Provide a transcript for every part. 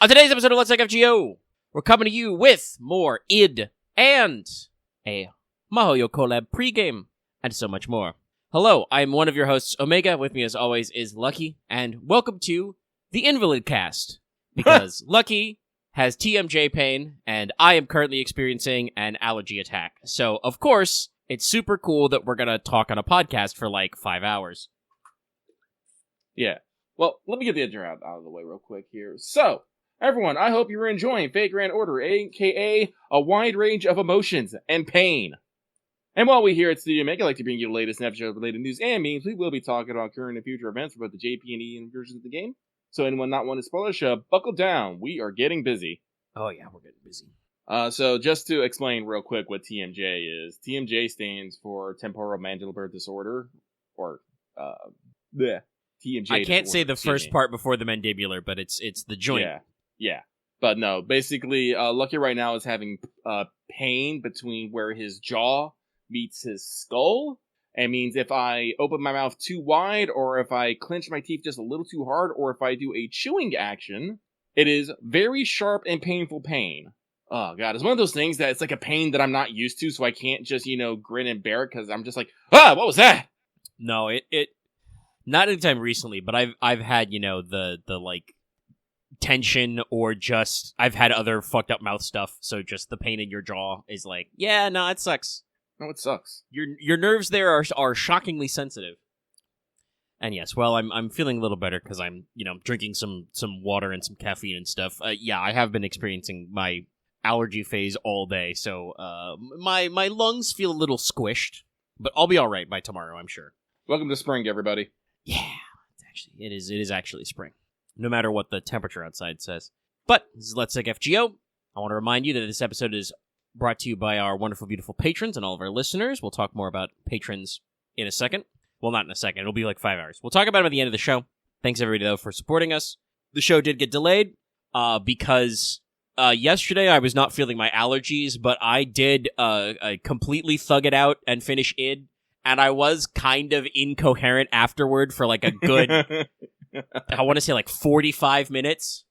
On today's episode of LTFGO, we're coming to you with more id and a Mahoyo Collab pregame and so much more. Hello, I'm one of your hosts, Omega. With me as always is Lucky, and welcome to the Invalid Cast, because Lucky has TMJ pain, and I am currently experiencing an allergy attack. So, of course, it's super cool that we're gonna talk on a podcast for like 5 hours. Yeah. Well, let me get the intro out of the way real quick here. So, everyone, I hope you're enjoying Fate Grand Order, aka a wide range of emotions and pain. And while we here at Studio Make, I like to bring you the latest and episode of related news and memes, we will be talking about current and future events for both the JP and E versions of the game. So anyone not wanting to spoil the show, buckle down. We are getting busy. Oh yeah, we're getting busy. So just to explain real quick what TMJ is. TMJ stands for Temporal Mandibular Disorder, or TMJ. I can't say the first part before the mandibular, but it's the joint. Yeah. But no, basically, Lucky right now is having pain between where his jaw meets his skull. It means if I open my mouth too wide, or if I clench my teeth just a little too hard, or if I do a chewing action, it is very sharp and painful pain. Oh god, it's one of those things that it's like a pain that I'm not used to, so I can't just, grin and bear it, because I'm just like, what was that? No, it not anytime recently, but I've had, the like tension, or just I've had other fucked up mouth stuff, so just the pain in your jaw is like, yeah, no, it sucks. No, it sucks. Your nerves there are shockingly sensitive. And yes, well, I'm feeling a little better because I'm, drinking some water and some caffeine and stuff. Yeah, I have been experiencing my allergy phase all day, so my lungs feel a little squished, but I'll be all right by tomorrow, I'm sure. Welcome to spring, everybody. Yeah, it is actually spring, no matter what the temperature outside says. But this is Let's Take FGO. I want to remind you that this episode is brought to you by our wonderful, beautiful patrons and all of our listeners. We'll talk more about patrons in a second. Well, not in a second. It'll be like 5 hours. We'll talk about them at the end of the show. Thanks, everybody, though, for supporting us. The show did get delayed because yesterday I was not feeling my allergies, but I did completely thug it out and finish id, and I was kind of incoherent afterward for like a good, I want to say like 45 minutes.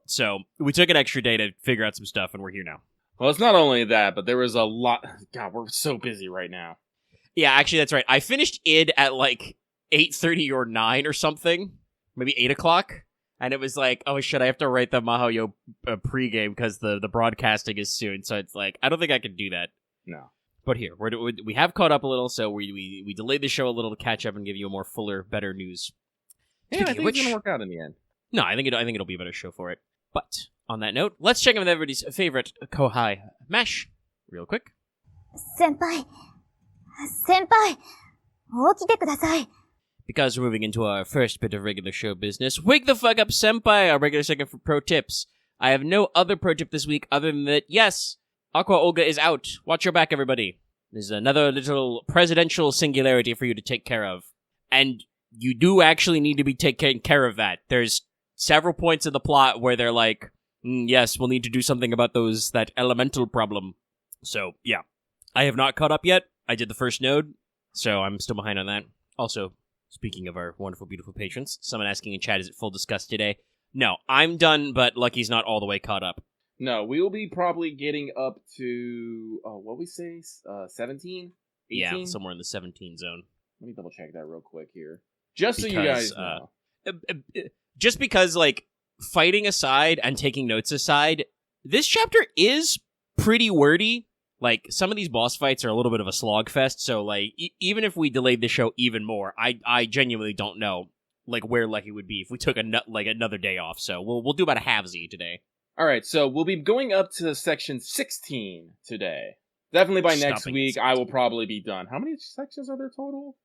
So we took an extra day to figure out some stuff, and we're here now. Well, it's not only that, but there was a lot. God, we're so busy right now. Yeah, actually, that's right. I finished id at like 8:30 or 9 or something, maybe 8 o'clock, and it was like, oh shit, I have to write the Mahoyo pregame because the broadcasting is soon. So it's like, I don't think I can do that. No. But here, we have caught up a little, so we delayed the show a little to catch up and give you a more fuller, better news. Yeah, I think it's gonna work out in the end. No, I think it'll be a better show for it. But on that note, let's check in with everybody's favorite Kohai Mesh real quick. Senpai, 起きてください. Because we're moving into our first bit of regular show business, wake the fuck up, Senpai, our regular segment for pro tips. I have no other pro tip this week other than that, yes, Aqua Olga is out. Watch your back, everybody. There's another little presidential singularity for you to take care of. And you do actually need to be taking care of that. There's several points in the plot where they're like, yes, we'll need to do something about that elemental problem. So, yeah. I have not caught up yet. I did the first node, so I'm still behind on that. Also, speaking of our wonderful, beautiful patrons, someone asking in chat, is it full discuss today? No, I'm done, but Lucky's not all the way caught up. No, we will be probably getting up to, what we say, 17? 18? Yeah, somewhere in the 17 zone. Let me double check that real quick here. Just so you guys know. Just because, like, fighting aside and taking notes aside, this chapter is pretty wordy. Like, some of these boss fights are a little bit of a slogfest, so, like, even if we delayed the show even more, I genuinely don't know, like, where Lucky would be if we took another day off, so we'll do about a halvesy today. Alright, so we'll be going up to section 16 today. Definitely by next week, I will probably be done. How many sections are there total?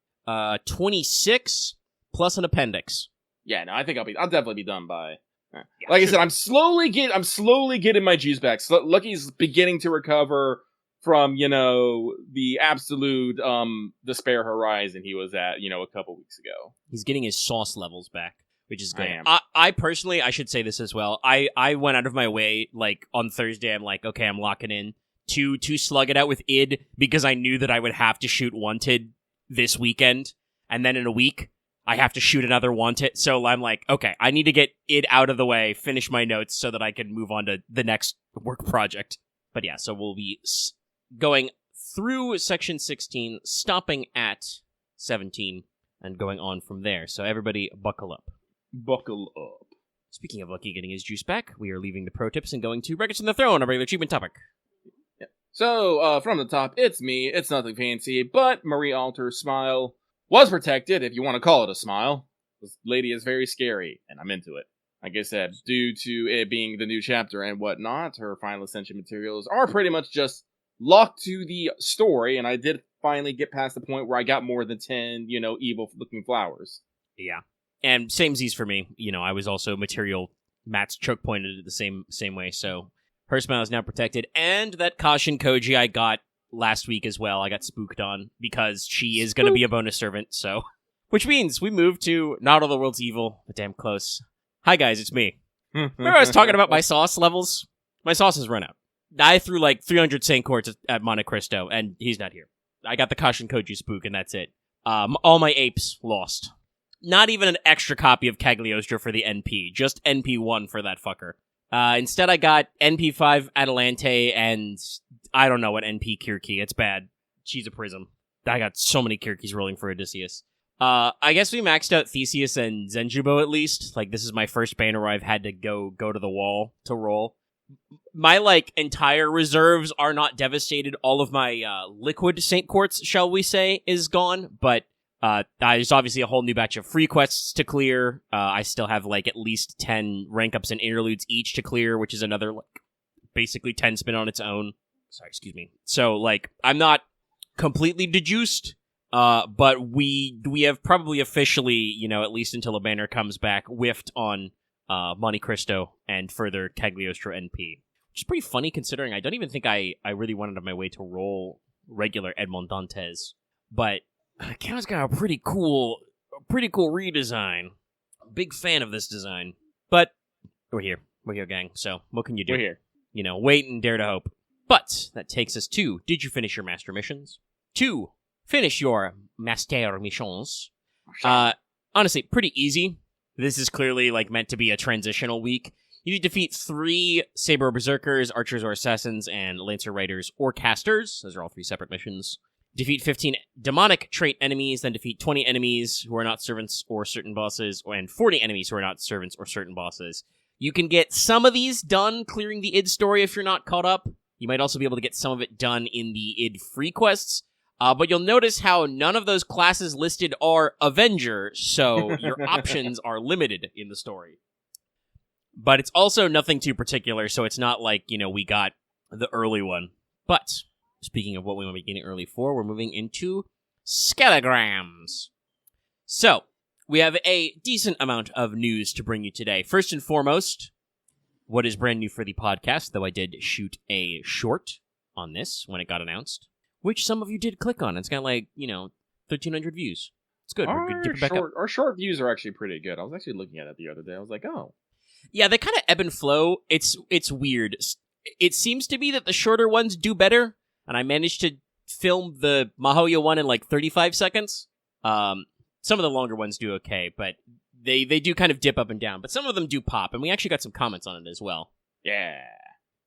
26, plus an appendix. Yeah, no, I think I'll definitely be done by... Like I said, I'm slowly getting my juice back. Lucky's beginning to recover from, the absolute despair horizon he was at, a couple weeks ago. He's getting his sauce levels back, which is good. I personally, I should say this as well. I went out of my way, like, on Thursday, I'm like, okay, I'm locking in to slug it out with id, because I knew that I would have to shoot Wanted this weekend, and then in a week, I have to shoot another want-it. So I'm like, okay, I need to get it out of the way, finish my notes so that I can move on to the next work project. But yeah, so we'll be going through section 16, stopping at 17, and going on from there. So everybody buckle up. Buckle up. Speaking of Lucky getting his juice back, we are leaving the pro tips and going to Records on the Throne, a regular achievement topic. Yeah. So, from the top, it's me. It's nothing fancy, but Marie Alter's smile was protected, if you want to call it a smile. This lady is very scary, and I'm into it. Like I said, due to it being the new chapter and whatnot, her final ascension materials are pretty much just locked to the story, and I did finally get past the point where I got more than 10, evil-looking flowers. Yeah. And samesies for me. I was also material Matt's choke pointed it the same way, so her smile is now protected. And that Caution Koji I got last week as well, I got spooked on, because she is going to be a bonus servant, so... Which means we move to Not All the World's Evil, but damn close. Hi guys, it's me. Remember I was talking about my sauce levels? My sauce has run out. I threw like 300 Saint Quartz at Monte Cristo, and he's not here. I got the Caution Koji spook, and that's it. All my apes lost. Not even an extra copy of Cagliostro for the NP, just NP1 for that fucker. Instead I got NP5 Atalante, and I don't know what NP Kirki. It's bad. She's a prism. I got so many Kirkis rolling for Odysseus. I guess we maxed out Theseus and Zenjubo at least. Like, this is my first banner where I've had to go to the wall to roll. My, entire reserves are not devastated. All of my, liquid Saint Quartz, shall we say, is gone. But, there's obviously a whole new batch of free quests to clear. I still have, at least 10 rank ups and interludes each to clear, which is another, basically 10 spin on its own. Sorry, excuse me. So, I'm not completely dejuiced. But we have probably officially, at least until a banner comes back, whiffed on Monte Cristo and further Cagliostro NP. Which is pretty funny considering I don't even think I really went out of my way to roll regular Edmond Dantes. But Count's got a pretty cool redesign. Big fan of this design. But we're here, gang. So what can you do? We're here. Wait and dare to hope. But that takes us to, did you finish your master missions? 2. Finish your master missions. Honestly, pretty easy. This is clearly, meant to be a transitional week. You need to defeat 3 Saber Berserkers, Archers or Assassins, and Lancer Riders or Casters. Those are all 3 separate missions. Defeat 15 demonic trait enemies, then defeat 20 enemies who are not servants or certain bosses, and 40 enemies who are not servants or certain bosses. You can get some of these done clearing the id story if you're not caught up. You might also be able to get some of it done in the id free quests. But you'll notice how none of those classes listed are Avenger, so your options are limited in the story. But it's also nothing too particular, so it's not like, we got the early one. But, speaking of what we want to be getting early for, we're moving into Scalagrams. So, we have a decent amount of news to bring you today. First and foremost, what is brand new for the podcast, though I did shoot a short on this when it got announced. Which some of you did click on. It's got 1,300 views. It's good. We're good. Our short views are actually pretty good. I was actually looking at it the other day. I was like, oh. Yeah, they kind of ebb and flow. It's weird. It seems to be that the shorter ones do better, and I managed to film the Mahoyo one in 35 seconds. Some of the longer ones do okay, but they do kind of dip up and down. But some of them do pop, and we actually got some comments on it as well. Yeah.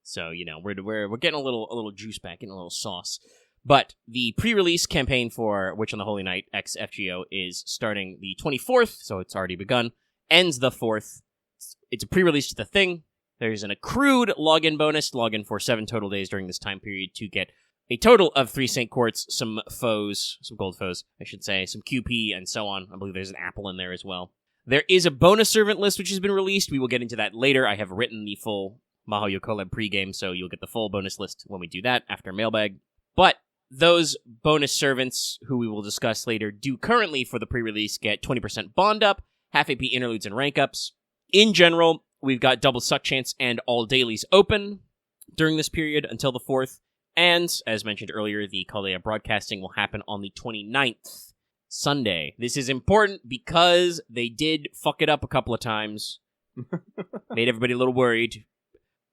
So, we're getting a little juice back, getting a little sauce. But the pre-release campaign for Witch on the Holy Night X FGO is starting the 24th, so it's already begun. Ends the 4th. It's a pre-release to the thing. There's an accrued login bonus, login for 7 total days during this time period to get a total of 3 Saint Quartz, some gold foes, I should say, some QP, and so on. I believe there's an apple in there as well. There is a bonus servant list which has been released. We will get into that later. I have written the full Mahoyo Collab pregame, so you'll get the full bonus list when we do that after mailbag. But those bonus servants, who we will discuss later, do currently, for the pre-release, get 20% bond up, half AP interludes and rank ups. In general, we've got double suck chance and all dailies open during this period until the 4th. And, as mentioned earlier, the Collab broadcasting will happen on the 29th, Sunday. This is important because they did fuck it up a couple of times. Made everybody a little worried.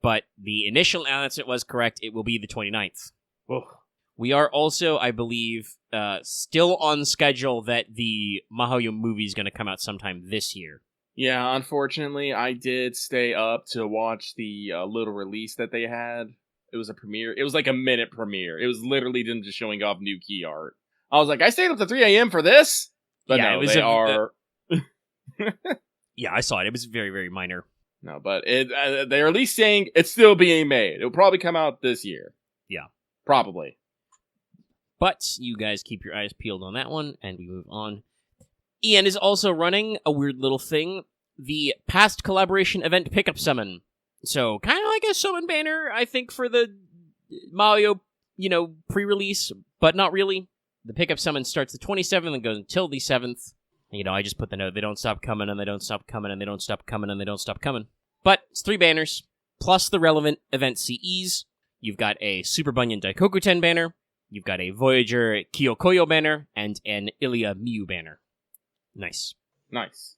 But the initial announcement was correct. It will be the 29th. Oh. We are also, I believe, still on schedule that the Mahoyo movie is going to come out sometime this year. Yeah, unfortunately, I did stay up to watch the little release that they had. It was a premiere. It was like a minute premiere. It was literally them just showing off new key art. I was like, I stayed up to 3 a.m. for this? But Yeah, no, it was they are... Yeah, I saw it. It was very, very minor. No, but they're at least saying it's still being made. It'll probably come out this year. Yeah. Probably. But you guys keep your eyes peeled on that one, and we move on. Ian is also running a weird little thing, the past collaboration event pickup summon. So, kind of like a summon banner, I think, for the Mario, pre-release, but not really. The pickup summon starts the 27th and goes until the 7th. I just put the note, they don't stop coming, and they don't stop coming, and they don't stop coming, and they don't stop coming. But it's 3 banners, plus the relevant event CEs. You've got a Super Bunyan Daikokuten banner, you've got a Voyager Kyokoyo banner, and an Ilia Miu banner. Nice. Nice.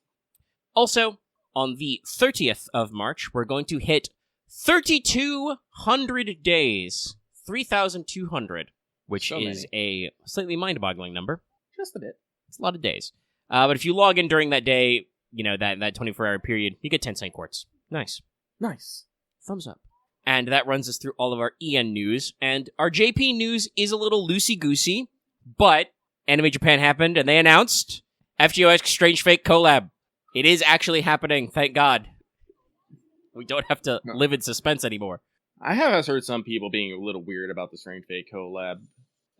Also, on the 30th of March, we're going to hit 3,200 days. 3,200, which is a slightly mind-boggling number. Just a bit. It's a lot of days. But if you log in during that day, that 24-hour period, you get 10 Saint Quartz. Nice. Nice. Thumbs up. And that runs us through all of our EN news. And our JP news is a little loosey-goosey, but Anime Japan happened, and they announced FGO's Strange Fake collab. It is actually happening, thank God. We don't have to live in suspense anymore. I have heard some people being a little weird about the Strange Fake collab,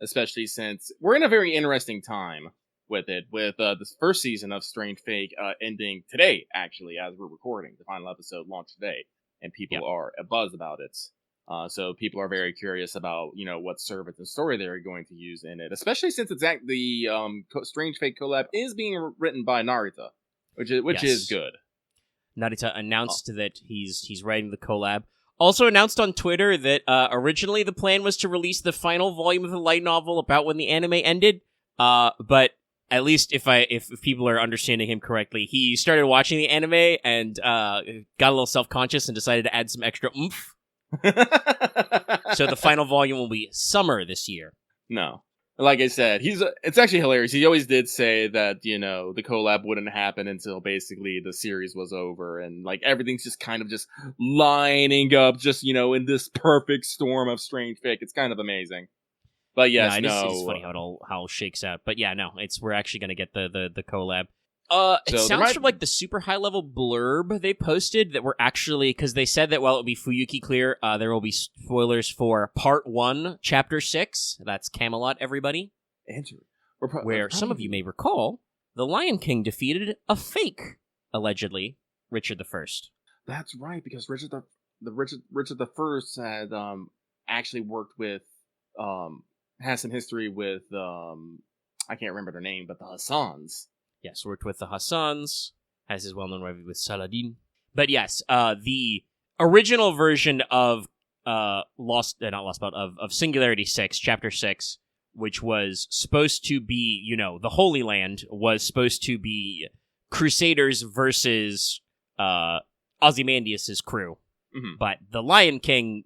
especially since we're in a very interesting time with it, with this first season of Strange Fake ending today, actually, as we're recording. The final episode launched today, and people are abuzz about it. So people are very curious about, what service and story they're going to use in it, especially since the Strange Fake collab is being written by Narita, which is good. Narita announced that he's writing the collab. Also announced on Twitter that originally the plan was to release the final volume of the light novel about when the anime ended. But at least if people are understanding him correctly, he started watching the anime and got a little self-conscious and decided to add some extra oomph. So the final volume will be summer this year. No. Like I said, it's actually hilarious. He always did say that, the collab wouldn't happen until basically the series was over, and like everything's just kind of just lining up just, in this perfect storm of Strange Fake. It's kind of amazing. But yes, It's funny how it all shakes out. But yeah, no, we're actually going to get the collab. It sounds from like the super high level blurb they posted that we're actually, because they said that while it'll be Fuyuki clear, there will be spoilers for Part 1, Chapter 6. That's Camelot, everybody. Where some of you may recall, the Lion King defeated a fake, allegedly, Richard I. That's right, because Richard the First had actually worked with has some history with I can't remember their name, but the Hassans. Yes, worked with the Hassans, has his well-known rivalry with Saladin. But yes, the original version of of Singularity 6, Chapter 6, which was supposed to be, the Holy Land, was supposed to be Crusaders versus Ozymandias' crew. Mm-hmm. But the Lion King,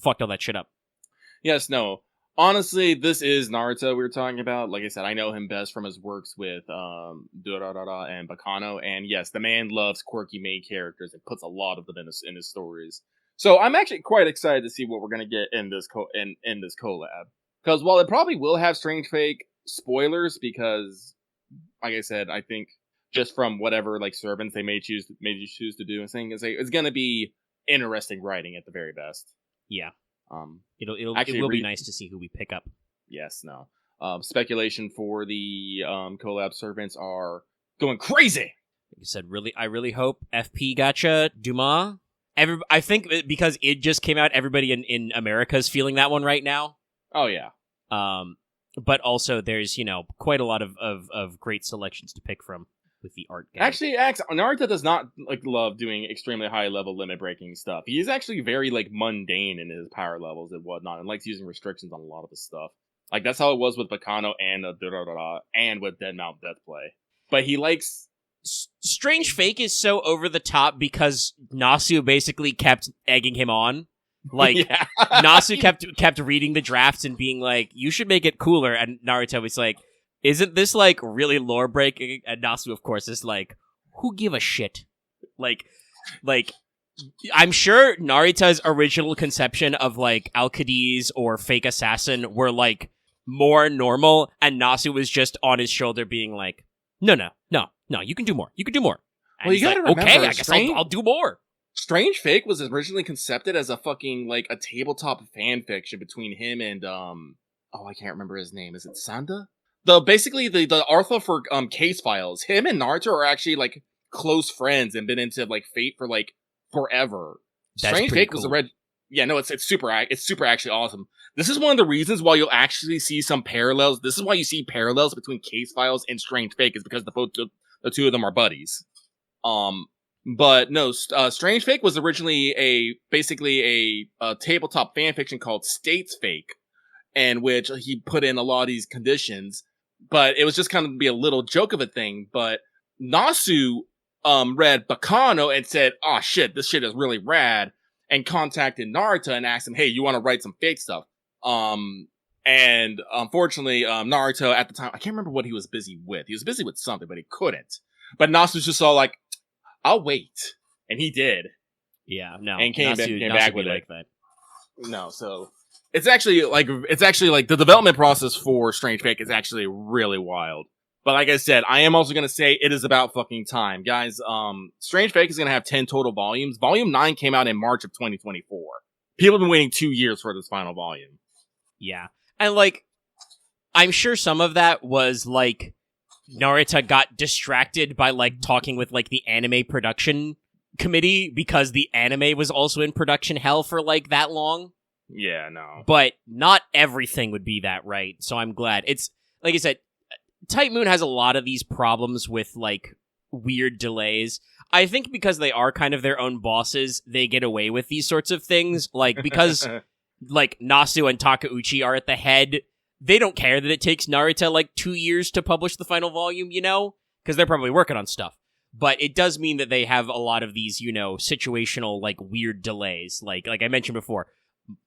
fucked all that shit up. Yes, no. Honestly, this is Naruto we were talking about. Like I said, I know him best from his works with Durarara and Bakano, and yes, the man loves quirky main characters and puts a lot of them in his stories. So I'm actually quite excited to see what we're gonna get in this in this collab. Because while it probably will have Strange Fake spoilers, because like I said, I think just from whatever like servants they may choose to do and saying it's gonna be interesting writing at the very best. Yeah. It will be nice to see who we pick up. Yes, no. Speculation for the collab servants are going crazy. Like I said, I really hope FP Gacha Dumas. I think because it just came out, everybody in America is feeling that one right now. Oh yeah. But also there's quite a lot of great selections to pick from with the art game. Actually, Naruto does not love doing extremely high level limit breaking stuff. He is actually very mundane in his power levels and whatnot, and likes using restrictions on a lot of his stuff. Like that's how it was with Bakano and and with Dead Mount Deathplay. But he likes Strange Fake is so over the top because Nasu basically kept egging him on. Like, Yeah. Nasu kept reading the drafts and being like, you should make it cooler, and Naruto was like, isn't this, like, really lore-breaking? And Nasu, of course, is like, who give a shit? Like, I'm sure Narita's original conception of, like, Alcides or Fake Assassin were, like, more normal, and Nasu was just on his shoulder being like, no, you can do more. You can do more. And Well, you he's gotta like, remember, okay, I guess I'll do more. Strange Fake was originally concepted as a fucking, like, a tabletop fan fiction between him and, I can't remember his name. Is it Sanda? Basically, the author for, Case Files. Him and Naruto are actually, like, close friends and been into, like, Fate for, like, forever. That's Strange pretty Fake was cool. it's super actually awesome. This is one of the reasons why you'll actually see some parallels. This is why you see parallels between Case Files and Strange Fake, is because the two of them are buddies. But no, Strange Fake was originally basically a tabletop fanfiction called States Fake, in which he put in a lot of these conditions, but it was just kind of be a little joke of a thing. But Nasu read Bakano and said, "Oh shit, this shit is really rad," and contacted Naruto and asked him, "Hey, you want to write some fake stuff?" And unfortunately, Naruto at the time, I can't remember what he was busy with. He was busy with something, but he couldn't. But Nasu was just all like, "I'll wait," and he did. Yeah, no, And came Nasu back be with it. like that. No, so it's actually like the development process for Strange Fake is actually really wild. But like I said, I am also gonna say it is about fucking time, guys. Strange Fake is gonna have 10 total volumes. Volume 9 came out in March of 2024. People have been waiting 2 years for this final volume. Yeah, and like, I'm sure some of that was like Naruto got distracted by like talking with like the anime production committee because the anime was also in production hell for like that long. Yeah, no. But not everything would be that right, so I'm glad. It's, like I said, Type Moon has a lot of these problems with, like, weird delays. I think because they are kind of their own bosses, they get away with these sorts of things. Like, because, like, Nasu and Takeuchi are at the head, they don't care that it takes Naruto, like, 2 years to publish the final volume, you know? Because they're probably working on stuff. But it does mean that they have a lot of these, you know, situational, like, weird delays. Like I mentioned before,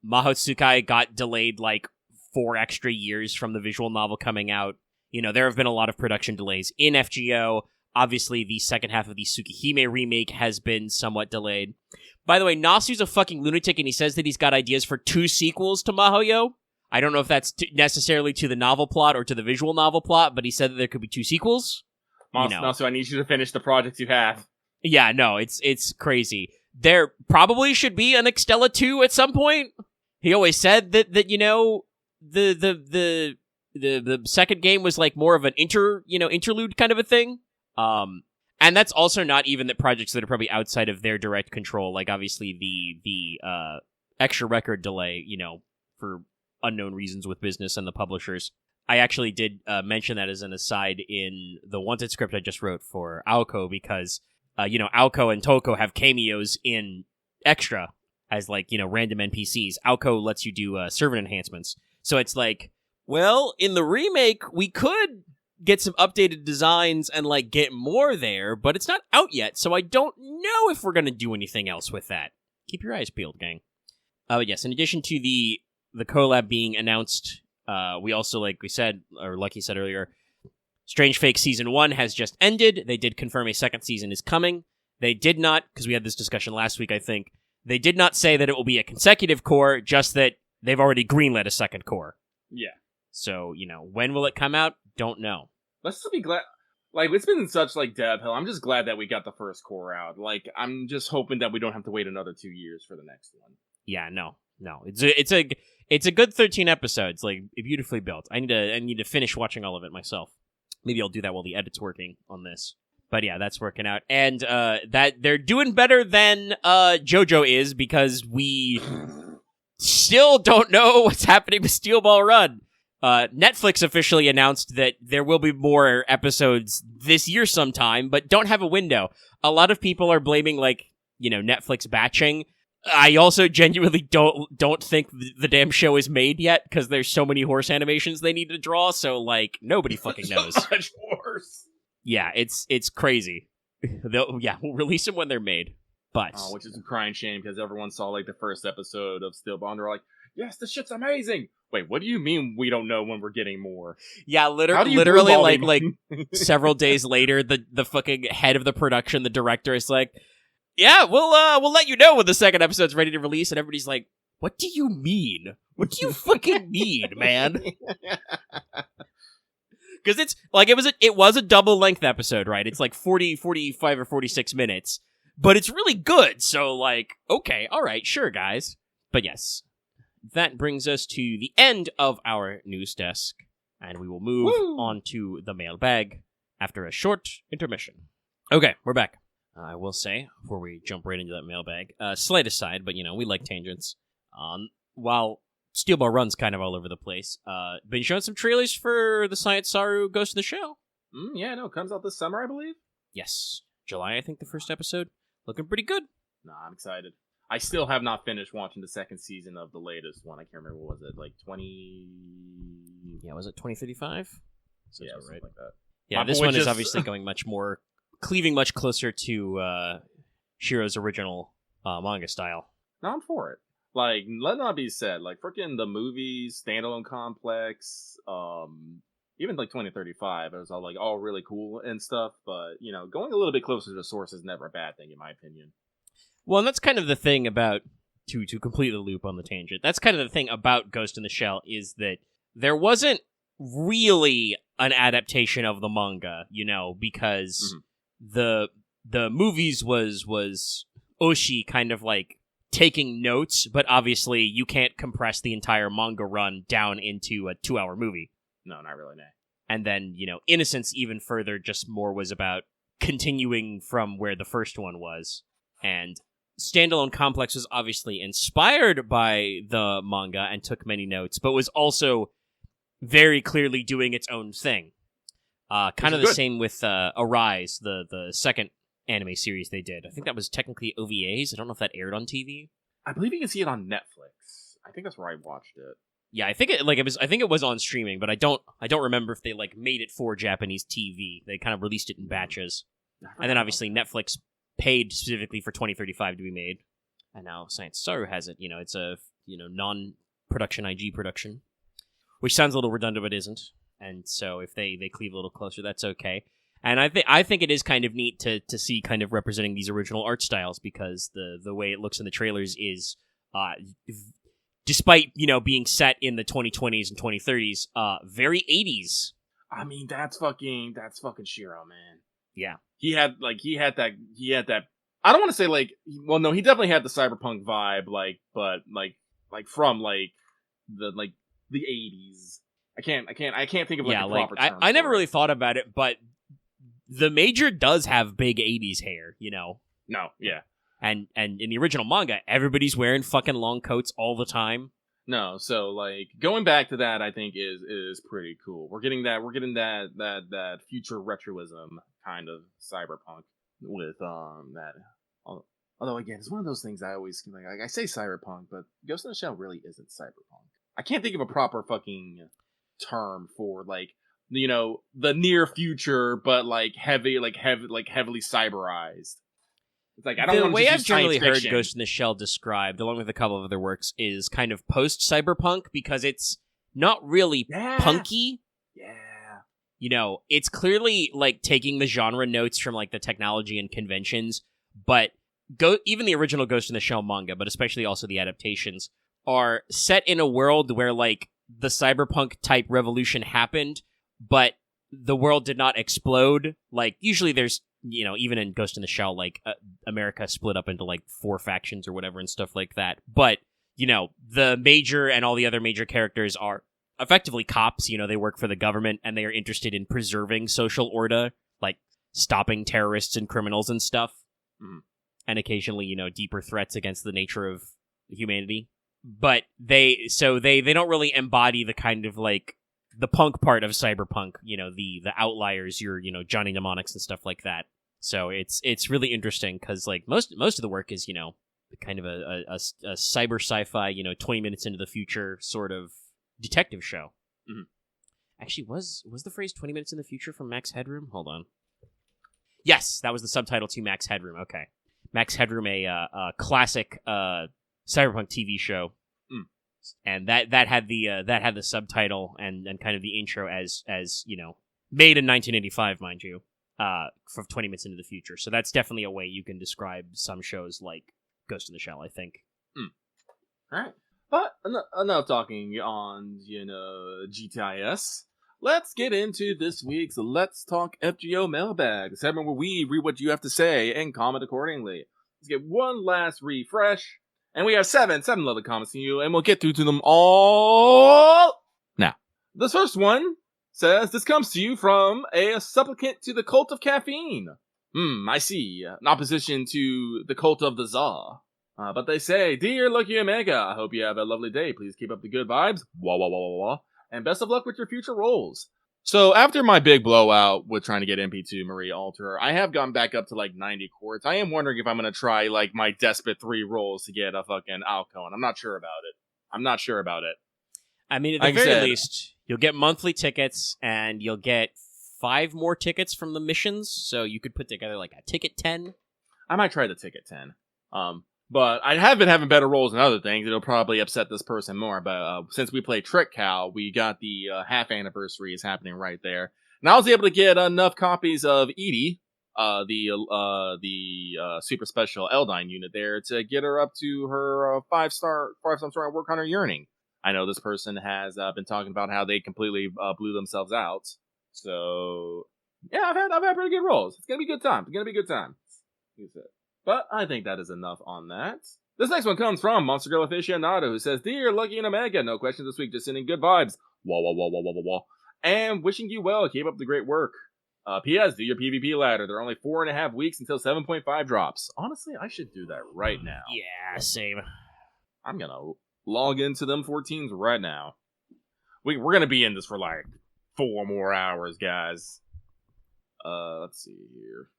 Mahotsukai got delayed, like, 4 extra years from the visual novel coming out. You know, there have been a lot of production delays in FGO. Obviously, the second half of the Tsukihime remake has been somewhat delayed. By the way, Nasu's a fucking lunatic, and he says that he's got ideas for 2 sequels to Mahoyo. I don't know if that's necessarily to the novel plot or to the visual novel plot, but he said that there could be 2 sequels. Nasu, I need you to finish the projects you have. Yeah, no, it's crazy. There probably should be an Extella 2 at some point. He always said that you know, the second game was like more of an interlude kind of a thing. And that's also not even the projects that are probably outside of their direct control. Like obviously the extra record delay, you know, for unknown reasons with business and the publishers. I actually did mention that as an aside in the Wanted script I just wrote for Aoko because, you know, Aoko and Toko have cameos in Extra as like, you know, random NPCs. Aoko lets you do servant enhancements. So it's like, well, in the remake, we could get some updated designs and, like, get more there, but it's not out yet, so I don't know if we're going to do anything else with that. Keep your eyes peeled, gang. But yes, in addition to the collab being announced, we also, like he said earlier, Strange Fake Season 1 has just ended. They did confirm a second season is coming. They did not, because we had this discussion last week, I think, they did not say that it will be a consecutive core, just that they've already greenlit a second core. Yeah. So, you know, when will it come out? Don't know. Let's just be glad. Like, it's been such, like, dev hell. I'm just glad that we got the first core out. Like, I'm just hoping that we don't have to wait another 2 years for the next one. Yeah, no. It's a good 13 episodes, like, beautifully built. I need to finish watching all of it myself. Maybe I'll do that while the edit's working on this. But yeah, that's working out. And, that they're doing better than, JoJo is, because we still don't know what's happening with Steel Ball Run. Netflix officially announced that there will be more episodes this year sometime, but don't have a window. A lot of people are blaming, like, you know, Netflix batching. I also genuinely don't think the damn show is made yet, because there's so many horse animations they need to draw, so, like, nobody fucking knows. So much worse. Yeah, it's crazy. We'll release them when they're made. But which is a crying shame because everyone saw like the first episode of Steel Bond. They're like, "Yes, this shit's amazing." Wait, what do you mean we don't know when we're getting more? yeah, How do you literally, blue-ball like me? several days later, the fucking head of the production, the director, is like, "Yeah, we'll let you know when the second episode's ready to release." And everybody's like, "What do you mean? What do you fucking mean, man?" Because it's like it was a double length episode, right? It's like 40, 45, or 46 minutes, but it's really good. So like, okay, all right, sure, guys. But yes, that brings us to the end of our news desk, and we will move on to the mailbag after a short intermission. Okay, we're back. I will say, before we jump right into that mailbag, slight aside, but we like tangents. While Steel Ball runs kind of all over the place, been showing some trailers for the Science Saru Ghost in the Shell. Yeah, no, it comes out this summer, I believe. Yes, July, I think, the first episode. Looking pretty good. Nah, I'm excited. I still have not finished watching the second season of the latest one. I can't remember, what was it, like 20... Yeah, was it 2035? Yeah, something right. like that. Yeah, My this boy one is just- obviously going cleaving much closer to Shiro's original manga style. No, I'm for it. Like, let not be said, like, freaking the movies, Standalone Complex, even like 2035, it was all really cool and stuff, but, going a little bit closer to the source is never a bad thing, in my opinion. Well, and that's kind of the thing about, to complete the loop on the tangent, that's kind of the thing about Ghost in the Shell, is that there wasn't really an adaptation of the manga, because the movies was Oshi kind of like taking notes, but obviously you can't compress the entire manga run down into a 2-hour movie. No, not really, no. And then, Innocence even further just more was about continuing from where the first one was. And Standalone Complex was obviously inspired by the manga and took many notes, but was also very clearly doing its own thing. Kind of the same with Arise, the second anime series they did. I think that was technically OVAs. I don't know if that aired on TV. I believe you can see it on Netflix. I think that's where I watched it. Yeah, I think it was on streaming, but I don't remember if they like made it for Japanese TV. They kind of released it in batches. And then obviously Netflix paid specifically for 2035 to be made. And now Science Saru has it. It's a non-production IG production, which sounds a little redundant but isn't. And so if they cleave a little closer, that's okay. And I think it is kind of neat to see kind of representing these original art styles, because the way it looks in the trailers is, despite being set in the 2020s and 2030s, very 80s. I mean, that's fucking Shiro, man. Yeah, he had that. I don't want to say like, well, no, he definitely had the cyberpunk vibe, like, but like from like the 80s. I can't think of like a proper term. I never really thought about it, but the Major does have big 80s hair, No, yeah. And in the original manga, everybody's wearing fucking long coats all the time. No, so like going back to that, I think is pretty cool. We're getting that future retroism kind of cyberpunk with that. Although again, it's one of those things I always like. I say cyberpunk, but Ghost in the Shell really isn't cyberpunk. I can't think of a proper fucking term for like the near future, but like heavily cyberized. It's like I don't. The want way to I've use generally science heard fiction. Ghost in the Shell described, along with a couple of other works, is kind of post-cyberpunk, because it's not really punky. Yeah. It's clearly like taking the genre notes from like the technology and conventions, but even the original Ghost in the Shell manga, but especially also the adaptations, are set in a world where like the cyberpunk type revolution happened, but the world did not explode. Like usually there's even in Ghost in the Shell, like America split up into like 4 factions or whatever and stuff like that. But the Major and all the other major characters are effectively cops. They work for the government and they are interested in preserving social order, like stopping terrorists and criminals and stuff. Mm-hmm. And occasionally, deeper threats against the nature of humanity. But they don't really embody the kind of like the punk part of cyberpunk, the outliers, your Johnny Mnemonics and stuff like that. So it's really interesting because like most of the work is kind of a cyber sci-fi 20 minutes into the future sort of detective show. Mm-hmm. Actually, was the phrase 20 minutes in the future from Max Headroom? Hold on. Yes, that was the subtitle to Max Headroom. Okay. Max Headroom, a classic cyberpunk TV show, and that had the subtitle and kind of the intro as made in 1985, mind you, from 20 minutes into the future. So that's definitely a way you can describe some shows like Ghost in the Shell, I think. All right, but enough talking on GTIS. Let's get into this week's Let's Talk FGO mailbag, the segment where we read what you have to say and comment accordingly. Let's get one last refresh, and we have seven lovely comments from you, and we'll get through to them all now. The first one says, this comes to you from a supplicant to the cult of caffeine. I see. In opposition to the cult of the Tsar. But they say, Dear Lucky Omega, I hope you have a lovely day. Please keep up the good vibes. Wah, wah, wah, wah, wah. And best of luck with your future roles. So after my big blowout with trying to get MP2 Marie Alterer, I have gone back up to like 90 quartz. I am wondering if I'm going to try like my desperate 3 rolls to get a fucking Alcone. I'm not sure about it. I mean, at the very least, you'll get monthly tickets, and you'll get 5 more tickets from the missions, so you could put together like a ticket 10. I might try the ticket 10. But I have been having better rolls than other things. It'll probably upset this person more. But since we played Trick Cow, we got the half anniversary is happening right there. And I was able to get enough copies of Edie, the super special Eldine unit there, to get her up to her 5-star and work on her yearning. I know this person has been talking about how they completely blew themselves out. So yeah, I've had pretty good rolls. It's gonna be a good time. But I think that is enough on that. This next one comes from Monster Girl Aficionado, who says, Dear Lucky and Omega, no questions this week, just sending good vibes. Wah, wah, wah, wah, wah, wah, wah. And wishing you well, keep up the great work. P.S. Do your PvP ladder. There are only 4.5 weeks until 7.5 drops. Honestly, I should do that right now. Yeah, same. I'm gonna log into them 14s right now. We're gonna be in this for like 4 more hours, guys. Let's see here.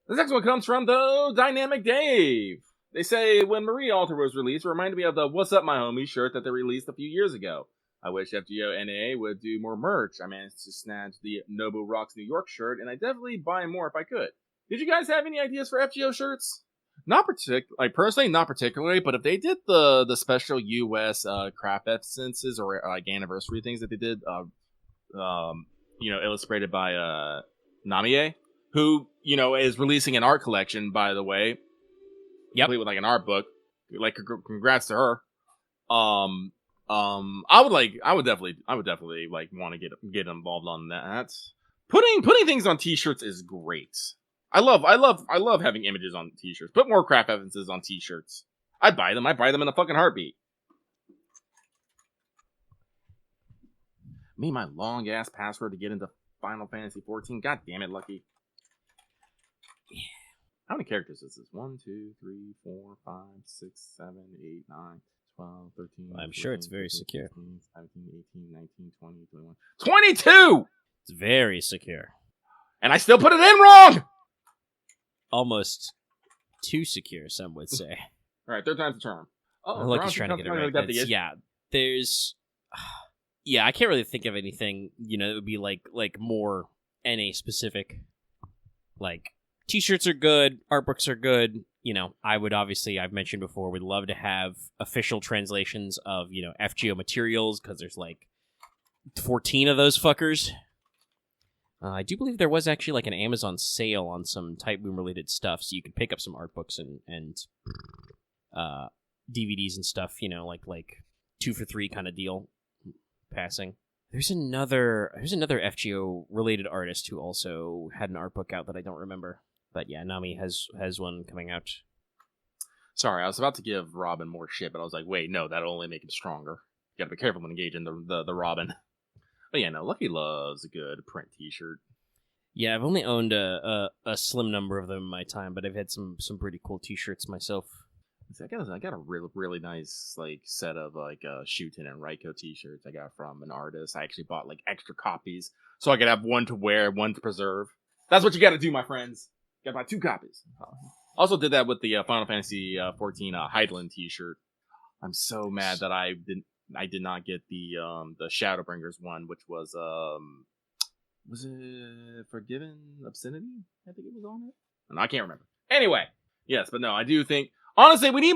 The next one comes from the Dynamic Dave. They say, when Marie Alter was released, it reminded me of the What's Up My Homie shirt that they released a few years ago. I wish FGO NA would do more merch. I managed to snatch the Nobu Rocks New York shirt, and I'd definitely buy more if I could. Did you guys have any ideas for FGO shirts? Personally, not particularly, but if they did the special US craft essences or like anniversary things that they did, illustrated by Namie, who, is releasing an art collection, by the way. Yep. Complete with like an art book. Like, congrats to her. I would definitely like want to get involved on that. Putting things on t-shirts is great. I love having images on t-shirts. Put more craft evidences on t-shirts. I'd buy them in a fucking heartbeat. Me, my long ass password to get into Final Fantasy 14. God damn it, Lucky. How many characters is this? 1, 2, 3, 4, 5, 6, 7, 8, 9, 12, 13. I'm 14, sure it's very 15, secure. 16, 17, 18, 19, 20, 21. 22! It's very secure. And I still put it in wrong! Almost too secure, some would say. Alright, 3rd time's the charm. Oh, Lucky's trying to get it right. Yeah, I can't really think of anything, that would be like more NA specific. Like, t-shirts are good, art books are good. I would obviously, I've mentioned before, would love to have official translations of, FGO materials, because there's like 14 of those fuckers. I do believe there was actually like an Amazon sale on some Type Boom related stuff, so you could pick up some art books and DVDs and stuff, like 2 for 3 kind of deal. Passing. There's another FGO related artist who also had an art book out that I don't remember. But yeah, Nami has one coming out. Sorry, I was about to give Robin more shit, but I was like, wait, no, that'll only make him stronger. You gotta be careful when engaging the Robin. But yeah, no, Lucky loves a good print t-shirt. Yeah, I've only owned a slim number of them in my time, but I've had some pretty cool t-shirts myself. I got a really nice set of Shuten and Raiko t-shirts I got from an artist. I actually bought extra copies so I could have one to wear, one to preserve. That's what you got to do, my friends. Got to buy 2 copies. Also did that with the Final Fantasy 14 Hydaelyn t-shirt. I'm so mad that I did not get the Shadowbringers one, which was it Forgiven Obscenity? I think it was on it. No, I can't remember. Anyway, yes, but no, I do think honestly we need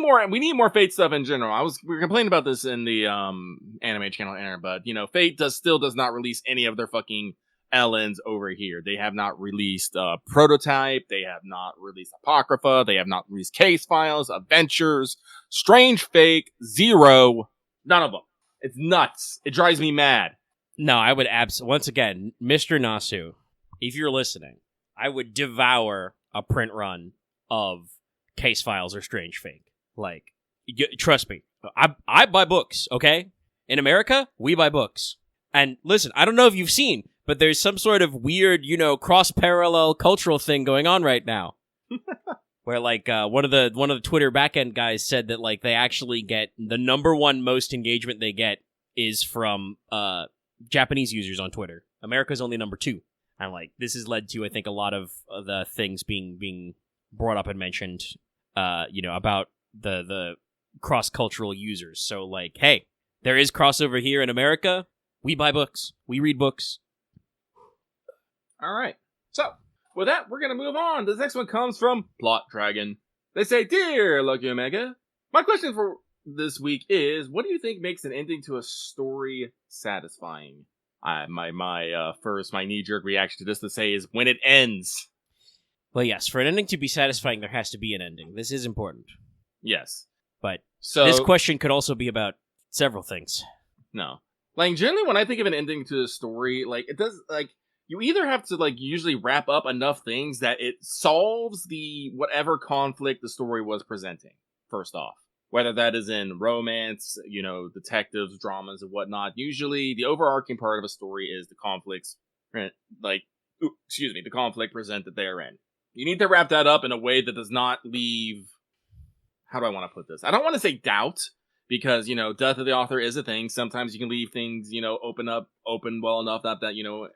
more Fate stuff in general. We were complaining about this in the anime channel Aaron, but Fate still does not release any of their fucking LNs over here. They have not released Prototype, they have not released Apocrypha, they have not released Case Files, Adventures, Strange Fake, Zero, none of them. It's nuts. It drives me mad. No, I would once again, Mr. Nasu, if you're listening, I would devour a print run of Case Files or Strange Fake. Like, trust me, I buy books, okay? In America, we buy books. And listen, I don't know if you've seen, but there's some sort of weird, cross-parallel cultural thing going on right now. Where, like, one of the Twitter backend guys said that, like, they actually get the number one most engagement they get is from Japanese users on Twitter. America's only number 2. And, like, this has led to, I think, a lot of the things being brought up and mentioned, about the cross-cultural users. So, like, hey, there is crossover here in America. We buy books. We read books. All right. So, with that, we're going to move on. This next one comes from Plot Dragon. They say, Dear Lucky Omega, my question for this week is, what do you think makes an ending to a story satisfying? My knee-jerk reaction to this to say is when it ends. Well, yes, for an ending to be satisfying, there has to be an ending. This is important. Yes. But this question could also be about several things. No. Like, generally, when I think of an ending to a story, like, it does, like, you either have to, like, usually wrap up enough things that it solves the whatever conflict the story was presenting, first off. Whether that is in romance, detectives, dramas, and whatnot. Usually, the overarching part of a story is the conflicts, the conflict presented therein. You need to wrap that up in a way that does not leave, how do I want to put this? I don't want to say doubt, because, death of the author is a thing. Sometimes you can leave things, open well enough that,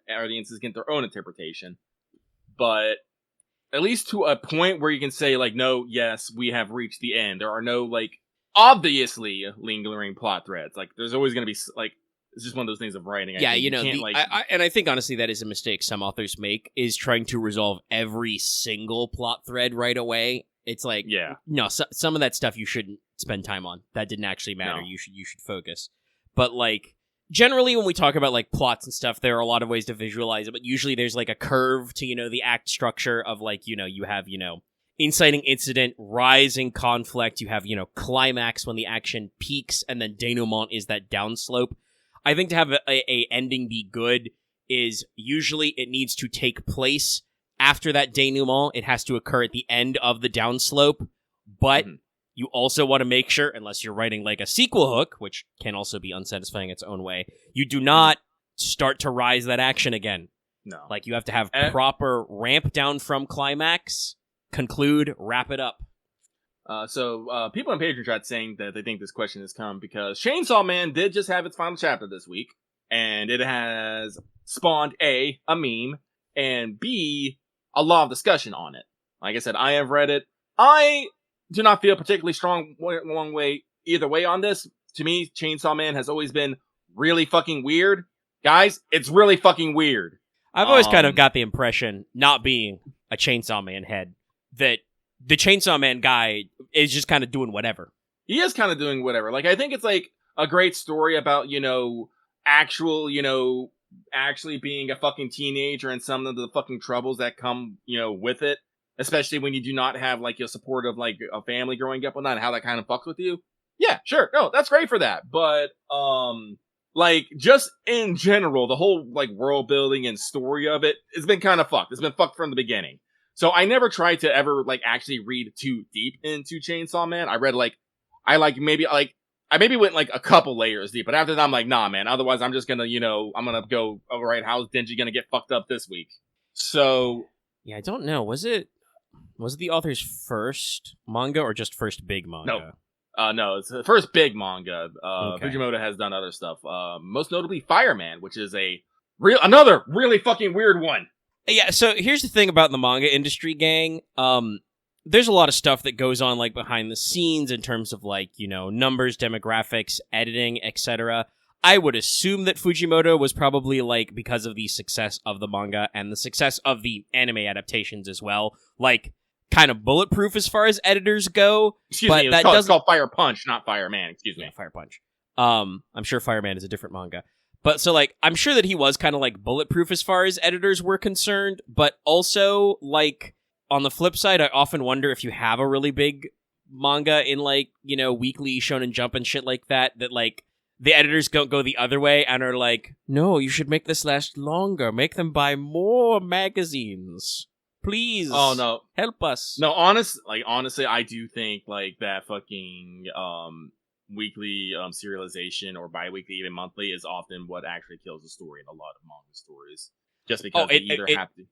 audiences get their own interpretation. But at least to a point where you can say, like, no, yes, we have reached the end. There are no, like, obviously lingering plot threads. Like, there's always going to be, like, it's just one of those things of writing. I think, honestly, that is a mistake some authors make, is trying to resolve every single plot thread right away. It's like, no, some of that stuff you shouldn't spend time on. That didn't actually matter. No. You should focus. But, like, generally when we talk about, like, plots and stuff, there are a lot of ways to visualize it, but usually there's, like, a curve to, the act structure of, like, you have, inciting incident, rising conflict, you have, climax when the action peaks, and then denouement is that downslope. I think to have a ending be good is usually it needs to take place after that denouement. It has to occur at the end of the downslope, but you also want to make sure, unless you're writing like a sequel hook, which can also be unsatisfying its own way, you do not start to rise that action again. No. Like, you have to have proper ramp down from climax, conclude, wrap it up. So people in Patreon chat saying that they think this question has come because Chainsaw Man did just have its final chapter this week, and it has spawned A, a meme, and B, a lot of discussion on it. Like I said, I have read it. I do not feel particularly strong one way either way on this. To me, Chainsaw Man has always been really fucking weird. Guys, it's really fucking weird. I've always kind of got the impression, not being a Chainsaw Man head, that the Chainsaw Man guy is just kind of doing whatever. He is kind of doing whatever. Like, I think it's like a great story about, actually being a fucking teenager and some of the fucking troubles that come, with it. Especially when you do not have, like, your support of, like, a family growing up and that, and how that kind of fucks with you. Yeah, sure. No, that's great for that. But, like, just in general, the whole, like, world building and story of it has been kind of fucked. It's been fucked from the beginning. So I never tried to ever, like, actually read too deep into Chainsaw Man. I read, like, I maybe went, like, a couple layers deep, but after that, I'm like, nah, man, otherwise I'm just gonna, I'm gonna go, alright, how's Denji gonna get fucked up this week? So... Yeah, I don't know. Was it the author's first manga or just first big manga? No, it's the first big manga. Okay. Fujimoto has done other stuff. Most notably Fireman, which is another really fucking weird one. Yeah, so here's the thing about the manga industry, gang. There's a lot of stuff that goes on, like, behind the scenes in terms of, like, numbers, demographics, editing, etc. I would assume that Fujimoto was probably, like, because of the success of the manga and the success of the anime adaptations as well, like, kind of bulletproof as far as editors go. Excuse but me, that it's called Fire Punch, not Fireman. Excuse me. Yeah, Fire Punch. I'm sure Fireman is a different manga. But so, like, I'm sure that he was kind of, like, bulletproof as far as editors were concerned, but also, like, on the flip side, I often wonder if you have a really big manga in, like, you know, Weekly, Shonen Jump and shit like that, like, the editors don't go the other way and are like, no, you should make this last longer. Make them buy more magazines. Please. Oh, no. Help us. No, honestly, I do think, like, that fucking, weekly serialization or bi-weekly, even monthly, is often what actually kills the story in a lot of manga stories. Just because they either have to.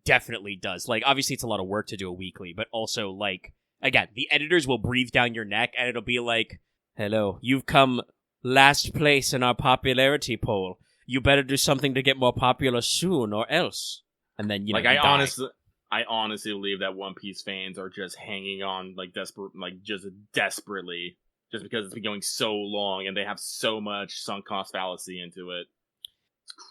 Definitely does. Like, obviously, it's a lot of work to do a weekly, but also, like, again, the editors will breathe down your neck, and it'll be like, hello, you've come last place in our popularity poll. You better do something to get more popular soon, or else. And then, you know, like, I honestly believe that One Piece fans are just hanging on, like, desperately. Just because it's been going so long and they have so much sunk cost fallacy into it.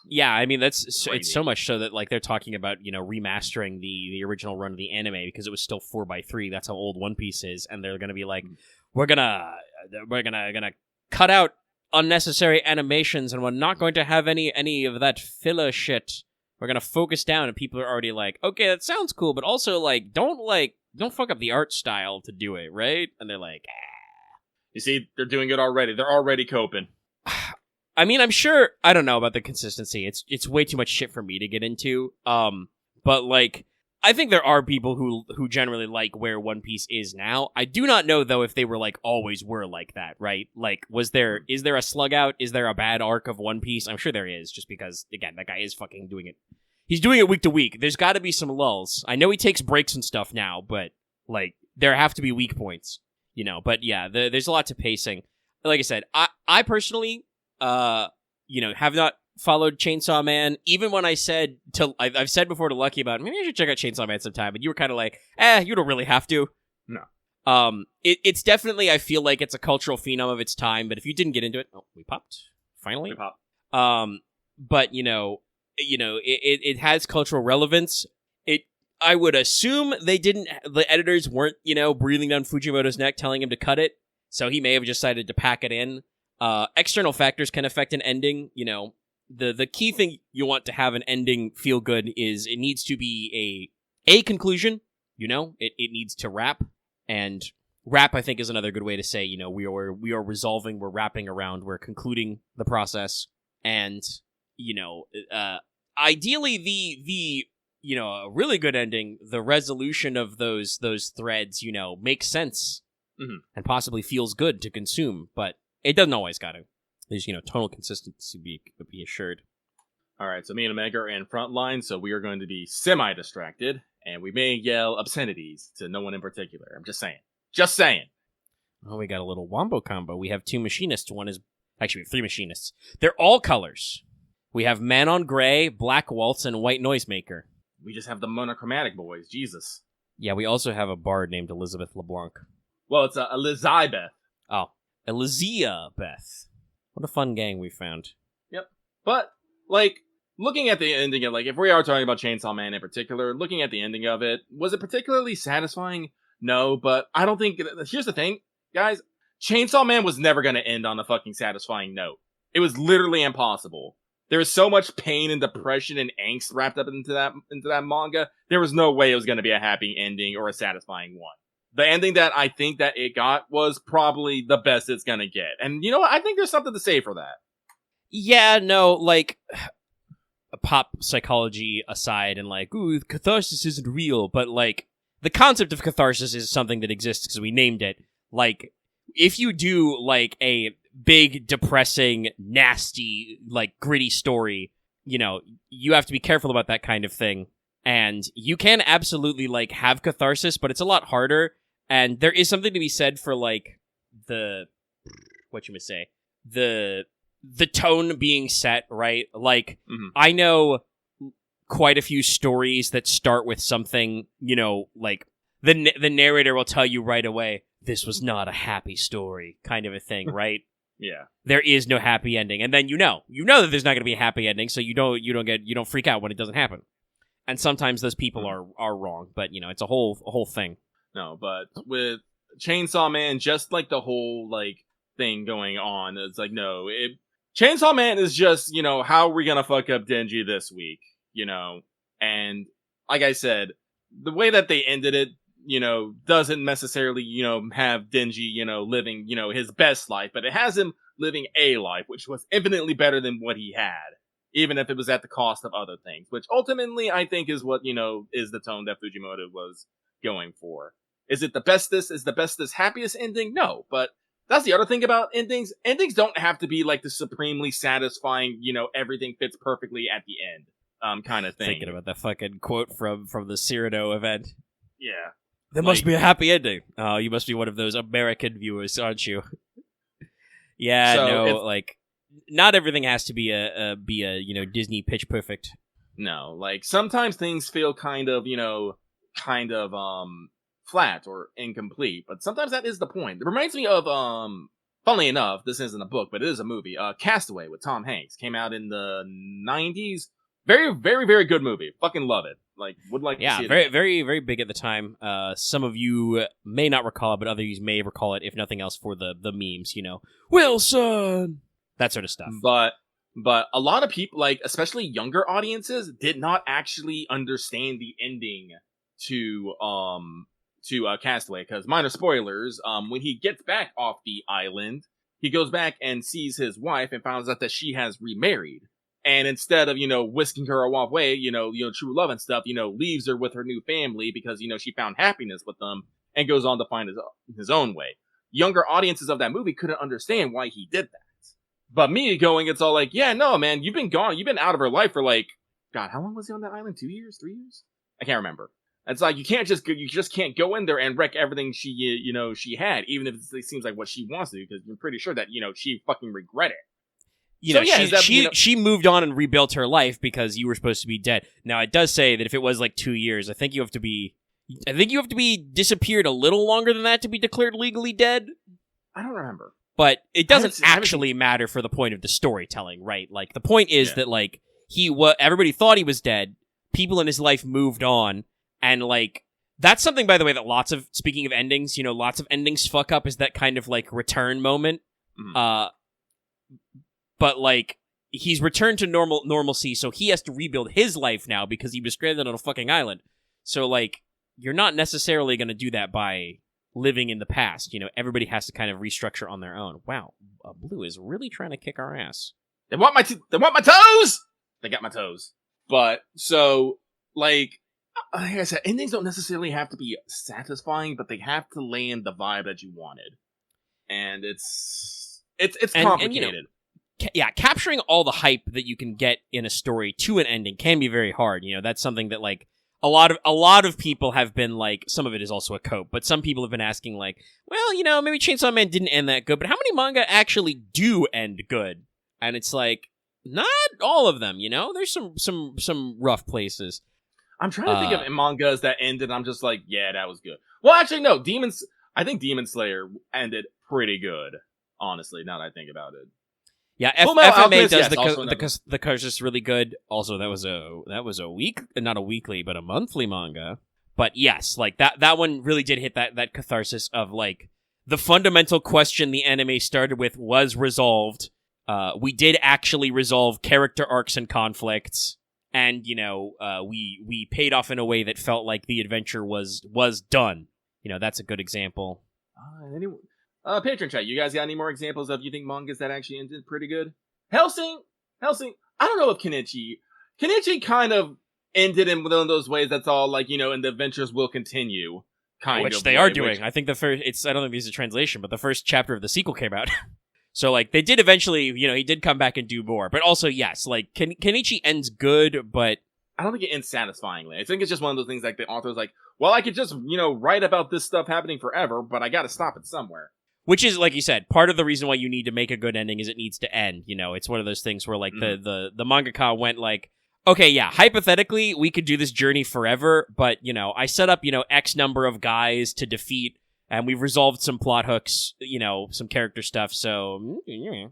Yeah, I mean, it's so much so that, like, they're talking about, you know, remastering the original run of the anime because it was still 4x3. That's how old One Piece is, and they're gonna be like, we're gonna cut out unnecessary animations, and we're not going to have any of that filler shit. We're gonna focus down, and people are already like, okay, that sounds cool, but also, like, don't fuck up the art style to do it, right? And they're like, You see, they're doing it already. They're already coping. I mean, I'm sure, I don't know about the consistency. It's way too much shit for me to get into. But, like, I think there are people who generally like where One Piece is now. I do not know, though, if they were, like, always were like that, right? Like, is there a slug out? Is there a bad arc of One Piece? I'm sure there is, just because, again, that guy is fucking doing it. He's doing it week to week. There's gotta be some lulls. I know he takes breaks and stuff now, but, like, there have to be weak points. You know, but yeah, there's a lot to pacing. Like I said, I personally, you know, have not followed Chainsaw Man. Even when I've said before to Lucky about maybe I should check out Chainsaw Man sometime, and you were kind of like, you don't really have to. No. It's definitely, I feel like it's a cultural phenom of its time. But if you didn't get into it, we popped finally. We popped. But you know, it has cultural relevance. I would assume the editors weren't, you know, breathing down Fujimoto's neck telling him to cut it, so he may have decided to pack it in. External factors can affect an ending, you know. The key thing you want to have an ending feel good is it needs to be a conclusion, you know, it needs to wrap, and wrap, I think, is another good way to say, you know, we are resolving, we're wrapping around, we're concluding the process, and, you know, ideally the you know, a really good ending, the resolution of those threads, you know, makes sense and possibly feels good to consume, but it doesn't always gotta. There's, you know, tonal consistency be assured. All right, so me and Omega are in front line, so we are going to be semi-distracted, and we may yell obscenities to no one in particular. I'm just saying. Just saying. Oh, we got a little wombo combo. We have two machinists. Actually, we have three machinists. They're all colors. We have Man on Gray, Black Waltz, and White Noisemaker. We just have the monochromatic boys. Jesus. Yeah, we also have a bard named Elizabeth LeBlanc. Well, it's Elizabeth. Oh, Elizabeth. What a fun gang we found. Yep. But, like, looking at the ending of, like, if we are talking about Chainsaw Man in particular, looking at the ending of it, was it particularly satisfying? No, but I don't think... Here's the thing, guys. Chainsaw Man was never going to end on a fucking satisfying note. It was literally impossible. There was so much pain and depression and angst wrapped up into that manga. There was no way it was going to be a happy ending or a satisfying one. The ending that I think that it got was probably the best it's going to get. And you know what? I think there's something to say for that. Yeah, no, like, pop psychology aside and like, ooh, catharsis isn't real, but like, the concept of catharsis is something that exists because we named it. Like, if you do like a big, depressing, nasty, like, gritty story, you know, you have to be careful about that kind of thing. And you can absolutely, like, have catharsis, but it's a lot harder. And there is something to be said for, like, the tone being set, right? Like, I know quite a few stories that start with something, you know, like, the narrator will tell you right away, this was not a happy story, kind of a thing, right? Yeah. There is no happy ending. And then you know that there's not going to be a happy ending, so you don't freak out when it doesn't happen. And sometimes those people are wrong, but, it's a whole thing. No, but with Chainsaw Man, just like the whole, like, thing going on, it's like, no, Chainsaw Man is just, how are we gonna fuck up Denji this week, And, like I said, the way that they ended it, doesn't necessarily, have Denji, living, his best life, but it has him living a life, which was infinitely better than what he had, even if it was at the cost of other things, which ultimately I think is what, is the tone that Fujimoto was going for. Is it the bestest? Is the bestest happiest ending? No, but that's the other thing about endings. Endings don't have to be like the supremely satisfying, everything fits perfectly at the end, kind of thing. Thinking about that fucking quote from the Cyrano event. Yeah. There must be a happy ending. Oh, you must be one of those American viewers, aren't you? Yeah, So no, not everything has to be a Disney pitch perfect. No, sometimes things feel kind of flat or incomplete, but sometimes that is the point. It reminds me of funnily enough, this isn't a book, but it is a movie. Castaway with Tom Hanks came out in the 90s. Very, very, very good movie. Fucking love it. Would like to see it. Very, very, very big at the time. Some of you may not recall it, but others may recall it, if nothing else, for the memes, Wilson! That sort of stuff. But a lot of people, especially younger audiences, did not actually understand the ending to Castaway, because minor spoilers, when he gets back off the island, he goes back and sees his wife and finds out that she has remarried. And instead of, whisking her away, true love and stuff, leaves her with her new family because, she found happiness with them and goes on to find his own way. Younger audiences of that movie couldn't understand why he did that. But me going, it's all like, yeah, no, man, you've been gone. You've been out of her life for God, how long was he on that island? 2 years? 3 years? I can't remember. It's like, you just can't go in there and wreck everything she had, even if it seems like what she wants to do, because you're pretty sure that, she fucking regret it. She moved on and rebuilt her life because you were supposed to be dead. Now, it does say that if it was 2 years, I think you have to be disappeared a little longer than that to be declared legally dead. I don't remember. But it doesn't actually matter for the point of the storytelling, right? The point is that, everybody thought he was dead, people in his life moved on, and, that's something, by the way, that speaking of endings, lots of endings fuck up, is that kind of, return moment. Mm-hmm. But, he's returned to normalcy, so he has to rebuild his life now because he was stranded on a fucking island. So, you're not necessarily going to do that by living in the past. Everybody has to kind of restructure on their own. Wow, Blue is really trying to kick our ass. They want my toes! They got my toes. But, so, like I said, endings don't necessarily have to be satisfying, but they have to land the vibe that you wanted. And it's complicated. Capturing all the hype that you can get in a story to an ending can be very hard. That's something that a lot of people have been some of it is also a cope, but some people have been asking well, maybe Chainsaw Man didn't end that good, but how many manga actually do end good? And it's not all of them, there's some rough places. I'm trying to think of mangas that ended, I'm just yeah, that was good. Well, actually, no, I think Demon Slayer ended pretty good, honestly, now that I think about it. Yeah, FMA does the Cursus really good. Also, that was a week, not a weekly, but a monthly manga. But yes, that one really did hit that catharsis of the fundamental question the anime started with was resolved. We did actually resolve character arcs and conflicts, and we paid off in a way that felt like the adventure was done. That's a good example. Patron chat, you guys got any more examples of you think mangas that actually ended pretty good? Hellsing, I don't know if Kenichi kind of ended in one of those ways that's all and the adventures will continue, which they are doing. I think I don't think this is a translation, but the first chapter of the sequel came out. So they did eventually, he did come back and do more, but also yes, Kenichi ends good, but I don't think it ends satisfyingly. I think it's just one of those things the author's well, I could just, write about this stuff happening forever, but I gotta stop it somewhere. Which is, like you said, part of the reason why you need to make a good ending is it needs to end. It's one of those things where the mangaka went okay, yeah, hypothetically we could do this journey forever, but I set up X number of guys to defeat, and we've resolved some plot hooks, some character stuff. So yeah.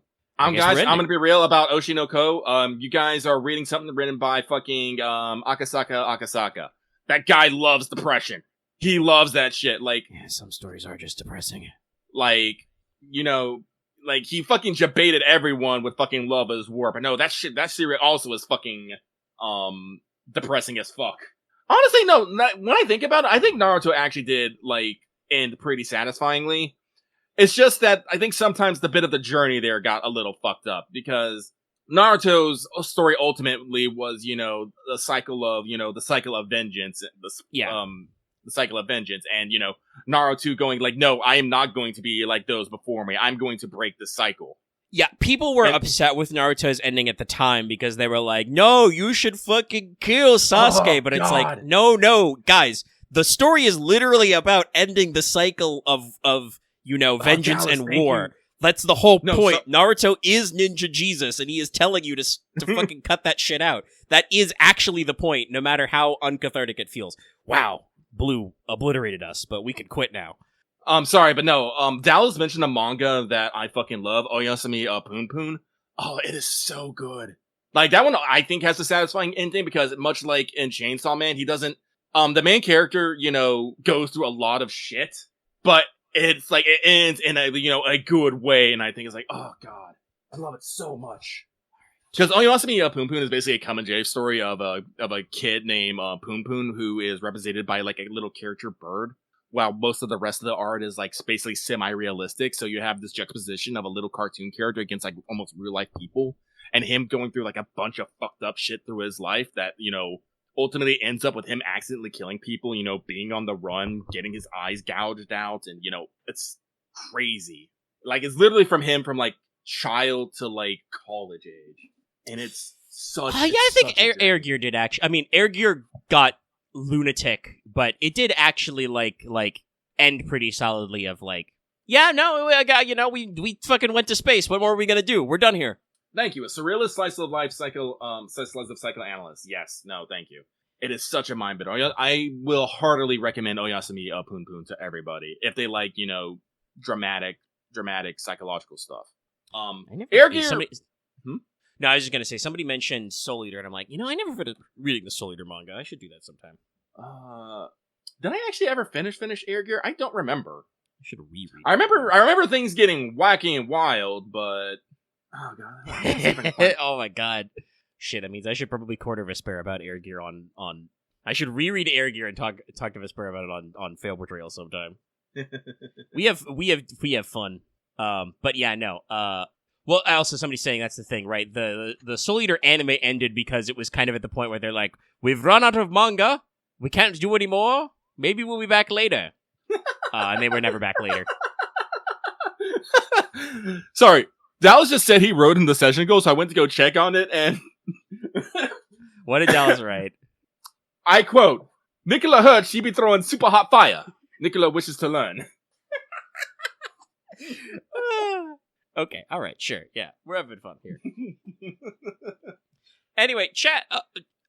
Guys, I'm gonna be real about Oshinoko. You guys are reading something written by fucking Akasaka. That guy loves depression. He loves that shit. Like, yeah, some stories are just depressing. Like, you know, like he fucking debated everyone with fucking Love is War. But no, that series also is fucking depressing as fuck. Honestly, no. When I think about it, I think Naruto actually did like end pretty satisfyingly. It's just that I think sometimes the bit of the journey there got a little fucked up because Naruto's story ultimately was, you know, the cycle of vengeance, the cycle of vengeance, and, you know, Naruto going like, no, I am not going to be like those before me. I'm going to break the cycle. Yeah, people were upset with Naruto's ending at the time because they were like, no, you should fucking kill Sasuke. But it's like, no, guys, the story is literally about ending the cycle of you know, vengeance and war. That's the whole point. Naruto is Ninja Jesus, and he is telling you to fucking cut that shit out. That is actually the point, no matter how uncathartic it feels. Wow, Blue obliterated us, but we can quit now. Sorry, but no. Dallas mentioned a manga that I fucking love, Oyasumi Poon. Oh, it is so good. Like, that one I think has a satisfying ending because much like in Chainsaw Man, he doesn't, the main character, you know, goes through a lot of shit, but it's like, it ends in a, you know, a good way, and I think it's like, oh god, I love it so much. Because Oyasumi Poon is basically a come and J story of a kid named Poon who is represented by like a little caricature bird, while most of the rest of the art is like basically semi-realistic. So you have this juxtaposition of a little cartoon character against like almost real life people, and him going through like a bunch of fucked up shit through his life that, you know, ultimately ends up with him accidentally killing people, you know, being on the run, getting his eyes gouged out, and, you know, it's crazy. Like, it's literally from like child to like college age, and it's such. Yeah, I think Air Gear did actually. I mean, Air Gear got lunatic, but it did actually like end pretty solidly. Of like, yeah, no, I got, you know, we fucking went to space. What more are we gonna do? We're done here. Thank you. A surrealist slice of life psychoanalyst. Yes. No, thank you. It is such a mind bender. I will heartily recommend Oyasumi Poon to everybody if they like, you know, dramatic psychological stuff. Air Gear. No, I was just gonna say somebody mentioned Soul Eater, and I'm like, you know, I never finished reading the Soul Eater manga. I should do that sometime. Did I actually ever finish Air Gear? I don't remember. I should reread. I remember things getting wacky and wild, but. Oh god! Oh my god! Shit, that means I should probably corner Vesper about Air Gear on. I should reread Air Gear and talk to Vesper about it on Fail Portrayal sometime. we have fun. But yeah, no. Well, also somebody's saying that's the thing, right? The Soul Eater anime ended because it was kind of at the point where they're like, we've run out of manga, we can't do any more. Maybe we'll be back later. And they were never back later. Sorry. Dallas just said he wrote in the session goal, so I went to go check on it, and... What did Dallas write? I quote, Nicola heard she be throwing super hot fire. Nicola wishes to learn. Okay, alright, sure, yeah. We're having fun here. Anyway, chat,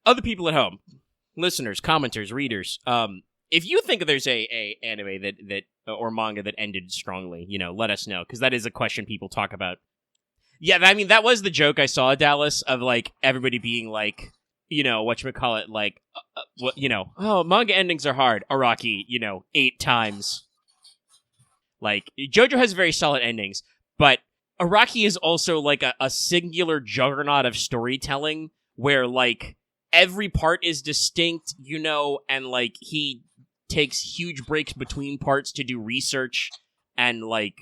other people at home, listeners, commenters, readers, if you think there's a anime that or manga that ended strongly, you know, let us know, because that is a question people talk about. Yeah, I mean, that was the joke I saw, Dallas, of, like, everybody being like, you know, whatchamacallit, like, you know, oh, manga endings are hard. Araki, you know, 8 times. Like, JoJo has very solid endings, but Araki is also, like, a singular juggernaut of storytelling where, like, every part is distinct, you know, and, like, he takes huge breaks between parts to do research and, like,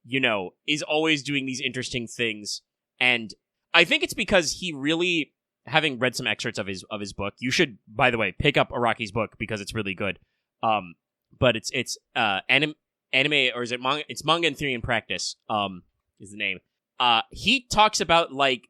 you know, is always doing these interesting things. And I think it's because he really, having read some excerpts of his book, you should, by the way, pick up Araki's book because it's really good. But it's anime, or is it manga? It's Manga in Theory and Practice, is the name. He talks about like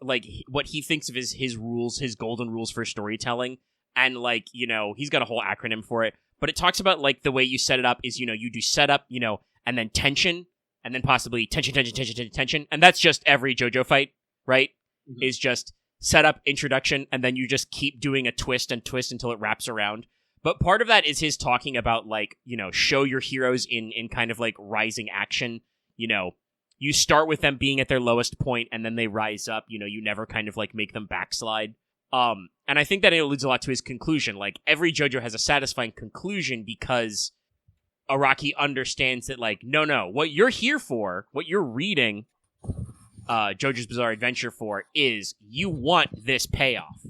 what he thinks of his rules, his golden rules for storytelling. And like, you know, he's got a whole acronym for it, but it talks about like the way you set it up is, you know, you do setup, you know, and then tension, and then possibly tension. And that's just every JoJo fight, right? Mm-hmm. Is just setup, introduction, and then you just keep doing a twist and twist until it wraps around. But part of that is his talking about, like, you know, show your heroes in kind of like rising action. You know, you start with them being at their lowest point, and then they rise up. You know, you never kind of like make them backslide. And I think that it alludes a lot to his conclusion. Like, every JoJo has a satisfying conclusion because Araki understands that, like, no, what you're here for, what you're reading JoJo's Bizarre Adventure for, is you want this payoff.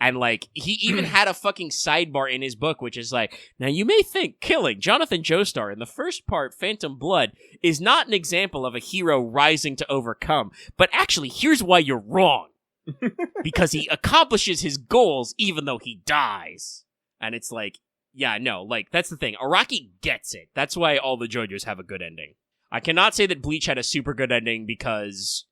And, like, he even had a fucking sidebar in his book, which is like, now you may think killing Jonathan Joestar in the first part, Phantom Blood, is not an example of a hero rising to overcome, but actually, here's why you're wrong. Because he accomplishes his goals even though he dies. And it's like, yeah, no, like, that's the thing. Araki gets it. That's why all the JoJo's have a good ending. I cannot say that Bleach had a super good ending because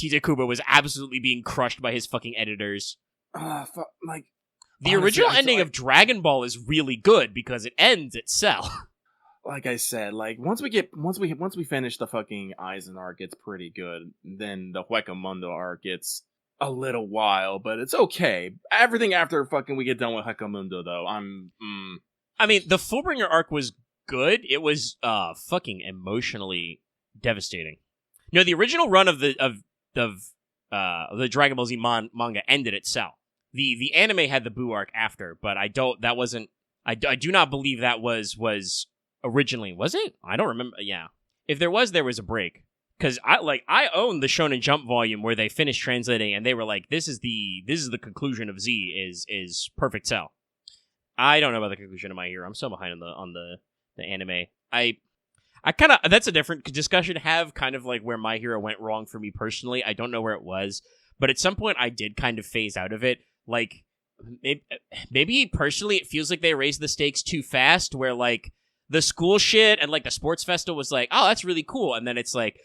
TJ Kubo was absolutely being crushed by his fucking editors. Like, the honestly, original ending of Dragon Ball is really good because it ends at Cell. Like I said, like once we finish the fucking Aizen arc, it's pretty good. Then the Huecamundo arc gets a little while, but it's okay. Everything after fucking we get done with Huecamundo, though, I mean, the Fullbringer arc was good. It was fucking emotionally devastating. No, the original run of the Dragon Ball Z manga ended at Cell. The anime had the Boo arc after, but I do not believe that was originally. Was it? I don't remember. Yeah. If there was a break. Because I own the Shonen Jump volume where they finished translating and they were like, this is the conclusion of Z is Perfect Cell. I don't know about the conclusion of My Hero. I'm so behind on the anime. I kind of, that's a different discussion to have, kind of like where My Hero went wrong for me personally. I don't know where it was, but at some point I did kind of phase out of it. Like, maybe personally it feels like they raised the stakes too fast, where like the school shit and like the sports festival was like, oh, that's really cool. And then it's like,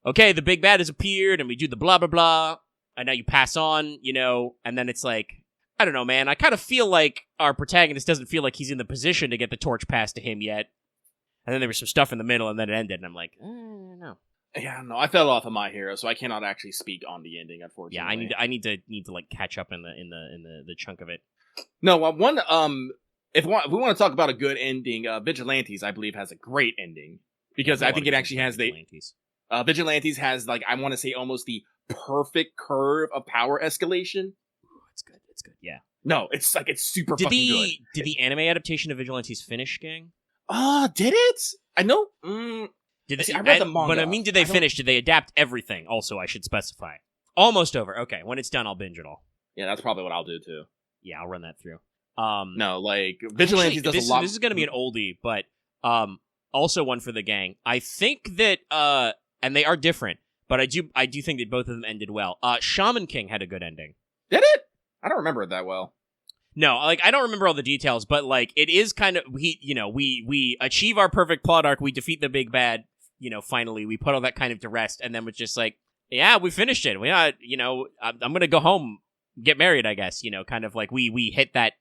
okay, the big bad has appeared and we do the blah, blah, blah. And now you pass on, you know, and then it's like, I don't know, man. I kind of feel like our protagonist doesn't feel like he's in the position to get the torch passed to him yet. And then there was some stuff in the middle and then it ended and I'm like, no. Yeah, no, I fell off of My Hero, so I cannot actually speak on the ending, unfortunately. Yeah, I need to like catch up in the chunk of it. No, one if we want to talk about a good ending, Vigilantes I believe has a great ending because I think it actually has Vigilantes has, like, I want to say almost the perfect curve of power escalation. Ooh, it's good. Yeah. No, it's super fucking good. Did the anime adaptation of Vigilantes finish, gang? Did it? I know. I read the manga. But I mean, did they finish? Did they adapt everything? Also, I should specify. Almost over. Okay, when it's done, I'll binge it all. Yeah, that's probably what I'll do too. Yeah, I'll run that through. No, like Vigilantes does a lot. This is going to be an oldie, but also one for the gang. I think that and they are different, but I do think that both of them ended well. Shaman King had a good ending. Did it? I don't remember it that well. No, like, I don't remember all the details, but like, it is kind of, we achieve our perfect plot arc, we defeat the big bad, you know, finally, we put all that kind of to rest, and then it's just like, yeah, we finished it. We not, you know, I'm gonna go home, get married, I guess, you know, kind of like we hit that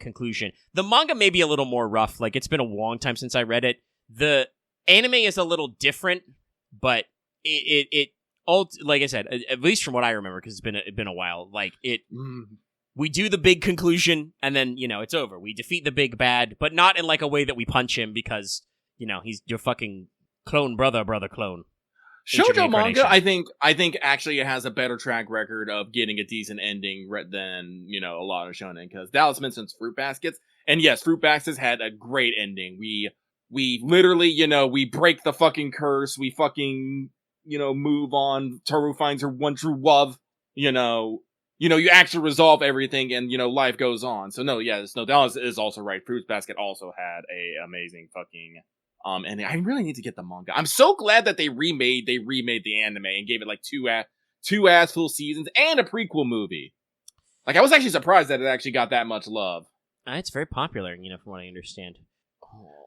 conclusion. The manga may be a little more rough, like, it's been a long time since I read it. The anime is a little different, but it all, like I said, at least from what I remember, because it's been a while, like, we do the big conclusion, and then, you know, it's over. We defeat the big bad, but not in, like, a way that we punch him, because, you know, he's your fucking clone brother clone. Shoujo manga, I think actually it has a better track record of getting a decent ending than, you know, a lot of shonen, because Dallas mentions Fruit Baskets, and yes, Fruit Baskets had a great ending. We literally, you know, we break the fucking curse, we fucking, you know, move on, Toru finds her one true love, you know, you actually resolve everything and, you know, life goes on. So no, yeah, Dallas is also right. Fruits Basket also had a amazing fucking, and I really need to get the manga. I'm so glad that they remade the anime and gave it like two ass full seasons and a prequel movie. Like, I was actually surprised that it actually got that much love. It's very popular, you know, from what I understand.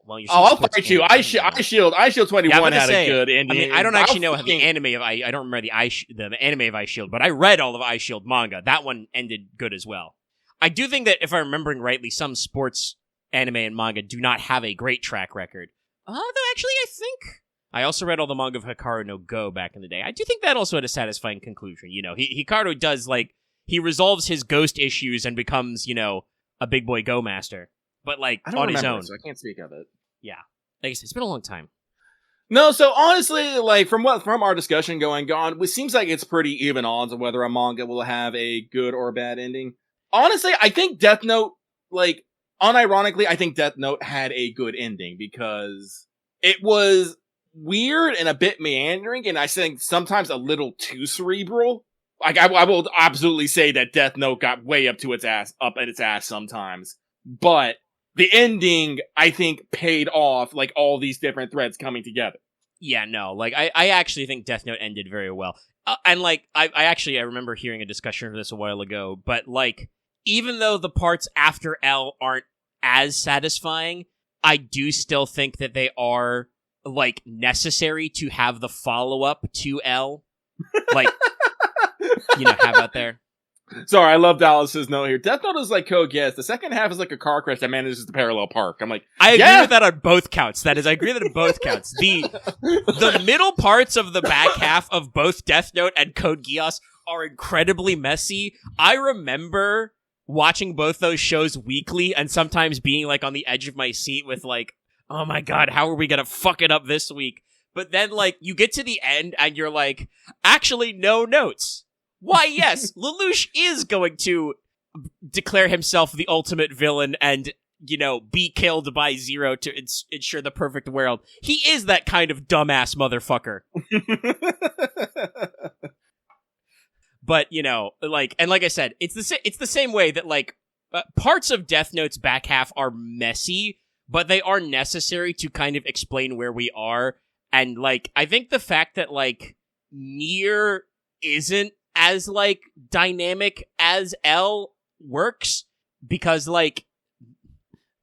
Well, I'll fight you. I Shield 21 had a good ending. I mean, I don't actually know how the anime of I don't remember the anime of Ice Shield, but I read all of Ice Shield manga. That one ended good as well. I do think that, if I'm remembering rightly, some sports anime and manga do not have a great track record. Though actually, I think I also read all the manga of Hikaru no Go back in the day. I do think that also had a satisfying conclusion. You know, Hikaru does, like, he resolves his ghost issues and becomes, you know, a big boy Go master. But, like, on his own. So I can't speak of it. Yeah. Like I said, it's been a long time. No, so honestly, like from our discussion going on, it seems like it's pretty even odds of whether a manga will have a good or bad ending. Honestly, I think Death Note, like, unironically, I think Death Note had a good ending because it was weird and a bit meandering, and I think sometimes a little too cerebral. Like, I will absolutely say that Death Note got way up at its ass sometimes, but the ending, I think, paid off, like, all these different threads coming together. Yeah, no, like, I actually think Death Note ended very well. And, like, I remember hearing a discussion of this a while ago, but, like, even though the parts after L aren't as satisfying, I do still think that they are, like, necessary to have the follow-up to L. Like, have out there. Sorry, I love Dallas's note here. Death Note is like Code Geass. The second half is like a car crash that manages to parallel park. I'm like, I agree with that on both counts. I agree that on both counts. The middle parts of the back half of both Death Note and Code Geass are incredibly messy. I remember watching both those shows weekly and sometimes being like on the edge of my seat with like, oh my god, how are we gonna fuck it up this week? But then like you get to the end and you're like, actually no notes. Why, yes, Lelouch is going to declare himself the ultimate villain and, be killed by Zero to ensure the perfect world. He is that kind of dumbass motherfucker. But, like I said, it's the same way that, like, parts of Death Note's back half are messy, but they are necessary to kind of explain where we are. And, like, I think the fact that, like, Nier isn't as, like, dynamic as L works, because, like,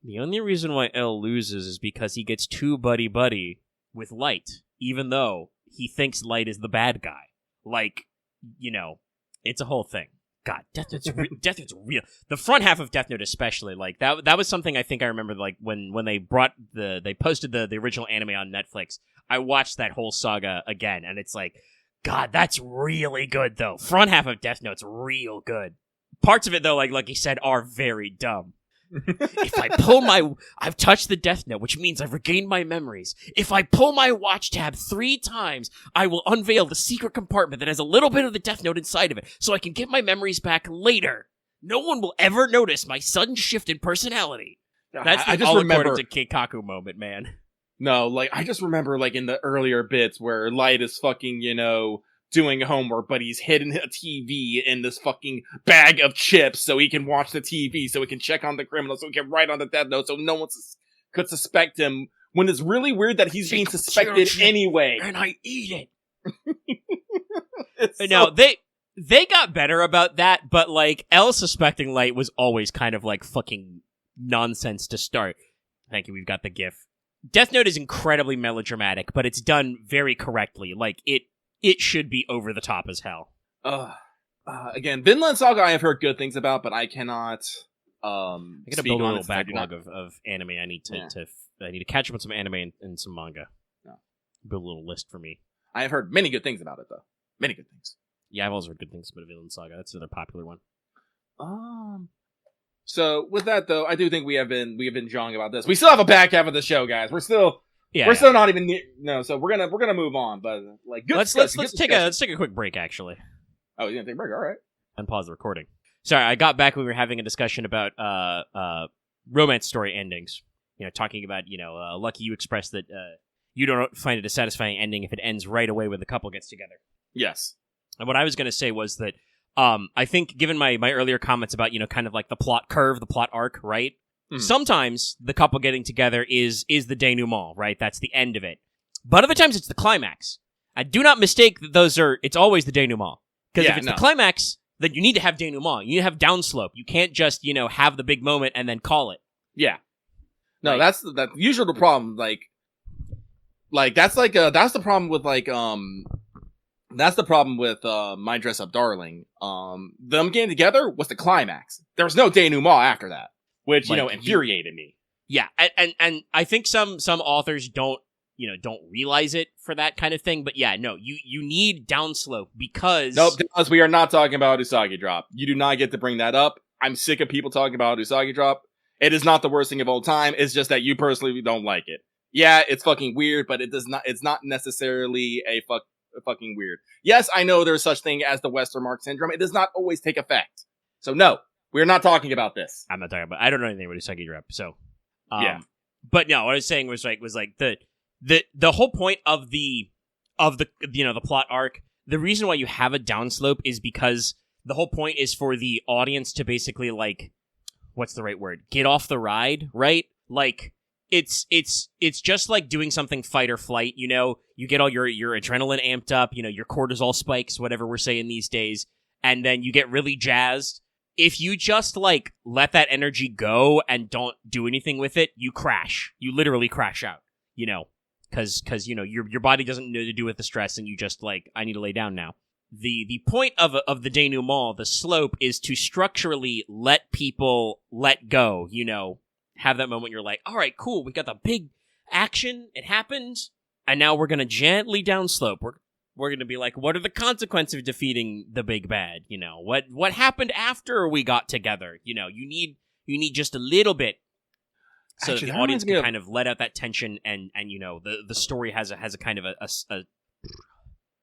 the only reason why L loses is because he gets too buddy-buddy with Light, even though he thinks Light is the bad guy. Like, it's a whole thing. God, Death Note's real. The front half of Death Note especially, like, that was something I think I remember, like, when they posted the original anime on Netflix, I watched that whole saga again, and it's like, God, that's really good, though. Front half of Death Note's real good. Parts of it, though, like you said, are very dumb. If I pull I've touched the Death Note, which means I've regained my memories. If I pull my watch tab 3 times, I will unveil the secret compartment that has a little bit of the Death Note inside of it, so I can get my memories back later. No one will ever notice my sudden shift in personality. That's the all according to Keikaku moment, man. No, like, I just remember, like, in the earlier bits where Light is fucking, doing homework, but he's hidden a TV in this fucking bag of chips so he can watch the TV, so he can check on the criminal, so he can write on the Death Note, so no one could suspect him, when it's really weird that he's being suspected anyway. And I eat it. Now, they got better about that, but, like, L suspecting Light was always kind of, like, fucking nonsense to start. Thank you, we've got the GIF. Death Note is incredibly melodramatic, but it's done very correctly. Like, it should be over the top as hell. Again, Vinland Saga I have heard good things about, but I cannot I gotta build a little backlog of anime. I need to catch up on some anime and some manga. No. Build a little list for me. I have heard many good things about it, though. Many good things. Yeah, I've also heard good things about Vinland Saga. That's another popular one. So with that though, I do think we have been jawing about this. We still have a back half of the show, guys. We're still not even so we're gonna move on. But like, good. Let's take a quick break. Actually, oh, you gonna take a break? All right. And pause the recording. Sorry, I got back when we were having a discussion about romance story endings. Talking about Lucky, you expressed that you don't find it a satisfying ending if it ends right away when the couple gets together. Yes. And what I was gonna say was that. I think, given my earlier comments about, kind of like the plot curve, the plot arc, right? Mm. Sometimes the couple getting together is the denouement, right? That's the end of it. But other times it's the climax. I do not mistake that it's always the denouement. Because if it's the climax, then you need to have denouement. You need to have downslope. You can't just, have the big moment and then call it. Yeah. No, right? That's usually the problem. That's the problem with that's the problem with My Dress Up Darling. Them getting together was the climax. There was no denouement after that, which infuriated me. Yeah, and I think some authors don't realize it for that kind of thing. But yeah, no, you need downslope because we are not talking about Usagi Drop. You do not get to bring that up. I'm sick of people talking about Usagi Drop. It is not the worst thing of all time. It's just that you personally don't like it. Yeah, it's fucking weird, but it's not necessarily a fucking weird. Yes, I know there's such thing as the Western mark syndrome. It does not always take effect. So no, we're not talking about this. I'm not talking about. I don't know anything about Usagi Drop. So, yeah. But no, what I was saying was like the whole point of the the plot arc. The reason why you have a downslope is because the whole point is for the audience to basically like, what's the right word? Get off the ride, right? Like. It's just like doing something fight or flight, you get all your adrenaline amped up, your cortisol spikes, whatever we're saying these days, and then you get really jazzed. If you just like let that energy go and don't do anything with it, you crash. You literally crash out, because your body doesn't know to do with the stress, and you just like, I need to lay down now. The point of the denouement, the slope, is to structurally let people let go, have that moment you're like, all right, cool, we got the big action, it happened, and now we're gonna gently downslope. We're gonna be like, what are the consequences of defeating the big bad? What happened after we got together? You need just a little bit, so Actually, that the audience can kind of let out that tension, and the story has a kind of a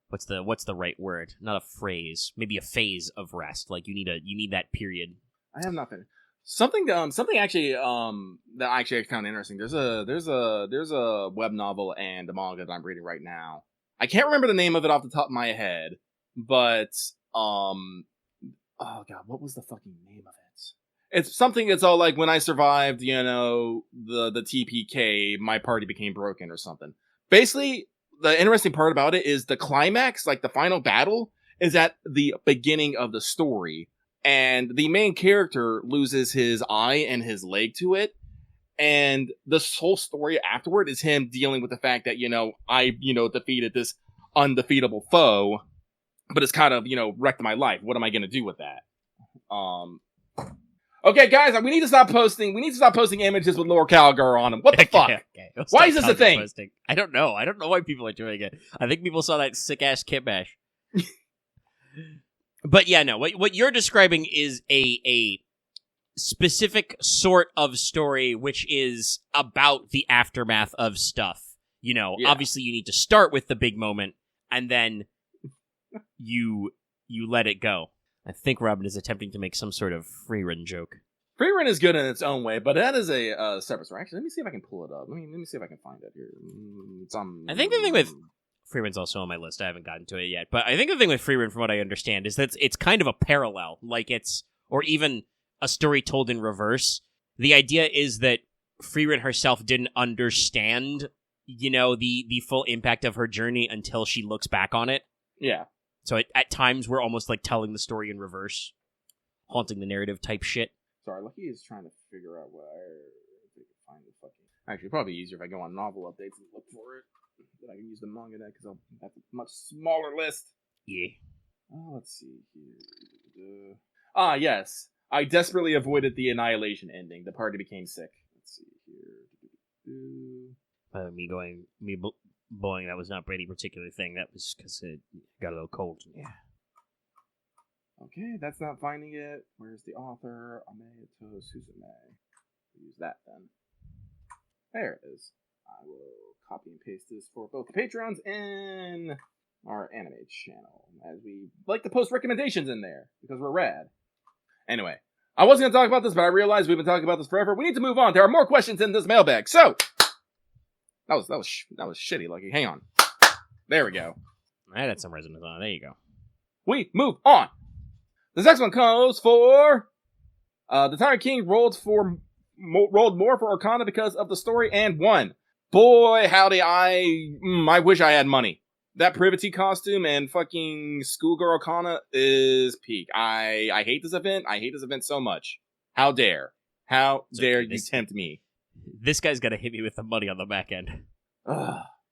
what's the right word? Not a phrase, maybe a phase of rest. Like you need that period. I have nothing. Something actually that I actually found interesting. There's a web novel and a manga that I'm reading right now. I can't remember the name of it off the top of my head, but oh god, what was the fucking name of it? It's something that's all like, when I survived, the TPK, my party became broken or something. Basically, the interesting part about it is the climax, like the final battle, is at the beginning of the story. And the main character loses his eye and his leg to it. And this whole story afterward is him dealing with the fact that, I defeated this undefeatable foe, but it's kind of, wrecked my life. What am I going to do with that? Okay, guys, we need to stop posting images with Lord Calgar on them. What the fuck? Okay. Why is this a thing? Posting. I don't know why people are doing it. I think people saw that sick-ass Kit Bash. But yeah, no, what you're describing is a specific sort of story, which is about the aftermath of stuff. Obviously you need to start with the big moment, and then you let it go. I think Robin is attempting to make some sort of free run joke. Free run is good in its own way, but that is a separate story. Actually, let me see if I can pull it up. Let me see if I can find it here. I think the thing with Freerun's also on my list. I haven't gotten to it yet. But I think the thing with Freerun, from what I understand, is that it's kind of a parallel. Like or even a story told in reverse. The idea is that Freerun herself didn't understand, the full impact of her journey until she looks back on it. Yeah. So at times we're almost like telling the story in reverse. Haunting the narrative type shit. Sorry, Lucky is trying to figure out where they can find the fucking... Actually, probably easier if I go on novel updates and look for it. Then I can use the manga deck because I'll have a much smaller list. Yeah. Let's see here. Yes. I desperately avoided the Annihilation ending. The party became sick. Let's see here. Me blowing, that was not any particular thing. That was because it got a little cold. Yeah. Okay, that's not finding it. Where's the author? Ameto Suzume. Use that then. There it is. I will copy and paste this for both the Patreons and our anime channel, as we like to post recommendations in there, because we're rad. Anyway, I wasn't going to talk about this, but I realized we've been talking about this forever. We need to move on. There are more questions in this mailbag. So, that was shitty, Lucky. Hang on. There we go. I had some resonance on it. There you go. We move on. This next one goes for the Tiger King rolled more for Arcana because of the story and won. Boy, howdy, I wish I had money. That Privity costume and fucking Schoolgirl Arcana is peak. I hate this event. I hate this event so much. How dare you tempt me? This guy's got to hit me with the money on the back end.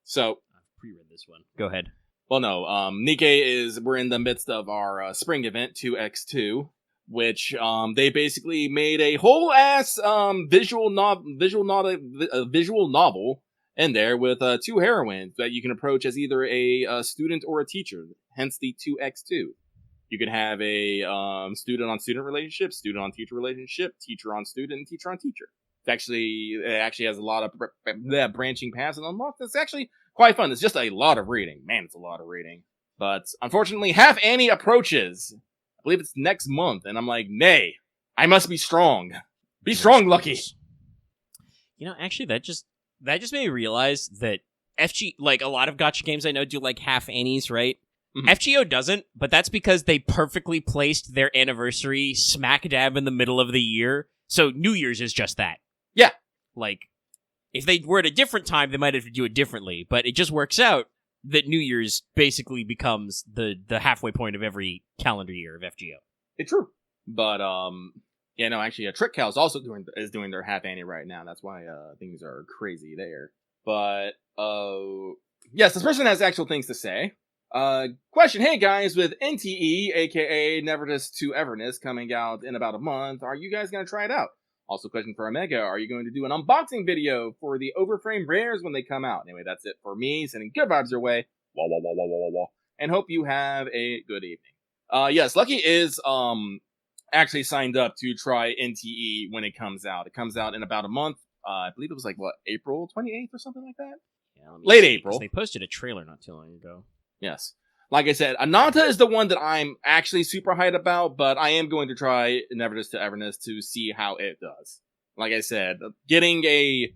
So, I've pre-read this one. Go ahead. Well, no. Nikkei we're in the midst of our spring event, 2x2, which they basically made a whole ass visual novel in there with two heroines that you can approach as either a student or a teacher. Hence the 2x2. You can have a student on student relationship, student on teacher relationship, teacher on student, and teacher on teacher. It actually has a lot of branching paths and unlocked. It's actually quite fun. It's just a lot of reading. Man, it's a lot of reading. But unfortunately, Half Annie approaches. I believe it's next month, and I'm like, nay, I must be strong. Be strong, Lucky. You know, actually, that just made me realize that FG, like a lot of gacha games I know do like Half Annies, right? Mhm. FGO doesn't, but that's because they perfectly placed their anniversary smack dab in the middle of the year. So New Year's is just that. Yeah. Like, if they were at a different time, they might have to do it differently, but it just works out that New Year's basically becomes the halfway point of every calendar year of FGO. It's true. But, actually, Trick Cow is also doing their Half Annie right now. That's why, things are crazy there. But, yes, this person has actual things to say. Question, hey guys, with NTE, aka Neverness to Everness, coming out in about a month, are you guys gonna try it out? Also, question for Omega, are you going to do an unboxing video for the overframe rares when they come out? Anyway, that's it for me, sending good vibes your way, and hope you have a good evening. Yes, Lucky is, actually signed up to try NTE when it comes out. It comes out in about a month. I believe it was April 28th or something like that? Yeah, Late April. They posted a trailer not too long ago. Yes. Like I said, Ananta is the one that I'm actually super hyped about, but I am going to try Neverness to Everness to see how it does. Like I said, getting a,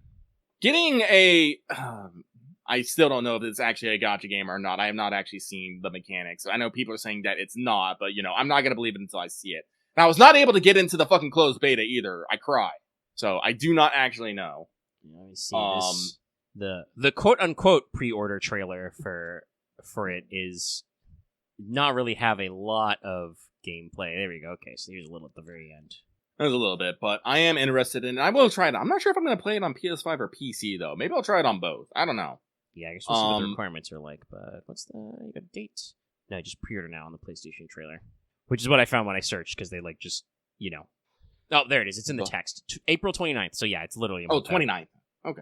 I still don't know if it's actually a gacha game or not. I have not actually seen the mechanics. I know people are saying that it's not, but I'm not gonna believe it until I see it. And I was not able to get into the fucking closed beta either. I cry. So I do not actually know. Let me see this. The quote unquote pre-order trailer for it is not really have a lot of gameplay. There we go. Okay, so here's a little at the very end. There's a little bit, but I am interested in it. I will try it. I'm not sure if I'm going to play it on PS5 or PC, though. Maybe I'll try it on both. I don't know. Yeah, I guess we'll see what the requirements are like, but what's you got a date? No, just pre-order now on the PlayStation trailer. Which is what I found when I searched, because they Oh, there it is. It's in the text. April 29th, so yeah, it's literally a month 29th. Okay,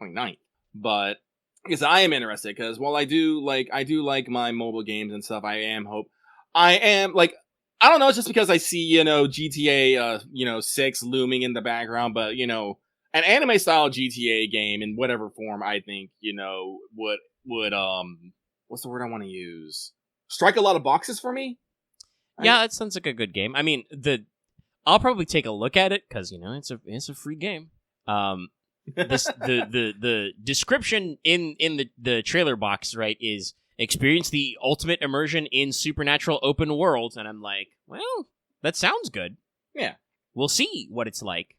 29th. But because I am interested, because while I do like my mobile games and stuff, I don't know, it's just because I see, GTA, 6 looming in the background, but, an anime style GTA game in whatever form, I think, would what's the word I want to use? Strike a lot of boxes for me? Yeah, that sounds like a good game. I mean, I'll probably take a look at it, because, it's a free game. The description in the trailer box, right, is experience the ultimate immersion in supernatural open worlds, and I'm like, well, that sounds good. Yeah, we'll see what it's like.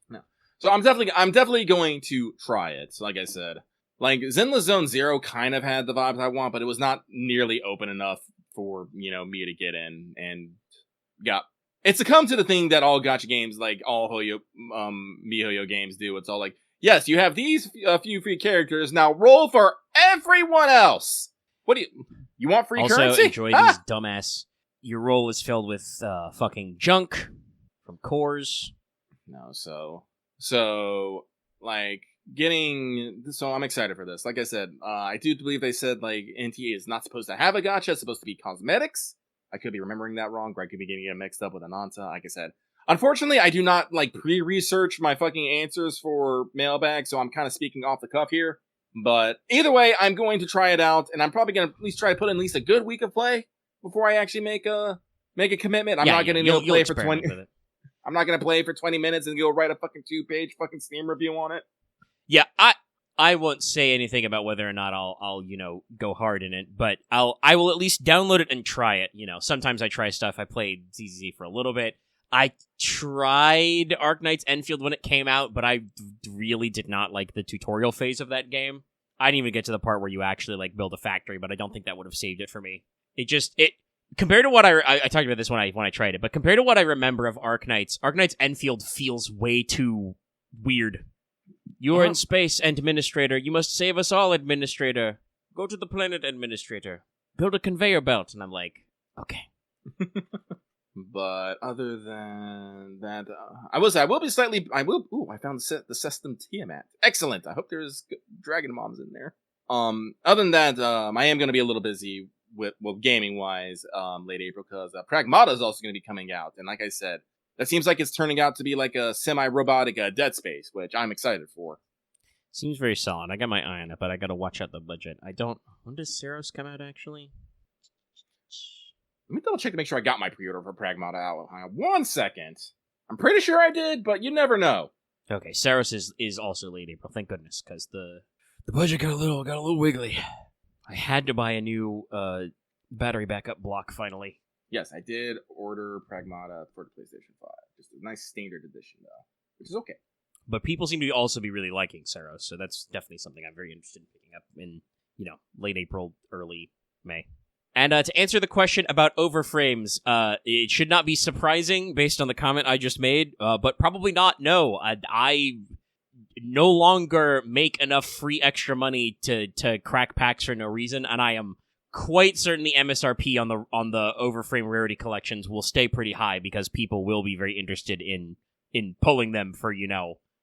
No, so I'm definitely going to try it. Like I said, like Zenless Zone Zero kind of had the vibes I want, but it was not nearly open enough for me to get in, and it's succumbed to the thing that all gacha games, like all MiHoYo games do. It's all like, yes, you have these few free characters, now roll for everyone else. What do you want free currency? Also, enjoy these dumbass. Your roll is filled with fucking junk from cores. No, so I'm excited for this. Like I said, I do believe they said NTA is not supposed to have a gacha, it's supposed to be cosmetics. I could be remembering that wrong, or I could be getting it mixed up with Ananta. Like I said, unfortunately, I do not pre-research my fucking answers for mailbag, so I'm kind of speaking off the cuff here. But either way, I'm going to try it out, and I'm probably going to at least try to put in at least a good week of play before I actually make a commitment. I'm not going to play for 20. I'm not going to play for 20 minutes and go write a fucking 2-page fucking Steam review on it. Yeah, I won't say anything about whether or not I'll go hard in it, but I will at least download it and try it. Sometimes I try stuff. I played ZZZ for a little bit. I tried Arknight's Enfield when it came out, but I really did not like the tutorial phase of that game. I didn't even get to the part where you actually build a factory, but I don't think that would have saved it for me. It compared to what I talked about this when I tried it, but compared to what I remember of Arknight's Enfield feels way too weird. You are in space, Administrator. You must save us all, Administrator. Go to the planet, Administrator. Build a conveyor belt. And I'm like, okay. But other than that, I found the system Tiamat. Excellent. I hope there's Dragon Moms in there. Other than that, I am going to be a little busy with gaming wise, late April, because Pragmata is also going to be coming out. And like I said, that seems like it's turning out to be like a semi-robotic Dead Space, which I'm excited for. Seems very solid. I got my eye on it, but I gotta watch out the budget. When does Saros come out, actually? Let me double check to make sure I got my pre-order for Pragmata out. Hang on 1 second. I'm pretty sure I did, but you never know. Okay, Saros is also late April, thank goodness, because the budget got a little wiggly. I had to buy a new battery backup block finally. Yes, I did order Pragmata for the PlayStation 5. Just a nice standard edition, though, which is okay. But people seem to also be really liking Saros, so that's definitely something I'm very interested in picking up in, late April, early May. And to answer the question about overframes, it should not be surprising based on the comment I just made, but probably not. No, I no longer make enough free extra money to crack packs for no reason, and I am quite certain the MSRP on the overframe rarity collections will stay pretty high because people will be very interested in pulling them for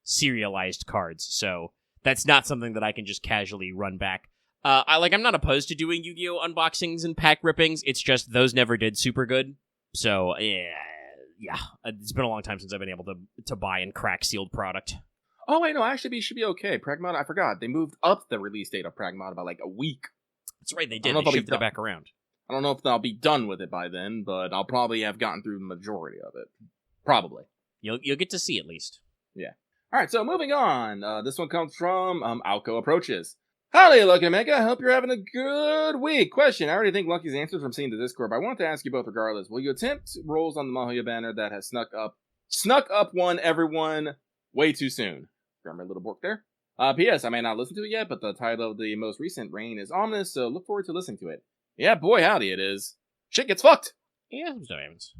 serialized cards. So that's not something that I can just casually run back. I'm not opposed to doing Yu-Gi-Oh! Unboxings and pack rippings. It's just those never did super good. So, yeah. It's been a long time since I've been able to buy and crack sealed product. Oh, wait, no, actually, it should be okay. Pragmata, I forgot. They moved up the release date of Pragmata by like a week. That's right, they did. They shifted it back around. I don't know if I'll be done with it by then, but I'll probably have gotten through the majority of it. Probably. You'll get to see at least. Yeah. All right, so moving on. This one comes from Alco Approaches. Howdy, Lucky Omega. I hope you're having a good week. Question. I already think Lucky's answers from seeing the Discord, but I want to ask you both regardless. Will you attempt rolls on the Mahoyo banner that has snuck up one everyone way too soon? Got my little bork there. P.S. I may not listen to it yet, but the title of the most recent reign is ominous, so look forward to listening to it. Yeah, boy, howdy it is. Shit gets fucked. Yeah, so happens.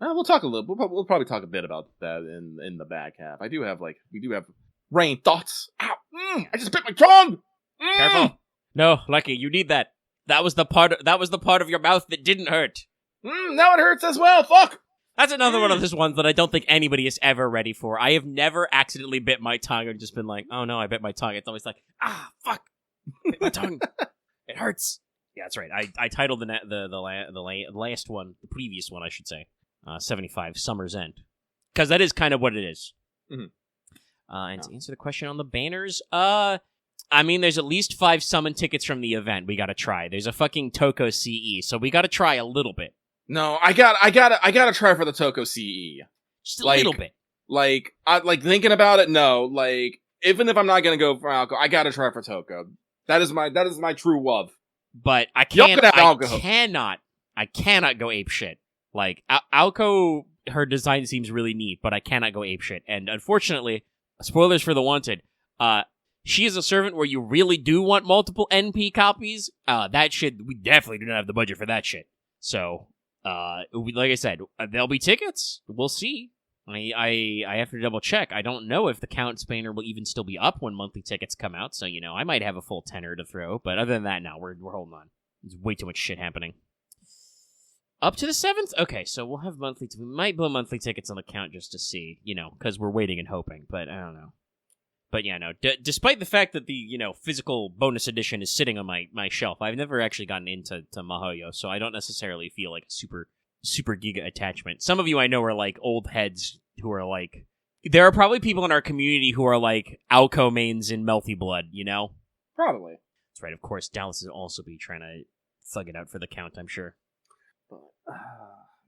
We'll talk a little. We'll probably talk a bit about that in the back half. We do have rain thoughts. Ow! I just bit my tongue. Careful. No, Lucky, you need that. That was the part of your mouth that didn't hurt. Now it hurts as well. Fuck. That's another one of those ones that I don't think anybody is ever ready for. I have never accidentally bit my tongue and just been like, oh no, I bit my tongue. It's always like, fuck, bit my tongue. It hurts. Yeah, that's right. I titled the last one, the previous one, I should say, 75 Summer's End, because that is kind of what it is. Mm-hmm. And to answer the question on the banners, there's at least 5 summon tickets from the event we gotta try. There's a fucking Toko CE, so we gotta try a little bit. No, I gotta try for the Toko CE. Just a little bit. Thinking about it, no. Even if I'm not gonna go for Alco, I gotta try for Toko. That is my true love. But I cannot go apeshit. Alco, her design seems really neat, but I cannot go apeshit. And unfortunately, spoilers for The Wanted, she is a servant where you really do want multiple NP copies. That shit, we definitely do not have the budget for that shit. So, like I said, there'll be tickets. We'll see. I have to double check. I don't know if the Count's banner will even still be up when monthly tickets come out. So, I might have a full tenner to throw. But other than that, no, we're holding on. There's way too much shit happening. Up to the 7th? Okay, so we'll have monthly. We might blow monthly tickets on the Count just to see, because we're waiting and hoping. But I don't know. But yeah, no. Despite the fact that the physical bonus edition is sitting on my shelf, I've never actually gotten into Mahoyo, so I don't necessarily feel like a super giga attachment. Some of you I know are like old heads who are like, there are probably people in our community who are like Alco mains in Melty Blood, Probably. That's right. Of course, Dallas will also be trying to thug it out for the Count, I'm sure.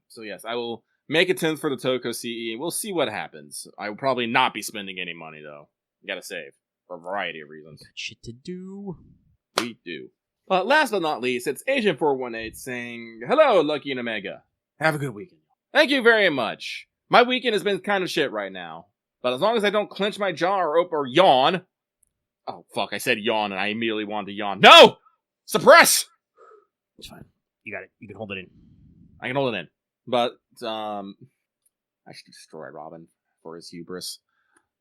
So yes, I will make attempts for the Toko CE. We'll see what happens. I will probably not be spending any money though. Gotta save for a variety of reasons. Got shit to do. We do. But last but not least, it's Agent 418 saying, "Hello, Lucky and Omega. Have a good weekend." Thank you very much. My weekend has been kind of shit right now, but as long as I don't clench my jaw or yawn. Oh fuck! I said yawn and I immediately wanted to yawn. No, suppress. It's fine. You got it. You can hold it in. I can hold it in. But I should destroy Robin for his hubris.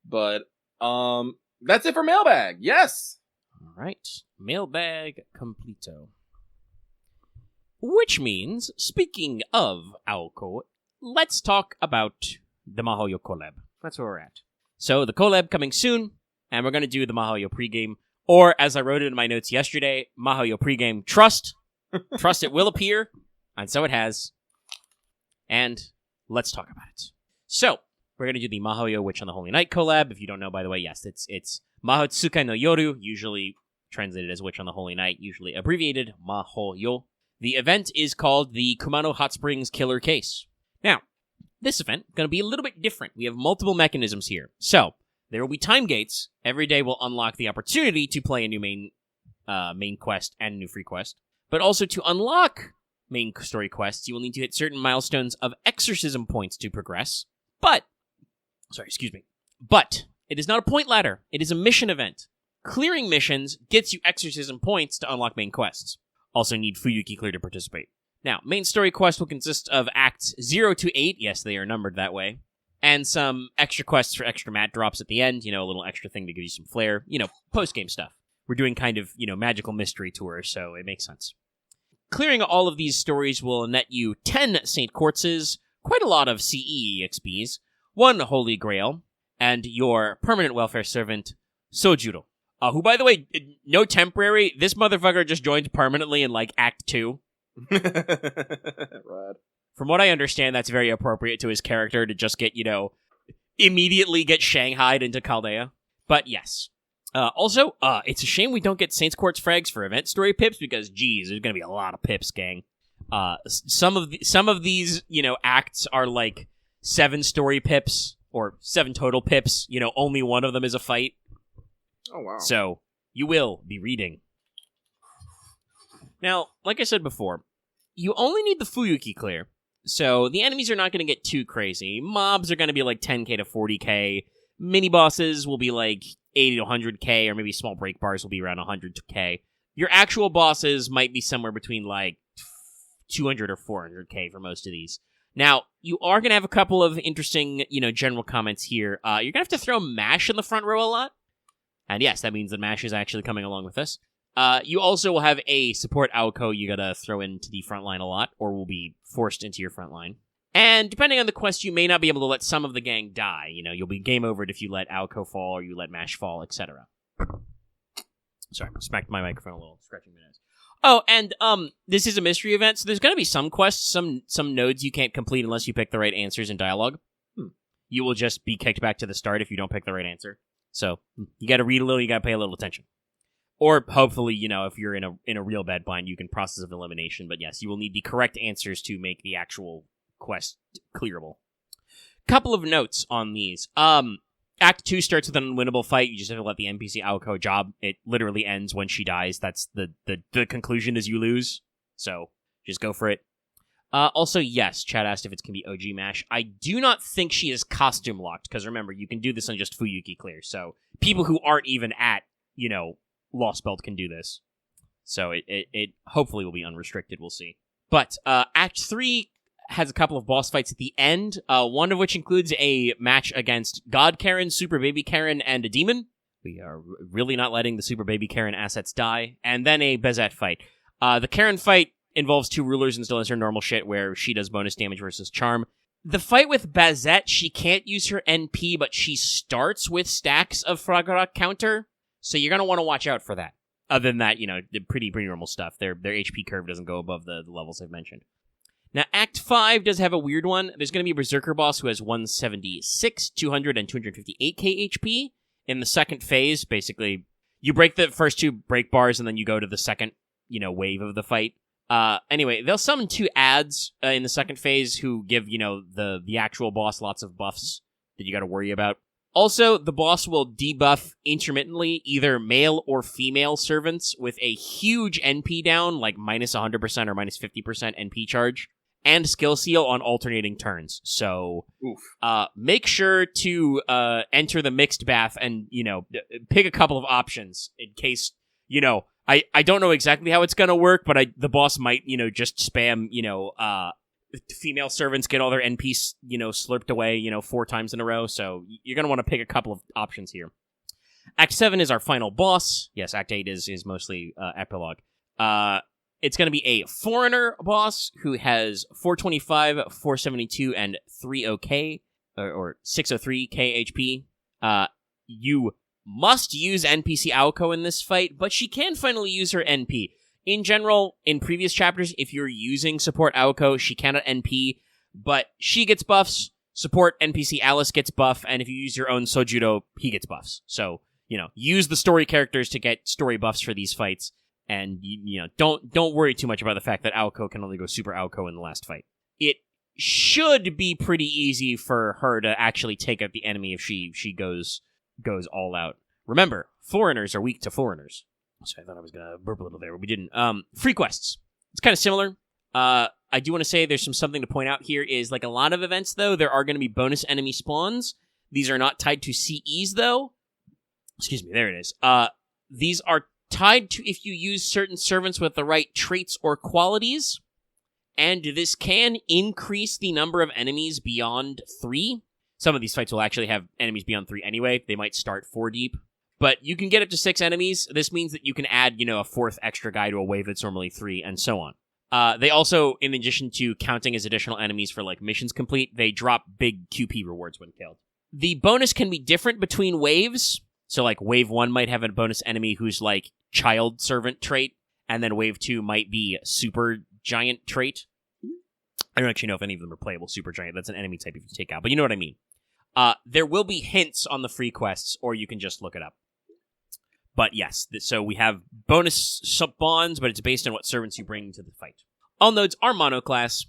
But that's it for mailbag. Yes. All right. Mailbag completo. Which means, speaking of Alco, let's talk about the Mahoyo Collab. That's where we're at. So the collab coming soon, and we're going to do the Mahoyo pregame, or as I wrote it in my notes yesterday, Mahoyo pregame trust. Trust it will appear, and so it has. And let's talk about it. So, we're going to do the Mahoyo Witch on the Holy Night collab. If you don't know, by the way, yes, it's Mahotsukai no Yoru, usually translated as Witch on the Holy Night, usually abbreviated Mahoyo. The event is called the Kumano Hot Springs Killer Case. Now, this event is going to be a little bit different. We have multiple mechanisms here. So, there will be time gates. Every day will unlock the opportunity to play a new main quest and a new free quest. But also to unlock main story quests, you will need to hit certain milestones of exorcism points to progress. But it is not a point ladder. It is a mission event. Clearing missions gets you exorcism points to unlock main quests. Also need Fuyuki Clear to participate. Now, main story quest will consist of Acts 0 to 8. Yes, they are numbered that way. And some extra quests for extra mat drops at the end. A little extra thing to give you some flair. Post-game stuff. We're doing kind of, magical mystery tours, so it makes sense. Clearing all of these stories will net you 10 Saint Quartzes, quite a lot of CE EXPs, 1 Holy Grail, and your permanent welfare servant, Sojuro. Who, by the way, no temporary, this motherfucker just joined permanently in, Act 2. Rad. From what I understand, that's very appropriate to his character to just get, immediately get shanghaied into Chaldea. But yes. Also, it's a shame we don't get Saints Quartz frags for event story pips because, geez, there's gonna be a lot of pips, gang. Some of these, acts are 7 story pips or 7 total pips. Only one of them is a fight. Oh, wow. So, you will be reading. Now, like I said before, you only need the Fuyuki Clear. So, the enemies are not going to get too crazy. Mobs are going to be 10k to 40k. Mini-bosses will be 80 to 100k, or maybe small break bars will be around 100k. Your actual bosses might be somewhere between 200 or 400k for most of these. Now, you are going to have a couple of interesting, general comments here. You're going to have to throw MASH in the front row a lot. And yes, that means that MASH is actually coming along with us. You also will have a support Aoko you gotta throw into the front line a lot, or will be forced into your front line. And depending on the quest, you may not be able to let some of the gang die. You'll be game overed if you let Aoko fall, or you let MASH fall, etc. Sorry, I smacked my microphone a little, scratching my nose. Oh, and this is a mystery event, so there's gonna be some quests, some nodes you can't complete unless you pick the right answers in dialogue. You will just be kicked back to the start if you don't pick the right answer. So, you gotta read a little, you gotta pay a little attention. Or, hopefully, if you're in a real bad bind, you can process of elimination. But yes, you will need the correct answers to make the actual quest clearable. Couple of notes on these. Act 2 starts with an unwinnable fight. You just have to let the NPC Aoko job. It literally ends when she dies. That's the conclusion is you lose. So, just go for it. Also, yes, Chad asked if it can be OG MASH. I do not think she is costume locked, because remember, you can do this on just Fuyuki Clear. So, people who aren't even at, Lost Belt can do this. So it hopefully will be unrestricted, we'll see. But Act 3 has a couple of boss fights at the end, one of which includes a match against God Karen, Super Baby Karen, and a demon. We are really not letting the Super Baby Karen assets die. And then a Bezette fight. The Karen fight involves 2 rulers and still has her normal shit where she does bonus damage versus charm. The fight with Bazette, she can't use her NP, but she starts with stacks of Fragorock counter. So you're going to want to watch out for that. Other than that, pretty normal stuff. Their HP curve doesn't go above the levels I've mentioned. Now, Act 5 does have a weird one. There's going to be a Berserker boss who has 176, 200, and 258k HP. In the second phase, basically, you break the first 2 break bars, and then you go to the second, wave of the fight. Anyway, they'll summon 2 ads in the second phase who give, the actual boss lots of buffs that you got to worry about. Also, the boss will debuff intermittently either male or female servants with a huge NP down, like minus 100% or minus 50% NP charge, and skill seal on alternating turns. So, make sure to enter the mixed bath and, pick a couple of options in case, I don't know exactly how it's going to work, but the boss might, just spam, female servants get all their NPs, slurped away, 4 times in a row. So you're going to want to pick a couple of options here. Act 7 is our final boss. Yes, Act 8 is mostly epilogue. It's going to be a foreigner boss who has 425, 472, and 30k, or 603k HP. You must use NPC Aoko in this fight, but she can finally use her NP. In general, in previous chapters, if you're using support Aoko, she cannot NP, but she gets buffs, Support NPC Alice gets buff, and if you use your own Sojuro, he gets buffs. So, use the story characters to get story buffs for these fights, and, don't worry too much about the fact that Aoko can only go Super Aoko in the last fight. It should be pretty easy for her to actually take out the enemy if she goes all out. Remember, foreigners are weak to foreigners. So I thought I was going to burp a little there, but we didn't. Free quests. It's kind of similar. I do want to say there's something to point out here is, like a lot of events, though, there are going to be bonus enemy spawns. These are not tied to CEs, though. Excuse me, there it is. These are tied to if you use certain servants with the right traits or qualities, and this can increase the number of enemies beyond 3. Some of these fights will actually have enemies beyond 3 anyway. They might start 4 deep. But you can get up to 6 enemies. This means that you can add, a 4th extra guy to a wave that's normally 3, and so on. They also, in addition to counting as additional enemies for, missions complete, they drop big QP rewards when killed. The bonus can be different between waves. So, wave 1 might have a bonus enemy who's, child servant trait, and then wave 2 might be super giant trait. I don't actually know if any of them are playable super giant. That's an enemy type if you take out, but you know what I mean. There will be hints on the free quests, or you can just look it up. But yes, so we have bonus sub-bonds, but it's based on what servants you bring to the fight. All nodes are monoclass.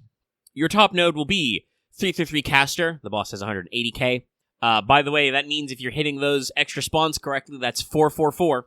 Your top node will be 333 Caster. The boss has 180k. By the way, that means if you're hitting those extra spawns correctly, that's 444.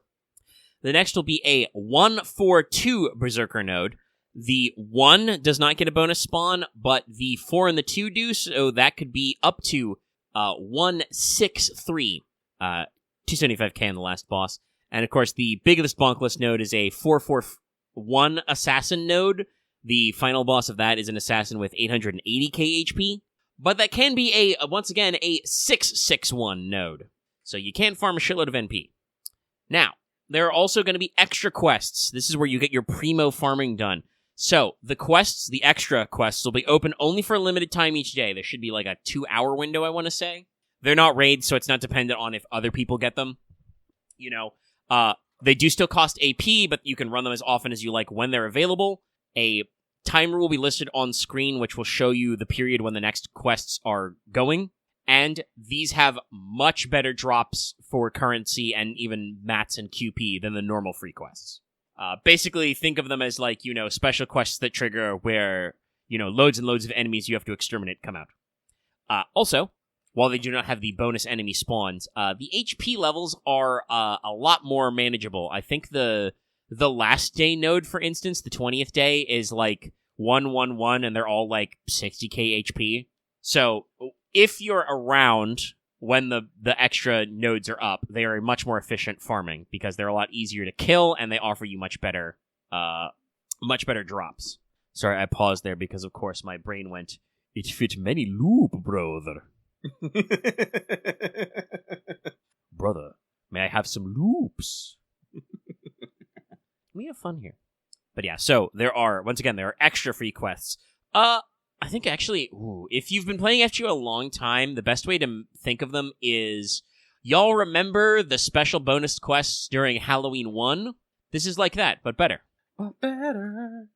The next will be a 142 Berserker node. The 1 does not get a bonus spawn, but the 4 and the 2 do, so that could be up to 163. 275k on the last boss. And of course, the biggest bonkless node is a 441 assassin node. The final boss of that is an assassin with 880k HP. But that can be once again, a 661 node. So you can farm a shitload of NP. Now, there are also going to be extra quests. This is where you get your primo farming done. So, the extra quests will be open only for a limited time each day. There should be a 2-hour window, I want to say. They're not raids, so it's not dependent on if other people get them. They do still cost AP, but you can run them as often as you like when they're available. A timer will be listed on screen, which will show you the period when the next quests are going. And these have much better drops for currency and even mats and QP than the normal free quests. Basically, think of them as special quests that trigger where, loads and loads of enemies you have to exterminate come out. Also, while they do not have the bonus enemy spawns, the HP levels are a lot more manageable. I think the last day node, for instance, the 20th day, is 111, and they're all 60k HP. So if you're around when the extra nodes are up, they are much more efficient farming because they're a lot easier to kill and they offer you much better drops. Sorry, I paused there because, of course, my brain went, "It fit many loop, brother." Brother, may I have some loops? We have fun here. But yeah, so there are extra free quests. I think actually, if you've been playing FGO a long time, the best way to think of them is, y'all remember the special bonus quests during Halloween 1? This is like that, but better. But better.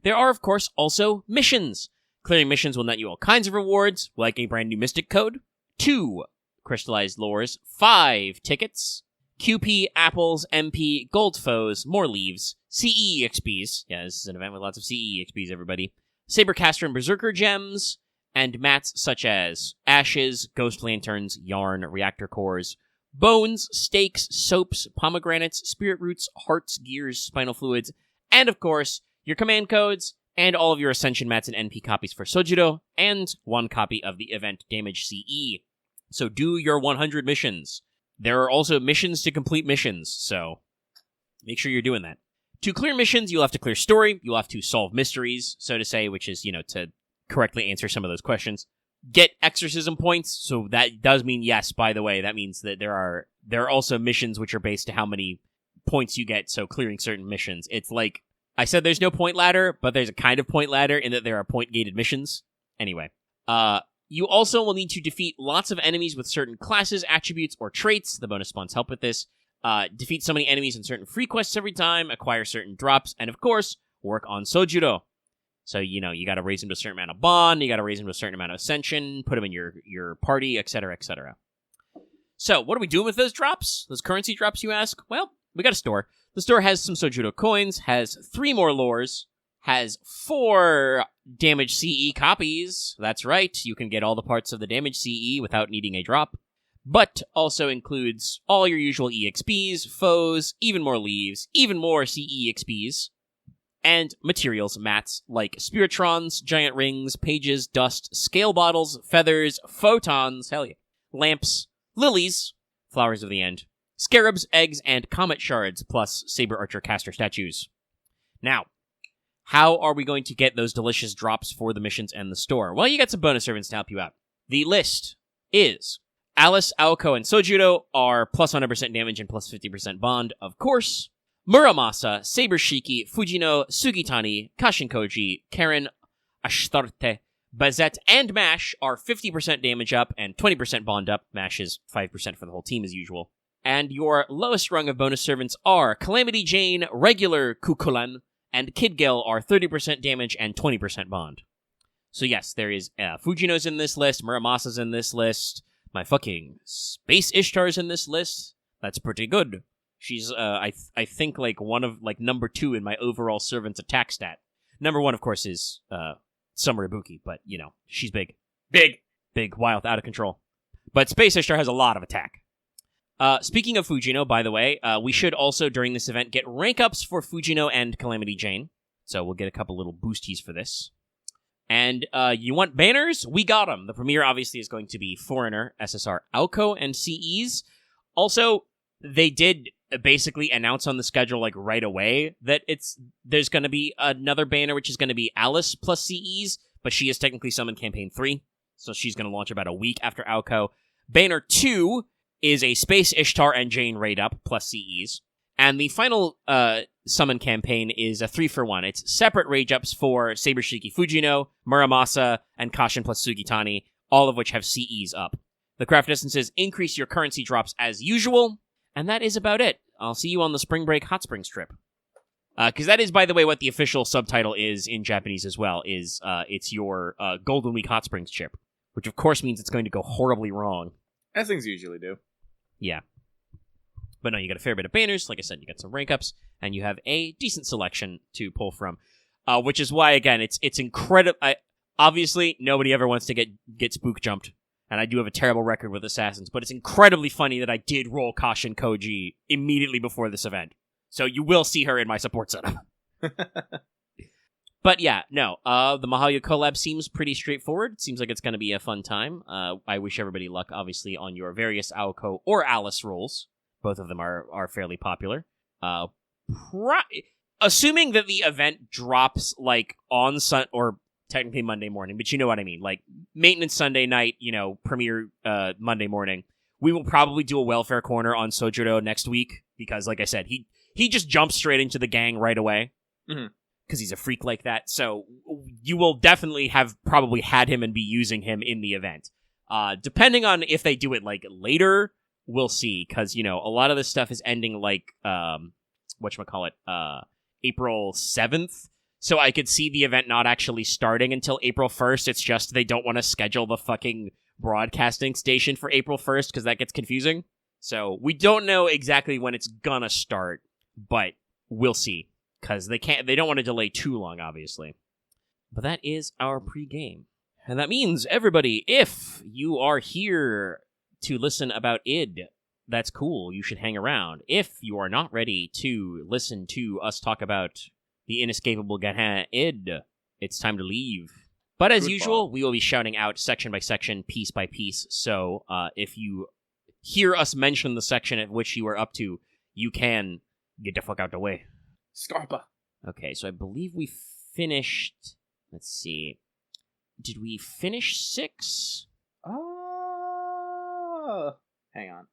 There are, of course, also missions. Clearing missions will net you all kinds of rewards, like a brand new Mystic Code, 2 crystallized lores, 5 tickets, QP, apples, MP, gold foes, more leaves, CE EXPs. Yeah, this is an event with lots of CE EXPs, everybody. Sabercaster and Berserker gems, and mats such as ashes, ghost lanterns, yarn, reactor cores, bones, stakes, soaps, pomegranates, spirit roots, hearts, gears, spinal fluids, and of course, your command codes, and all of your Ascension mats and NP copies for Sojuro, and 1 copy of the event Damage CE. So do your 100 missions. There are also missions to complete missions, so make sure you're doing that. To clear missions, you'll have to clear story, you'll have to solve mysteries, so to say, which is, to correctly answer some of those questions. Get exorcism points, so that does mean, yes, by the way, that means that there are also missions which are based to how many points you get, so clearing certain missions. It's like, I said there's no point ladder, but there's a kind of point ladder in that there are point-gated missions. Anyway, you also will need to defeat lots of enemies with certain classes, attributes, or traits. The bonus spawns help with this. Defeat so many enemies in certain free quests every time, acquire certain drops, and of course, work on Sojuro. So, you got to raise him to a certain amount of bond, you got to raise him to a certain amount of ascension, put him in your party, etc., etc. So, what are we doing with those drops? Those currency drops, you ask? Well, we got a store. The store has some Sojudo coins, has 3 more lores, has 4 damage CE copies. That's right, you can get all the parts of the damage CE without needing a drop. But also includes all your usual EXPs, foes, even more leaves, even more CE EXPs, and materials mats like Spiritrons, giant rings, pages, dust, scale bottles, feathers, photons, hell yeah, lamps, lilies, flowers of the end, scarabs, eggs, and comet shards, plus saber archer caster statues. Now, how are we going to get those delicious drops for the missions and the store? Well, you got some bonus servants to help you out. The list is Alice, Aoko, and Sojudo are plus 100% damage and plus 50% bond, of course. Muramasa, Saber Shiki, Fujino, Sugitani, Kashinkoji, Karen, Ashtarte, Bazette, and Mash are 50% damage up and 20% bond up. Mash is 5% for the whole team as usual. And your lowest rung of bonus servants are Calamity Jane, Regular Kukulan, and Kid Gil are 30% damage and 20% bond. So yes, there is Fujino's in this list, Muramasa's in this list, my fucking Space Ishtar's in this list. That's pretty good. She's, I think, one of, number 2 in my overall servant's attack stat. Number 1, of course, is, Summer Ibuki, but, she's big. Big, wild, out of control. But Space Ishtar has a lot of attack. Speaking of Fujino, by the way, we should also, during this event, get rank ups for Fujino and Calamity Jane. So we'll get a couple little boosties for this. And, you want banners? We got them. The premiere, obviously, is going to be Foreigner, SSR, Aoko, and CEs. Also, they did basically announce on the schedule, right away, that there's going to be another banner, which is going to be Alice plus CEs, but she is technically summoned campaign 3, so she's going to launch about a week after Aoko. Banner 2 is a Space Ishtar and Jane raid up plus CEs. And the final summon campaign is a 3-for-1. It's separate rage ups for Saber Shiki Fujino, Muramasa, and Kashin plus Sugitani, all of which have CEs up. The craft distances increase your currency drops as usual, and that is about it. I'll see you on the Spring Break Hot Springs trip. Because that is, by the way, what the official subtitle is in Japanese as well, is it's your Golden Week Hot Springs trip, which of course means it's going to go horribly wrong. As things usually do. Yeah. But no, you got a fair bit of banners. Like I said, you got some rank ups, and you have a decent selection to pull from. Which is why, again, it's incredible. Obviously, nobody ever wants to get spook jumped, and I do have a terrible record with assassins, but it's incredibly funny that I did roll Kashin Koji immediately before this event. So you will see her in my support setup. But yeah, no, the Mahoyo Collab seems pretty straightforward. It seems like it's going to be a fun time. I wish everybody luck, obviously, on your various Aoko or Alice rolls. Both of them are fairly popular. Assuming that the event drops, on or technically Monday morning, but you know what I mean. Maintenance Sunday night, premiere Monday morning. We will probably do a welfare corner on Sojudo next week, because, like I said, he just jumps straight into the gang right away. Mm-hmm. Because he's a freak like that. So you will definitely have probably had him and be using him in the event. Depending on if they do it later, we'll see. Because, a lot of this stuff is ending April 7th. So I could see the event not actually starting until April 1st. It's just they don't want to schedule the fucking broadcasting station for April 1st because that gets confusing. So we don't know exactly when it's gonna start, but we'll see. Because they don't want to delay too long, obviously. But that is our pregame. And that means, everybody, if you are here to listen about id, that's cool. You should hang around. If you are not ready to listen to us talk about the inescapable GEHENNA id, it's time to leave. But as usual, we will be shouting out section by section, piece by piece. So if you hear us mention the section at which you are up to, you can get the fuck out the way. Scarpa. Okay, so I believe we finished... Let's see. Did we finish 6? Hang on.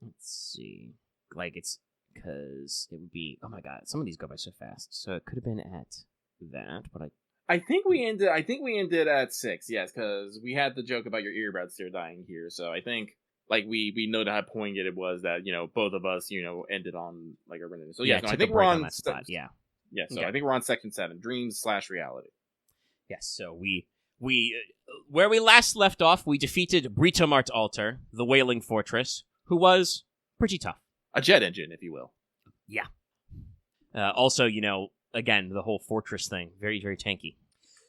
Let's see. It's... Because it would be... Oh my god, some of these go by so fast. So it could have been at that, but I think we ended at 6, yes, because we had the joke about your earbuds still dying here, so I think... we know how poignant it was that, both of us, ended on, a random. So, yeah, no, I think we're on... that spot, yeah. Yeah, so Okay. I think we're on section 7, dreams/reality. Yes, so we where we last left off, we defeated Britomart Altar, the Wailing Fortress, who was pretty tough. A jet engine, if you will. Also, again, the whole fortress thing, very, very tanky.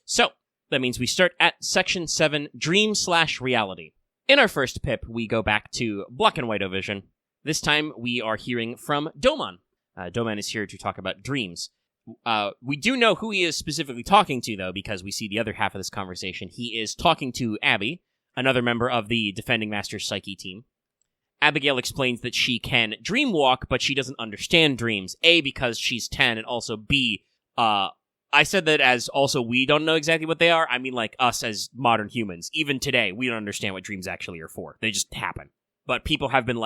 So, that means we start at section 7, dream/reality. In our first pip, we go back to Black and White Vision. This time, we are hearing from Domon. Domon is here to talk about dreams. We do know who he is specifically talking to, though, because we see the other half of this conversation. He is talking to Abby, another member of the Defending Master's Psyche team. Abigail explains that she can dream walk, but she doesn't understand dreams. A, because she's 10, and also B, I said that as also we don't know exactly what they are. I mean, like, us as modern humans. Even today, we don't understand what dreams actually are for. They just happen. But people have been,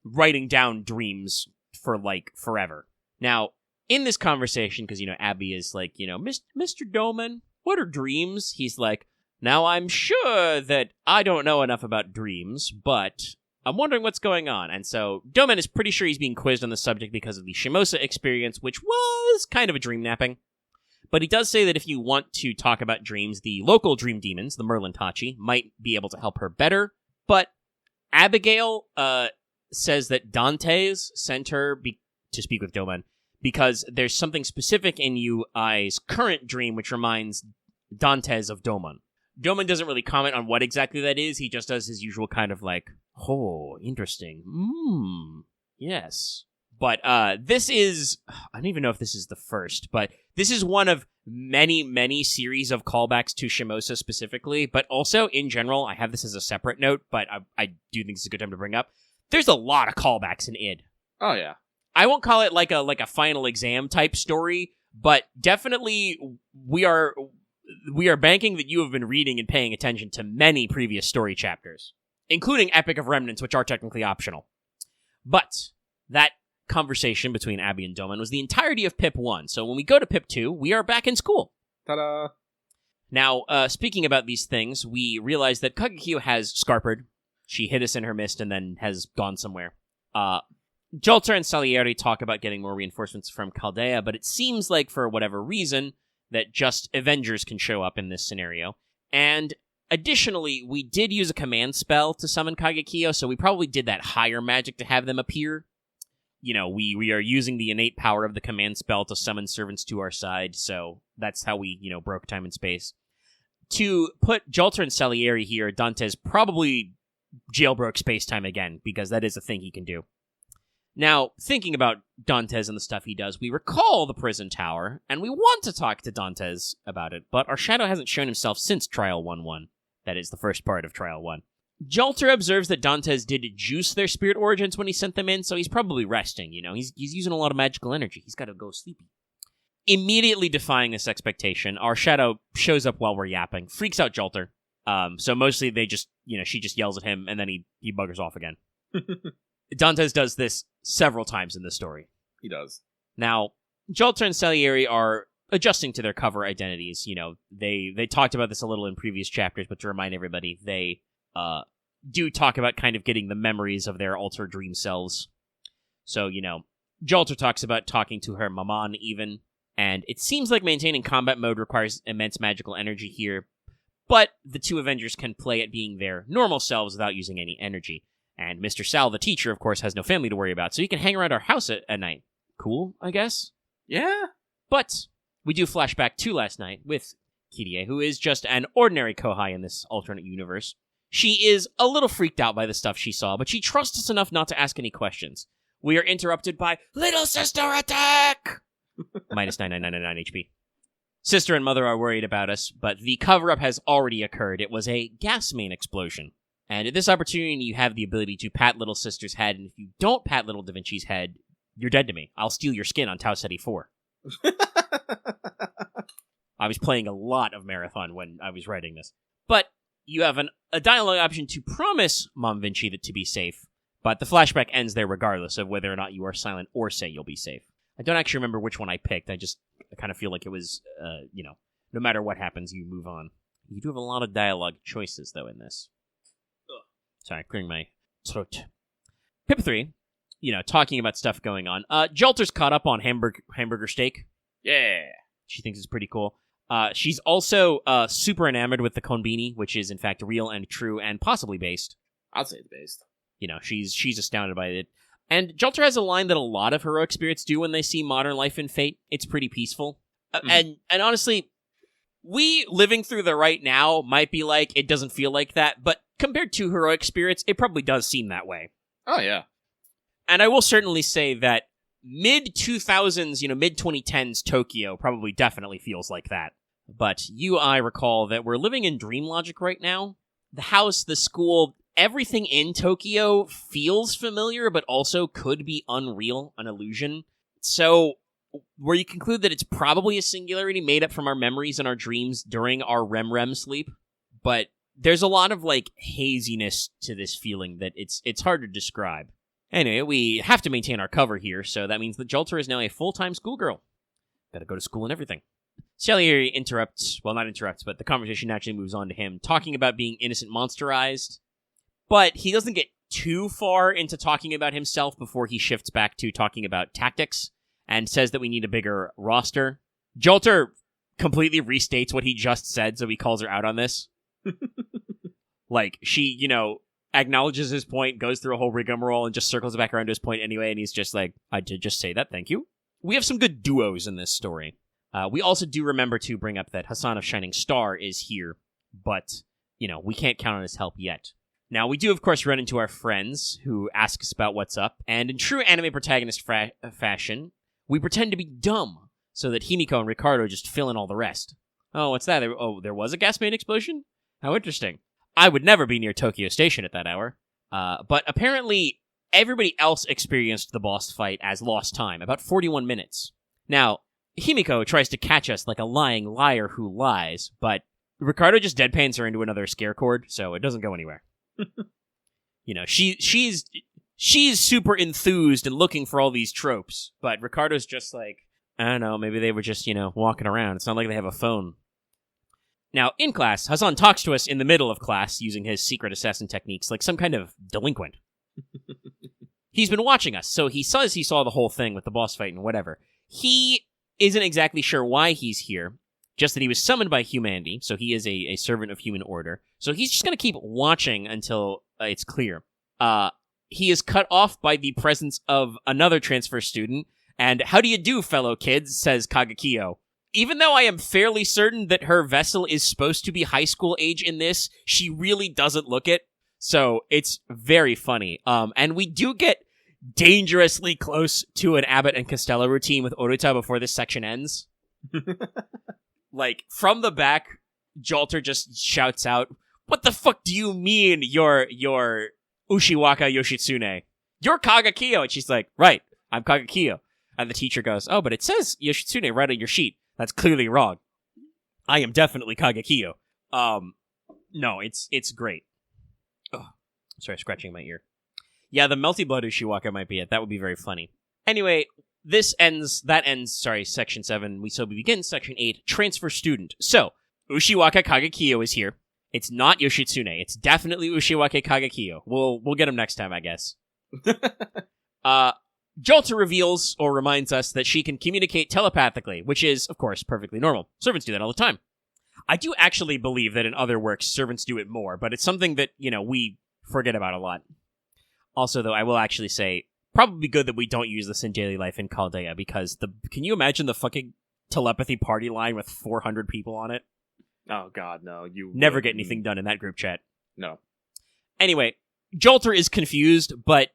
writing down dreams for, forever. Now, in this conversation, because, Abby is like, Mr. Doman, what are dreams? He's like, now I'm sure that I don't know enough about dreams, but I'm wondering what's going on. And so Doman is pretty sure he's being quizzed on the subject because of the Shimosa experience, which was kind of a dream napping. But he does say that if you want to talk about dreams, the local dream demons, the Merlin Tachi, might be able to help her better. But Abigail says that Dantes sent her to speak with Doman because there's something specific in Yui's current dream which reminds Dantes of Doman. Doman doesn't really comment on what exactly that is. He just does his usual kind of oh, interesting. Yes. But this is, I don't even know if this is the first, but this is one of many, many series of callbacks to Shimosa specifically, but also in general, I have this as a separate note, but I do think it's a good time to bring up. There's a lot of callbacks in id. Oh, yeah. I won't call it like a final exam type story, but definitely we are banking that you have been reading and paying attention to many previous story chapters, including Epic of Remnants, which are technically optional. But that conversation between Abby and Doman was the entirety of Pip 1, so when we go to Pip 2, we are back in school. Ta-da! Now, speaking about these things, we realize that Kagekyo has scarpered. She hid us in her mist and then has gone somewhere. Jolter and Salieri talk about getting more reinforcements from Chaldea, but it seems like, for whatever reason, that just Avengers can show up in this scenario. And additionally, we did use a command spell to summon Kagekyo, so we probably did that higher magic to have them appear. We are using the innate power of the command spell to summon servants to our side, so that's how we, broke time and space. To put Jolter and Salieri here, Dantes probably jailbroke space-time again, because that is a thing he can do. Now, thinking about Dantes and the stuff he does, we recall the prison tower, and we want to talk to Dantes about it, but our shadow hasn't shown himself since Trial 1-1. That is the first part of Trial 1. Jolter observes that Dantes did juice their spirit origins when he sent them in, so he's probably resting, He's using a lot of magical energy. He's got to go sleepy. Immediately defying this expectation, our shadow shows up while we're yapping, freaks out Jolter. So mostly they just, she just yells at him, and then he buggers off again. Dantes does this several times in the story. He does. Now, Jolter and Salieri are adjusting to their cover identities. They talked about this a little in previous chapters, but to remind everybody, they do talk about kind of getting the memories of their altered dream selves. So, Jolter talks about talking to her Maman even, and it seems like maintaining combat mode requires immense magical energy here, but the two Avengers can play at being their normal selves without using any energy. And Mr. Sal, the teacher, of course, has no family to worry about, so he can hang around our house at night. Cool, I guess? Yeah. But we do flash back to last night with Kirie, who is just an ordinary Kohai in this alternate universe. She is a little freaked out by the stuff she saw, but she trusts us enough not to ask any questions. We are interrupted by Little Sister Attack! Minus 9999 HP. Sister and Mother are worried about us, but the cover-up has already occurred. It was a gas main explosion. And at this opportunity, you have the ability to pat Little Sister's head, and if you don't pat Little Da Vinci's head, you're dead to me. I'll steal your skin on Tau Ceti 4. I was playing a lot of Marathon when I was writing this. But you have a dialogue option to promise Mom Vinci to be safe, but the flashback ends there regardless of whether or not you are silent or say you'll be safe. I don't actually remember which one I picked. I kind of feel like it was, no matter what happens, you move on. You do have a lot of dialogue choices, though, in this. Sorry, clearing my throat. Pip 3, talking about stuff going on. Jolter's caught up on hamburger steak. Yeah. She thinks it's pretty cool. She's also super enamored with the konbini, which is in fact real and true and possibly based. I'd say it's based. You know, she's astounded by it. And Jolter has a line that a lot of heroic spirits do when they see modern life and fate. It's pretty peaceful. And honestly, we living through the right now might be like, it doesn't feel like that, but compared to heroic spirits, it probably does seem that way. Oh, yeah. And I will certainly say that mid-2000s, mid-2010s Tokyo probably definitely feels like that. But I recall that we're living in dream logic right now. The house, the school, everything in Tokyo feels familiar, but also could be unreal, an illusion. So, where you conclude that it's probably a singularity made up from our memories and our dreams during our REM sleep. But there's a lot of, haziness to this feeling that it's hard to describe. Anyway, we have to maintain our cover here, so that means that Jolter is now a full-time schoolgirl. Gotta go to school and everything. Salieri not interrupts, but the conversation naturally moves on to him, talking about being innocent monsterized. But he doesn't get too far into talking about himself before he shifts back to talking about tactics, and says that we need a bigger roster. Jolter completely restates what he just said, so he calls her out on this. She, acknowledges his point, goes through a whole rigmarole, and just circles back around to his point anyway, and he's just like, I did just say that, thank you. We have some good duos in this story. We also do remember to bring up that Hassan of Shining Star is here, but, we can't count on his help yet. Now, we do, of course, run into our friends, who ask us about what's up, and in true anime protagonist fashion, we pretend to be dumb, so that Himiko and Ricardo just fill in all the rest. Oh, what's that? There was a gas main explosion? How interesting. I would never be near Tokyo Station at that hour. But apparently, everybody else experienced the boss fight as lost time, about 41 minutes. Now, Himiko tries to catch us like a lying liar who lies, but Ricardo just deadpans her into another scare cord, so it doesn't go anywhere. She's super enthused and looking for all these tropes, but Ricardo's just like, I don't know, maybe they were just, walking around. It's not like they have a phone. Now, in class, Hassan talks to us in the middle of class using his secret assassin techniques like some kind of delinquent. He's been watching us, so he says he saw the whole thing with the boss fight and whatever. He isn't exactly sure why he's here, just that he was summoned by humanity, so he is a servant of human order. So he's just going to keep watching until it's clear. He is cut off by the presence of another transfer student, and how do you do, fellow kids, says Kagakiyo. Even though I am fairly certain that her vessel is supposed to be high school age in this, she really doesn't look it. So it's very funny. And we do get dangerously close to an Abbott and Costello routine with Oruta before this section ends. From the back, Jolter just shouts out, "What the fuck do you mean you're Ushiwaka Yoshitsune? You're Kagakiyo!" And she's like, "Right, I'm Kagakiyo." And the teacher goes, "Oh, but it says Yoshitsune right on your sheet. That's clearly wrong. I am definitely Kagakiyo." No, it's great. Oh, sorry, scratching my ear. Yeah, the Melty Blood Ushiwaka might be it. That would be very funny. Anyway, that ends section 7. We begin section 8, Transfer Student. So, Ushiwaka Kagakiyo is here. It's not Yoshitsune. It's definitely Ushiwaka Kagakiyo. We'll get him next time, I guess. Jolter reveals, or reminds us, that she can communicate telepathically, which is, of course, perfectly normal. Servants do that all the time. I do actually believe that in other works, servants do it more, but it's something that, we forget about a lot. Also, though, I will actually say, probably good that we don't use this in daily life in Chaldea, because can you imagine the fucking telepathy party line with 400 people on it? Oh, God, no. You never get anything done in that group chat. No. Anyway, Jolter is confused, but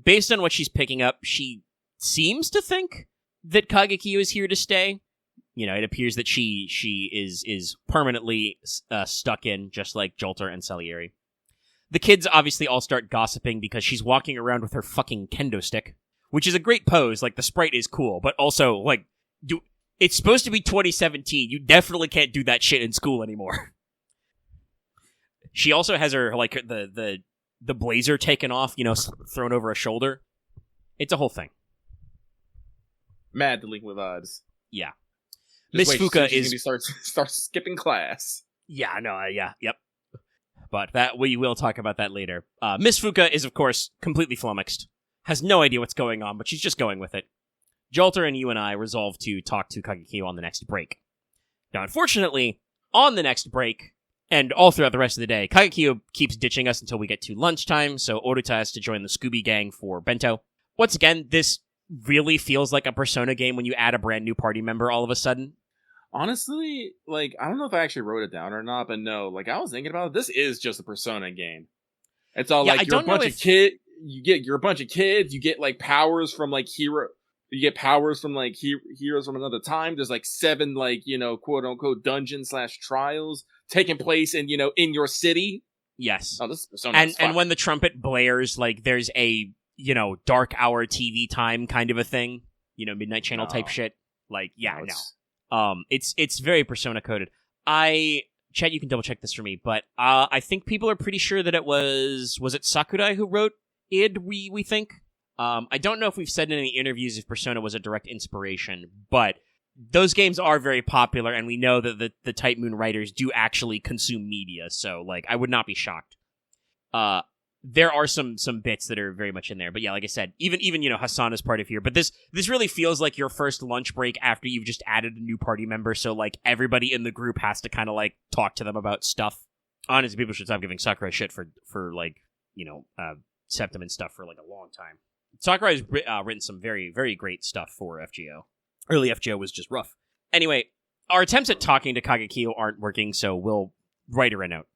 based on what she's picking up, she seems to think that Kagakiyo is here to stay. It appears that she is permanently stuck in, just like Jolter and Salieri. The kids obviously all start gossiping because she's walking around with her fucking kendo stick, which is a great pose. The sprite is cool, but also, it's supposed to be 2017. You definitely can't do that shit in school anymore. She also has her, the blazer taken off, thrown over a shoulder. It's a whole thing. Mad delinquent vibes. Yeah. Just Miss Fuka is starts skipping class. Yeah, no, yep. But we will talk about that later. Miss Fuka is, of course, completely flummoxed. Has no idea what's going on, but she's just going with it. Jolter and you and I resolve to talk to Kagekiyo on the next break. Now, unfortunately, on the next break, and all throughout the rest of the day, Kagekiyo keeps ditching us until we get to lunchtime, so Oruta has to join the Scooby Gang for bento. Once again, this really feels like a Persona game when you add a brand new party member all of a sudden. Honestly, like, I don't know if I actually wrote it down or not, but no, like, I was thinking about it, this is just a Persona game. It's all like, you're a bunch of kids, you're a bunch of kids, you get, like, powers from, like, heroes from another time. There's, like, 7, like, you know, quote-unquote dungeon/trials taking place in, you know, in your city. Yes. Oh, this is Persona. And when the trumpet blares, like, there's a, you know, dark hour TV time kind of a thing. You know, Midnight Channel type shit. Like, yeah, no. It's very Persona coded. Chad, you can double check this for me, but I think people are pretty sure that it was it Sakurai who wrote id, we think? I don't know if we've said in any interviews if Persona was a direct inspiration, but those games are very popular, and we know that the Type Moon writers do actually consume media, so, like, I would not be shocked. There are some bits that are very much in there, but yeah, like I said, even you know, Hassan is part of here, but this really feels like your first lunch break after you've just added a new party member, so, like, everybody in the group has to kind of, like, talk to them about stuff. Honestly, people should stop giving Sakurai shit for like, you know, Septim and stuff for, like, a long time. Sakurai's written some very, very great stuff for FGO. Early FGO was just rough. Anyway, our attempts at talking to Kagekiyo aren't working, so we'll write her a note.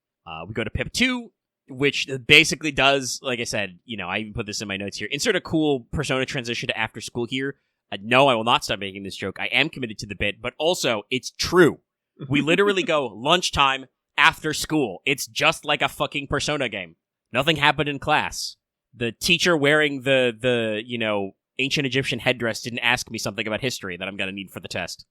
We go to Pip 2, which basically does, like I said, you know, I even put this in my notes here, insert a cool Persona transition to after school here. No, I will not stop making this joke. I am committed to the bit, but also, it's true. We literally go lunchtime after school. It's just like a fucking Persona game. Nothing happened in class. The teacher wearing the you know, ancient Egyptian headdress didn't ask me something about history that I'm gonna need for the test.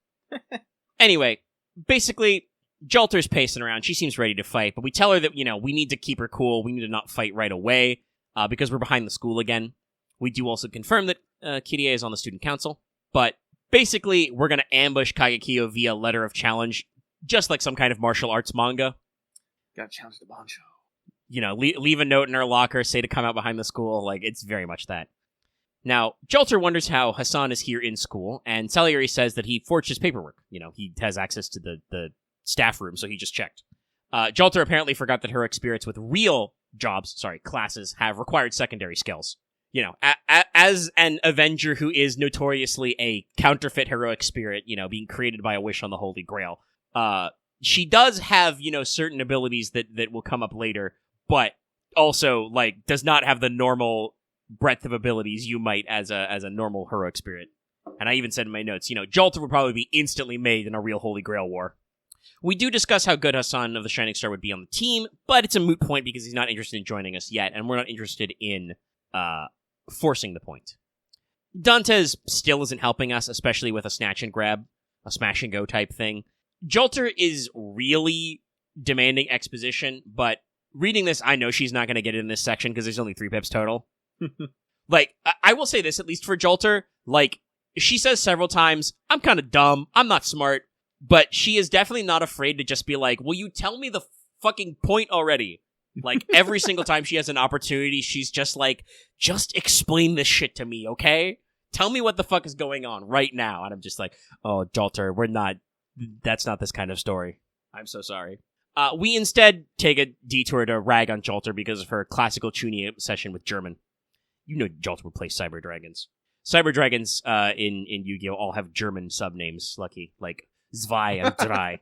Anyway, basically, Jolter's pacing around. She seems ready to fight, but we tell her that, you know, we need to keep her cool. We need to not fight right away, because we're behind the school again. We do also confirm that Kirie is on the student council, but basically, we're gonna ambush Kagekiyo via letter of challenge, just like some kind of martial arts manga. Gotta challenge the Bancho. You know, leave a note in her locker, say to come out behind the school. Like, it's very much that. Now, Jolter wonders how Hassan is here in school, and Salieri says that he forged his paperwork. You know, he has access to the staff room, so he just checked. Jolter apparently forgot that heroic spirits with real classes have required secondary skills. You know, as an Avenger who is notoriously a counterfeit heroic spirit, you know, being created by a wish on the Holy Grail, she does have, you know, certain abilities that will come up later, but also, like, does not have the normal breadth of abilities you might as a normal heroic spirit. And I even said in my notes, you know, Jolter would probably be instantly made in a real Holy Grail war. We do discuss how good Hassan of the Shining Star would be on the team, but it's a moot point because he's not interested in joining us yet, and we're not interested in forcing the point. Dantes still isn't helping us, especially with a snatch and grab, a smash and go type thing. Jolter is really demanding exposition, but reading this, I know she's not going to get it in this section because there's only 3 pips total. Like, I will say this, at least for Jolter, like, she says several times, I'm kind of dumb, I'm not smart, but she is definitely not afraid to just be like, will you tell me the fucking point already? Like, every single time she has an opportunity, she's just like, just explain this shit to me, okay? Tell me what the fuck is going on right now. And I'm just like, oh, Jolter, that's not this kind of story. I'm so sorry. We instead take a detour to rag on Jolter because of her classical Chunia obsession with German. You know Jolter would play Cyber Dragons. Cyber Dragons in Yu-Gi-Oh! All have German subnames, Lucky, like Zwei and Drei.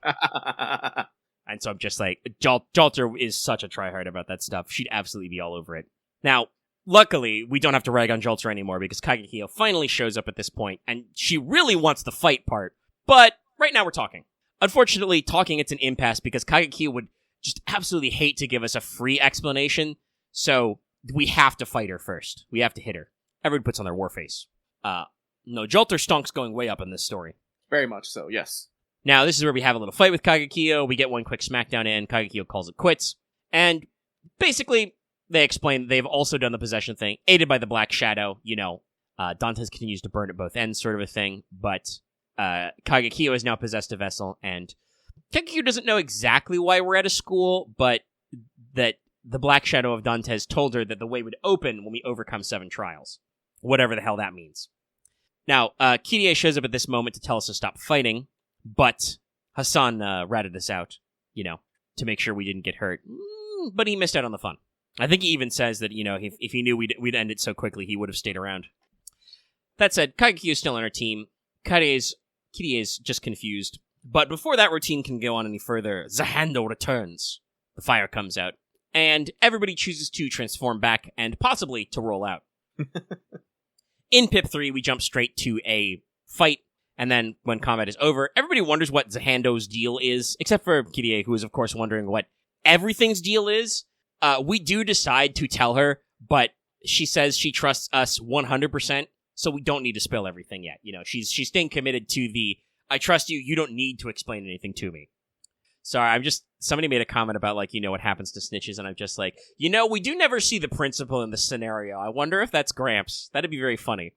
And so I'm just like, Jolter is such a tryhard about that stuff. She'd absolutely be all over it. Now, luckily, we don't have to rag on Jolter anymore because Kagekiyo finally shows up at this point, and she really wants the fight part. But right now we're talking. Unfortunately, talking it's an impasse because Kagekiyo would just absolutely hate to give us a free explanation, so we have to fight her first. We have to hit her. Everyone puts on their war face. No, Jolter stonk's going way up in this story. Very much so, yes. Now, this is where we have a little fight with Kagekiyo. We get one quick smackdown in. Kagekiyo calls it quits. And basically, they explain they've also done the possession thing, aided by the Black Shadow. You know, Dantes continues to burn at both ends, sort of a thing. But Kagekiyo has now possessed a vessel, and Kagekiyo doesn't know exactly why we're at a school, but that the Black Shadow of Dantes told her that the way would open when we overcome 7 trials. Whatever the hell that means. Now, Kirie shows up at this moment to tell us to stop fighting, but Hassan ratted us out, to make sure we didn't get hurt. But he missed out on the fun. I think he even says that, if he knew we'd end it so quickly, he would have stayed around. That said, Kagekyo is still on our team. Kirie's just confused. But before that routine can go on any further, Zahando returns. The fire comes out, and everybody chooses to transform back and possibly to roll out. In Pip 3, we jump straight to a fight, and then when combat is over, everybody wonders what Zahando's deal is, except for Kirie, who is of course wondering what everything's deal is. We do decide to tell her, but she says she trusts us 100%, so we don't need to spill everything yet. She's staying committed to the, I trust you, you don't need to explain anything to me. Sorry, somebody made a comment about, what happens to snitches, and I'm just like, we do never see the principal in this scenario. I wonder if that's Gramps. That'd be very funny.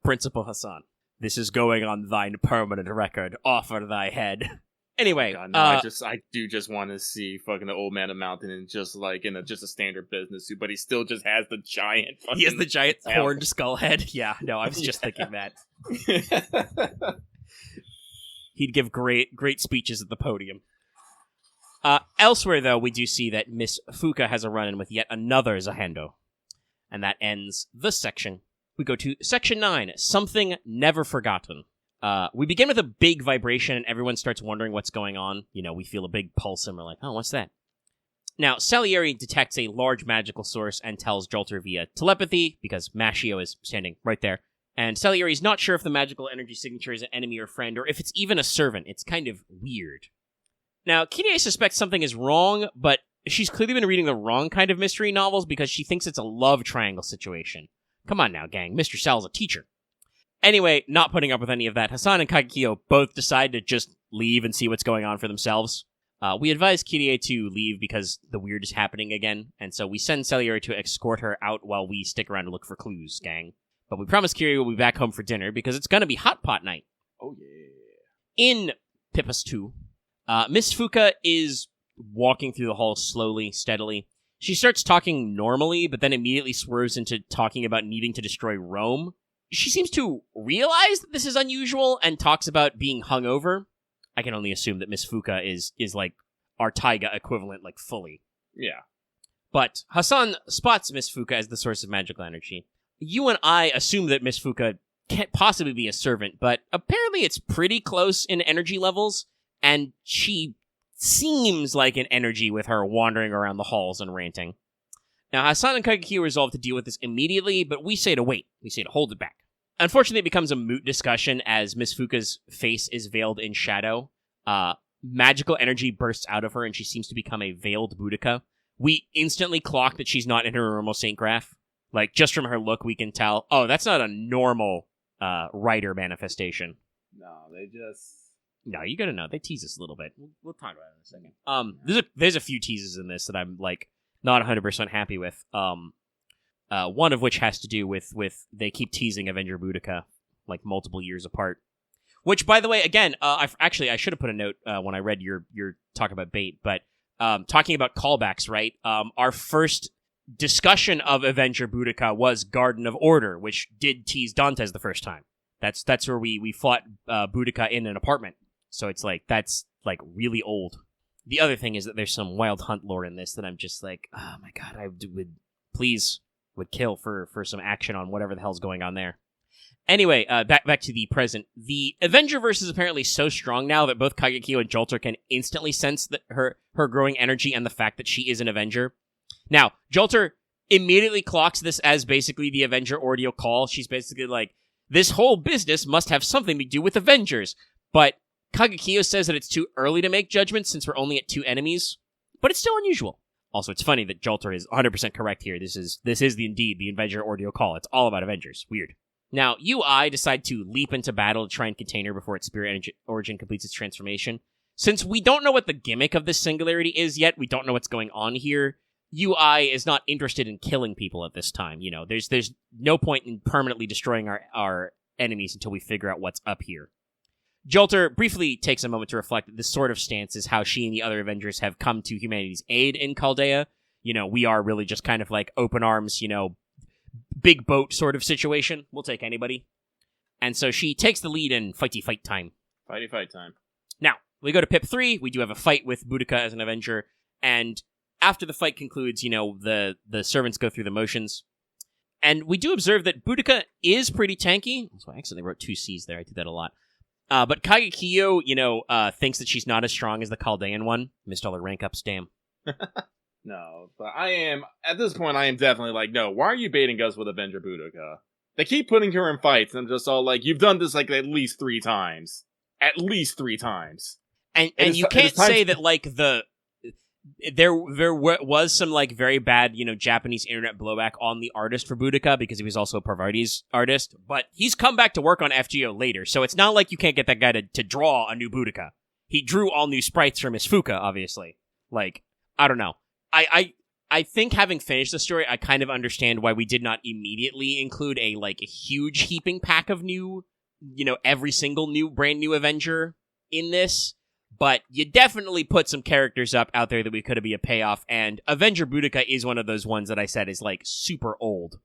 Principal Hassan, this is going on thine permanent record. Offer thy head. Anyway, God, no, I do just want to see fucking the old man of mountain in just a standard business suit, but he still just has the giant. He has the giant horned skull head. Yeah, no, I was just thinking that. He'd give great speeches at the podium. Elsewhere, though, we do see that Miss Fuka has a run-in with yet another Zahando. And that ends the section. We go to Section 9, Something Never Forgotten. We begin with a big vibration, and everyone starts wondering what's going on. We feel a big pulse, and we're like, oh, what's that? Now, Salieri detects a large magical source and tells Jolter via telepathy, because Mashio is standing right there. And Salieri's not sure if the magical energy signature is an enemy or friend, or if it's even a servant. It's kind of weird. Now, Kirie suspects something is wrong, but she's clearly been reading the wrong kind of mystery novels because she thinks it's a love triangle situation. Come on now, gang. Mr. Sal's a teacher. Anyway, not putting up with any of that, Hassan and Kagekyo both decide to just leave and see what's going on for themselves. We advise Kirie to leave because the weird is happening again, and so we send Salieri to escort her out while we stick around to look for clues, gang. But we promise Kirie will be back home for dinner because it's gonna be hot pot night. Oh, yeah. In Pippas 2, Miss Fuka is walking through the halls slowly, steadily. She starts talking normally, but then immediately swerves into talking about needing to destroy Rome. She seems to realize that this is unusual and talks about being hungover. I can only assume that Miss Fuka is like our Taiga equivalent, fully. Yeah. But Hassan spots Miss Fuka as the source of magical energy. You and I assume that Miss Fuka can't possibly be a servant, but apparently it's pretty close in energy levels, and she seems like an energy with her wandering around the halls and ranting. Now, Hassan and Kagekyo resolve to deal with this immediately, but we say to wait. We say to hold it back. Unfortunately, it becomes a moot discussion as Miss Fuka's face is veiled in shadow. Magical energy bursts out of her, and she seems to become a veiled Boudica. We instantly clock that she's not in her normal Saint Graph. Just from her look, we can tell, oh, that's not a normal writer manifestation. No, you gotta know. They tease us a little bit. We'll talk about it in a second. There's a few teases in this that I'm, not 100% happy with. One of which has to do with they keep teasing Avenger Boudica, multiple years apart. Which, by the way, again, I should have put a note when I read your talk about bait, but talking about callbacks, right? Our first discussion of Avenger Boudica was Garden of Order, which did tease Dantes the first time. That's where we fought Boudica in an apartment. So it's that's really old. The other thing is that there's some Wild Hunt lore in this that I'm just oh my god, I would kill for some action on whatever the hell's going on there. Anyway, back to the present. The Avengerverse is apparently so strong now that both Kagekyo and Jolter can instantly sense that her growing energy and the fact that she is an Avenger. Now, Jolter immediately clocks this as basically the Avenger Ordeal Call. She's basically this whole business must have something to do with Avengers. But Kagekyo says that it's too early to make judgments since we're only at 2 enemies. But it's still unusual. Also, it's funny that Jolter is 100% correct here. This is indeed the Avenger Ordeal Call. It's all about Avengers. Weird. Now, UI decide to leap into battle to try and contain her before its spirit origin completes its transformation. Since we don't know what the gimmick of this singularity is yet, we don't know what's going on here, UI is not interested in killing people at this time. There's no point in permanently destroying our enemies until we figure out what's up here. Jolter briefly takes a moment to reflect that this sort of stance is how she and the other Avengers have come to humanity's aid in Chaldea. We are really just kind of open arms, big boat sort of situation. We'll take anybody. And so she takes the lead in fighty fight time. Fighty fight time. Now, we go to Pip 3. We do have a fight with Boudica as an Avenger. And after the fight concludes, the servants go through the motions. And we do observe that Boudica is pretty tanky. So I accidentally wrote 2 C's there. I do that a lot. But Kagekiyo, thinks that she's not as strong as the Chaldean one. Missed all her rank ups, damn. No, but at this point, I am definitely like, no, why are you baiting us with Avenger Boudica? They keep putting her in fights, and I'm just all like, you've done this like at least 3 times. At least 3 times. And you can't say that, like, there was some, like, very bad, Japanese internet blowback on the artist for Boudica, because he was also a Parvati's artist, but he's come back to work on FGO later, so it's not like you can't get that guy to draw a new Boudica. He drew all new sprites for Miss Fuka, obviously. Like, I don't know. I think having finished the story, I kind of understand why we did not immediately include a huge heaping pack of new, every single brand new Avenger in this. But you definitely put some characters out there that we could be a payoff, and Avenger Boudica is one of those ones that I said is, super old.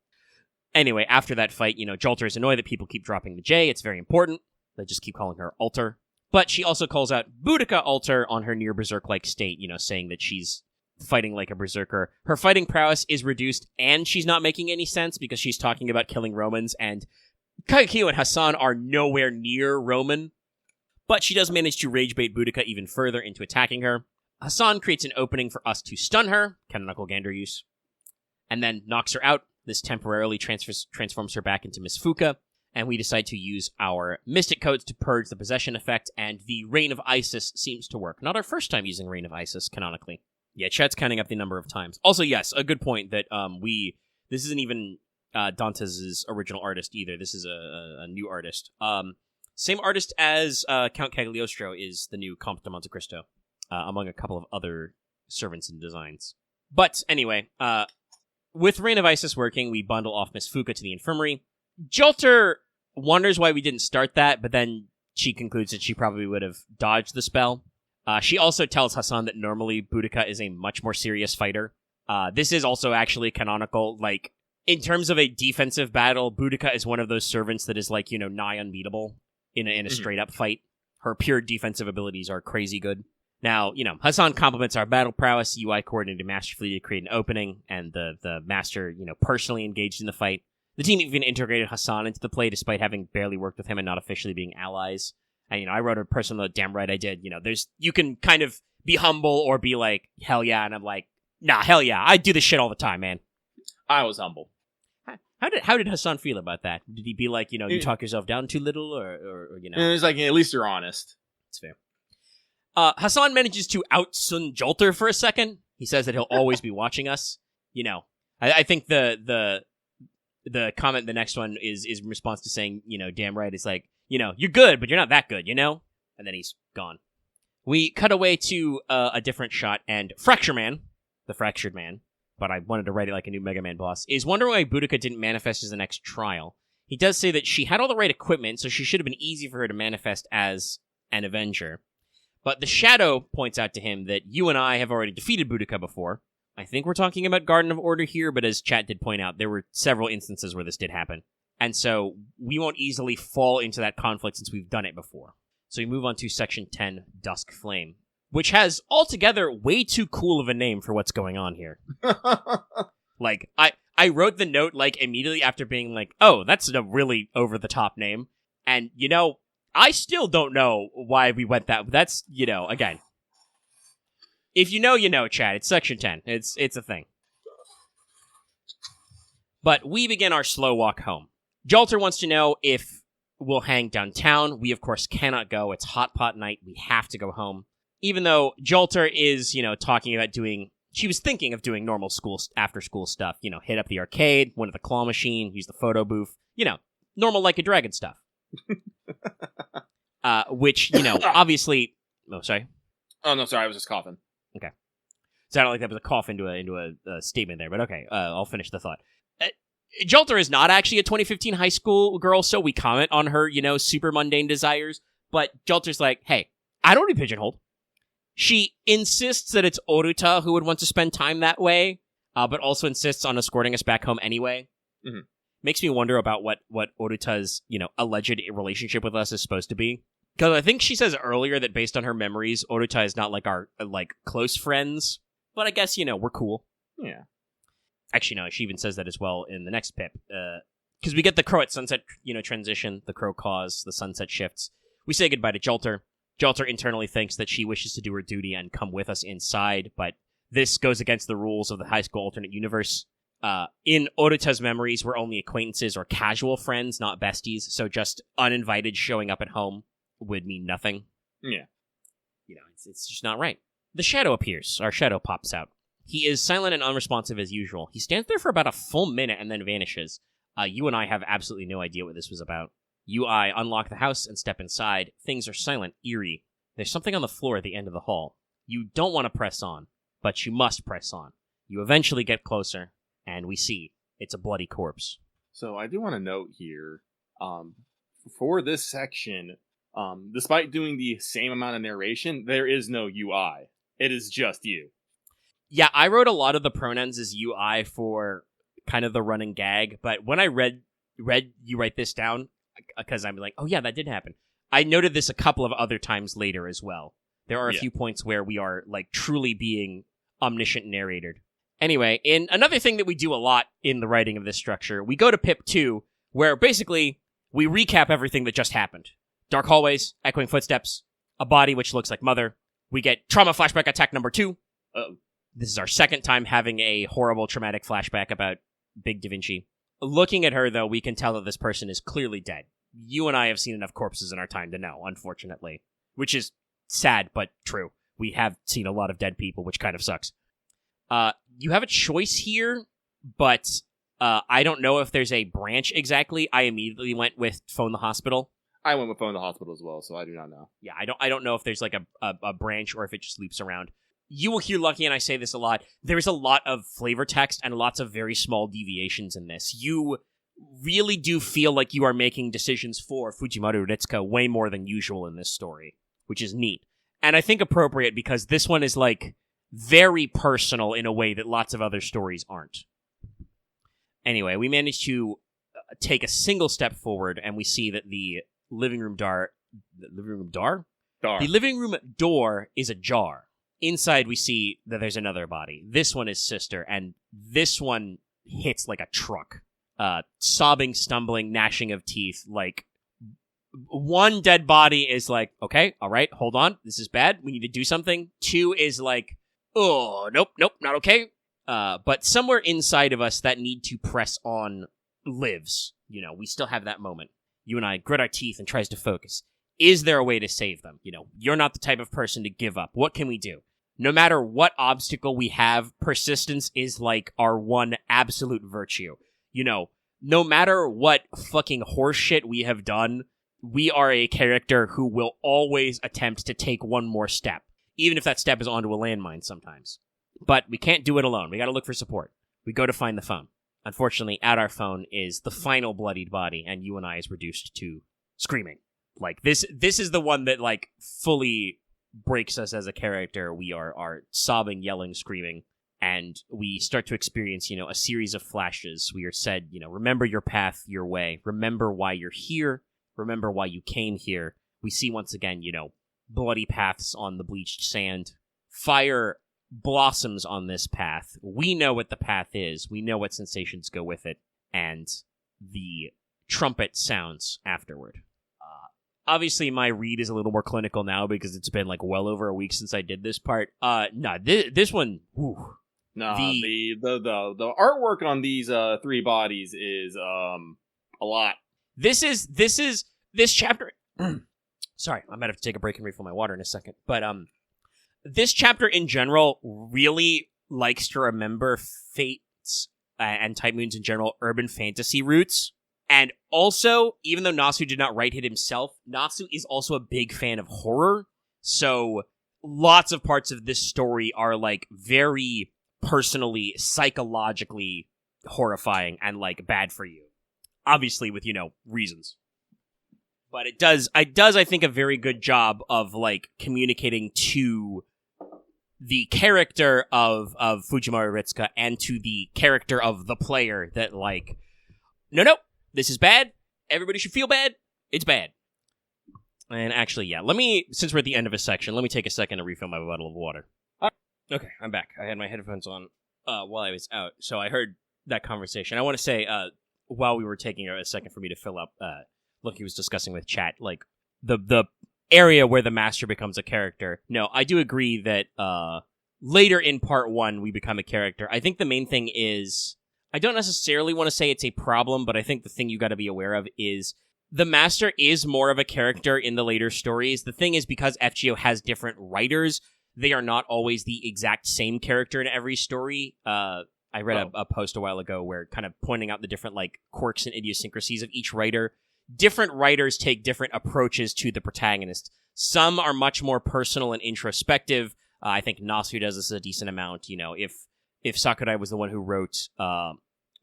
Anyway, after that fight, Jolter is annoyed that people keep dropping the J. It's very important. They just keep calling her Alter. But she also calls out Boudica Alter on her near berserk-like state, saying that she's fighting like a berserker. Her fighting prowess is reduced, and she's not making any sense because she's talking about killing Romans, and Kagekiyo and Hassan are nowhere near Roman. But she does manage to rage bait Boudica even further into attacking her. Hassan creates an opening for us to stun her, canonical Gander use, and then knocks her out. This temporarily transforms her back into Miss Fuka, and we decide to use our Mystic Codes to purge the possession effect, and the Reign of Isis seems to work. Not our first time using Reign of Isis, canonically. Yeah, chat's counting up the number of times. Also, yes, a good point that this isn't even Dantes' original artist either. This is a new artist. Same artist as Count Cagliostro is the new Comte de Monte Cristo, among a couple of other servants and designs. But anyway, with Reign of Isis working, we bundle off Miss Fuka to the infirmary. Jolter wonders why we didn't start that, but then she concludes that she probably would have dodged the spell. She also tells Hassan that normally Boudica is a much more serious fighter. This is also actually canonical. Like, in terms of a defensive battle, Boudica is one of those servants that is nigh unbeatable in a straight-up fight. Her pure defensive abilities are crazy good. Now, Hassan complements our battle prowess. UI coordinated masterfully to create an opening, and the master, personally engaged in the fight. The team even integrated Hassan into the play, despite having barely worked with him and not officially being allies. And, I wrote a personal note, damn right I did. You can kind of be humble or be like, hell yeah, and I'm like, nah, hell yeah, I do this shit all the time, man. I was humble. How did Hassan feel about that? Did he be like, you talk yourself down too little, or He's like, at least you're honest. It's fair. Hassan manages to out-Sun Jolter for a second. He says that he'll always be watching us. I think the comment, the next one, is in response to saying, damn right, it's like, you're good, but you're not that good, And then he's gone. We cut away to a different shot, and Fracture Man, the Fractured Man, but I wanted to write it like a new Mega Man boss, is wondering why Boudica didn't manifest as the next trial. He does say that she had all the right equipment, so she should have been easy for her to manifest as an Avenger. But the Shadow points out to him that you and I have already defeated Boudica before. I think we're talking about Garden of Order here, but as chat did point out, there were several instances where this did happen. And so we won't easily fall into that conflict since we've done it before. So we move on to Section 10, Dusk Flame, which has altogether way too cool of a name for what's going on here. I wrote the note immediately after being like, oh, that's a really over-the-top name. And, I still don't know why we went that. That's, again. If you know, Chad. It's Section 10. It's a thing. But we begin our slow walk home. Jolter wants to know if we'll hang downtown. We, of course, cannot go. It's hot pot night. We have to go home. Even though Jolter is, talking about she was thinking of doing normal after-school stuff. Hit up the arcade, one of the claw machine, use the photo booth. Normal Like a Dragon stuff. Which, obviously... Oh, sorry? Oh, no, sorry, I was just coughing. Okay. Sounded like that was a cough into a statement there, but okay, I'll finish the thought. Jolter is not actually a 2015 high school girl, so we comment on her, super mundane desires, but Jolter's like, hey, I don't want to be pigeonholed. She insists that it's Oruta who would want to spend time that way, but also insists on escorting us back home anyway. Mhm. Makes me wonder about what Oruta's, alleged relationship with us is supposed to be. Because I think she says earlier that based on her memories, Oruta is not like our close friends. But I guess, we're cool. Yeah. Actually, no, she even says that as well in the next pip. Because we get the crow at sunset, transition, the crow cause, the sunset shifts. We say goodbye to Jolter. Jolter internally thinks that she wishes to do her duty and come with us inside, but this goes against the rules of the high school alternate universe. In Oruta's memories, we're only acquaintances or casual friends, not besties, so just uninvited showing up at home would mean nothing. Yeah. It's just not right. The shadow appears. Our shadow pops out. He is silent and unresponsive as usual. He stands there for about a full minute and then vanishes. You and I have absolutely no idea what this was about. I unlock the house and step inside. Things are silent, eerie. There's something on the floor at the end of the hall. You don't want to press on, but you must press on. You eventually get closer, and we see it's a bloody corpse. So I do want to note here, for this section, despite doing the same amount of narration, there is no UI. It is just you. Yeah, I wrote a lot of the pronouns as UI for kind of the running gag, but when I read you write this down, because I'm like, oh yeah, that did happen. I noted this a couple of other times later as well. There are a few points where we are truly being omniscient narrated. Anyway, in another thing that we do a lot in the writing of this structure, we go to Pip 2, where basically we recap everything that just happened. Dark hallways, echoing footsteps, a body which looks like Mother. We get trauma flashback attack number 2. This is our second time having a horrible traumatic flashback about Big Da Vinci. Looking at her, though, we can tell that this person is clearly dead. You and I have seen enough corpses in our time to know, unfortunately. Which is sad, but true. We have seen a lot of dead people, which kind of sucks. You have a choice here, but I don't know if there's a branch exactly. I immediately went with phone the hospital. I went with phone the hospital as well, so I do not know. Yeah, I don't know if there's a branch or if it just loops around. You will hear Lucky and I say this a lot. There's a lot of flavor text and lots of very small deviations in this. You really do feel like you are making decisions for Fujimaru Ritsuka way more than usual in this story, which is neat. And I think appropriate because this one is very personal in a way that lots of other stories aren't. Anyway, we managed to take a single step forward and we see that the living room door is ajar. Inside, we see that there's another body. This one is Sister, and this one hits like a truck. Sobbing, stumbling, gnashing of teeth. One dead body is okay, all right, hold on. This is bad. We need to do something. 2 is oh, nope, not okay. But somewhere inside of us that need to press on lives. We still have that moment. You and I grit our teeth and tries to focus. Is there a way to save them? You're not the type of person to give up. What can we do? No matter what obstacle we have, persistence is our one absolute virtue. No matter what fucking horseshit we have done, we are a character who will always attempt to take one more step, even if that step is onto a landmine sometimes. But we can't do it alone. We gotta look for support. We go to find the phone. Unfortunately, at our phone is the final bloodied body, and you and I is reduced to screaming. This is the one that fully breaks us as a character. We are sobbing, yelling, screaming, and we start to experience, a series of flashes. We are said, remember your path, your way. Remember why you're here. Remember why you came here. We see once again, bloody paths on the bleached sand. Fire blossoms on this path. We know what the path is. We know what sensations go with it. And the trumpet sounds afterward. Obviously, my read is a little more clinical now because it's been well over a week since I did this part. This one, whew. No, the artwork on these 3 bodies is a lot. This chapter. Sorry, I might have to take a break and refill my water in a second. But this chapter in general really likes to remember Fate's and Type Moon's in general urban fantasy roots. And also, even though Nasu did not write it himself, Nasu is also a big fan of horror. So lots of parts of this story are very personally, psychologically horrifying and bad for you. Obviously with, reasons. But it does, I think, a very good job of communicating to the character of Fujimaru Ritsuka and to the character of the player that no, this is bad. Everybody should feel bad. It's bad. And actually, yeah, since we're at the end of a section, let me take a second to refill my bottle of water. Okay, I'm back. I had my headphones on while I was out, so I heard that conversation. I want to say, while we were taking a second for me to fill up, Loki was discussing with chat, like, the area where the master becomes a character. No, I do agree that later in part 1, we become a character. I think the main thing is, I don't necessarily want to say it's a problem, but I think the thing you got to be aware of is the master is more of a character in the later stories. The thing is, because FGO has different writers, they are not always the exact same character in every story. I read a post a while ago where kind of pointing out the different like quirks and idiosyncrasies of each writer. Different writers take different approaches to the protagonist. Some are much more personal and introspective. I think Nasu does this a decent amount. You know, if Sakurai was the one who wrote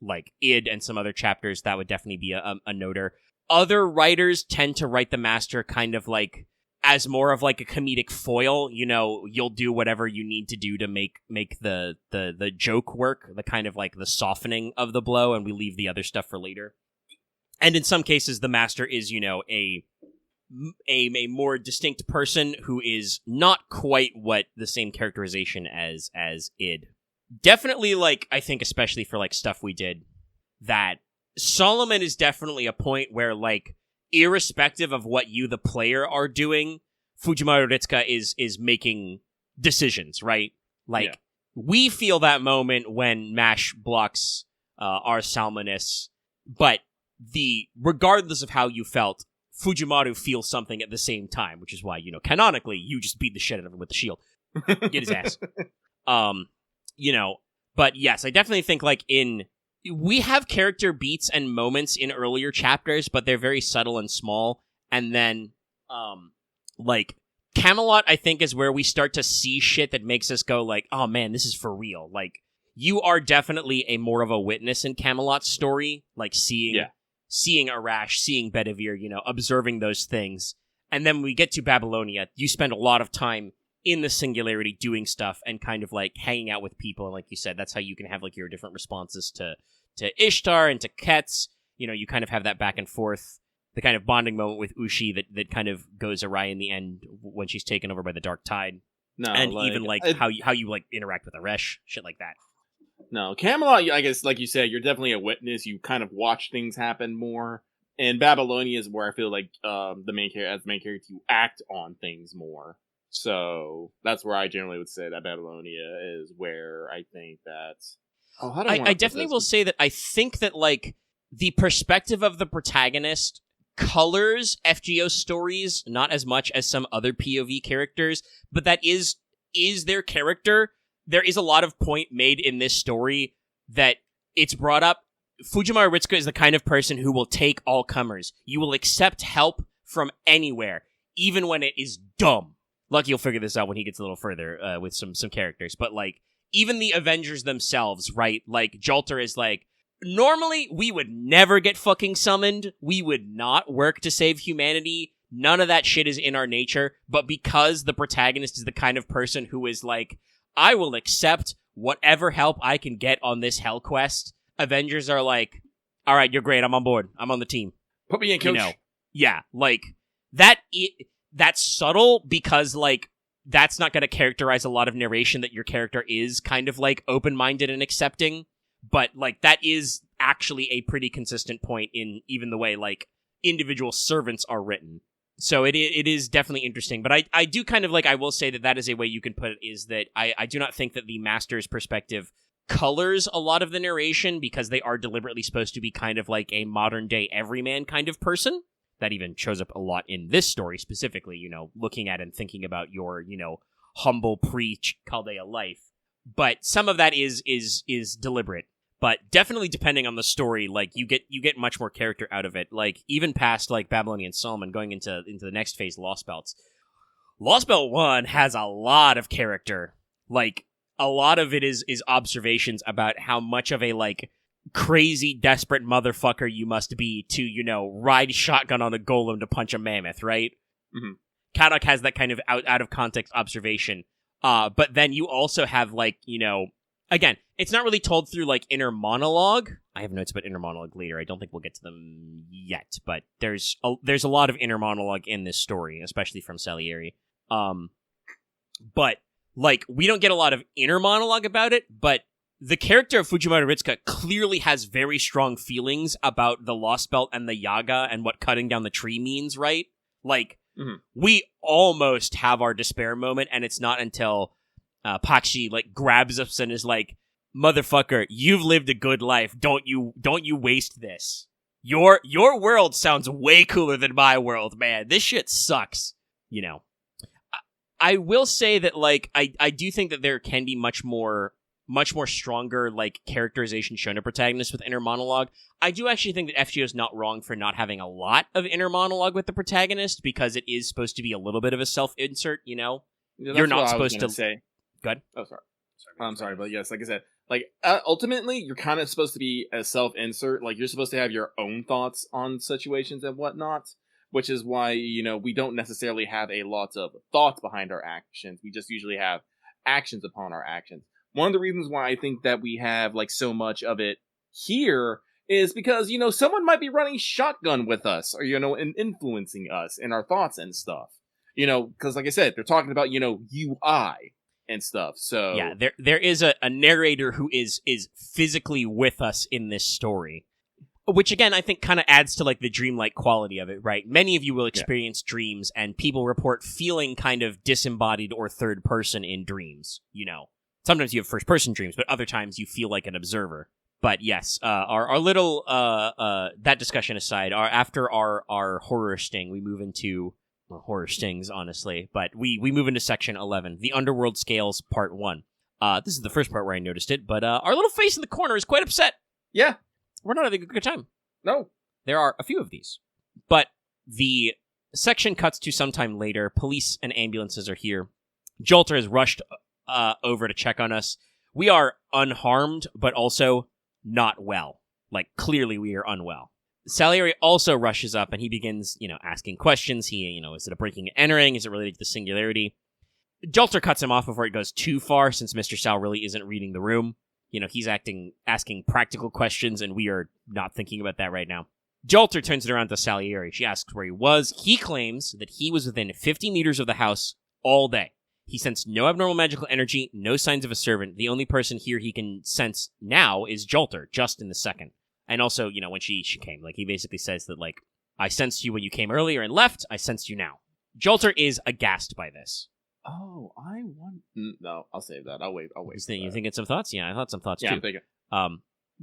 like id and some other chapters, that would definitely be a noter. Other writers tend to write the master kind of like as more of like a comedic foil. You know, you'll do whatever you need to do to make the joke work, the kind of like the softening of the blow, and we leave the other stuff for later. And in some cases, the master is, you know, a more distinct person who is not quite what the same characterization as id. Definitely, like, I think especially for like stuff we did, that Solomon is definitely a point where, like, irrespective of what you, the player, are doing, Fujimaru Ritsuka is making decisions, right? Like, we feel that moment when Mash blocks our Salmonis, but regardless of how you felt, Fujimaru feels something at the same time, which is why, you know, canonically, you just beat the shit out of him with the shield. Get his ass. You know, but yes, I definitely think, like, we have character beats and moments in earlier chapters, but they're very subtle and small, and then, like, Camelot, I think, is where we start to see shit that makes us go, like, oh man, this is for real. Like, you are definitely more of a witness in Camelot's story, like, seeing Arash, seeing Bedivere, you know, observing those things. And then when we get to Babylonia, you spend a lot of time in the Singularity doing stuff and kind of like hanging out with people. And like you said, that's how you can have like your different responses to Ishtar and to Ketz. You know, you kind of have that back and forth, the kind of bonding moment with Ushi that kind of goes awry in the end when she's taken over by the Dark Tide. No, and like, even like how you like interact with Arash, shit like that. No, Camelot, I guess, like you said, you're definitely a witness. You kind of watch things happen more. And Babylonia is where I feel like as the main character, you act on things more. So that's where I generally would say that Babylonia is where I think that. Oh, how do I definitely will say that I think that like the perspective of the protagonist colors FGO stories not as much as some other POV characters, but that is their character. There is a lot of point made in this story that it's brought up. Fujimaru Ritsuka is the kind of person who will take all comers. You will accept help from anywhere, even when it is dumb. Lucky you'll figure this out when he gets a little further with some characters. But, like, even the Avengers themselves, right? Like, Jolter is like, normally we would never get fucking summoned. We would not work to save humanity. None of that shit is in our nature. But because the protagonist is the kind of person who is like, I will accept whatever help I can get on this hell quest, Avengers are like, all right, you're great. I'm on board. I'm on the team. Put me in, coach. You know, yeah, like, that's subtle because, like, that's not going to characterize a lot of narration that your character is kind of, like, open-minded and accepting. But, like, that is actually a pretty consistent point in even the way, like, individual servants are written. So it is definitely interesting, but I do kind of like, I will say that is a way you can put it, is that I do not think that the master's perspective colors a lot of the narration because they are deliberately supposed to be kind of like a modern day everyman kind of person. That even shows up a lot in this story specifically, you know, looking at and thinking about your, you know, humble pre-Chaldea life. But some of that is deliberate. But definitely depending on the story, like, you get much more character out of it. Like, even past, like, Babylonian Solomon, going into the next phase, Lost Belts. Lost Belt 1 has a lot of character. Like, a lot of it is observations about how much of a, like, crazy, desperate motherfucker you must be to, you know, ride shotgun on a golem to punch a mammoth, right? Mm-hmm. Kadok has that kind of out of context observation. But then you also have, like, you know, again, it's not really told through, like, inner monologue. I have notes about inner monologue later. I don't think we'll get to them yet, but there's a lot of inner monologue in this story, especially from Salieri. But, like, we don't get a lot of inner monologue about it, but the character of Fujimoto Ritsuka clearly has very strong feelings about the Lost Belt and the Yaga and what cutting down the tree means, right? Like, we almost have our despair moment, and it's not until Pakshi, like, grabs us and is like, motherfucker, you've lived a good life. Don't you waste this. Your world sounds way cooler than my world, man. This shit sucks. You know. I will say that, like, I do think that there can be much more stronger, like, characterization shown to protagonists with inner monologue. I do actually think that FGO is not wrong for not having a lot of inner monologue with the protagonist, because it is supposed to be a little bit of a self-insert, you know? Yeah, You're not supposed to say. Go ahead. Oh, sorry. I'm sorry, but yes, like I said, like, ultimately, you're kind of supposed to be a self-insert. Like, you're supposed to have your own thoughts on situations and whatnot, which is why, you know, we don't necessarily have a lot of thoughts behind our actions. We just usually have actions upon our actions. One of the reasons why I think that we have, like, so much of it here is because, you know, someone might be running shotgun with us, or, you know, and influencing us in our thoughts and stuff. You know, because, like I said, they're talking about, you know, UI and stuff, so... Yeah, there is a narrator who is physically with us in this story. Which, again, I think kind of adds to, like, the dreamlike quality of it, right? Many of you will experience dreams, and people report feeling kind of disembodied or third person in dreams, you know. Sometimes you have first-person dreams, but other times you feel like an observer. But yes, our little, that discussion aside, after our horror sting, we move into... Well, horror stings, honestly, but we move into section 11, the Underworld Scales, part 1. This is the first part where I noticed it, but our little face in the corner is quite upset. Yeah. We're not having a good time. No. There are a few of these. But the section cuts to sometime later. Police and ambulances are here. Jolter has rushed over to check on us. We are unharmed, but also not well. Like, clearly we are unwell. Salieri also rushes up, and he begins, you know, asking questions. He, you know, is it a breaking and entering? Is it related to the singularity? Jolter cuts him off before it goes too far, since Mr. Sal really isn't reading the room. You know, he's asking practical questions, and we are not thinking about that right now. Jolter turns it around to Salieri. She asks where he was. He claims that he was within 50 meters of the house all day. He sensed no abnormal magical energy, no signs of a servant. The only person here he can sense now is Jolter, just in the second. And also, you know, when she came, like, he basically says that, like, I sensed you when you came earlier and left, I sensed you now. Jolter is aghast by this. Oh, I want... No, I'll save that. I'll wait. You thinking some thoughts? Yeah, I thought some thoughts, too. I'm thinking.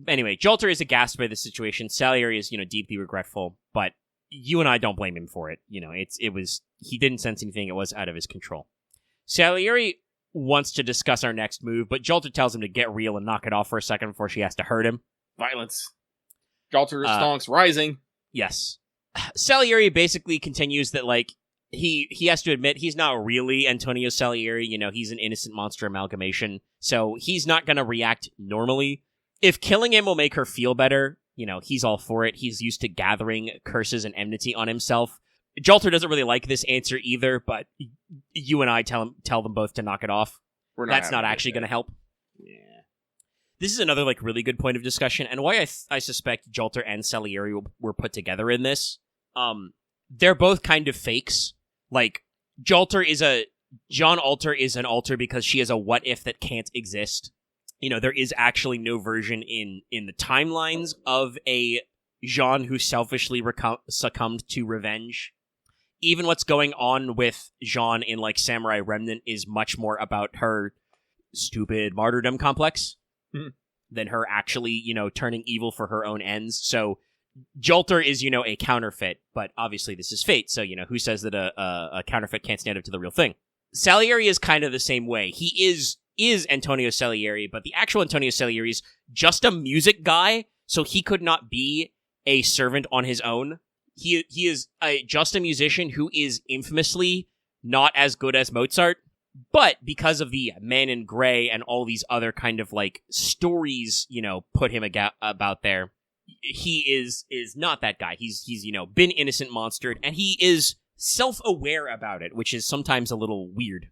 Anyway, Jolter is aghast by the situation. Salieri is, you know, deeply regretful, but you and I don't blame him for it. You know, he didn't sense anything, it was out of his control. Salieri wants to discuss our next move, but Jolter tells him to get real and knock it off for a second before she has to hurt him. Violence. Jolter stonks rising. Yes. Salieri basically continues that, like, he has to admit he's not really Antonio Salieri. You know, he's an innocent monster amalgamation, so he's not going to react normally. If killing him will make her feel better, you know, he's all for it. He's used to gathering curses and enmity on himself. Jolter doesn't really like this answer either, but you and I tell them both to knock it off. That's not actually going to help. Yeah. This is another, like, really good point of discussion, and why I suspect Jolter and Salieri were put together in this. They're both kind of fakes. Like, John Alter is an alter because she is a what-if that can't exist. You know, there is actually no version in the timelines of a Jean who selfishly succumbed to revenge. Even what's going on with Jean in, like, Samurai Remnant is much more about her stupid martyrdom complex than her actually, you know, turning evil for her own ends. So Jolter is, you know, a counterfeit, but obviously this is fate, so, you know, who says that a counterfeit can't stand up to the real thing? Salieri is kind of the same way. He is Antonio Salieri, but the actual Antonio Salieri is just a music guy, so he could not be a servant on his own. He is just a musician who is infamously not as good as Mozart, but because of the Man in Gray and all these other kind of, like, stories, you know, put him about there, he is not that guy. He's you know, been innocent monstered, and he is self-aware about it, which is sometimes a little weird.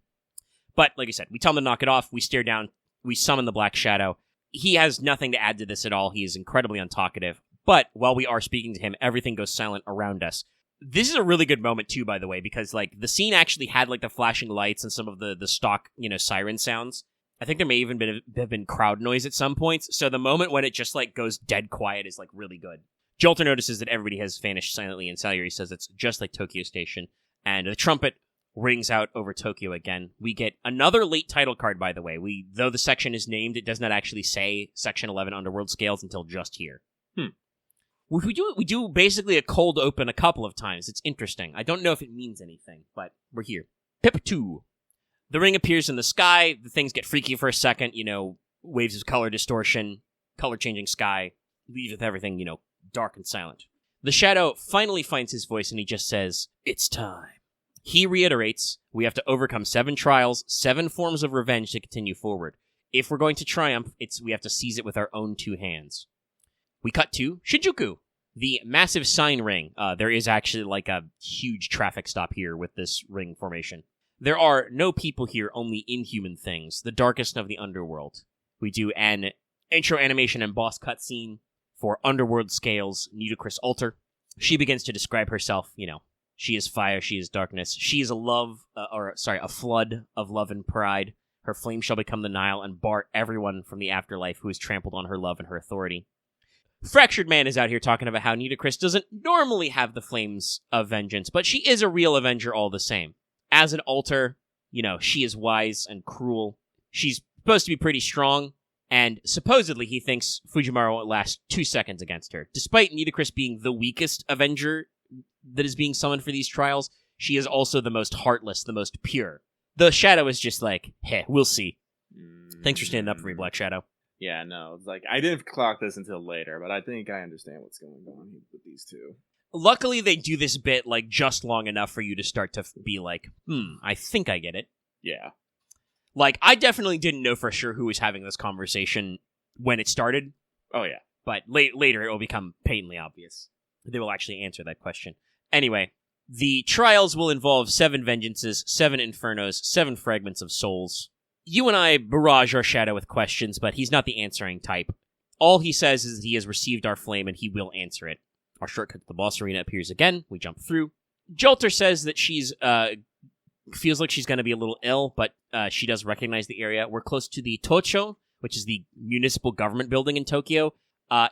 But, like I said, we tell him to knock it off, we stare down, we summon the Black Shadow. he has nothing to add to this at all. He is incredibly untalkative. But while we are speaking to him, everything goes silent around us. This is a really good moment, too, by the way, because, like, the scene actually had, like, the flashing lights and some of the stock, siren sounds. I think there may even have been crowd noise at some points, so the moment when it just, like, goes dead quiet is, like, really good. Jolter notices that everybody has vanished silently, and Salieri says it's just like Tokyo Station, and the trumpet rings out over Tokyo again. We get another late title card, by the way. Though the section is named, it does not actually say Section 11 Underworld Scales until just here. We do basically a cold open a couple of times. It's interesting. I don't know if it means anything, but we're here. Pip 2. The ring appears in the sky. The things get freaky for a second. Waves of color distortion, color-changing sky, leaves with everything, dark and silent. The shadow finally finds his voice, and he just says, "It's time." He reiterates, we have to overcome 7 trials, 7 forms of revenge to continue forward. If we're going to triumph, we have to seize it with our own 2 hands. We cut to Shinjuku, the massive sign ring. There is actually like a huge traffic stop here with this ring formation. There are no people here, only inhuman things, the darkest of the underworld. We do an intro animation and boss cutscene for Underworld Scales, Nudicrous Altar. She begins to describe herself, she is fire, she is darkness. She is a flood of love and pride. Her flame shall become the Nile and bar everyone from the afterlife who has trampled on her love and her authority. Fractured Man is out here talking about how Nudicrous doesn't normally have the flames of vengeance, but she is a real Avenger all the same. As an altar, she is wise and cruel. She's supposed to be pretty strong, and supposedly he thinks Fujimaru won't last 2 seconds against her. Despite Nudicrous being the weakest Avenger that is being summoned for these trials, she is also the most heartless, the most pure. The Shadow is just like, we'll see. Thanks for standing up for me, Black Shadow. Yeah, no, it's like, I didn't clock this until later, but I think I understand what's going on with these two. Luckily, they do this bit, like, just long enough for you to start to be like, I think I get it. Yeah. Like, I definitely didn't know for sure who was having this conversation when it started. Oh, yeah. But later, it will become patently obvious. They will actually answer that question. Anyway, the trials will involve 7 vengeances, 7 infernos, 7 fragments of souls. You and I barrage our Shadow with questions, but he's not the answering type. All he says is that he has received our flame and he will answer it. Our shortcut to the boss arena appears again. We jump through. Jolter says that she's feels like she's going to be a little ill, but she does recognize the area. We're close to the Tocho, which is the municipal government building in Tokyo.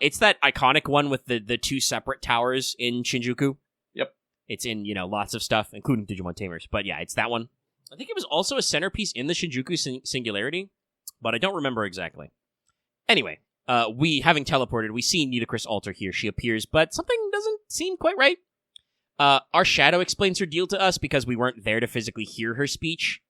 It's that iconic one with the 2 separate towers in Shinjuku. Yep. It's in, lots of stuff, including Digimon Tamers. But yeah, it's that one. I think it was also a centerpiece in the Shinjuku Singularity, but I don't remember exactly. Anyway, we, having teleported, we see Nudicrous Altar here. She appears, but something doesn't seem quite right. Our Shadow explains her deal to us because we weren't there to physically hear her speech.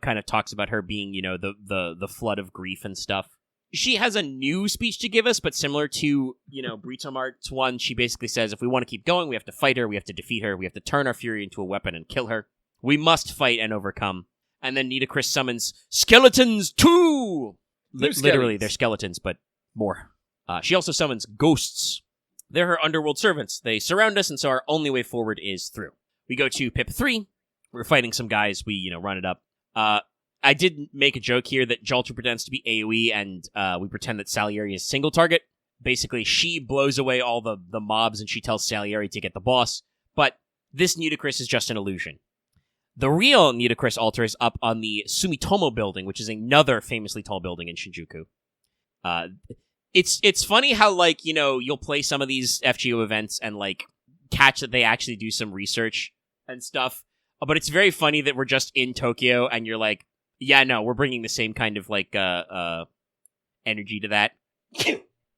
Kind of talks about her being, the flood of grief and stuff. She has a new speech to give us, but similar to, Brito Mart's one, she basically says if we want to keep going, we have to fight her, we have to defeat her, we have to turn our fury into a weapon and kill her. We must fight and overcome. And then Nudicrous summons Skeletons 2! Literally, they're skeletons, but more. She also summons Ghosts. They're her underworld servants. They surround us, and so our only way forward is through. We go to Pip 3. We're fighting some guys. We, run it up. I did make a joke here that Jolter pretends to be AoE, and we pretend that Salieri is single target. Basically, she blows away all the mobs, and she tells Salieri to get the boss. But this Nudicrous is just an illusion. The real Nudicrous Altar is up on the Sumitomo building, which is another famously tall building in Shinjuku. It's funny how, you'll play some of these FGO events and, catch that they actually do some research and stuff. But it's very funny that we're just in Tokyo and you're like, yeah, no, we're bringing the same kind of, energy to that.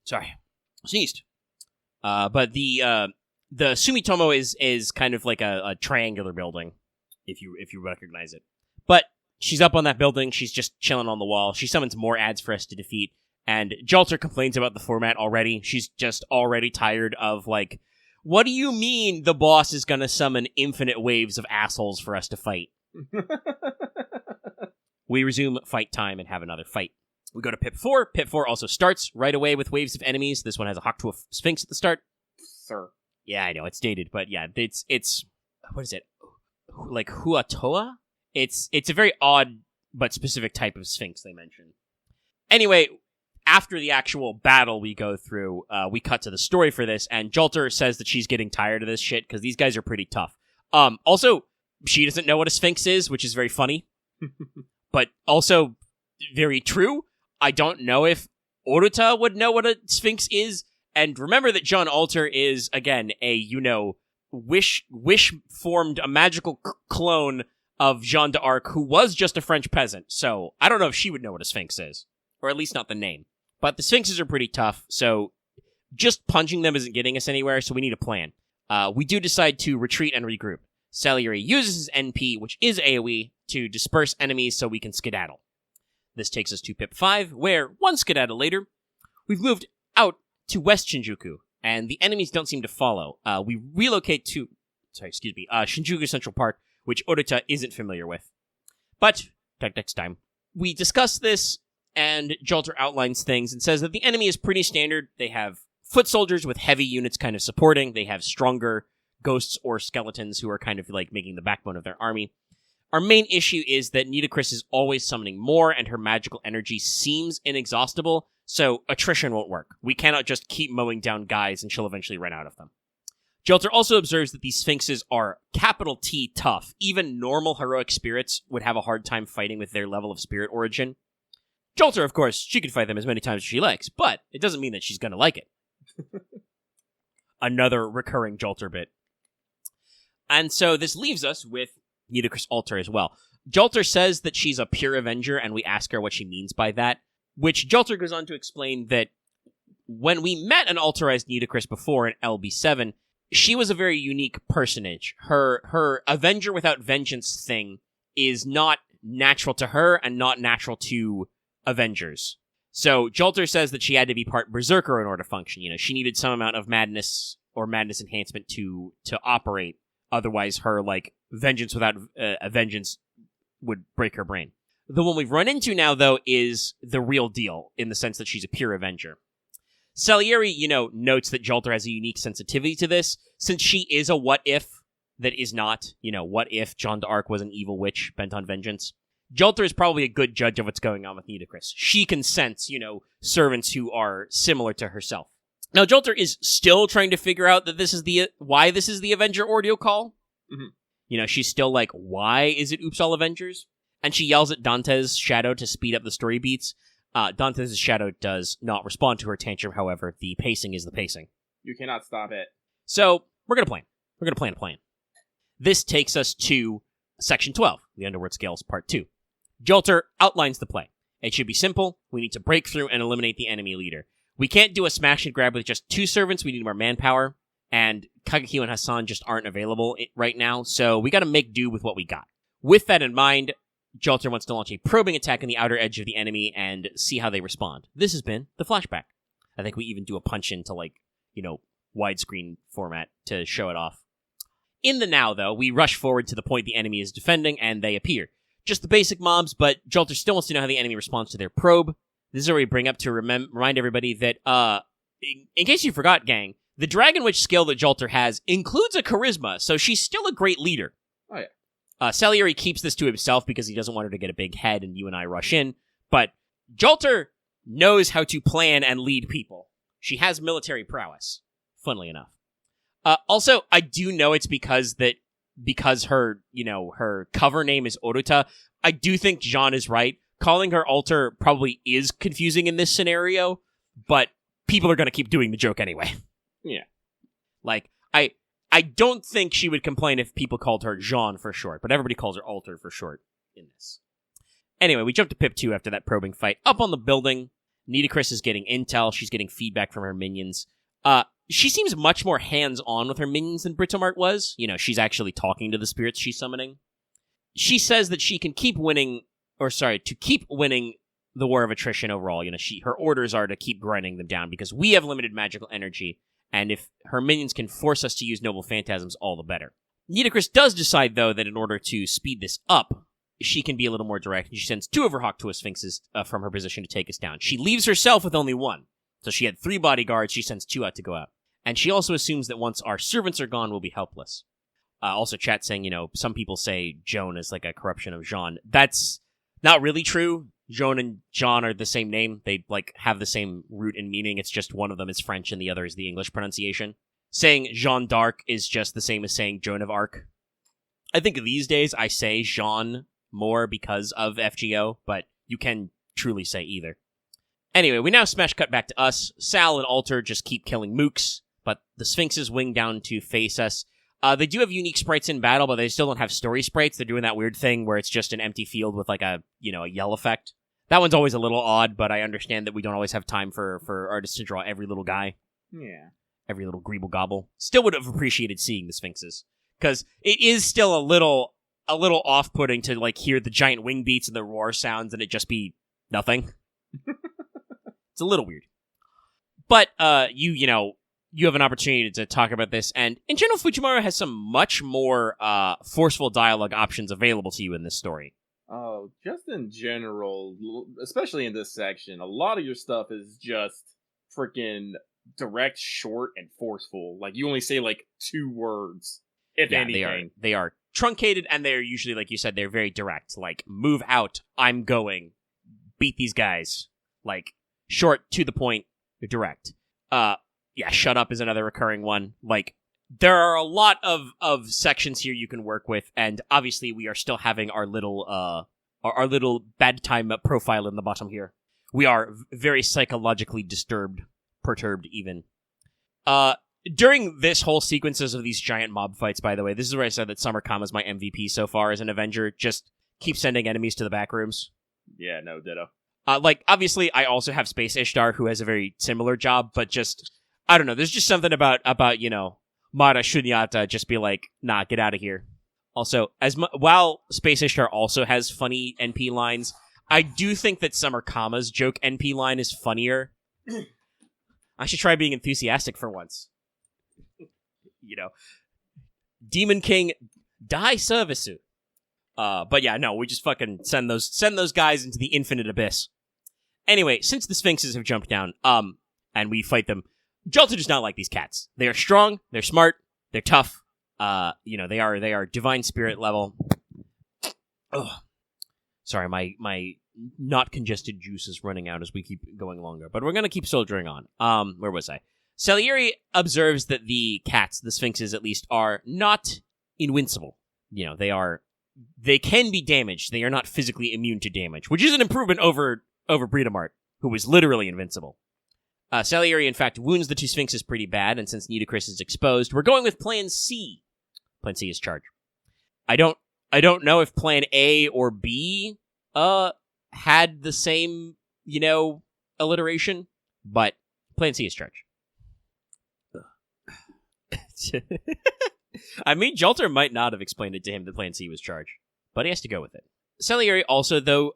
Sorry. Sneezed. But the Sumitomo is kind of like a triangular building. If you recognize it. But she's up on that building, she's just chilling on the wall, she summons more ads for us to defeat, and Jolter complains about the format already. She's just already tired of, what do you mean the boss is gonna summon infinite waves of assholes for us to fight? We resume fight time and have another fight. We go to Pip 4. Pip 4 also starts right away with waves of enemies. This one has a Hawk to a Sphinx at the start. Sir. Yeah, I know, it's dated, but yeah, it's what is it? Like Huatoa? It's a very odd but specific type of Sphinx they mention. Anyway, after the actual battle we go through, we cut to the story for this, and Jolter says that she's getting tired of this shit because these guys are pretty tough. Also, she doesn't know what a Sphinx is, which is very funny, but also very true. I don't know if Oruta would know what a Sphinx is, and remember that John Alter is, again, a, wish-formed, a magical clone of Jeanne d'Arc, who was just a French peasant, so I don't know if she would know what a Sphinx is, or at least not the name. But the Sphinxes are pretty tough, so just punching them isn't getting us anywhere, so we need a plan. We do decide to retreat and regroup. Salieri uses his NP, which is AoE, to disperse enemies so we can skedaddle. This takes us to Pip 5, where, one skedaddle later, we've moved out to West Shinjuku, and the enemies don't seem to follow. We relocate to, Shinjuku Central Park, which Oruta isn't familiar with. But, next time. We discuss this, and Jolter outlines things and says that the enemy is pretty standard. They have foot soldiers with heavy units kind of supporting. They have stronger ghosts or skeletons who are kind of like making the backbone of their army. Our main issue is that Nitocris is always summoning more, and her magical energy seems inexhaustible, so attrition won't work. We cannot just keep mowing down guys and she'll eventually run out of them. Jolter also observes that these Sphinxes are capital T tough. Even normal heroic spirits would have a hard time fighting with their level of spirit origin. Jolter, of course, she could fight them as many times as she likes, but it doesn't mean that she's gonna like it. Another recurring Jolter bit. And so this leaves us with Nitocris Alter as well. Jolter says that she's a pure Avenger, and we ask her what she means by that, which Jolter goes on to explain that when we met an Alterized Nitocris before in LB7, she was a very unique personage. Her Avenger without Vengeance thing is not natural to her and not natural to Avengers. So Jolter says that she had to be part Berserker in order to function. She needed some amount of madness or madness enhancement to operate. Otherwise, her, vengeance without a vengeance would break her brain. The one we've run into now, though, is the real deal, in the sense that she's a pure Avenger. Salieri, notes that Jolter has a unique sensitivity to this, since she is a what-if that is not, what if Jeanne d'Arc was an evil witch bent on vengeance. Jolter is probably a good judge of what's going on with Nitocris. She can sense, servants who are similar to herself. Now, Jolter is still trying to figure out that why this is the Avenger Ordeal Call. Mm-hmm. She's still like, why is it Oops All Avengers? And she yells at Dante's shadow to speed up the story beats. Dante's shadow does not respond to her tantrum, however. The pacing is the pacing. You cannot stop it. So, we're going to plan. We're going to plan a plan. This takes us to Section 12, the Underworld Scales Part 2. Jolter outlines the play. It should be simple. We need to break through and eliminate the enemy leader. We can't do a smash and grab with just 2 servants. We need more manpower. And Kagekyo and Hassan just aren't available right now, so we got to make do with what we got. With that in mind, Jolter wants to launch a probing attack on the outer edge of the enemy and see how they respond. This has been the flashback. I think we even do a punch-in to, widescreen format to show it off. In the now, though, we rush forward to the point the enemy is defending, and they appear. Just the basic mobs, but Jolter still wants to know how the enemy responds to their probe. This is where we bring up to remind everybody that, in case you forgot, gang, the Dragon Witch skill that Jolter has includes a charisma, so she's still a great leader. Oh, yeah. Salieri keeps this to himself because he doesn't want her to get a big head and you and I rush in, but Jolter knows how to plan and lead people. She has military prowess, funnily enough. Also, I do know it's because her, her cover name is Oruta. I do think Jean is right. Calling her Alter probably is confusing in this scenario, but people are going to keep doing the joke anyway. Yeah. I don't think she would complain if people called her Jean for short, but everybody calls her Alter for short in this. Anyway, we jump to Pip 2 after that probing fight. Up on the building, Nitocris is getting intel. She's getting feedback from her minions. She seems much more hands-on with her minions than Britomart was. She's actually talking to the spirits she's summoning. She says that she can keep winning the war of attrition overall. Her orders are to keep grinding them down because we have limited magical energy, and if her minions can force us to use Noble Phantasms, all the better. Nitocris does decide, though, that in order to speed this up, she can be a little more direct, and she sends 2 of her Hawktua Sphinxes from her position to take us down. She leaves herself with only 1. So she had 3 bodyguards, she sends 2 out to go out. And she also assumes that once our servants are gone, we'll be helpless. Also, chat saying, some people say Joan is like a corruption of Jean. That's not really true. Joan and John are the same name. They, like, have the same root and meaning. It's just one of them is French and the other is the English pronunciation. Saying Jeanne d'Arc is just the same as saying Joan of Arc. I think these days I say Jean more because of FGO, but you can truly say either. Anyway, we now smash cut back to us. Sal and Alter just keep killing mooks, but the Sphinxes wing down to face us. They do have unique sprites in battle, but they still don't have story sprites. They're doing that weird thing where it's just an empty field with like a yell effect. That one's always a little odd, but I understand that we don't always have time for artists to draw every little guy. Yeah. Every little greeble gobble. Still would have appreciated seeing the Sphinxes. Because it is still a little off-putting to like hear the giant wing beats and the roar sounds and it just be nothing. It's a little weird. But you have an opportunity to talk about this, and in general, Fujimaru has some much more forceful dialogue options available to you in this story. Oh, just in general, especially in this section, a lot of your stuff is just freaking direct, short, and forceful. Like, you only say, like, 2 words, if anything. They are truncated, and they're usually, like you said, they're very direct. Like, move out, I'm going, beat these guys. Like, short, to the point, direct. Yeah, shut up is another recurring one. Like, there are a lot of sections here you can work with, and obviously we are still having our little bad time profile in the bottom here. We are very psychologically perturbed even. During this whole sequences of these giant mob fights, by the way, this is where I said that Summer Kama's my MVP so far as an Avenger. Just keep sending enemies to the back rooms. Yeah, no, ditto. Like, obviously, I also have Space Ishtar, who has a very similar job, but just, I don't know, there's just something about Mara Shunyata just be like, nah, get out of here. Also, while Space Ishtar also has funny NP lines, I do think that Summer Kama's joke NP line is funnier. I should try being enthusiastic for once. Demon King, die servisu. But yeah, no, we just fucking send those guys into the infinite abyss. Anyway, since the Sphinxes have jumped down, and we fight them, Jalta does not like these cats. They are strong, they're smart, they're tough. They are divine spirit level. Ugh. Sorry, my not congested juice is running out as we keep going longer, but we're gonna keep soldiering on. Where was I? Salieri observes that the cats, the Sphinxes at least, are not invincible. They can be damaged. They are not physically immune to damage, which is an improvement over Bredamart, who is literally invincible. Salieri, in fact, wounds the 2 Sphinxes pretty bad, and since Nitocris is exposed, we're going with Plan C. Plan C is charge. I don't know if Plan A or B had the same, alliteration, but Plan C is charge. I mean, Jalter might not have explained it to him that Plan C was charge, but he has to go with it. Salieri also, though,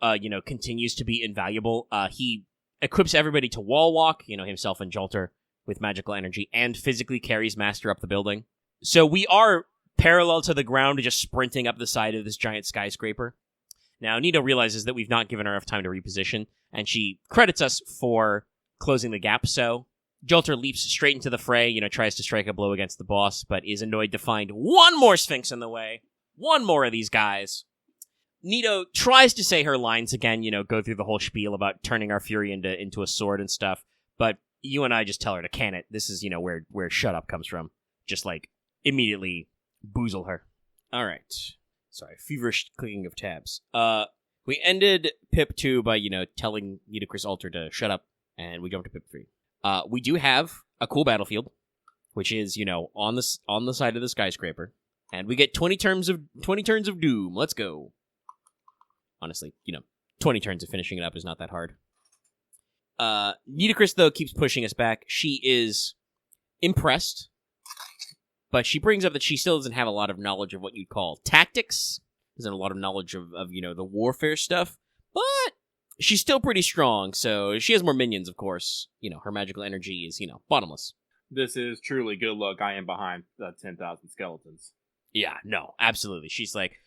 continues to be invaluable. He equips everybody to wall walk, himself and Jalter, with magical energy, and physically carries Master up the building. So we are parallel to the ground, just sprinting up the side of this giant skyscraper. Now, Nito realizes that we've not given her enough time to reposition, and she credits us for closing the gap, so Jalter leaps straight into the fray, tries to strike a blow against the boss, but is annoyed to find one more Sphinx in the way. One more of these guys. Nito tries to say her lines again, go through the whole spiel about turning our fury into a sword and stuff, but you and I just tell her to can it. This is, where shut up comes from. Just, immediately boozle her. Alright. Sorry, feverish clicking of tabs. We ended Pip 2 by, telling Nitocris Alter to shut up, and we jumped to Pip 3. We do have a cool battlefield, which is, on the side of the skyscraper, and we get 20 turns of doom. Let's go. Honestly, 20 turns of finishing it up is not that hard. Nitocris, though, keeps pushing us back. She is impressed, but she brings up that she still doesn't have a lot of knowledge of what you'd call tactics. Doesn't have a lot of knowledge of the warfare stuff, but she's still pretty strong, so she has more minions, of course. Her magical energy is, bottomless. This is truly good luck. I am behind the 10,000 skeletons. Yeah, no, absolutely. She's like,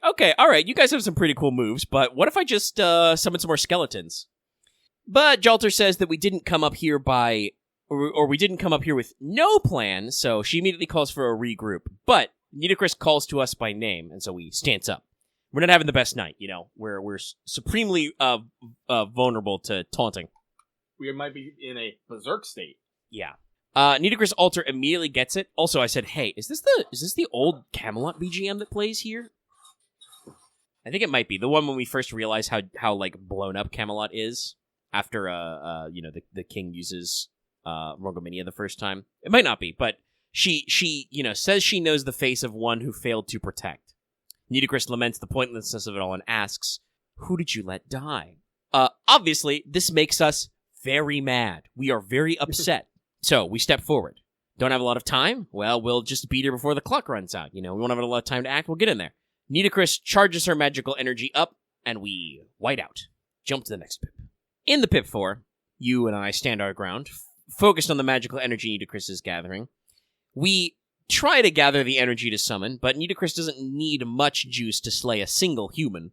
okay, alright, you guys have some pretty cool moves, but what if I just summon some more skeletons? But Jalter says that we didn't come up here we didn't come up here with no plan, so she immediately calls for a regroup. But Nitocris calls to us by name, and so we stance up. We're not having the best night, you know. We're supremely vulnerable to taunting. We might be in a berserk state. Yeah. Nitocris Alter immediately gets it. Also, I said, hey, is this the old Camelot BGM that plays here? I think it might be. The one when we first realize how like, blown up Camelot is after, the king uses Rogominia the first time. It might not be, but she says she knows the face of one who failed to protect. Nitocris laments the pointlessness of it all and asks, who did you let die? Obviously, this makes us very mad. We are very upset. So, we step forward. Don't have a lot of time? Well, we'll just beat her before the clock runs out. You know, we won't have a lot of time to act. We'll get in there. Nitocris charges her magical energy up, and we white out. Jump to the next pip. In the pip 4, you and I stand our ground, focused on the magical energy Nitocris is gathering. We try to gather the energy to summon, but Nitocris doesn't need much juice to slay a single human.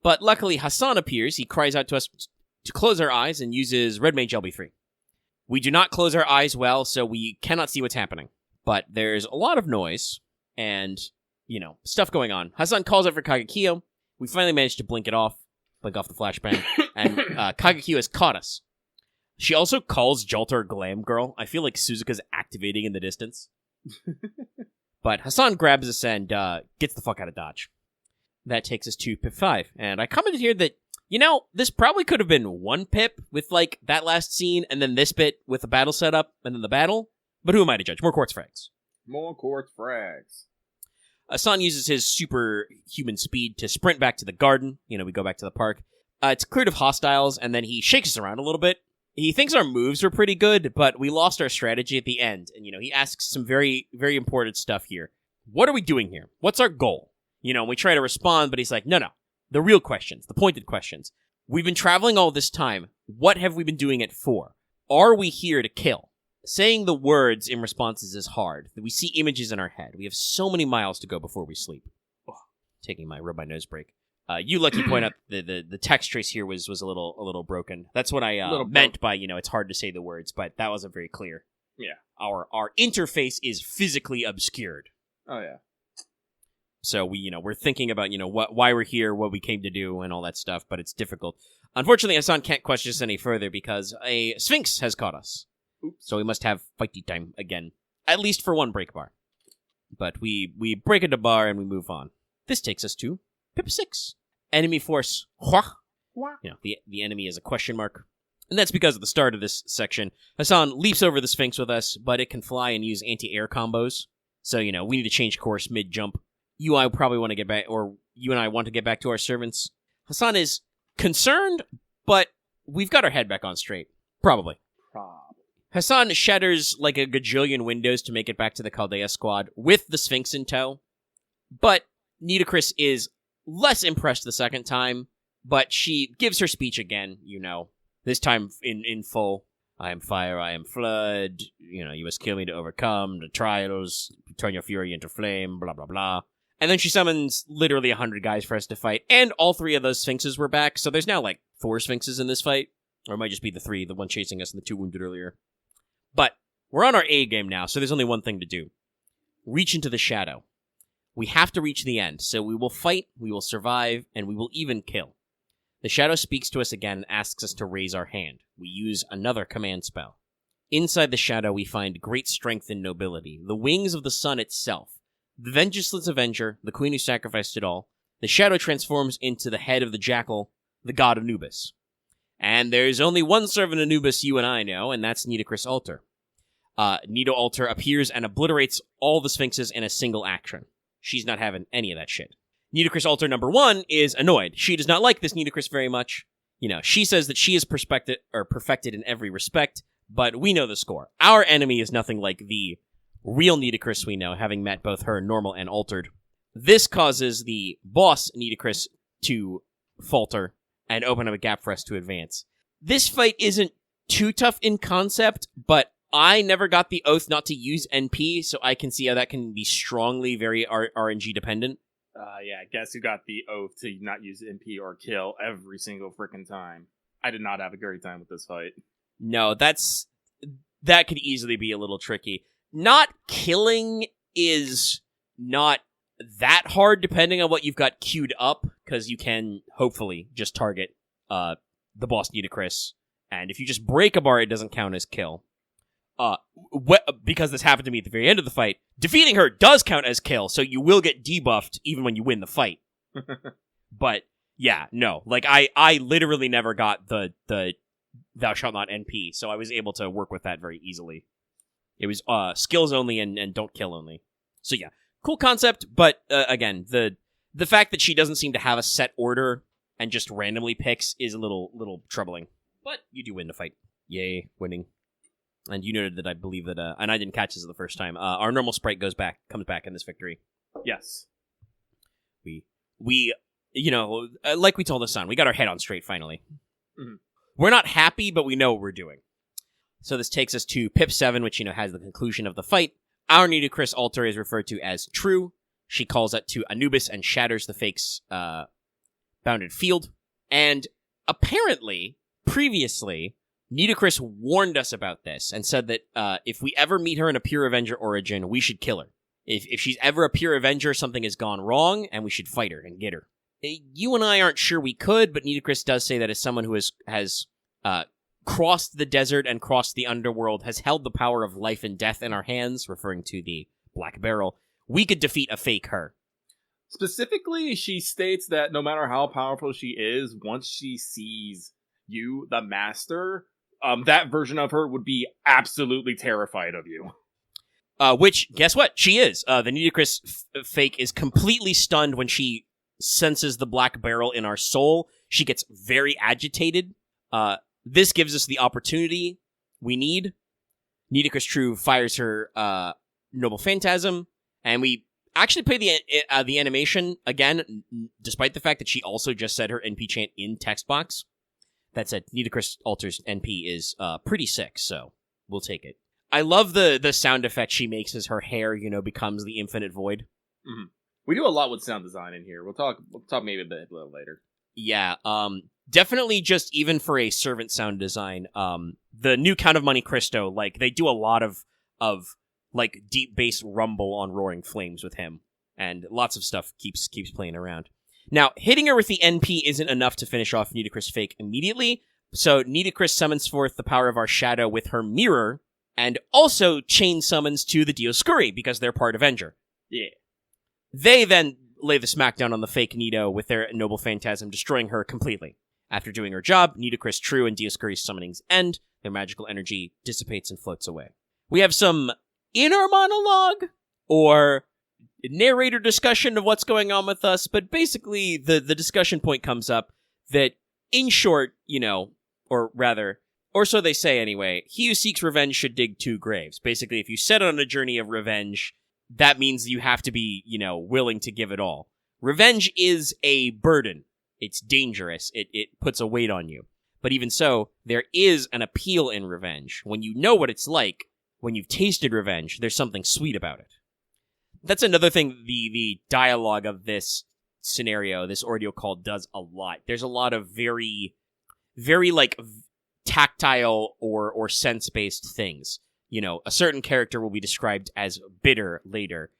But luckily, Hassan appears. He cries out to us to close our eyes and uses Red Mage LB3. We do not close our eyes well, so we cannot see what's happening. But there's a lot of noise and, stuff going on. Hassan calls out for Kagekyo. We finally managed to blink off the flashbang, and Kagekyo has caught us. She also calls Jaltar Glam Girl. I feel like Suzuka's activating in the distance. But Hassan grabs us and gets the fuck out of Dodge. That takes us to Pip 5. And I commented here that, this probably could have been one Pip with, that last scene, and then this bit with the battle setup, and then the battle. But who am I to judge? More quartz frags. More quartz frags. Hassan uses his superhuman speed to sprint back to the garden. We go back to the park. It's cleared of hostiles, and then he shakes us around a little bit. He thinks our moves were pretty good, but we lost our strategy at the end. And, he asks some very, very important stuff here. What are we doing here? What's our goal? We try to respond, but he's like, no. The real questions, the pointed questions. We've been traveling all this time. What have we been doing it for? Are we here to kill? Saying the words in responses is hard. We see images in our head. We have so many miles to go before we sleep. Rub my nose break. You lucky point out the text trace here was a little broken. That's what I meant by, it's hard to say the words, but that wasn't very clear. Yeah. Our interface is physically obscured. Oh, yeah. So we're thinking about, why we're here, what we came to do, and all that stuff, but it's difficult. Unfortunately, Hassan can't question us any further because a Sphinx has caught us. Oops. So we must have fighty time again, at least for one break bar. But we break into bar and we move on. This takes us to Pip 6. Enemy force. The enemy is a question mark. And that's because at the start of this section, Hassan leaps over the Sphinx with us, but it can fly and use anti-air combos. So, we need to change course mid-jump. You and I probably want to get back, or you and I want to get back to our servants. Hassan is concerned, but we've got our head back on straight. Probably. Hassan shatters like a gajillion windows to make it back to the Chaldea squad with the Sphinx in tow. But Nitocris is less impressed the second time, but she gives her speech again, this time in full. I am fire, I am flood, you must kill me to overcome the trials, turn your fury into flame, blah, blah, blah. And then she summons literally 100 guys for us to fight, and all 3 of those Sphinxes were back, so there's now 4 Sphinxes in this fight. Or it might just be the 3, the one chasing us and the 2 wounded earlier. But we're on our A game now, so there's only one thing to do. Reach into the shadow. We have to reach the end, so we will fight, we will survive, and we will even kill. The shadow speaks to us again and asks us to raise our hand. We use another command spell. Inside the shadow, we find great strength and nobility, the wings of the sun itself. The Vengeanceless Avenger, the queen who sacrificed it all, the shadow transforms into the head of the jackal, the god Anubis. And there's only one servant Anubis you and I know, and that's Nitocris Alter. Nito Alter appears and obliterates all the Sphinxes in a single action. She's not having any of that shit. Nitocris Alter number 1 is annoyed. She does not like this Nitocris very much. She says that she is perfected in every respect, but we know the score. Our enemy is nothing like the real Nitocris we know, having met both her normal and altered. This causes the boss Nitocris to falter and open up a gap for us to advance. This fight isn't too tough in concept, but I never got the oath not to use NP, so I can see how that can be strongly very RNG dependent. Yeah, I guess you got the oath to not use NP or kill every single frickin' time. I did not have a great time with this fight. No, that could easily be a little tricky. Not killing is not that hard depending on what you've got queued up, because you can hopefully just target the boss Nitocris, and if you just break a bar, it doesn't count as kill. Because this happened to me at the very end of the fight, defeating her does count as kill, so you will get debuffed even when you win the fight. But yeah, no, like I literally never got the thou shalt not NP, so I was able to work with that very easily. It was skills only and don't kill only. So yeah, cool concept, but again, the fact that she doesn't seem to have a set order and just randomly picks is a little troubling. But you do win the fight. Yay, winning. And you noted that I believe that, and I didn't catch this the first time, our normal sprite comes back in this victory. Yes. We like we told the sun, we got our head on straight finally. Mm-hmm. We're not happy, but we know what we're doing. So this takes us to Pip 7, which, has the conclusion of the fight. Our Nitocris altar is referred to as true. She calls that to Anubis and shatters the fake's bounded field. And apparently, previously, Nitocris warned us about this and said that if we ever meet her in a Pure Avenger origin, we should kill her. If she's ever a Pure Avenger, something has gone wrong, and we should fight her and get her. You and I aren't sure we could, but Nitocris does say that as someone who has crossed the desert and crossed the underworld, has held the power of life and death in our hands, referring to the Black Barrel, we could defeat a fake her. Specifically, she states that no matter how powerful she is, once she sees you, the master, that version of her would be absolutely terrified of you. Which, guess what? She is. The Nitocris fake is completely stunned when she senses the Black Barrel in our soul. She gets very agitated. This gives us the opportunity we need. Nitocris True fires her Noble Phantasm, and we actually play the animation again, despite the fact that she also just said her NP chant in text box. That said, Nitocris Alter's NP is pretty sick, so we'll take it. I love the sound effect she makes as her hair, becomes the infinite void. Mm-hmm. We do a lot with sound design in here. We'll talk maybe a little later. Yeah, definitely just even for a servant sound design, the new Count of Monte Cristo, like, they do a lot of like, deep bass rumble on Roaring Flames with him, and lots of stuff keeps playing around. Now, hitting her with the NP isn't enough to finish off Nitocris Fake immediately, so Nitocris summons forth the power of our shadow with her mirror, and also chain summons to the Dioscuri, because they're part Avenger. Yeah. They then lay the smackdown on the fake Nito with their Noble Phantasm, destroying her completely. After doing her job, Nitocris True and Dioscuri's summonings end, their magical energy dissipates and floats away. We have some inner monologue, or narrator discussion of what's going on with us, but basically the discussion point comes up that, in short, or rather, or so they say anyway, he who seeks revenge should dig 2 graves. Basically, if you set on a journey of revenge, that means you have to be, willing to give it all. Revenge is a burden. It's dangerous. It puts a weight on you. But even so, there is an appeal in revenge. When you know what it's like, when you've tasted revenge, there's something sweet about it. That's another thing the dialogue of this scenario, this Ordeal Call, does a lot. There's a lot of very, very, like, tactile or sense-based things. A certain character will be described as bitter later.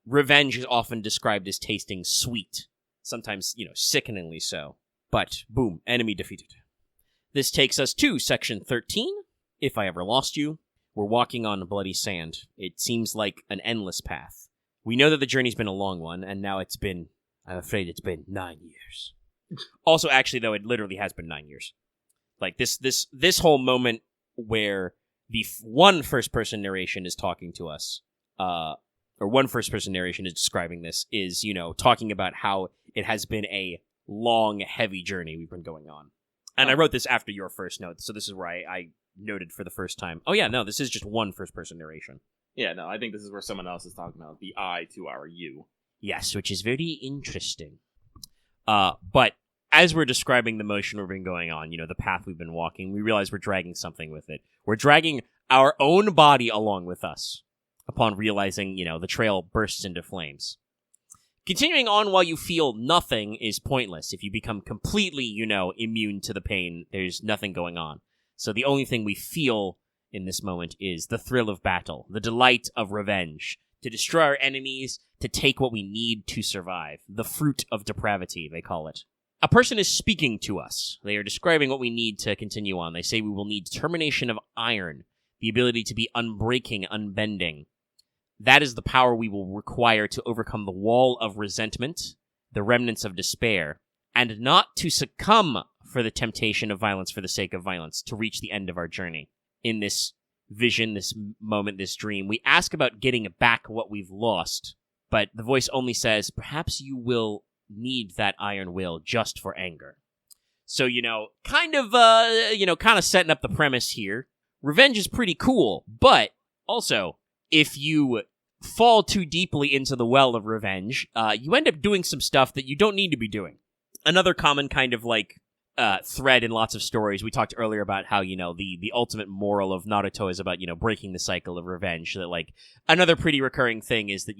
Revenge is often described as tasting sweet. Sometimes, sickeningly so. But, boom, enemy defeated. This takes us to Section 13, If I Ever Lost You. We're walking on bloody sand. It seems like an endless path. We know that the journey's been a long one, and now I'm afraid it's been 9 years. Also, actually, though, it literally has been 9 years. Like, this whole moment where the one first-person narration is talking to us, or one first-person narration is describing this, is, talking about how it has been a long, heavy journey we've been going on. And I wrote this after your first note, so this is where I noted for the first time, oh yeah, no, this is just one first-person narration. Yeah, no, I think this is where someone else is talking about the I to our you. Yes, which is very interesting. But as we're describing the motion we've been going on, the path we've been walking, we realize we're dragging something with it. We're dragging our own body along with us, upon realizing, the trail bursts into flames. Continuing on while you feel nothing is pointless. If you become completely, immune to the pain, there's nothing going on. So the only thing we feel in this moment is the thrill of battle, the delight of revenge, to destroy our enemies, to take what we need to survive. The fruit of depravity, they call it. A person is speaking to us. They are describing what we need to continue on. They say we will need determination of iron, the ability to be unbreaking, unbending. That is the power we will require to overcome the wall of resentment, the remnants of despair, and not to succumb for the temptation of violence for the sake of violence, to reach the end of our journey. In this vision, this moment, this dream, we ask about getting back what we've lost, but the voice only says, perhaps you will need that iron will just for anger. So, kind of setting up the premise here. Revenge is pretty cool, but also, if you fall too deeply into the well of revenge, you end up doing some stuff that you don't need to be doing. Another common kind of thread in lots of stories, we talked earlier about how, the ultimate moral of Naruto is about, breaking the cycle of revenge. That, another pretty recurring thing is that,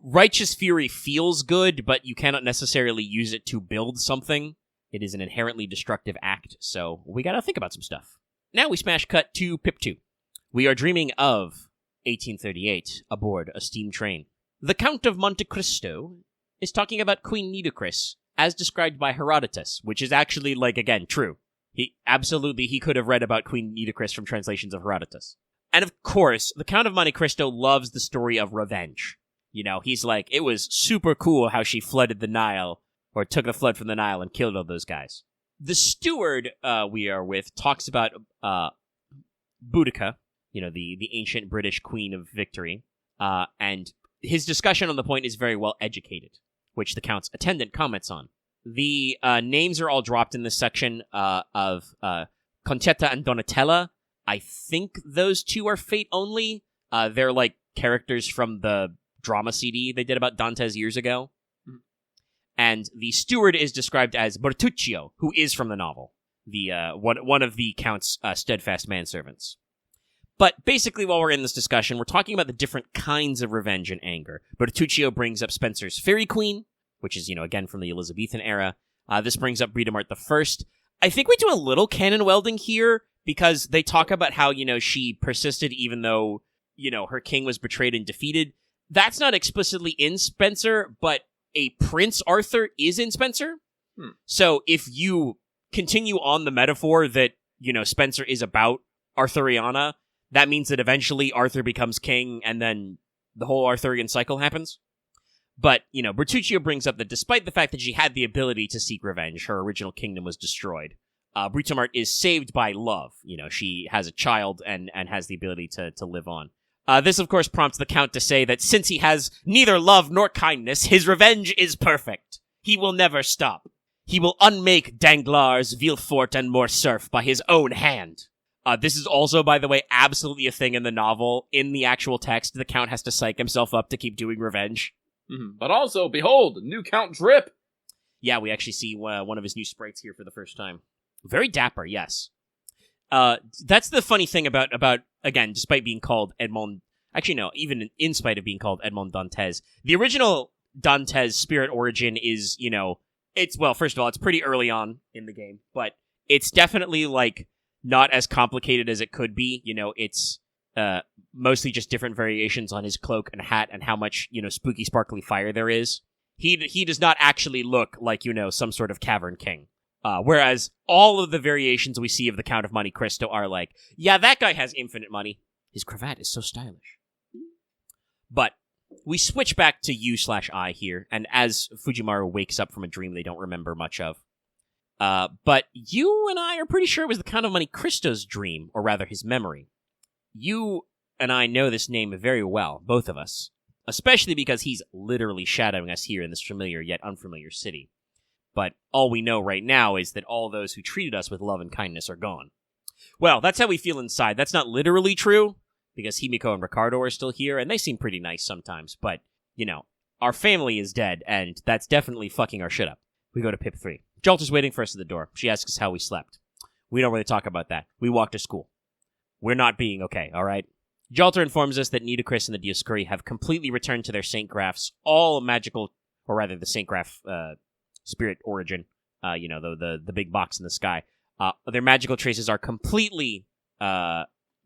righteous fury feels good, but you cannot necessarily use it to build something. It is an inherently destructive act, so we gotta think about some stuff. Now we smash cut to Pip 2. We are dreaming of 1838, aboard a steam train. The Count of Monte Cristo is talking about Queen Nitocris, as described by Herodotus, which is actually, again, true. He could have read about Queen Nitocris from translations of Herodotus. And of course, the Count of Monte Cristo loves the story of revenge. He's like, it was super cool how she flooded the Nile, or took the flood from the Nile and killed all those guys. The steward we are with talks about Boudica, the ancient British queen of victory, and his discussion on the point is very well educated, which the Count's attendant comments on. The names are all dropped in this section of Concetta and Donatella. I think those two are fate only. They're characters from the drama CD they did about Dantes years ago. Mm-hmm. And the steward is described as Bertuccio, who is from the novel, the one of the Count's steadfast manservants. But basically, while we're in this discussion, we're talking about the different kinds of revenge and anger. Bertuccio brings up Spencer's Fairy Queen, which is, again, from the Elizabethan era. This brings up Britomart I. I think we do a little canon welding here, because they talk about how, she persisted even though, her king was betrayed and defeated. That's not explicitly in Spencer, but a Prince Arthur is in Spencer. So if you continue on the metaphor that, Spencer is about Arthuriana, that means that eventually Arthur becomes king, and then the whole Arthurian cycle happens. But, Bertuccio brings up that despite the fact that she had the ability to seek revenge, her original kingdom was destroyed. Britomart is saved by love. She has a child and has the ability to live on. This, of course, prompts the Count to say that since he has neither love nor kindness, his revenge is perfect. He will never stop. He will unmake Danglars, Villefort, and Morcerf by his own hand. This is also, by the way, absolutely a thing in the novel. In the actual text, the Count has to psych himself up to keep doing revenge. Mm-hmm. But also, behold, new Count Drip! Yeah, we actually see one of his new sprites here for the first time. Very dapper, yes. That's the funny thing about again, despite being called Edmond... Actually, no, even in spite of being called Edmond Dantes, the original Dantes spirit origin is, first of all, it's pretty early on in the game, but it's definitely, not as complicated as it could be. It's mostly just different variations on his cloak and hat and how much, spooky, sparkly fire there is. He does not actually look like, some sort of cavern king. Whereas all of the variations we see of the Count of Monte Cristo are yeah, that guy has infinite money. His cravat is so stylish. But we switch back to U/I here, and as Fujimaru wakes up from a dream they don't remember much of. But you and I are pretty sure it was the Count of Monte Cristo's dream, or rather his memory. You and I know this name very well, both of us. Especially because he's literally shadowing us here in this familiar yet unfamiliar city. But all we know right now is that all those who treated us with love and kindness are gone. Well, that's how we feel inside. That's not literally true, because Himiko and Ricardo are still here, and they seem pretty nice sometimes. But, our family is dead, and that's definitely fucking our shit up. We go to Pip 3. Jolter's waiting for us at the door. She asks us how we slept. We don't really talk about that. We walk to school. We're not being okay, alright? Jolter informs us that Nitocris and the Dioscuri have completely returned to their Saint Graphs, all magical, or rather the Saint Graph spirit origin, the big box in the sky. Their magical traces are completely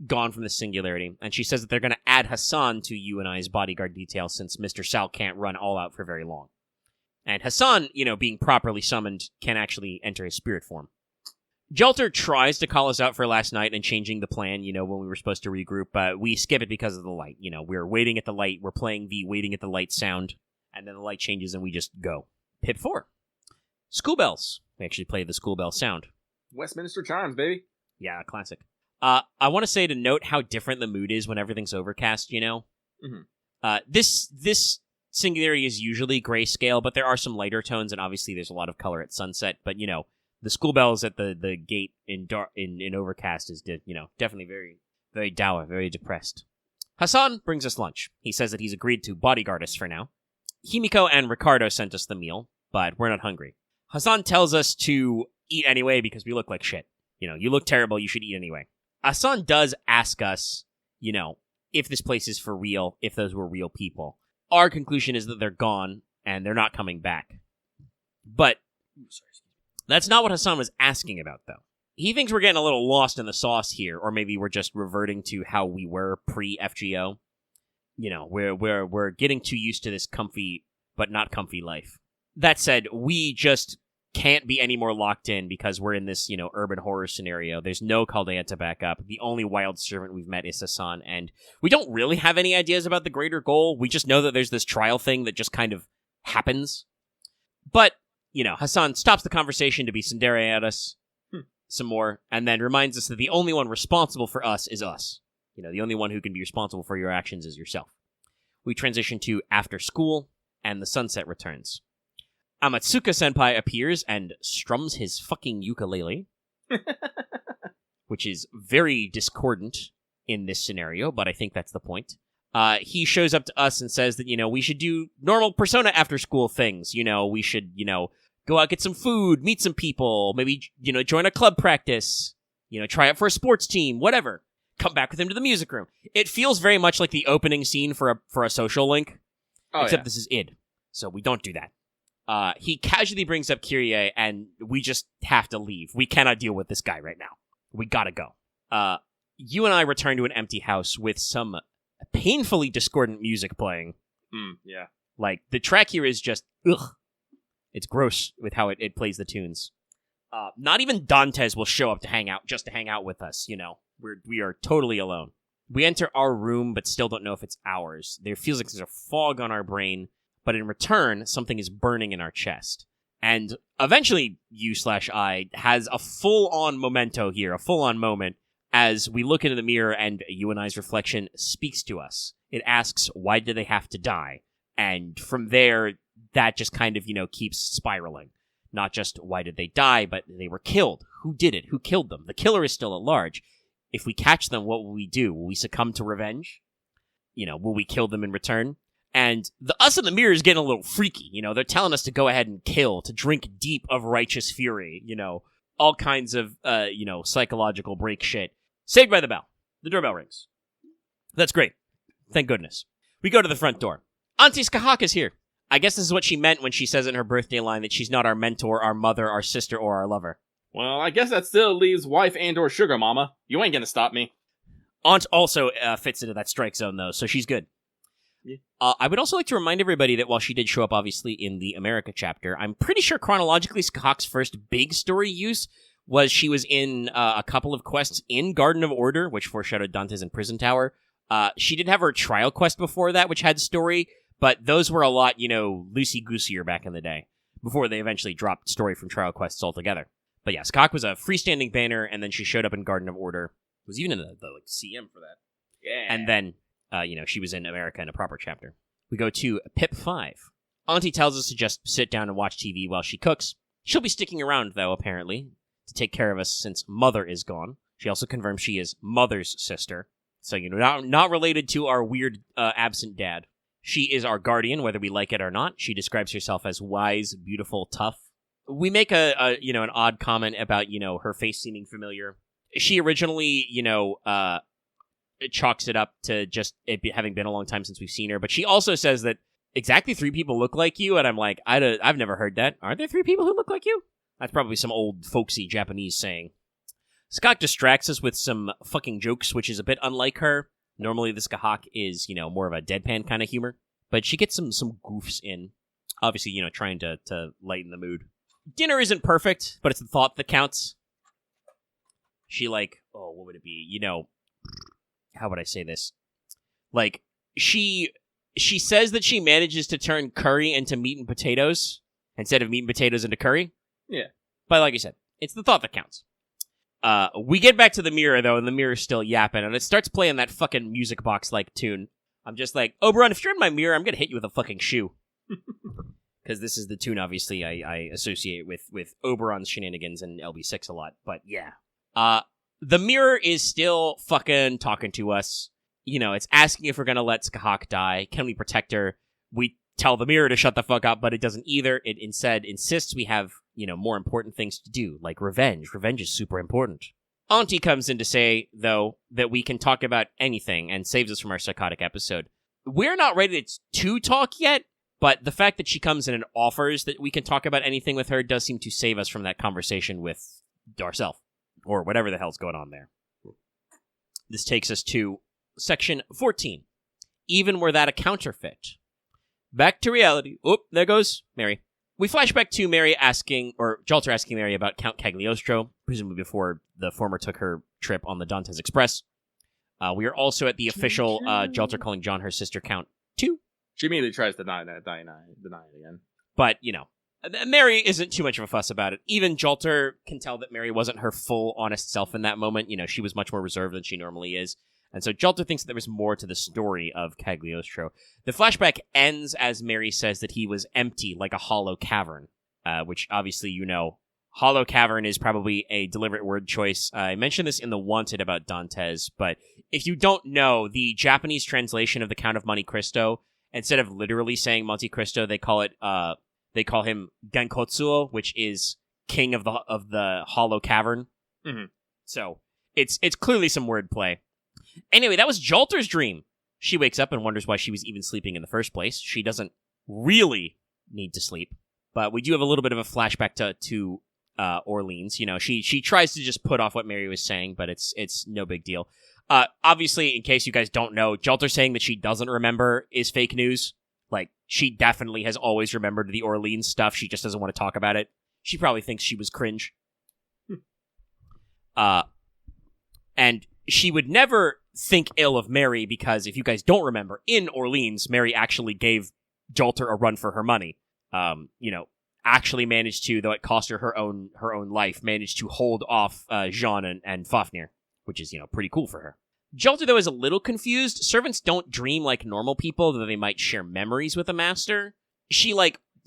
gone from the singularity, and she says that they're going to add Hassan to you and I's bodyguard detail since Mr. Sal can't run all out for very long. And Hassan, being properly summoned, can actually enter his spirit form. Jelter tries to call us out for last night and changing the plan, when we were supposed to regroup, but we skip it because of the light. We're waiting at the light, we're playing the waiting at the light sound, and then the light changes and we just go. Pip 4. School bells. We actually play the school bell sound. Westminster chimes, baby. Yeah, classic. I want to say to note how different the mood is when everything's overcast, Mm-hmm. This singularity is usually grayscale, but there are some lighter tones, and obviously there's a lot of color at sunset, but, the school bells at the gate in overcast is, definitely very, very dour, very depressed. Hassan brings us lunch. He says that he's agreed to bodyguard us for now. Himiko and Ricardo sent us the meal, but we're not hungry. Hassan tells us to eat anyway because we look like shit. You look terrible, you should eat anyway. Hassan does ask us, if this place is for real, if those were real people. Our conclusion is that they're gone and they're not coming back. But that's not what Hassan was asking about, though. He thinks we're getting a little lost in the sauce here, or maybe we're just reverting to how we were pre-FGO. We're getting too used to this comfy, but not comfy life. That said, we just can't be any more locked in because we're in this, urban horror scenario. There's no Caldea to back up. The only wild servant we've met is Hassan, and we don't really have any ideas about the greater goal. We just know that there's this trial thing that just kind of happens. But Hassan stops the conversation to be tsundere at us some more, and then reminds us that the only one responsible for us is us. The only one who can be responsible for your actions is yourself. We transition to after school, and the sunset returns. Amatsuka-senpai appears and strums his fucking ukulele, which is very discordant in this scenario, but I think that's the point. He shows up to us and says that, we should do normal Persona after-school things. We should, go out, get some food, meet some people, maybe, join a club practice, try out for a sports team, whatever. Come back with him to the music room. It feels very much like the opening scene for a social link, except This is id, so we don't do that. He casually brings up Kyrie, and we just have to leave. We cannot deal with this guy right now. We gotta go. You and I return to an empty house with some painfully discordant music playing. Yeah. Like, the track here is just, ugh. It's gross with how it plays the tunes. Not even Dantes will show up to hang out with us, We are totally alone. We enter our room, but still don't know if it's ours. There feels like there's a fog on our brain, but in return, something is burning in our chest. And eventually, you/I has a full-on memento here, a full-on moment, as we look into the mirror and you and I's reflection speaks to us. It asks, why did they have to die? And from there, that just kind of, keeps spiraling. Not just why did they die, but they were killed. Who did it? Who killed them? The killer is still at large. If we catch them, what will we do? Will we succumb to revenge? Will we kill them in return? And the us in the mirror is getting a little freaky. They're telling us to go ahead and kill, to drink deep of righteous fury. All kinds of, psychological break shit. Saved by the bell. The doorbell rings. That's great. Thank goodness. We go to the front door. Auntie Skahaka's here. I guess this is what she meant when she says in her birthday line that she's not our mentor, our mother, our sister, or our lover. Well, I guess that still leaves wife and or sugar mama. You ain't gonna stop me. Aunt also fits into that strike zone, though, so she's good. Yeah. I would also like to remind everybody that while she did show up, obviously, in the America chapter, I'm pretty sure chronologically Skahak's first big story use was she was in a couple of quests in Garden of Order, which foreshadowed Dante's in Prison Tower. She did have her trial quest before that, which had story, but those were a lot, loosey-gooseier back in the day, before they eventually dropped story from trial quests altogether. But yeah, Skahak was a freestanding banner, and then she showed up in Garden of Order. Was even in the CM for that. Yeah. And then, she was in America in a proper chapter. We go to Pip 5. Auntie tells us to just sit down and watch TV while she cooks. She'll be sticking around, though, apparently, to take care of us since Mother is gone. She also confirms she is Mother's sister. So, not related to our weird, absent dad. She is our guardian, whether we like it or not. She describes herself as wise, beautiful, tough. We make an odd comment about, her face seeming familiar. She originally, chalks it up to just it having been a long time since we've seen her. But she also says that exactly 3 people look like you. And I'm like, I've never heard that. Aren't there 3 people who look like you? That's probably some old folksy Japanese saying. Skahak distracts us with some fucking jokes, which is a bit unlike her. Normally, the Skahak is, more of a deadpan kind of humor. But she gets some goofs in. Obviously, trying to lighten the mood. Dinner isn't perfect, but it's the thought that counts. She, what would it be? How would I say this? She says that she manages to turn curry into meat and potatoes instead of meat and potatoes into curry. Yeah. But like I said, it's the thought that counts. We get back to the mirror, though, and the mirror's still yapping, and it starts playing that fucking music box-like tune. I'm just like, Oberon, if you're in my mirror, I'm gonna hit you with a fucking shoe. Because this is the tune, obviously, I associate with Oberon's shenanigans and LB6 a lot. But yeah. The mirror is still fucking talking to us. It's asking if we're gonna let Skahak die. Can we protect her? We tell the mirror to shut the fuck up, but it doesn't either. It instead insists we have, more important things to do, like revenge. Revenge is super important. Auntie comes in to say, though, that we can talk about anything and saves us from our psychotic episode. We're not ready to talk yet, but the fact that she comes in and offers that we can talk about anything with her does seem to save us from that conversation with Darcel, or whatever the hell's going on there. This takes us to section 14. Even were that a counterfeit. Back to reality. Oop, there goes Mary. We flash back to Mary Jalter asking Mary about Count Cagliostro, presumably before the former took her trip on the Dantes Express. We are also at the official Jalter calling John her sister Count 2. She immediately tries to deny it again. But, Mary isn't too much of a fuss about it. Even Jalter can tell that Mary wasn't her full, honest self in that moment. She was much more reserved than she normally is. And so Jalter thinks that there was more to the story of Cagliostro. The flashback ends as Mary says that he was empty, like a hollow cavern, which obviously hollow cavern is probably a deliberate word choice. I mentioned this in The Wanted about Dantes, but if you don't know, the Japanese translation of the Count of Monte Cristo, instead of literally saying Monte Cristo, they call him Gankotsuo, which is king of the hollow cavern. Mm-hmm. So it's clearly some wordplay. Anyway, that was Jalter's dream. She wakes up and wonders why she was even sleeping in the first place. She doesn't really need to sleep, but we do have a little bit of a flashback to Orleans. She tries to just put off what Mary was saying, but it's no big deal. Obviously, in case you guys don't know, Jalter saying that she doesn't remember is fake news. She definitely has always remembered the Orleans stuff. She just doesn't want to talk about it. She probably thinks she was cringe. And she would never think ill of Mary because, if you guys don't remember, in Orleans, Mary actually gave Jalter a run for her money. Actually managed to, though it cost her her own life, managed to hold off Jean and Fafnir, which is, pretty cool for her. Jalter, though, is a little confused. Servants don't dream like normal people, though they might share memories with a master. She,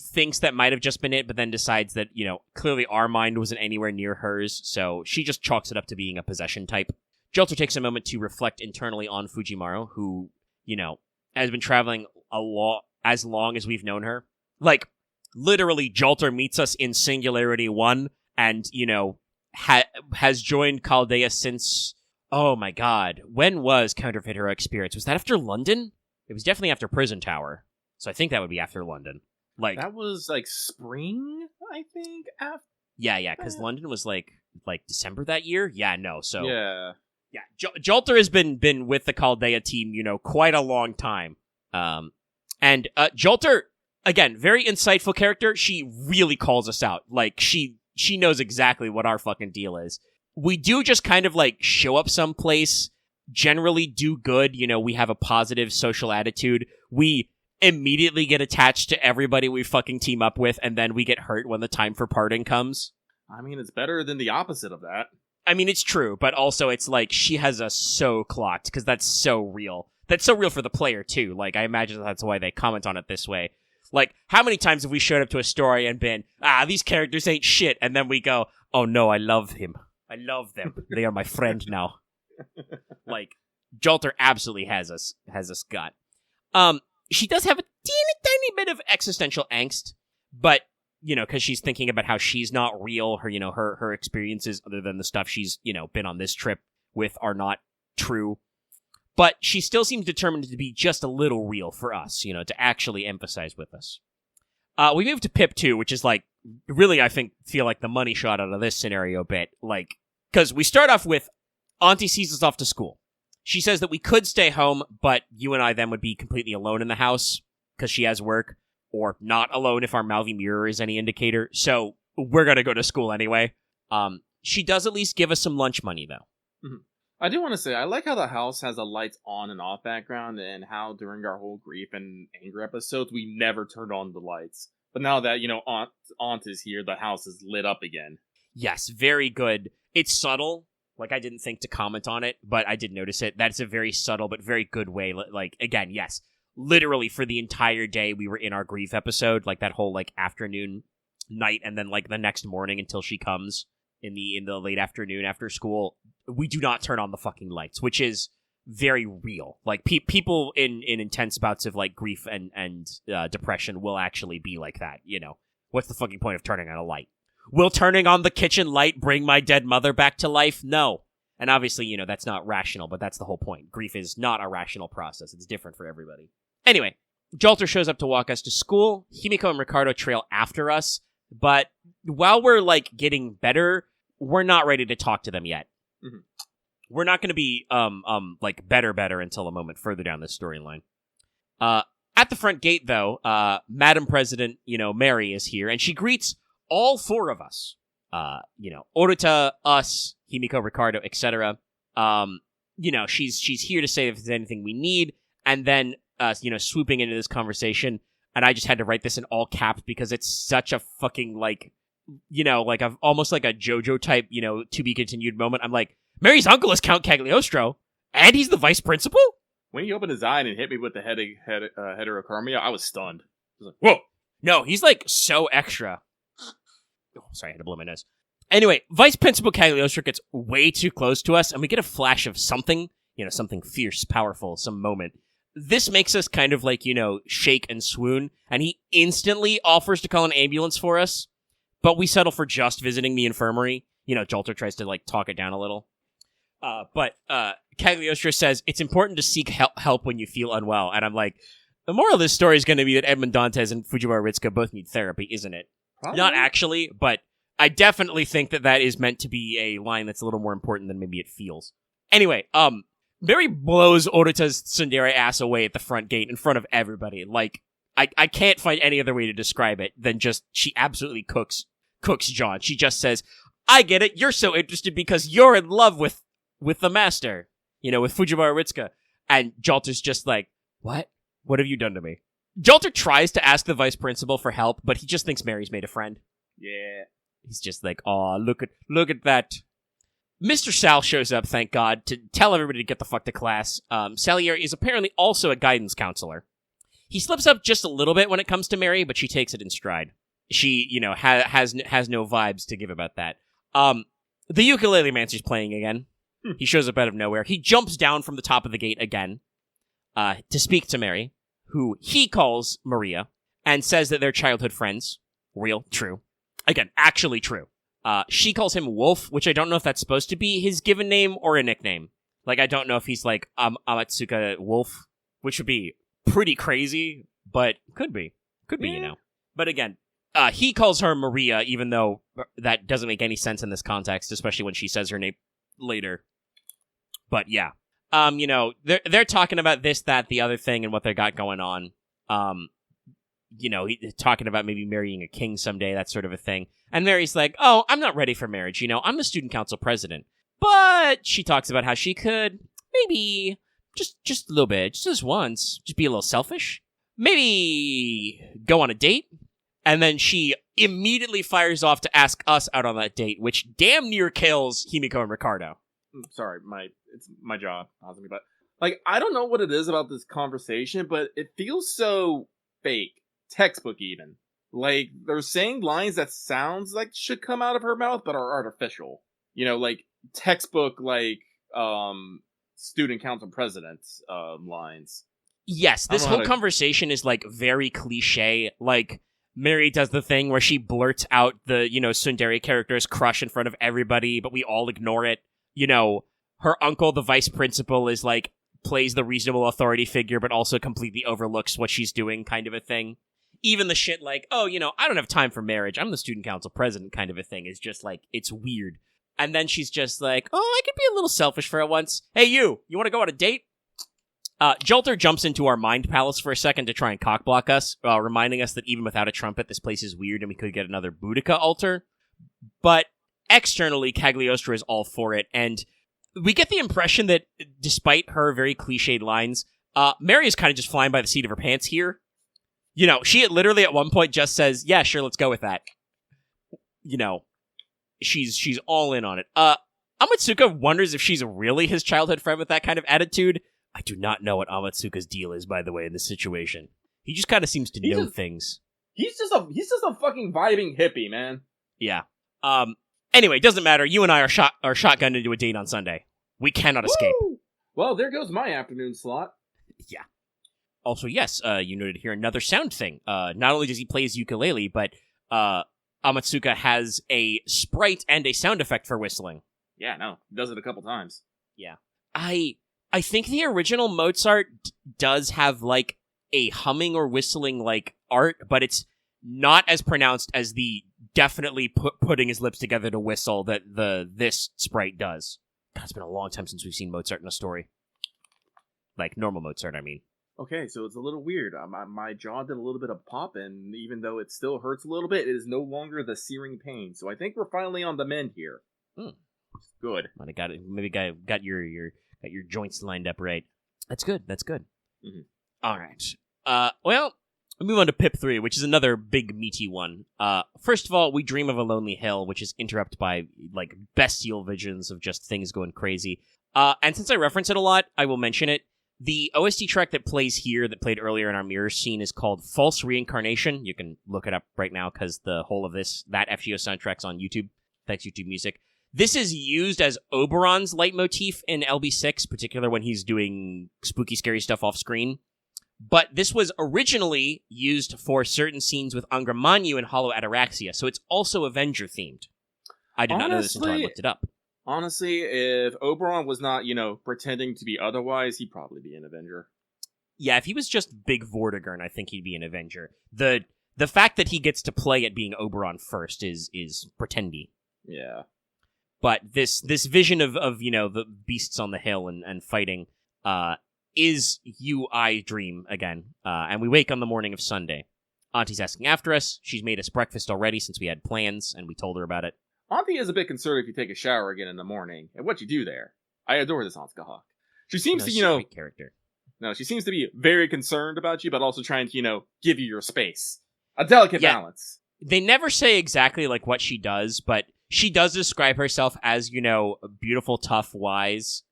thinks that might have just been it, but then decides that, clearly our mind wasn't anywhere near hers, so she just chalks it up to being a possession type. Jalter takes a moment to reflect internally on Fujimaru, who, has been traveling as long as we've known her. Literally, Jalter meets us in Singularity 1, and, has joined Chaldea since... Oh my god. When was Counterfeit Heroic Spirits? Was that after London? It was definitely after Prison Tower. So I think that would be after London. That was, spring, I think? After. Yeah, because London was, December that year? Yeah, no, so... Yeah. Yeah, Jalter has been with the Chaldea team, quite a long time. And Jalter, again, very insightful character. She really calls us out. She knows exactly what our fucking deal is. We do just kind of, show up someplace, generally do good. We have a positive social attitude. We immediately get attached to everybody we fucking team up with, and then we get hurt when the time for parting comes. I mean, it's better than the opposite of that. I mean, it's true, but also it's she has us so clocked, because that's so real. That's so real for the player, too. I imagine that's why they comment on it this way. How many times have we showed up to a story and been, these characters ain't shit, and then we go, oh no, I love him. I love them. They are my friend now. Jalter absolutely has us got. She does have a tiny bit of existential angst, but, because she's thinking about how she's not real, her experiences, other than the stuff she's, been on this trip with, are not true. But she still seems determined to be just a little real for us, to actually emphasize with us. We move to Pip 2, which is, really, I feel like the money shot out of this scenario bit. Because we start off with Auntie sees us off to school. She says that we could stay home, but you and I then would be completely alone in the house because she has work, or not alone if our Malvi mirror is any indicator. So we're going to go to school anyway. She does at least give us some lunch money, though. Mm-hmm. I do want to say, I like how the house has a lights on and off background, and how during our whole grief and anger episodes, we never turned on the lights. But now that, Aunt is here, the house is lit up again. Yes, very good. It's subtle. Like, I didn't think to comment on it, but I did notice it. That's a very subtle but very good way. Like, again, yes, literally for the entire day we were in our grief episode, like that whole, like, afternoon, night, and then, like, the next morning until she comes in the late afternoon after school, we do not turn on the fucking lights, which is very real. Like, people in intense bouts of, like, grief and depression will actually be like that, What's the fucking point of turning on a light? Will turning on the kitchen light bring my dead mother back to life? No. And obviously, that's not rational, but that's the whole point. Grief is not a rational process. It's different for everybody. Anyway, Jolter shows up to walk us to school. Himiko and Ricardo trail after us, but while we're, like, getting better, we're not ready to talk to them yet. Mm-hmm. We're not going to be, like, better until a moment further down this storyline. At the front gate, though, Madam President, Mary is here, and she greets all four of us, Oruta, us, Himiko, Ricardo, etc. She's here to say if there's anything we need, and then, swooping into this conversation, and I just had to write this in all caps because it's such a fucking, almost like a JoJo type, to be continued moment. I'm like, Mary's uncle is Count Cagliostro, and he's the vice principal? When he opened his eye and hit me with the heterochronia, I was stunned. I was like, whoa! No, he's, like, so extra. Oh, sorry, I had to blow my nose. Anyway, Vice Principal Cagliostro gets way too close to us, and we get a flash of something, something fierce, powerful, some moment. This makes us kind of, like, shake and swoon, and he instantly offers to call an ambulance for us, but we settle for just visiting the infirmary. Jolter tries to, like, talk it down a little. But Cagliostro says, it's important to seek help when you feel unwell, and I'm like, the moral of this story is going to be that Edmond Dantes and Fujiwara Ritsuka both need therapy, isn't it? Probably. Not actually, but I definitely think that is meant to be a line that's a little more important than maybe it feels. Anyway, Mary blows Oruta's tsundere ass away at the front gate in front of everybody. Like, I can't find any other way to describe it than just she absolutely cooks John. She just says, I get it, you're so interested because you're in love with the master, with Fujiwara Ritsuka. And Jolter's just like, what? What have you done to me? Jolter tries to ask the vice principal for help, but he just thinks Mary's made a friend. Yeah. He's just like, aw, look at that. Mr. Sal shows up, thank God, to tell everybody to get the fuck to class. Salieri is apparently also a guidance counselor. He slips up just a little bit when it comes to Mary, but she takes it in stride. She, has no vibes to give about that. The ukulele mancer's playing again. He shows up out of nowhere. He jumps down from the top of the gate again, to speak to Mary, who he calls Maria, and says that they're childhood friends. Real, true. Again, actually true. She calls him Wolf, which I don't know if that's supposed to be his given name or a nickname. Like, I don't know if he's like, Amatsuka Wolf, which would be pretty crazy, but could be. Could be, But again, he calls her Maria, even though that doesn't make any sense in this context, especially when she says her name later. But yeah. They're talking about this, that, the other thing, and what they got going on. Talking about maybe marrying a king someday, that sort of a thing. And Mary's like, oh, I'm not ready for marriage, I'm the student council president. But she talks about how she could, maybe, just a little bit, just once, just be a little selfish. Maybe go on a date. And then she immediately fires off to ask us out on that date, which damn near kills Himiko and Ricardo. Sorry, it's my jaw. But, like, I don't know what it is about this conversation, but it feels so fake. Textbook, even. Like, they're saying lines that sounds like should come out of her mouth, but are artificial. Like, textbook, like, student council president's lines. Yes, this whole conversation is, like, very cliche. Like, Mary does the thing where she blurts out the, tsundere character's crush in front of everybody, but we all ignore it. Her uncle, the vice principal, is like, plays the reasonable authority figure, but also completely overlooks what she's doing, kind of a thing. Even the shit like, oh, I don't have time for marriage, I'm the student council president, kind of a thing, is just like, it's weird. And then she's just like, oh, I could be a little selfish for it once. Hey, you want to go on a date? Jolter jumps into our mind palace for a second to try and cockblock us, reminding us that even without a trumpet, this place is weird and we could get another Boudica altar. But externally, Cagliostro is all for it, and we get the impression that despite her very cliched lines, Mary is kind of just flying by the seat of her pants here. You know, she literally at one point just says, yeah, sure, let's go with that. You know, she's all in on it. Amatsuka wonders if she's really his childhood friend with that kind of attitude. I do not know what Amatsuka's deal is, by the way, in this situation. He just kind of seems to know things. He's just a fucking vibing hippie, man. Yeah. Anyway, doesn't matter. You and I are shotgunned into a date on Sunday. We cannot escape. Well, there goes my afternoon slot. Yeah. Also, yes, you noted here another sound thing. Not only does he play his ukulele, but Amatsuka has a sprite and a sound effect for whistling. Yeah, no, he does it a couple times. Yeah. I think the original Mozart does have, like, a humming or whistling, like, art, but it's not as pronounced as the definitely putting his lips together to whistle that this sprite does. God, it's been a long time since we've seen Mozart in a story. Like, normal Mozart, I mean. Okay, so it's a little weird. My jaw did a little bit of pop, and even though it still hurts a little bit, it is no longer the searing pain. So I think we're finally on the mend here. Good. Might have got it. Maybe got your joints lined up right. That's good. Mm-hmm. All right. Well, we move on to Pip 3, which is another big meaty one. First of all, we dream of a lonely hill, which is interrupted by like bestial visions of just things going crazy. And since I reference it a lot, I will mention it. The OST track that plays here, that played earlier in our mirror scene, is called False Reincarnation. You can look it up right now because the whole of that FGO soundtrack's on YouTube. Thanks, YouTube Music. This is used as Oberon's leitmotif in LB6, particularly when he's doing spooky, scary stuff off screen. But this was originally used for certain scenes with Angra Mainyu and Hollow Ataraxia, so it's also Avenger-themed. I did not know this until I looked it up. Honestly, if Oberon was not, pretending to be otherwise, he'd probably be an Avenger. Yeah, if he was just Big Vortigern, I think he'd be an Avenger. The fact that he gets to play at being Oberon first is pretendy. Yeah. But this vision of the beasts on the hill and fighting is I dream again. And we wake on the morning of Sunday. Auntie's asking after us. She's made us breakfast already since we had plans, and we told her about it. Auntie is a bit concerned if you take a shower again in the morning, and what you do there. I adore this Aunt Skahawk. She seems to, great character. No, she seems to be very concerned about you, but also trying to, give you your space. A delicate balance. They never say exactly, like, what she does, but she does describe herself as, beautiful, tough, wise,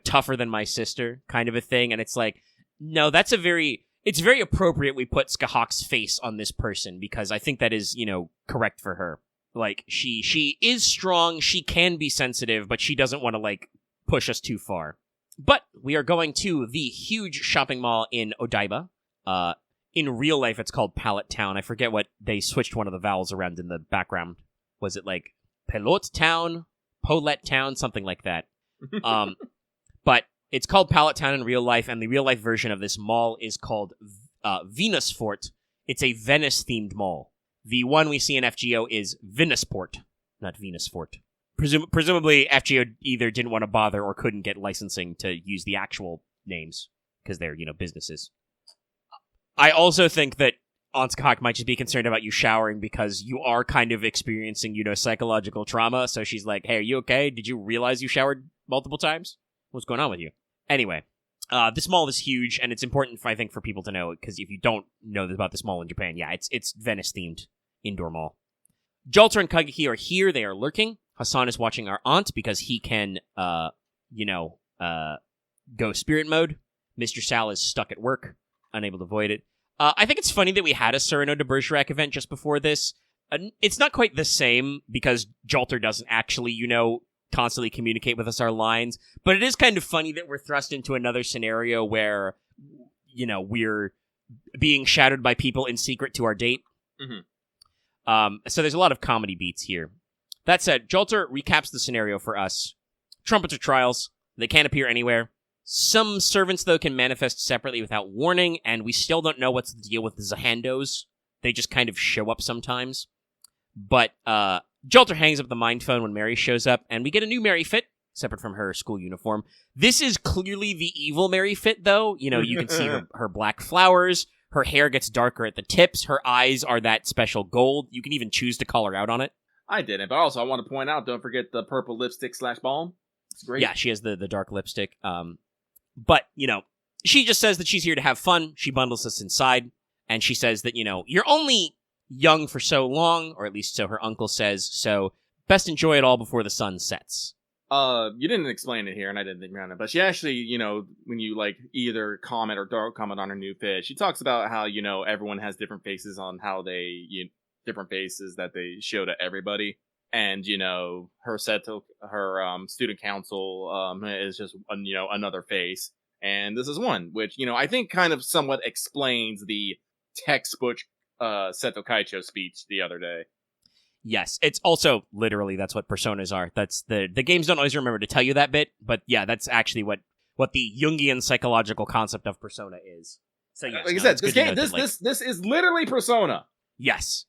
tougher than my sister, kind of a thing, and it's like, no, it's very appropriate we put Skahawk's face on this person, because I think that is, correct for her. Like, she is strong, she can be sensitive, but she doesn't want to, like, push us too far. But we are going to the huge shopping mall in Odaiba. In real life, it's called Pallet Town. I forget what, they switched one of the vowels around in the background. Was it, like, Pelot Town? Polet Town? Something like that. But it's called Pallet Town in real life, and the real life version of this mall is called Venus Fort. It's a Venice-themed mall. The one we see in FGO is Venusport, not Venus Fort. Presumably, FGO either didn't want to bother or couldn't get licensing to use the actual names, because they're, businesses. I also think that Aunt Skahawk might just be concerned about you showering because you are kind of experiencing, psychological trauma, so she's like, hey, are you okay? Did you realize you showered multiple times? What's going on with you? Anyway, this mall is huge, and it's important, I think, for people to know, because if you don't know about this mall in Japan, yeah, it's Venice-themed indoor mall. Jolter and Kageki are here. They are lurking. Hassan is watching our aunt because he can, go spirit mode. Mr. Sal is stuck at work, unable to avoid it. I think it's funny that we had a Cyrano de Bergerac event just before this. It's not quite the same, because Jolter doesn't actually, constantly communicate with us our lines, but it is kind of funny that we're thrust into another scenario where, we're being shadowed by people in secret to our date. Mm-hmm. So there's a lot of comedy beats here. That said, Jolter recaps the scenario for us. Trumpets are trials. They can't appear anywhere. Some servants, though, can manifest separately without warning, and we still don't know what's the deal with the Zahandos. They just kind of show up sometimes. But Jolter hangs up the mind phone when Mary shows up, and we get a new Mary fit, separate from her school uniform. This is clearly the evil Mary fit, though. You know, you can see her black flowers. Her hair gets darker at the tips. Her eyes are that special gold. You can even choose to call her out on it. I didn't, but also I want to point out, don't forget the purple lipstick / balm. It's great. Yeah, she has the dark lipstick. But, you know, she just says that she's here to have fun. She bundles us inside, and she says that, you know, you're only young for so long, or at least so her uncle says, so best enjoy it all before the sun sets. You didn't explain it here, and I didn't think around it, but she actually, you know, when you, like, either comment or don't comment on her new fit, she talks about how, you know, everyone has different faces on how they, different faces that they show to everybody, and, you know, her student council, is just, you know, another face, and this is one, which, you know, I think kind of somewhat explains the textbook, Seto Kaicho speech the other day. Yes, it's also literally that's what personas are. That's the games don't always remember to tell you that bit, but yeah, that's actually what the Jungian psychological concept of persona is. So yes, like I said, this is literally Persona. Yes,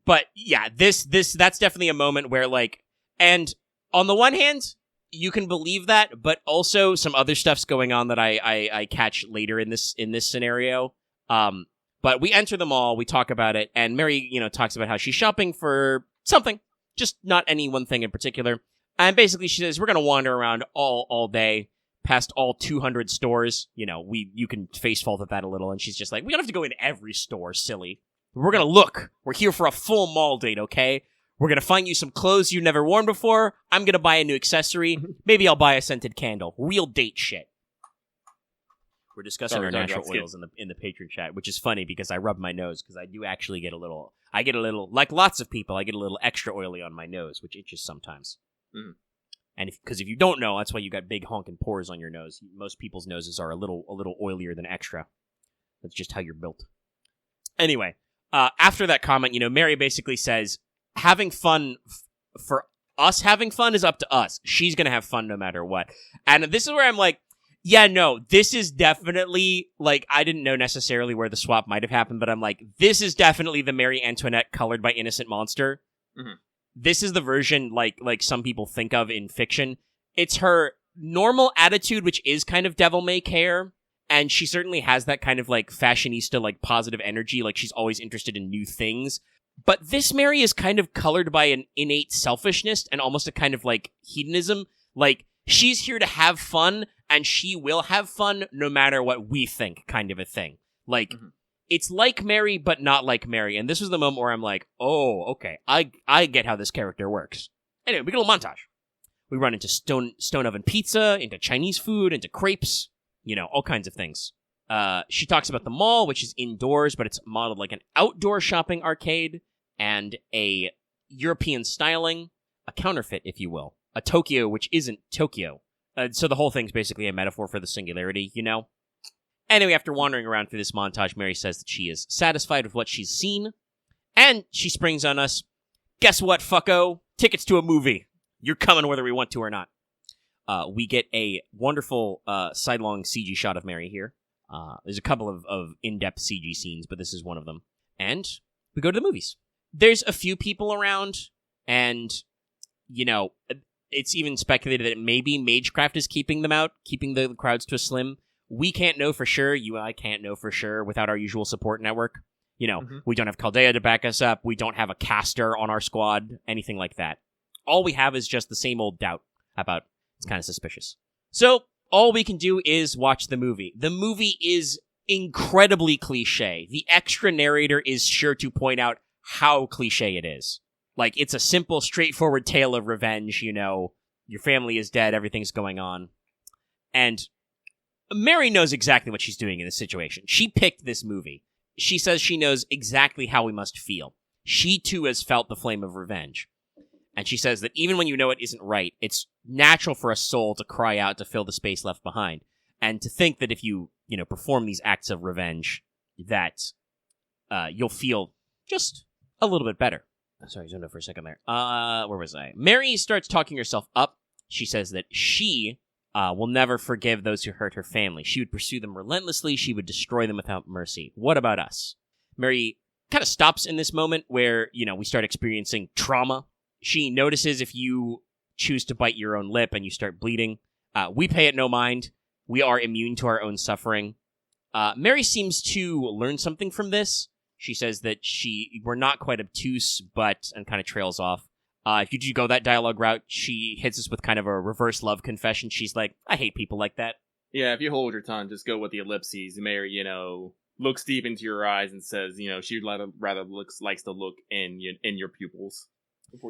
but yeah, that's definitely a moment where like, and on the one hand, you can believe that, but also some other stuff's going on that I catch later in this scenario. But we enter the mall, we talk about it, and Mary, you know, talks about how she's shopping for something, just not any one thing in particular. And basically she says, we're going to wander around all day, past all 200 stores. You know, you can face fault at that a little. And she's just like, we don't have to go into every store, silly. We're going to look. We're here for a full mall date, okay? We're going to find you some clothes you've never worn before. I'm going to buy a new accessory. Maybe I'll buy a scented candle. Real date shit. We're discussing our natural oils in the patron chat, which is funny because I rub my nose because I do actually get a little, like lots of people, I get a little extra oily on my nose, which itches sometimes. Mm. And because if you don't know, that's why you got big honking pores on your nose. Most people's noses are a little oilier than extra. That's just how you're built. Anyway, after that comment, you know, Mary basically says, having fun for us having fun is up to us. She's going to have fun no matter what. And this is where I'm like, yeah, no, this is definitely, like, I didn't know necessarily where the swap might have happened, but I'm like, this is definitely the Marie Antoinette colored by Innocent Monster. Mm-hmm. This is the version, like some people think of in fiction. It's her normal attitude, which is kind of devil may care, and she certainly has that kind of, like, fashionista, like, positive energy, like, she's always interested in new things. But this Mary is kind of colored by an innate selfishness and almost a kind of, like, hedonism. Like, she's here to have fun, and she will have fun no matter what we think, kind of a thing. Like, It's like Mary, but not like Mary. And this was the moment where I'm like, oh, okay, I get how this character works. Anyway, we get a little montage. We run into stone oven pizza, into Chinese food, into crepes, you know, all kinds of things. She talks about the mall, which is indoors, but it's modeled like an outdoor shopping arcade, and a European styling, a counterfeit, if you will. A Tokyo, which isn't Tokyo. So the whole thing's basically a metaphor for the singularity, you know? Anyway, after wandering around through this montage, Mary says that she is satisfied with what she's seen, and she springs on us, guess what, fucko? Tickets to a movie. You're coming whether we want to or not. We get a wonderful sidelong CG shot of Mary here. There's a couple of in-depth CG scenes, but this is one of them. And we go to the movies. There's a few people around, and, you know, it's even speculated that maybe Magecraft is keeping them out, keeping the crowds to a slim. We can't know for sure. You and I can't know for sure without our usual support network. You know, We don't have Caldea to back us up. We don't have a caster on our squad, anything like that. All we have is just the same old doubt about it's kind of suspicious. So all we can do is watch the movie. The movie is incredibly cliche. The extra narrator is sure to point out how cliche it is. Like, it's a simple, straightforward tale of revenge, you know, your family is dead, everything's going on. And Mary knows exactly what she's doing in this situation. She picked this movie. She says she knows exactly how we must feel. She, too, has felt the flame of revenge. And she says that even when you know it isn't right, it's natural for a soul to cry out to fill the space left behind. And to think that if you perform these acts of revenge, that you'll feel just a little bit better. Sorry, zoned out for a second there. Where was I? Mary starts talking herself up. She says that she will never forgive those who hurt her family. She would pursue them relentlessly. She would destroy them without mercy. What about us? Mary kind of stops in this moment where, we start experiencing trauma. She notices if you choose to bite your own lip and you start bleeding. We pay it no mind. We are immune to our own suffering. Mary seems to learn something from this. She says that we're not quite obtuse, and kind of trails off. If you do go that dialogue route, she hits us with kind of a reverse love confession. She's like, I hate people like that. Yeah, if you hold your tongue, just go with the ellipses. Mary, looks deep into your eyes and says, she rather likes to look in your pupils.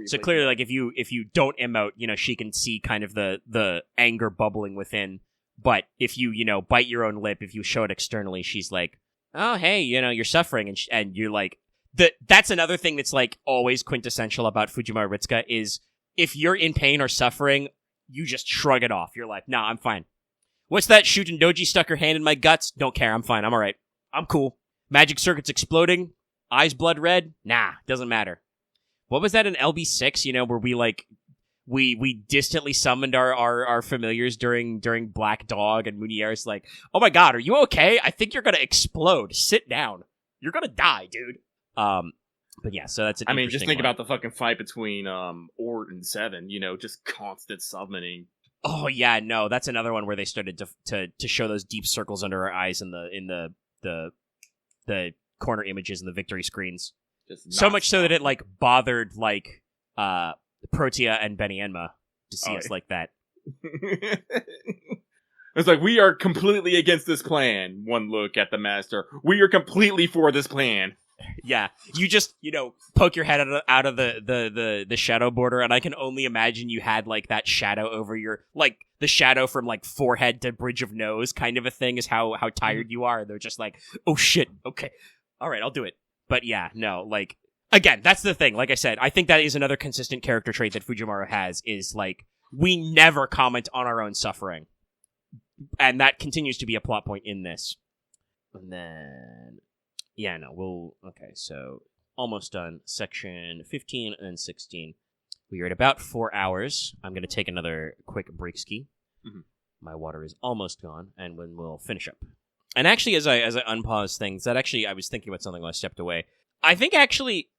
So clearly, like, if you don't emote, she can see kind of the anger bubbling within. But if you, bite your own lip, if you show it externally, she's like, oh, hey, you're suffering. And you're like, that's another thing that's, like, always quintessential about Fujiwara Ritsuka is if you're in pain or suffering, you just shrug it off. You're like, nah, I'm fine. What's that? Shuten Doji stuck her hand in my guts? Don't care. I'm fine. I'm all right. I'm cool. Magic circuits exploding? Eyes blood red? Nah, doesn't matter. What was that in LB6, where we distantly summoned our familiars during Black Dog, and Munier's like, oh my god, are you okay? I think you're gonna explode. Sit down. You're gonna die, dude. But yeah, so that's an just think about the fucking fight between Ort and Seven, just constant summoning. Oh yeah, no, that's another one where they started to show those deep circles under our eyes in the corner images and the victory screens. So much so that it, like, bothered, like, Protea and Benienma to see us like that. It's like, we are completely against this plan. One look at the master. We are completely for this plan. Yeah, you just, poke your head out of the shadow border, and I can only imagine you had, like, that shadow over your, like, the shadow from, like, forehead to bridge of nose kind of a thing is how tired you are. They're just like, oh shit, okay, all right, I'll do it. But yeah, no, like, again, that's the thing. Like I said, I think that is another consistent character trait that Fujiwara has, is, like, we never comment on our own suffering. And that continues to be a plot point in this. And then, yeah, no, okay, so almost done. Section 15 and 16. We are at about 4 hours. I'm going to take another quick break ski. Mm-hmm. My water is almost gone, and when we'll finish up. And actually, as I unpause things, I was thinking about something when I stepped away. I think actually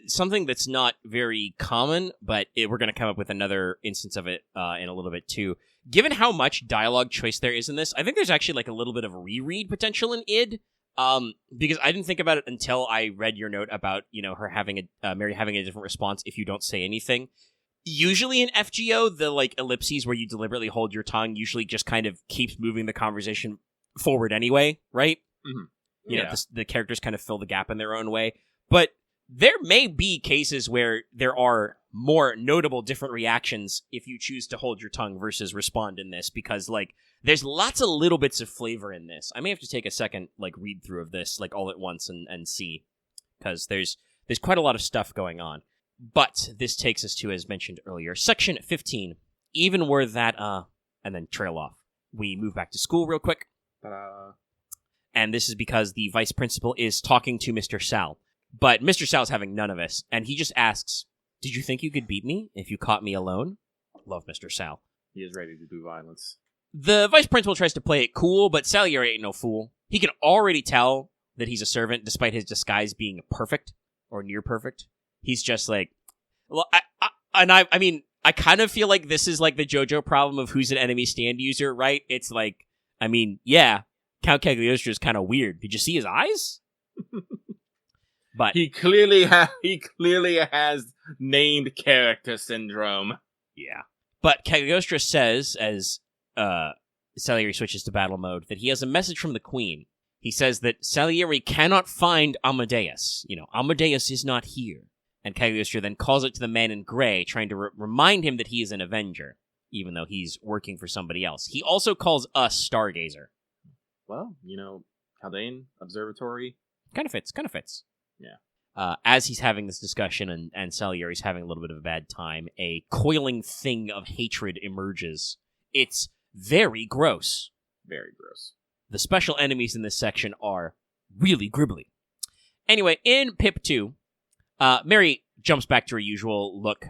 something that's not very common, but we're going to come up with another instance of it in a little bit too. Given how much dialogue choice there is in this, I think there's actually like a little bit of reread potential in id. Because I didn't think about it until I read your note about her having Mary having a different response if you don't say anything. Usually in FGO, the like ellipses where you deliberately hold your tongue usually just kind of keeps moving the conversation forward anyway, right? Mm-hmm. The characters kind of fill the gap in their own way. But there may be cases where there are more notable different reactions if you choose to hold your tongue versus respond in this, because like there's lots of little bits of flavor in this. I may have to take a second like read through of this like all at once and see, because there's quite a lot of stuff going on. But this takes us to, as mentioned earlier, section 15. Even were that and then trail off. We move back to school real quick. And this is because the vice principal is talking to Mr. Sal. But Mr. Sal's having none of this, and he just asks, did you think you could beat me if you caught me alone? Love Mr. Sal. He is ready to do violence. The vice principal tries to play it cool, but Salieri ain't no fool. He can already tell that he's a servant, despite his disguise being perfect, or near perfect. He's just like, well, I mean, I kind of feel like this is like the JoJo problem of who's an enemy stand user, right? It's like, I mean, yeah, Count Cagliostro is kind of weird. Did you see his eyes? But he clearly has named character syndrome. Yeah. But Cagliostro says, as Salieri switches to battle mode, that he has a message from the Queen. He says that Salieri cannot find Amadeus. Amadeus is not here. And Cagliostro then calls it to the man in gray, trying to remind him that he is an Avenger, even though he's working for somebody else. He also calls us Stargazer. Well, Haldane Observatory. Kind of fits. Yeah. As he's having this discussion and Salieri's having a little bit of a bad time, a coiling thing of hatred emerges. It's very gross. Very gross. The special enemies in this section are really gribbly. Anyway, in Pip 2, Mary jumps back to her usual look,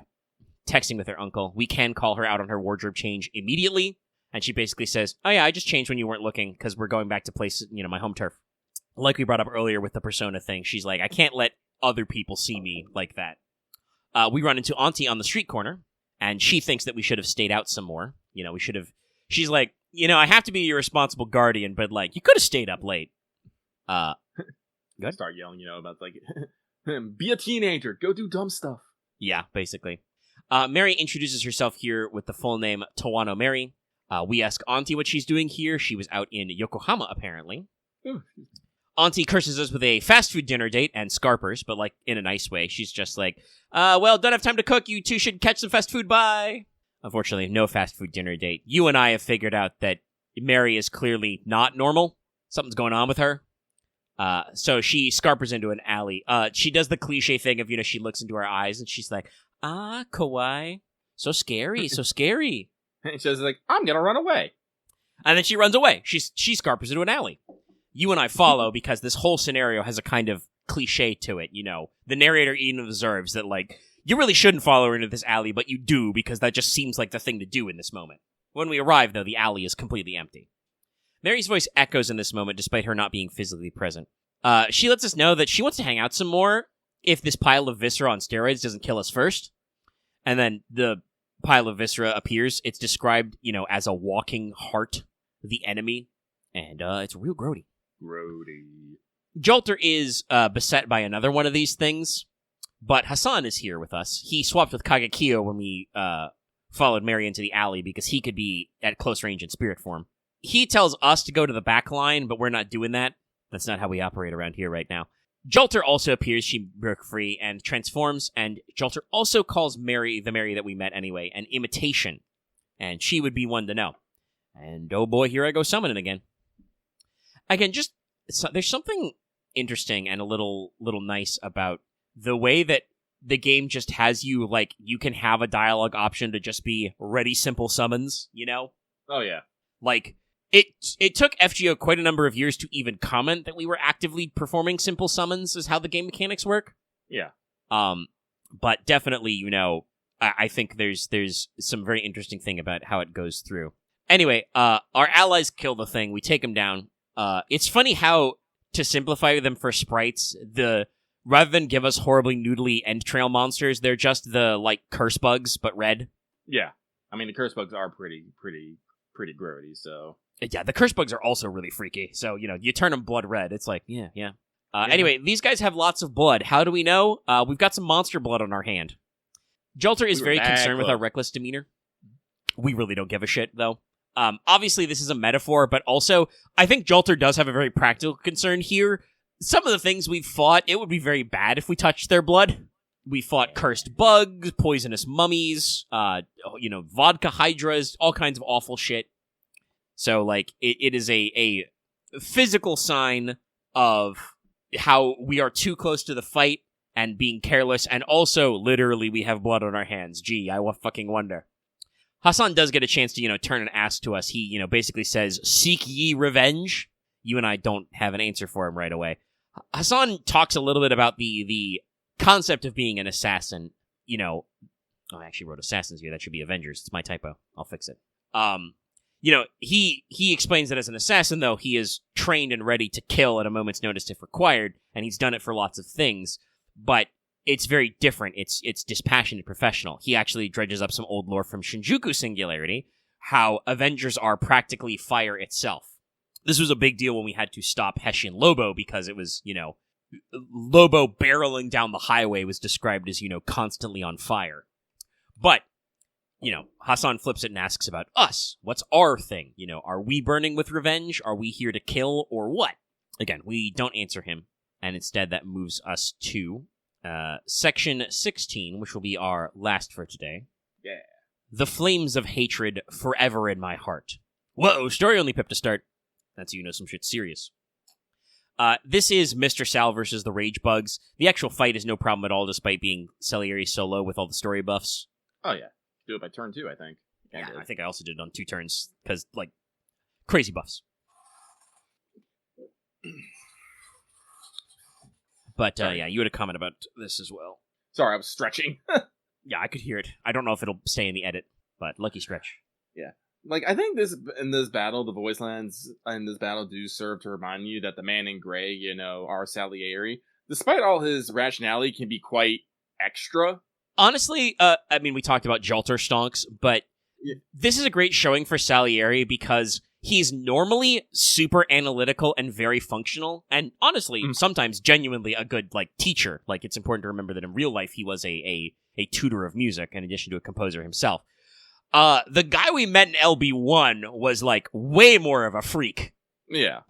texting with her uncle. We can call her out on her wardrobe change immediately. And she basically says, oh yeah, I just changed when you weren't looking because we're going back to place, my home turf. like we brought up earlier with the persona thing, she's like, I can't let other people see me like that. We run into Auntie on the street corner, and she thinks that we should have stayed out some more. We should have... She's like, I have to be your responsible guardian, but, like, you could have stayed up late. Good? Start yelling, about, like, be a teenager, go do dumb stuff. Yeah, basically. Mary introduces herself here with the full name Tawano Mary. We ask Auntie what she's doing here. She was out in Yokohama, apparently. Ooh. Auntie curses us with a fast food dinner date and scarpers, but, like, in a nice way. She's just like, well, don't have time to cook. You two should catch some fast food. Bye. Unfortunately, no fast food dinner date. You and I have figured out that Mary is clearly not normal. Something's going on with her. So she scarpers into an alley. She does the cliche thing of, she looks into her eyes and she's like, kawaii. So scary, so scary. And she's like, I'm gonna run away. And then she runs away. She scarpers into an alley. You and I follow because this whole scenario has a kind of cliche to it, The narrator even observes that, like, you really shouldn't follow her into this alley, but you do because that just seems like the thing to do in this moment. When we arrive, though, the alley is completely empty. Mary's voice echoes in this moment despite her not being physically present. She lets us know that she wants to hang out some more if this pile of viscera on steroids doesn't kill us first. And then the pile of viscera appears. It's described, as a walking heart, the enemy. And it's real grody. Grody. Jolter is beset by another one of these things, but Hassan is here with us. He swapped with Kagekiyo when we followed Mary into the alley because he could be at close range in spirit form. He tells us to go to the back line, but we're not doing that. That's not how we operate around here right now. Jolter also appears. She broke free and transforms, and Jolter also calls Mary, the Mary that we met anyway, an imitation, and she would be one to know. And oh boy, here I go summoning again. Again, there's something interesting and a little nice about the way that the game just has you, like, you can have a dialogue option to just be ready simple summons, Oh, yeah. Like, it took FGO quite a number of years to even comment that we were actively performing simple summons is how the game mechanics work. Yeah. But definitely, I think there's some very interesting thing about how it goes through. Anyway, our allies kill the thing. We take them down. It's funny how, to simplify them for sprites, rather than give us horribly noodly end trail monsters, they're just the, like, curse bugs, but red. Yeah. I mean, the curse bugs are pretty grody, so... Yeah, the curse bugs are also really freaky. So, you turn them blood red. It's like, yeah. Anyway, these guys have lots of blood. How do we know? We've got some monster blood on our hand. Jolter is very concerned with our reckless demeanor. We really don't give a shit, though. Obviously, this is a metaphor, but also, I think Jolter does have a very practical concern here. Some of the things we've fought, it would be very bad if we touched their blood. We fought cursed bugs, poisonous mummies, vodka hydras, all kinds of awful shit. So, like, it is a physical sign of how we are too close to the fight and being careless, and also, literally, we have blood on our hands. Gee, I fucking wonder. Hassan does get a chance to, turn and ask to us. He, basically says, "Seek ye revenge?" You and I don't have an answer for him right away. Hassan talks a little bit about the concept of being an assassin. I actually wrote assassins here. That should be Avengers. It's my typo. I'll fix it. He explains that as an assassin, though, he is trained and ready to kill at a moment's notice if required, and he's done it for lots of things. But it's very different. It's dispassionate professional. He actually dredges up some old lore from Shinjuku Singularity, how Avengers are practically fire itself. This was a big deal when we had to stop Hessian Lobo because it was, Lobo barreling down the highway was described as, constantly on fire. But, Hassan flips it and asks about us. What's our thing? Are we burning with revenge? Are we here to kill or what? Again, we don't answer him. And instead that moves us to Section 16, which will be our last for today. Yeah. The flames of hatred forever in my heart. Whoa, story only pip to start. That's some shit's serious. This is Mr. Sal versus the Rage Bugs. The actual fight is no problem at all, despite being Salieri solo with all the story buffs. Oh, yeah. Do it by turn 2, I think. Yeah, I think I also did it on 2 turns, because, crazy buffs. But, you had a comment about this as well. Sorry, I was stretching. Yeah, I could hear it. I don't know if it'll stay in the edit, but lucky stretch. Yeah. Like, I think in this battle, the voice lines in this battle do serve to remind you that the man in gray, you know, our Salieri, despite all his rationality, can be quite extra. Honestly, I mean, we talked about Jolter stonks, but this is a great showing for Salieri because he's normally super analytical and very functional, and honestly, sometimes genuinely a good, like, teacher. Like, it's important to remember that in real life, he was a tutor of music in addition to a composer himself. The guy we met in LB1 was, like, way more of a freak. Yeah.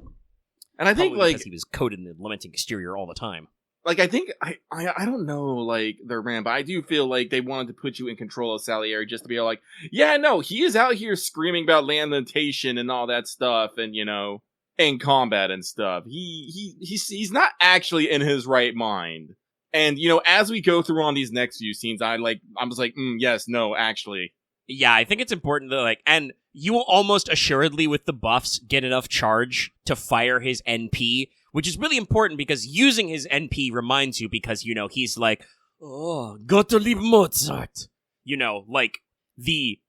And I think, probably like... because he was coated in the lamenting exterior all the time. Like, I think... I don't know, like, their brand, but I do feel like they wanted to put you in control of Salieri just to be like, yeah, no, he is out here screaming about lamentation and all that stuff and, you know, in combat and stuff. He's not actually in his right mind. And, you know, as we go through on these next few scenes, I'm just like, yes, no, actually... Yeah, I think it's important that, like, and you will almost assuredly, with the buffs, get enough charge to fire his NP, which is really important because using his NP reminds you because, you know, he's like, oh, Gottlieb Mozart. You know, like, the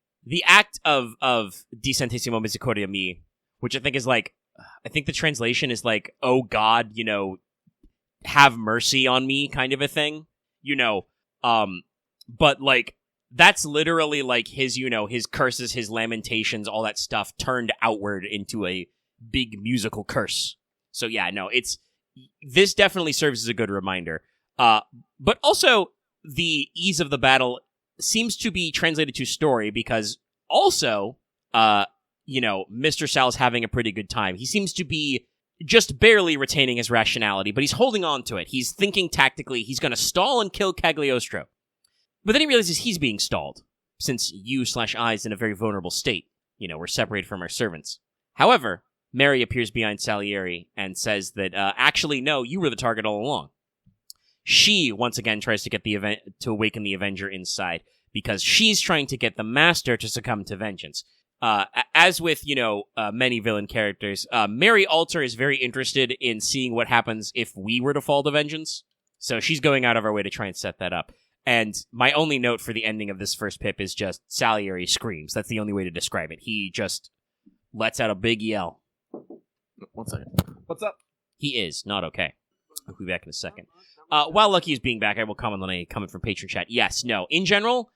act of Di Centesimo Misericordia Mi, which I think is like, I think the translation is like, oh God, you know, have mercy on me kind of a thing. You know, but, like, that's literally like his, you know, his curses, his lamentations, all that stuff turned outward into a big musical curse. So yeah, no, this definitely serves as a good reminder. But also the ease of the battle seems to be translated to story because also, you know, Mr. Sal's having a pretty good time. He seems to be just barely retaining his rationality, but he's holding on to it. He's thinking tactically. He's going to stall and kill Cagliostro. But then he realizes he's being stalled, since you/I is in a very vulnerable state. You know, we're separated from our servants. However, Mary appears behind Salieri and says that, actually, no, you were the target all along. She, once again, tries to get to awaken the Avenger inside, because she's trying to get the Master to succumb to vengeance. As with, you know, many villain characters, Mary Alter is very interested in seeing what happens if we were to fall to vengeance. So she's going out of her way to try and set that up. And my only note for the ending of this first pip is just Salieri screams. That's the only way to describe it. He just lets out a big yell. 1 second. What's up? He is not okay. I'll be back in a second. While Lucky is being back, I will comment on a comment from Patron Chat. Yes, no. In general,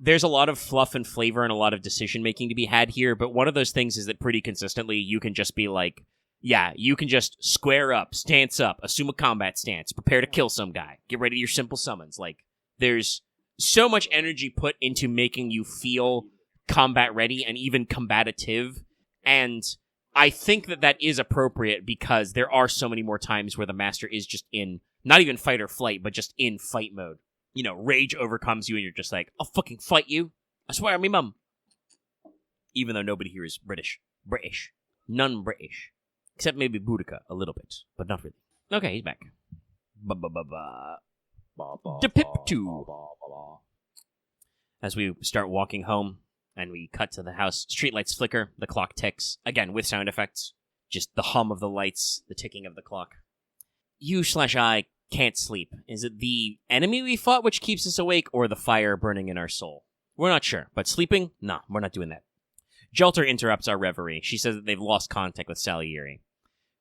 there's a lot of fluff and flavor and a lot of decision-making to be had here, but one of those things is that pretty consistently you can just be like, yeah, you can just square up, stance up, assume a combat stance, prepare to kill some guy, get ready to your simple summons. Like, there's so much energy put into making you feel combat ready and even combative, and I think that is appropriate because there are so many more times where the Master is just in, not even fight or flight, but just in fight mode. You know, rage overcomes you and you're just like, I'll fucking fight you. I swear on me mum. Even though nobody here is British. None British. Except maybe Boudica a little bit, but not really. Okay, he's back. Pip 2. As we start walking home, and we cut to the house, streetlights flicker, the clock ticks, again with sound effects. Just the hum of the lights, the ticking of the clock. You/I can't sleep. Is it the enemy we fought which keeps us awake, or the fire burning in our soul? We're not sure, but sleeping? Nah, we're not doing that. Jolter interrupts our reverie. She says that they've lost contact with Salieri.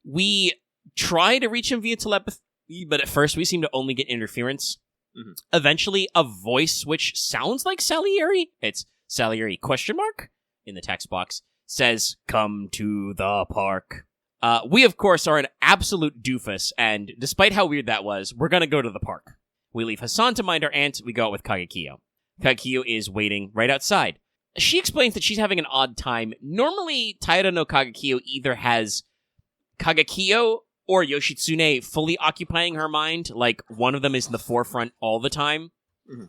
We try to reach him via telepathy, but at first we seem to only get interference. Mm-hmm. Eventually, a voice which sounds like Salieri, it's Salieri ? In the text box, says, "Come to the park." We, of course, are an absolute doofus, and despite how weird that was, we're gonna go to the park. We leave Hassan to mind our aunt, we go out with Kagekiyo. Kagekiyo is waiting right outside. She explains that she's having an odd time. Normally, Taira no Kagekiyo either has Kagekiyo or Yoshitsune fully occupying her mind, like one of them is in the forefront all the time. Mm-hmm.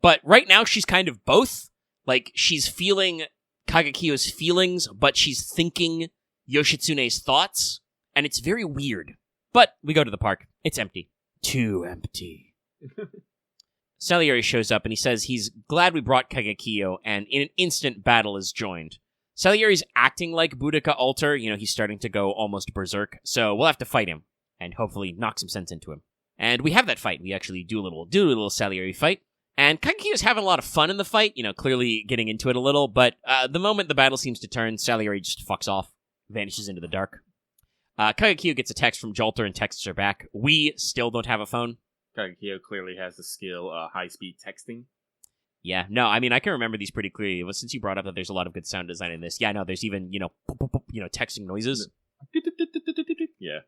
But right now, she's kind of both. Like, she's feeling Kagekiyo's feelings, but she's thinking Yoshitsune's thoughts, and it's very weird. But we go to the park. It's empty. Too empty. Salieri shows up, and he says he's glad we brought Kagekiyo, and in an instant, battle is joined. Salieri's acting like Boudica Alter. You know, he's starting to go almost berserk, so we'll have to fight him, and hopefully knock some sense into him. And we have that fight. We actually do a little Salieri fight, And Kagekiyo's having a lot of fun in the fight, clearly getting into it a little, but the moment the battle seems to turn, Salieri just fucks off, vanishes into the dark. Kagekiyo gets a text from Jolter and texts her back. We still don't have a phone. Kagekiyo clearly has the skill, high-speed texting. Yeah, no, I mean, I can remember these pretty clearly. Well, since you brought up that there's a lot of good sound design in this. Yeah, no, there's even, texting noises. Yeah.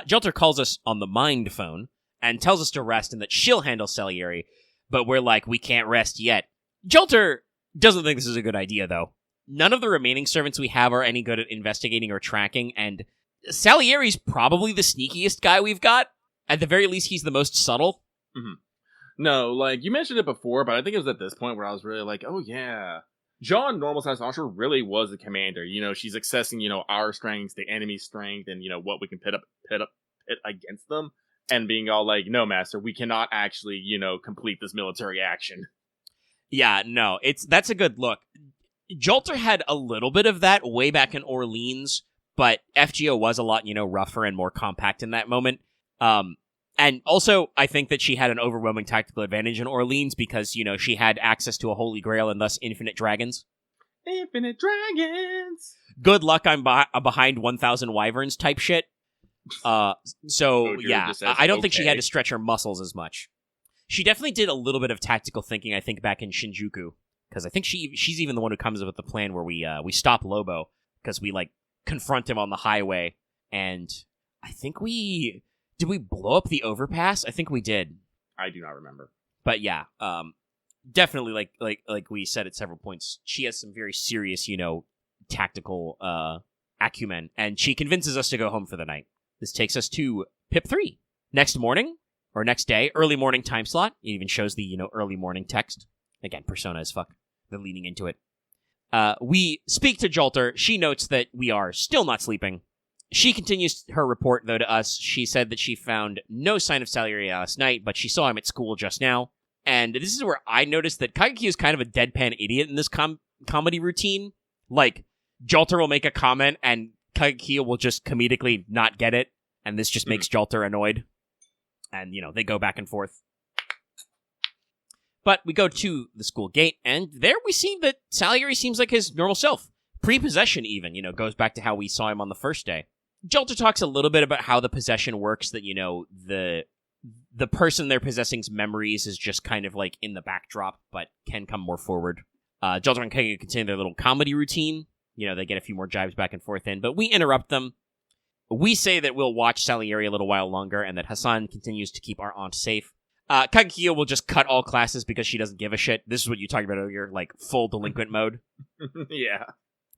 Jolter calls us on the mind phone and tells us to rest and that she'll handle Salieri, but we're like, we can't rest yet. Jolter doesn't think this is a good idea, though. None of the remaining servants we have are any good at investigating or tracking, and Salieri's probably the sneakiest guy we've got. At the very least, he's the most subtle. Mm-hmm. No, like, you mentioned it before, but I think it was at this point where I was really like, oh yeah. John, normal size monster, really was the commander. She's accessing, our strengths, the enemy's strength, and, what we can pit against them. And being all like, no, master, we cannot actually, complete this military action. Yeah, no, that's a good look. Jolter had a little bit of that way back in Orleans, but FGO was a lot, rougher and more compact in that moment. And also, I think that she had an overwhelming tactical advantage in Orleans because, she had access to a holy grail and thus infinite dragons. Infinite dragons! Good luck, I'm behind 1,000 wyverns type shit. Yeah, I don't think she had to stretch her muscles as much. She definitely did a little bit of tactical thinking, I think, back in Shinjuku. Because I think she's even the one who comes up with the plan where we stop Lobo, because we, confront him on the highway, and I think did we blow up the overpass? I think we did. I do not remember. But yeah, definitely, like we said at several points, she has some very serious, tactical acumen, and she convinces us to go home for the night. This takes us to Pip 3. Next morning, or next day, early morning time slot. It even shows the, early morning text. Again, persona as fuck. They're leaning into it. We speak to Jolter. She notes that we are still not sleeping. She continues her report, though, to us. She said that she found no sign of Salieri last night, but she saw him at school just now. And this is where I noticed that Kagekiyo is kind of a deadpan idiot in this comedy routine. Like, Jolter will make a comment, and Kagekiyo will just comedically not get it, and this just makes Jolter annoyed. And, they go back and forth. But we go to the school gate, and there we see that Salieri seems like his normal self. Pre-possession even, goes back to how we saw him on the first day. Jolter talks a little bit about how the possession works, that, the person they're possessing's memories is just kind of like in the backdrop, but can come more forward. Jolter and Kagekiyo continue their little comedy routine. They get a few more jibes back and forth in, but we interrupt them. We say that we'll watch Salieri a little while longer, and that Hassan continues to keep our aunt safe. Kagekiyo will just cut all classes because she doesn't give a shit. This is what you talked about earlier, like full delinquent mode. Yeah.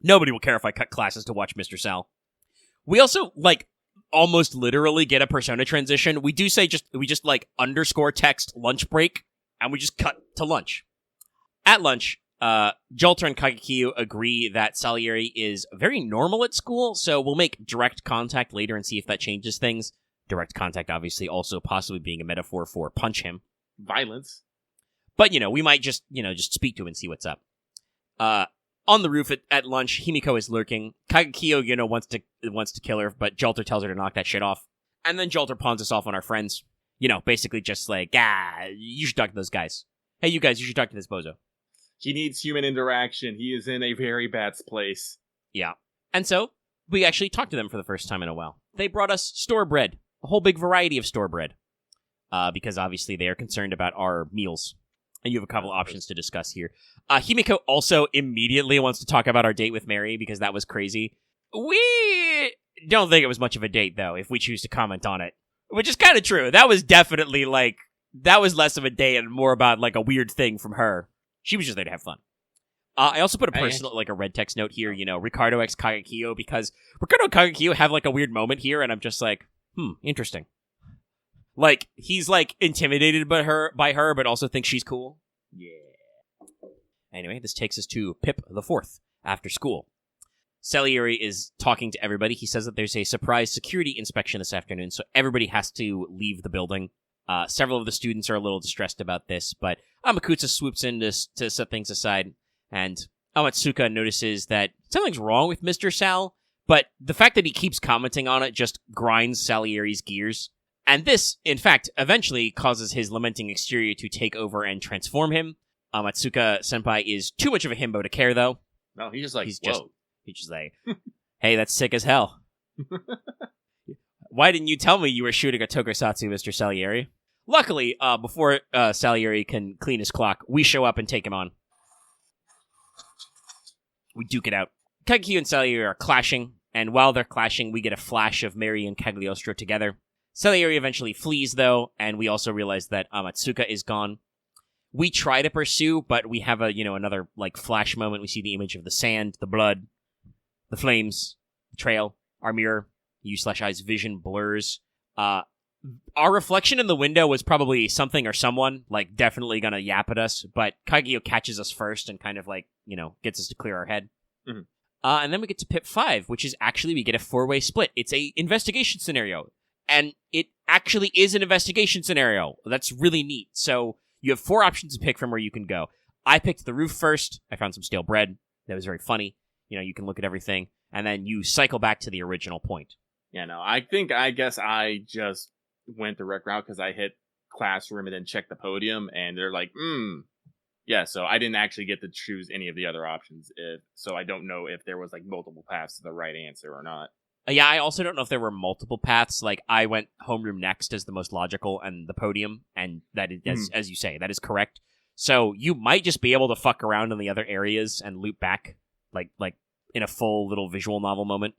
Nobody will care if I cut classes to watch Mr. Sal. We also, almost literally get a persona transition. We do say we just underscore text lunch break, and we just cut to lunch. At lunch, Jolter and Kagekiyo agree that Salieri is very normal at school, so we'll make direct contact later and see if that changes things. Direct contact, obviously, also possibly being a metaphor for punch him. Violence. But, we might just speak to him and see what's up. On the roof at lunch, Himiko is lurking. Kagekiyo, wants to kill her, but Jolter tells her to knock that shit off. And then Jolter pawns us off on our friends. Basically just like, you should talk to those guys. Hey, you guys, you should talk to this bozo. He needs human interaction. He is in a very bad place. Yeah. And so, we actually talked to them for the first time in a while. They brought us store bread. A whole big variety of store bread. Because obviously they are concerned about our meals. And you have a couple options to discuss here. Himiko also immediately wants to talk about our date with Mary, because that was crazy. We don't think it was much of a date, though, if we choose to comment on it. Which is kind of true. That was definitely, that was less of a date and more about, a weird thing from her. She was just there to have fun. I also put a personal, a red text note here, Ricardo x Kagekiyo, because Ricardo and Kagekiyo have, a weird moment here, and I'm just like, interesting. He's, intimidated by her, but also thinks she's cool. Yeah. Anyway, this takes us to Pip the 4th, after school. Salieri is talking to everybody. He says that there's a surprise security inspection this afternoon, so everybody has to leave the building. Several of the students are a little distressed about this, but Amakutsu swoops in to set things aside, and Amatsuka notices that something's wrong with Mr. Sal, but the fact that he keeps commenting on it just grinds Salieri's gears. And this, in fact, eventually causes his lamenting exterior to take over and transform him. Matsuka Senpai is too much of a himbo to care, though. No, he's just like, He's whoa. just like, hey, that's sick as hell. Why didn't you tell me you were shooting a tokusatsu, Mr. Salieri? Luckily, before Salieri can clean his clock, we show up and take him on. We duke it out. Kagekyo and Salieri are clashing, and while they're clashing, we get a flash of Mary and Cagliostro together. Salieri eventually flees, though, and we also realize that Matsuka is gone. We try to pursue, but we have another flash moment. We see the image of the sand, the blood, the flames, the trail, our mirror, U/I's vision blurs. Our reflection in the window was probably something or someone, definitely gonna yap at us, but Kagekyo catches us first and kind of gets us to clear our head. Mm-hmm. And then we get to Pip 5, which is actually, we get a 4-way split. It's a investigation scenario, and it actually is an investigation scenario. That's really neat. So you have 4 options to pick from where you can go. I picked the roof first. I found some stale bread. That was very funny. You can look at everything, and then you cycle back to the original point. Yeah, no, I guess I just went the rec route because I hit classroom and then checked the podium, and they're like, yeah, so I didn't actually get to choose any of the other options, so I don't know if there was multiple paths to the right answer or not. Yeah, I also don't know if there were multiple paths. I went homeroom next as the most logical, and the podium, and that is, as you say, that is correct. So you might just be able to fuck around in the other areas and loop back, like in a full little visual novel moment.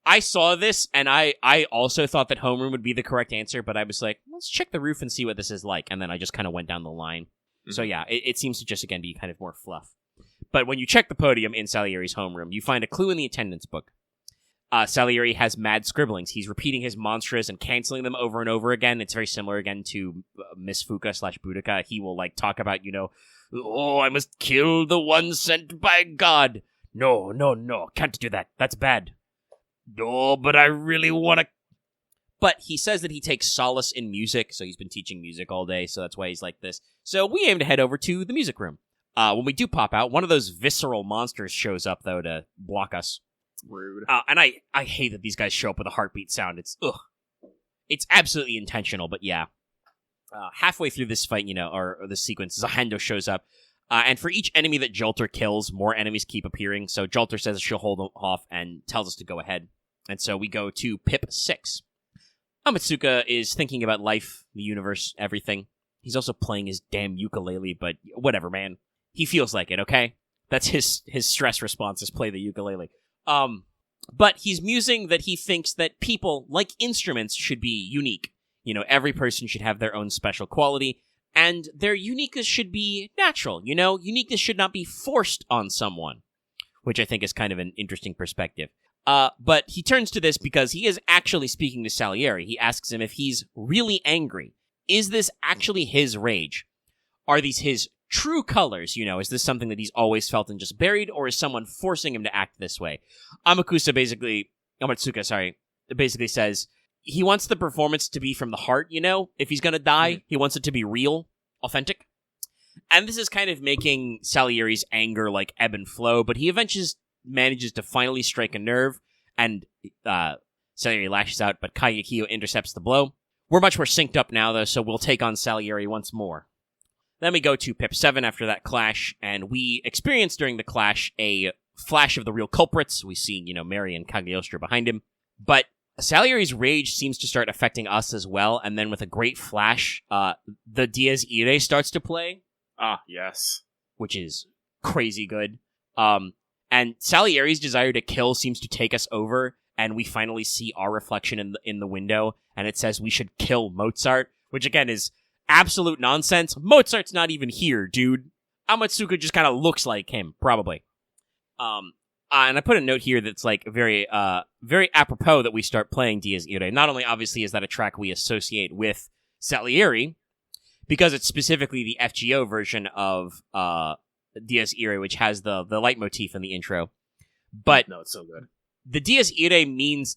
I saw this, and I also thought that homeroom would be the correct answer, but I was like, let's check the roof and see what this is like, and then I just kind of went down the line. Mm-hmm. So yeah, it seems to just, again, be kind of more fluff. But when you check the podium in Salieri's homeroom, you find a clue in the attendance book. Salieri has mad scribblings. He's repeating his mantras and canceling them over and over again. It's very similar, again, to Miss Fuka / Boudica. He will, talk about, oh, I must kill the one sent by God. No, can't do that. That's bad. No, but I really want to... But he says that he takes solace in music, so he's been teaching music all day, so that's why he's like this. So we aim to head over to the music room. When we do pop out, one of those visceral monsters shows up, though, to block us. Rude. And I hate that these guys show up with a heartbeat sound. It's absolutely intentional, but yeah. Halfway through this fight, or this sequence, Zahendo shows up. And for each enemy that Jolter kills, more enemies keep appearing. So Jolter says she'll hold off and tells us to go ahead. And so we go to Pip 6. Amatsuka is thinking about life, the universe, everything. He's also playing his damn ukulele, but whatever, man. He feels like it, okay? That's his stress response, is play the ukulele. But he's musing that he thinks that people, like instruments, should be unique. Every person should have their own special quality, and their uniqueness should be natural, Uniqueness should not be forced on someone, which I think is kind of an interesting perspective. But he turns to this because he is actually speaking to Salieri. He asks him if he's really angry. Is this actually his rage? Are these his true colors? Is this something that he's always felt and just buried, or is someone forcing him to act this way? Amatsuka basically says he wants the performance to be from the heart, If he's gonna die, he wants it to be real, authentic. And this is kind of making Salieri's anger ebb and flow, but he eventually manages to finally strike a nerve, and Salieri lashes out, but Kagekyo intercepts the blow. We're much more synced up now, though, so we'll take on Salieri once more. Then we go to Pip 7 after that clash, and we experience during the clash a flash of the real culprits. We see, Mary and Cagliostro behind him. But Salieri's rage seems to start affecting us as well, and then with a great flash, the Dies Irae starts to play. Ah, yes. Which is crazy good. And Salieri's desire to kill seems to take us over, and we finally see our reflection in the window, and it says we should kill Mozart, which again is absolute nonsense. Mozart's not even here, dude. Amatsuka just kind of looks like him, probably. And I put a note here that's very apropos that we start playing Dies Irae. Not only, obviously, is that a track we associate with Salieri, because it's specifically the FGO version of Dies Irae, which has the leitmotif in the intro. But no, it's so good. The Dies Irae means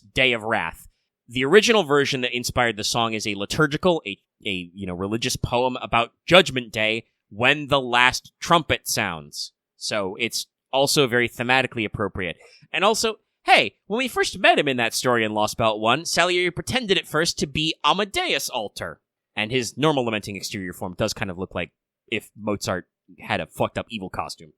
Day of Wrath. The original version that inspired the song is a liturgical, a religious poem about Judgment Day when the last trumpet sounds. So it's also very thematically appropriate. And also, hey, when we first met him in that story in Lost Belt 1, Salieri pretended at first to be Amadeus Alter. And his normal lamenting exterior form does kind of look like if Mozart had a fucked up evil costume.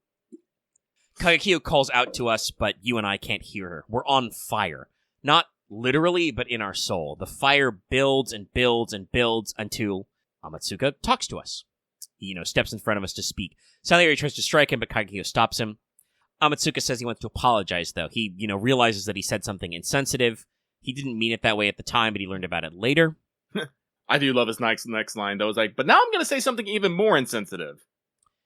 Kagekiyo calls out to us, but you and I can't hear her. We're on fire. Not literally, but in our soul. The fire builds and builds and builds until Amatsuka talks to us. He, steps in front of us to speak. Salieri tries to strike him, but Kagekiyo stops him. Amatsuka says he wants to apologize, though. He, realizes that he said something insensitive. He didn't mean it that way at the time, but he learned about it later. I do love his next line, though. It's like, but now I'm going to say something even more insensitive.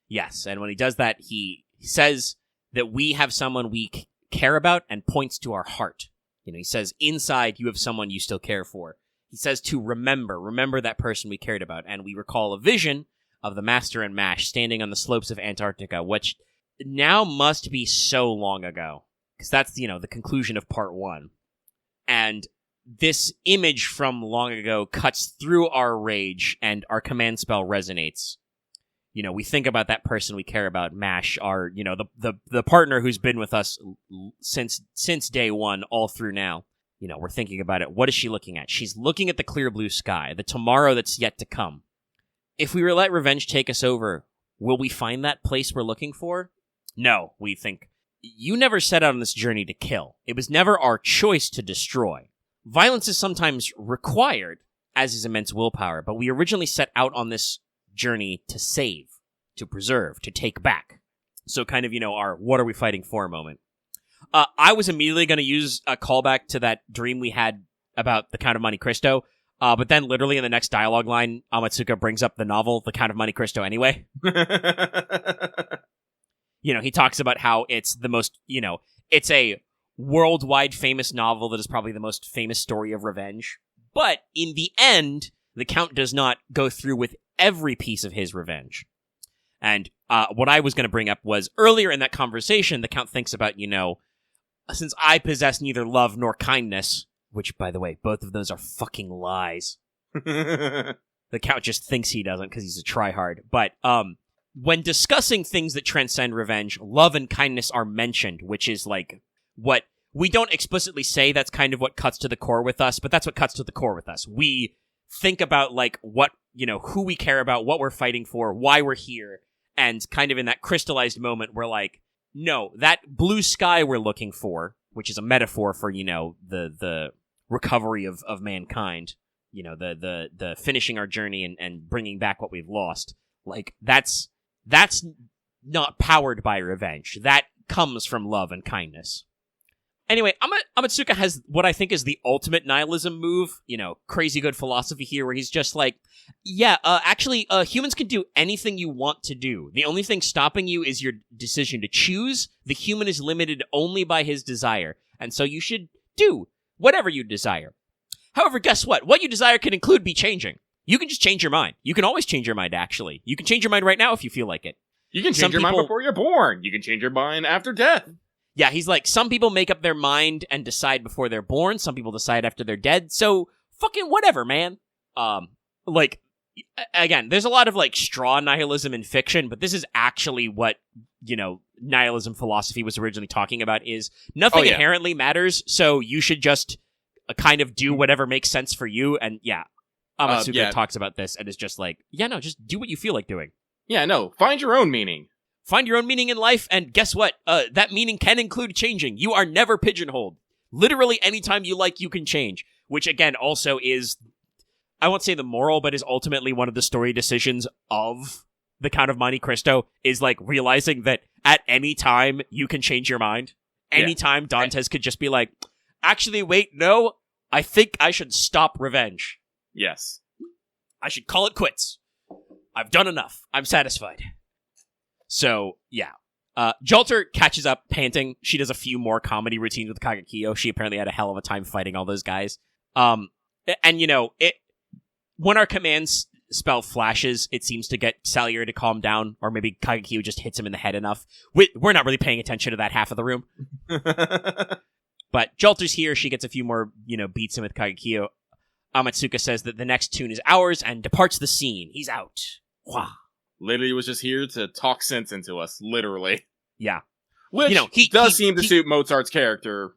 Yes, and when he does that, he says that we have someone we care about and points to our heart. He says, inside, you have someone you still care for. He says to remember that person we cared about, and we recall a vision of the Master and Mash standing on the slopes of Antarctica, which now must be so long ago, because that's, the conclusion of part 1. And this image from long ago cuts through our rage, and our command spell resonates. We think about that person we care about, Mash, our, the partner who's been with us since day 1 all through now. We're thinking about it. What is she looking at? She's looking at the clear blue sky, the tomorrow that's yet to come. If we let revenge take us over, will we find that place we're looking for? No, we think. You never set out on this journey to kill. It was never our choice to destroy. Violence is sometimes required, as is immense willpower, but we originally set out on this journey to save, to preserve, to take back. So kind of, our what are we fighting for moment. I was immediately going to use a callback to that dream we had about the Count of Monte Cristo, but then literally in the next dialogue line, Amatsuka brings up the novel, The Count of Monte Cristo anyway. He talks about how it's the most, it's a worldwide famous novel that is probably the most famous story of revenge. But in the end, the Count does not go through with every piece of his revenge. And what I was going to bring up was earlier in that conversation, the Count thinks about, since I possess neither love nor kindness, which, by the way, both of those are fucking lies. The Count just thinks he doesn't because he's a tryhard. But when discussing things that transcend revenge, love and kindness are mentioned, which is like what we don't explicitly say. That's kind of what cuts to the core with us, but that's what cuts to the core with us. We think about like what, who we care about, what we're fighting for, why we're here, and kind of in that crystallized moment, we're like, no, that blue sky we're looking for, which is a metaphor for, the recovery of mankind, the finishing our journey and bringing back what we've lost. Like, that's not powered by revenge. That comes from love and kindness. Anyway, Amatsuka has what I think is the ultimate nihilism move, crazy good philosophy here, where he's just like, actually, humans can do anything you want to do. The only thing stopping you is your decision to choose. The human is limited only by his desire, and so you should do whatever you desire. However, guess what? What you desire can include be changing. You can just change your mind. You can always change your mind, actually. You can change your mind right now if you feel like it. You can change your mind before you're born. You can change your mind after death. Yeah, he's like, some people make up their mind and decide before they're born. Some people decide after they're dead. So, fucking whatever, man. Again, there's a lot of, straw nihilism in fiction, but this is actually what, nihilism philosophy was originally talking about, is nothing inherently matters, so you should just kind of do whatever makes sense for you. And, Amatsuka talks about this and is just like, just do what you feel like doing. Yeah, no, find your own meaning. Find your own meaning in life, and guess what? That meaning can include changing. You are never pigeonholed. Literally, anytime you like, you can change. Which, again, also is, I won't say the moral, but is ultimately one of the story decisions of The Count of Monte Cristo, is, realizing that at any time, you can change your mind. Anytime, Dantes could just be like, actually, wait, no, I think I should stop revenge. Yes. I should call it quits. I've done enough. I'm satisfied. So, yeah. Jalter catches up, panting. She does a few more comedy routines with Kagekiyo. She apparently had a hell of a time fighting all those guys. And, when our command spell flashes, it seems to get Salieri to calm down, or maybe Kagekiyo just hits him in the head enough. We're not really paying attention to that half of the room. But Jalter's here. She gets a few more, beats in with Kagekiyo. Amatsuka says that the next tune is ours and departs the scene. He's out. Wow. Literally was just here to talk sense into us, literally. Yeah. Which he does seem to suit Mozart's character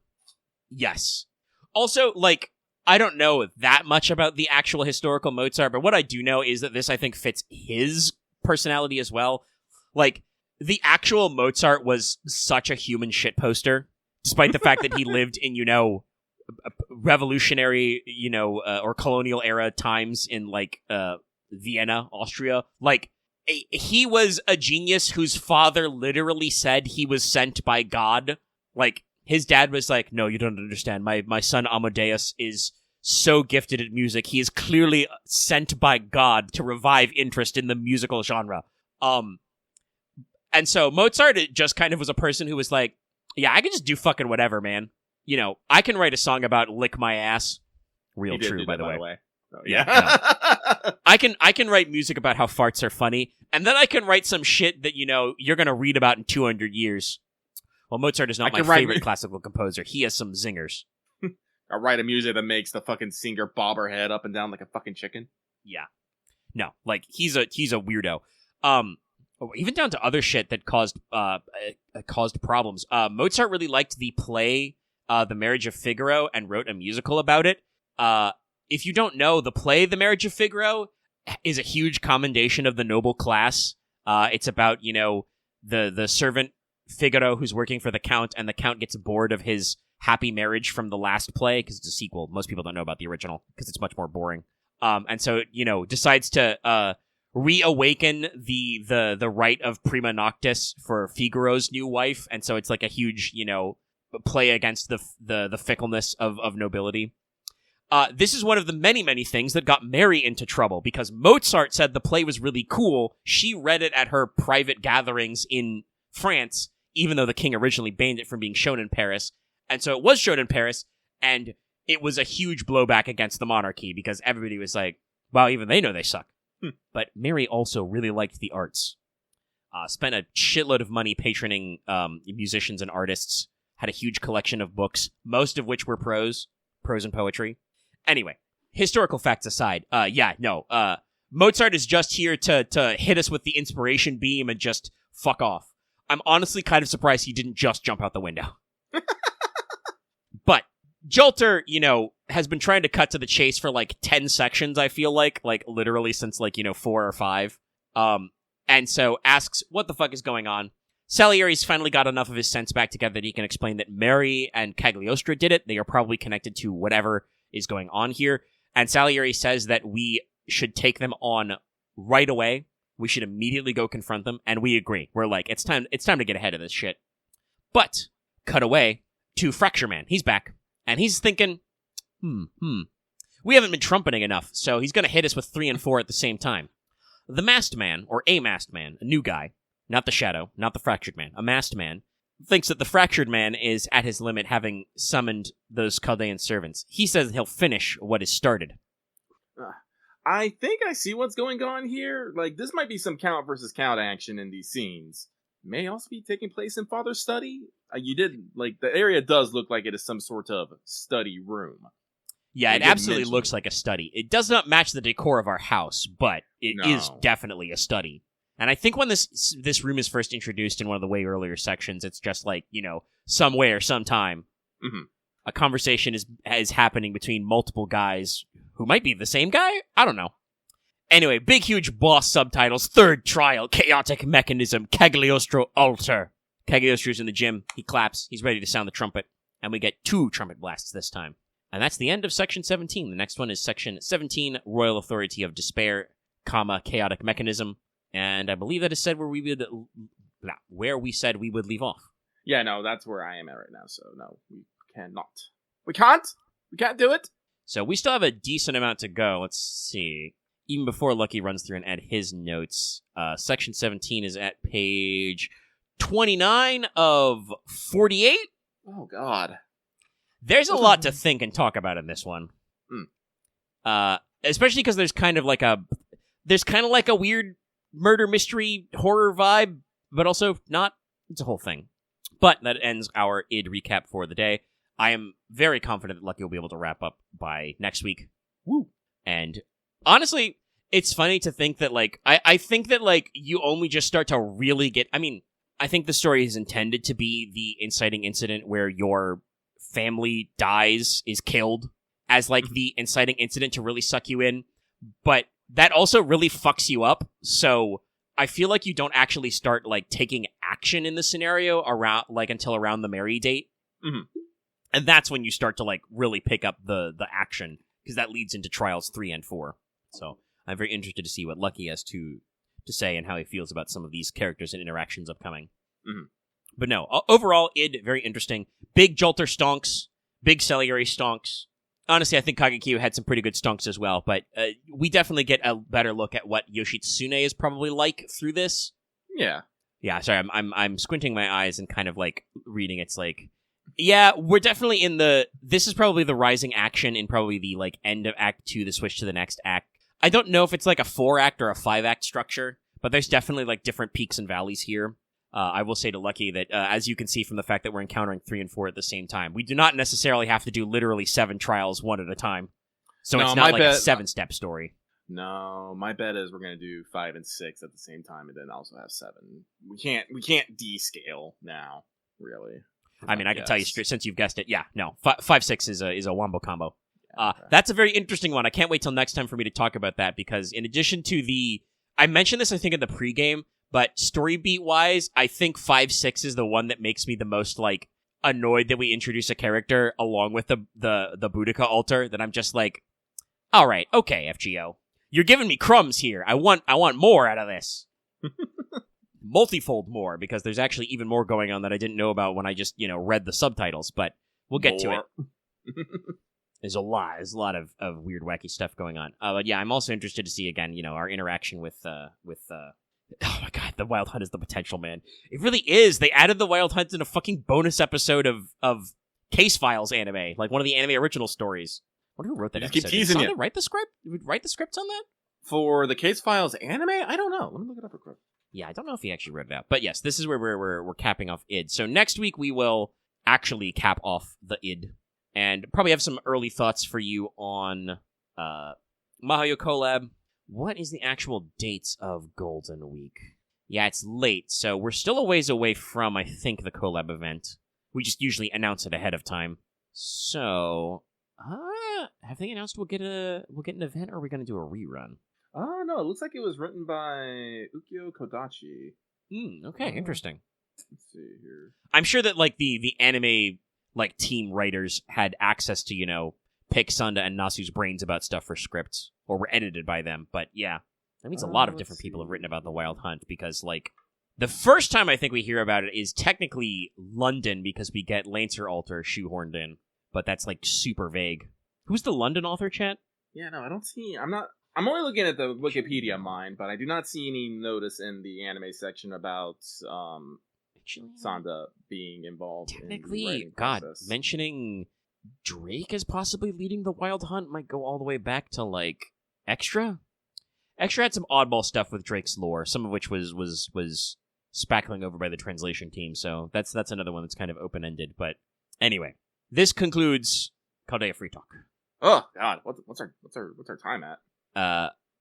Yes. Also, like, I don't know that much about the actual historical Mozart, but what I do know is that this, I think, fits his personality as well. Like, the actual Mozart was such a human shitposter, despite the fact that he lived in, revolutionary, or colonial era times in, like, Vienna, Austria. Like, he was a genius whose father literally said he was sent by God. Like, his dad was like, no, you don't understand. My son Amadeus is so gifted at music. He is clearly sent by God to revive interest in the musical genre. And so Mozart just kind of was a person who was like, yeah, I can just do fucking whatever, man. I can write a song about lick my ass. Real true, by the way. Oh, yeah. No. I can write music about how farts are funny, and then I can write some shit that, you're going to read about in 200 years. Well, Mozart is not my favorite classical composer. He has some zingers. I write a music that makes the fucking singer bob her head up and down like a fucking chicken. Yeah. No, like, he's a weirdo. Even down to other shit that caused problems. Mozart really liked the play, The Marriage of Figaro, and wrote a musical about it. If you don't know, the play The Marriage of Figaro is a huge commendation of the noble class. It's about, the servant Figaro who's working for the Count, and the Count gets bored of his happy marriage from the last play, because it's a sequel. Most people don't know about the original, because it's much more boring. And so, decides to reawaken the right of prima noctis for Figaro's new wife, and so it's like a huge, play against the fickleness of nobility. This is one of the many, many things that got Mary into trouble, because Mozart said the play was really cool. She read it at her private gatherings in France, even though the king originally banned it from being shown in Paris. And so it was shown in Paris, and it was a huge blowback against the monarchy, because everybody was like, wow, even they know they suck. But Mary also really liked the arts. Spent a shitload of money patroning musicians and artists, had a huge collection of books, most of which were prose and poetry. Anyway, historical facts aside, Mozart is just here to hit us with the inspiration beam and just fuck off. I'm honestly kind of surprised he didn't just jump out the window. But Jolter, has been trying to cut to the chase for like 10 sections, I feel like literally since 4 or 5. And so asks what the fuck is going on. Salieri's finally got enough of his sense back together that he can explain that Mary and Cagliostro did it. They are probably connected to whatever is going on here. And Salieri says that we should take them on right away. We should immediately go confront them, and we agree. We're like, it's time to get ahead of this shit. But cut away to Fracture Man. He's back, and he's thinking, we haven't been trumpeting enough, so he's going to hit us with 3 and 4 at the same time. The Masked Man, or a Masked Man, a new guy, not the Shadow, not the Fractured Man, a Masked Man, thinks that the Fractured Man is at his limit, having summoned those Chaldean servants. He says he'll finish what is started. I think I see what's going on here. Like, this might be some count versus count action in these scenes. May also be taking place in Father's study. The area does look like it is some sort of study room. Yeah, it absolutely looks like a study. It does not match the decor of our house, but it is definitely a study. And I think when this room is first introduced in one of the way earlier sections, it's just like, somewhere, sometime, a conversation is happening between multiple guys who might be the same guy? I don't know. Anyway, big, huge boss subtitles. Third trial, chaotic mechanism, Cagliostro altar. Cagliostro's in the gym. He claps. He's ready to sound the trumpet. And we get 2 trumpet blasts this time. And that's the end of Section 17. The next one is Section 17, Royal Authority of Despair, chaotic mechanism. And I believe that is said where we said we would leave off. Yeah, no, that's where I am at right now. So, no, we cannot. We can't do it. So we still have a decent amount to go. Let's see. Even before Lucky runs through and add his notes, Section 17 is at page 29 of 48. Oh, God. There's a lot to think and talk about in this one. Especially because there's kind of like a weird murder mystery horror vibe, but also not. It's a whole thing. But that ends our id recap for the day. I am very confident that Lucky will be able to wrap up by next week. Woo! And honestly, it's funny to think that, I think that, you only just start to really get... I mean, I think the story is intended to be the inciting incident where your family dies, is killed, as like the inciting incident to really suck you in. But that also really fucks you up. So I feel like you don't actually start like taking action in the scenario around like until around the Mary date. Mm-hmm. And that's when you start to like really pick up the action, because that leads into Trials 3 and 4. So I'm very interested to see what Lucky has to say and how he feels about some of these characters and interactions upcoming. Mm-hmm. But no, overall, id, very interesting. Big Jolter stonks, big Salieri stonks. Honestly, I think Kagekyo had some pretty good stonks as well, but we definitely get a better look at what Yoshitsune is probably like through this. Yeah. Yeah, sorry, I'm squinting my eyes and kind of like reading. It's like, yeah, we're definitely in this is probably the rising action in probably the like end of Act 2, the switch to the next act. I don't know if it's like a 4-act or a 5-act structure, but there's definitely like different peaks and valleys here. I will say to Lucky that, as you can see from the fact that we're encountering 3 and 4 at the same time, we do not necessarily have to do literally 7 trials one at a time. So no, it's not like a 7-step story. No, my bet is we're going to do 5 and 6 at the same time and then also have 7. We can't descale now, really. I mean, I can tell you straight, since you've guessed it, yeah, no, 5, 6 is a wombo combo. Okay. That's a very interesting one. I can't wait till next time for me to talk about that, because in addition to I mentioned this, I think, in the pregame, but story beat wise, I think 5, 6 is the one that makes me the most like annoyed that we introduce a character along with the Boudica altar, that I'm just like, all right, okay, FGO, you're giving me crumbs here. I want more out of this. Multifold more, because there's actually even more going on that I didn't know about when I just, read the subtitles, but we'll get to it. There's a lot of weird, wacky stuff going on. But yeah, I'm also interested to see, again, our interaction with oh my god, the Wild Hunt is the potential, man. It really is. They added the Wild Hunt in a fucking bonus episode of Case Files anime, like one of the anime original stories. I wonder who wrote that episode. Keep teasing you. Did write the script? Write the scripts on that? For the Case Files anime? I don't know. Let me look it up real quick. Yeah, I don't know if he actually wrote it out. But yes, this is where we're capping off id. So next week we will actually cap off the id, and probably have some early thoughts for you on Mahoyo Collab. What is the actual dates of Golden Week? Yeah, it's late, so we're still a ways away from, I think, the collab event. We just usually announce it ahead of time. So, have they announced we'll get an event, or are we going to do a rerun? Oh, no, it looks like it was written by Ukyo Kodachi. Okay, interesting. Let's see here. I'm sure that, like, the anime, like, team writers had access to, pick Sunda and Nasu's brains about stuff for scripts, or were edited by them, but yeah. That means a lot of different people have written about the Wild Hunt, because, like, the first time I think we hear about it is technically London, because we get Lancer Alter shoehorned in, but that's, like, super vague. Who's the London author, chat? Yeah, no, I don't see... I'm only looking at the Wikipedia mine, but I do not see any notice in the anime section about Sanda being involved in the writing process. Mentioning Drake as possibly leading the Wild Hunt might go all the way back to, like, Extra? Extra had some oddball stuff with Drake's lore, some of which was spackling over by the translation team, so that's another one that's kind of open-ended. But anyway, this concludes Caldea Free Talk. Oh god, what's our time at?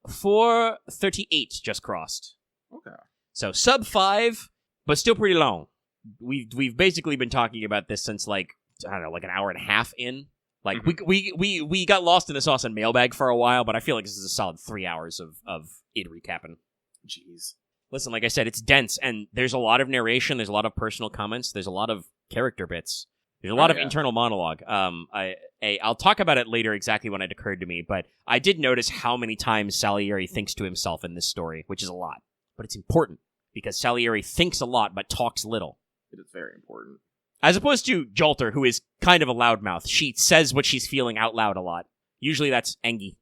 4:38 just crossed. Okay. So sub 5, but still pretty long. We've basically been talking about this since, like, I don't know, like an hour and a half in. Like, we got lost in the sauce and mailbag for a while, but I feel like this is a solid 3 hours of id recapping. Jeez. Listen, like I said, it's dense, and there's a lot of narration, there's a lot of personal comments, there's a lot of character bits, there's a lot of internal monologue. I'll talk about it later exactly when it occurred to me, but I did notice how many times Salieri thinks to himself in this story, which is a lot. But it's important, because Salieri thinks a lot, but talks little. It is very important. As opposed to Jolter, who is kind of a loudmouth. She says what she's feeling out loud a lot. Usually that's Engi.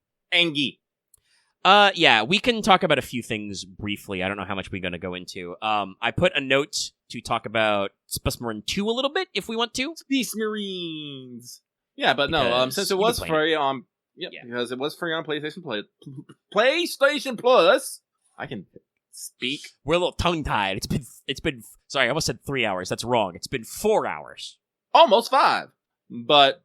Yeah, we can talk about a few things briefly. I don't know how much we're going to go into. I put a note to talk about Space Marine 2 a little bit, if we want to. Space Marines! Yeah, but no, since it was free on... because it was free on PlayStation Plus, I can speak. We're a little tongue-tied. It's been sorry, I almost said 3 hours. That's wrong. It's been 4 hours. Almost 5. But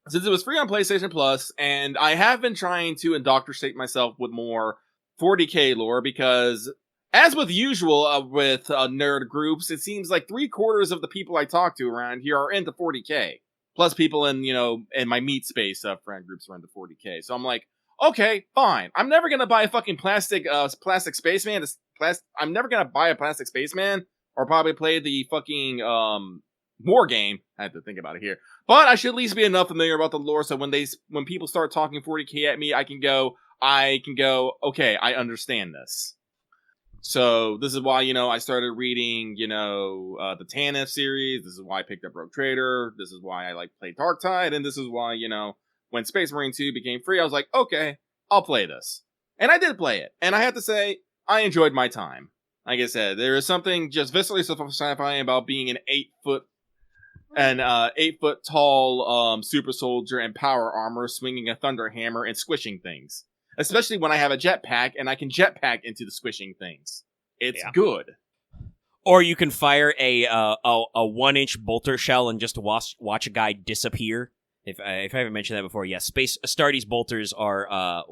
since it was free on PlayStation Plus, and I have been trying to indoctrinate myself with more 40k lore, because as with usual with nerd groups, it seems like 3/4 of the people I talk to around here are into 40k. plus people in, in my meat space friend groups are into 40K. So I'm like, okay, fine. I'm never gonna buy a fucking plastic spaceman. I'm never gonna buy a plastic spaceman or probably play the fucking war game. I have to think about it here. But I should at least be enough familiar about the lore so when people start talking 40K at me, I can go, okay, I understand this. So this is why, I started reading, the Tanith series. This is why I picked up Rogue Trader. This is why I play Darktide. And this is why, when Space Marine 2 became free, I was like, okay, I'll play this. And I did play it. And I have to say, I enjoyed my time. Like I said, there is something just viscerally satisfying about being an 8 foot tall super soldier in power armor, swinging a thunder hammer and squishing things. Especially when I have a jetpack and I can jetpack into the squishing things. It's good. Or you can fire a 1-inch bolter shell and just watch a guy disappear. If I haven't mentioned that before, yes, Astartes bolters are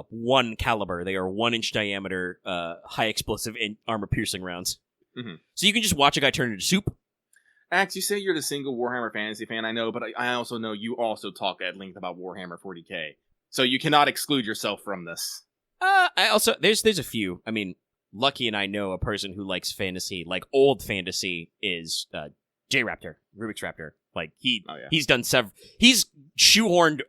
1 caliber. They are 1-inch diameter, high explosive armor piercing rounds. Mm-hmm. So you can just watch a guy turn into soup. Axe, you say you're the single Warhammer Fantasy fan, I know, but I also know you also talk at length about Warhammer 40K. So you cannot exclude yourself from this. I also there's a few. I mean, Lucky and I know a person who likes fantasy, like old fantasy, is J Raptor, Rubik's Raptor. Like he's done several. He's shoehorned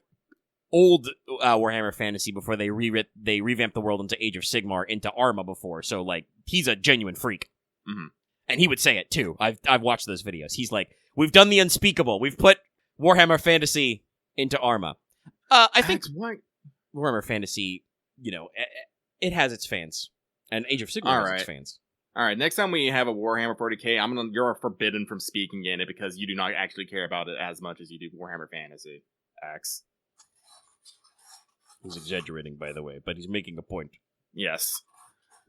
old Warhammer Fantasy before they revamped the world into Age of Sigmar into Arma before. So he's a genuine freak, and he would say it too. I've watched those videos. He's like, we've done the unspeakable. We've put Warhammer Fantasy into Arma. I think Warhammer Fantasy, it has its fans, and Age of Sigmar has its fans. All right, next time we have a Warhammer 40K, you're forbidden from speaking in it because you do not actually care about it as much as you do Warhammer Fantasy. Axe. He's exaggerating, by the way, but he's making a point. Yes.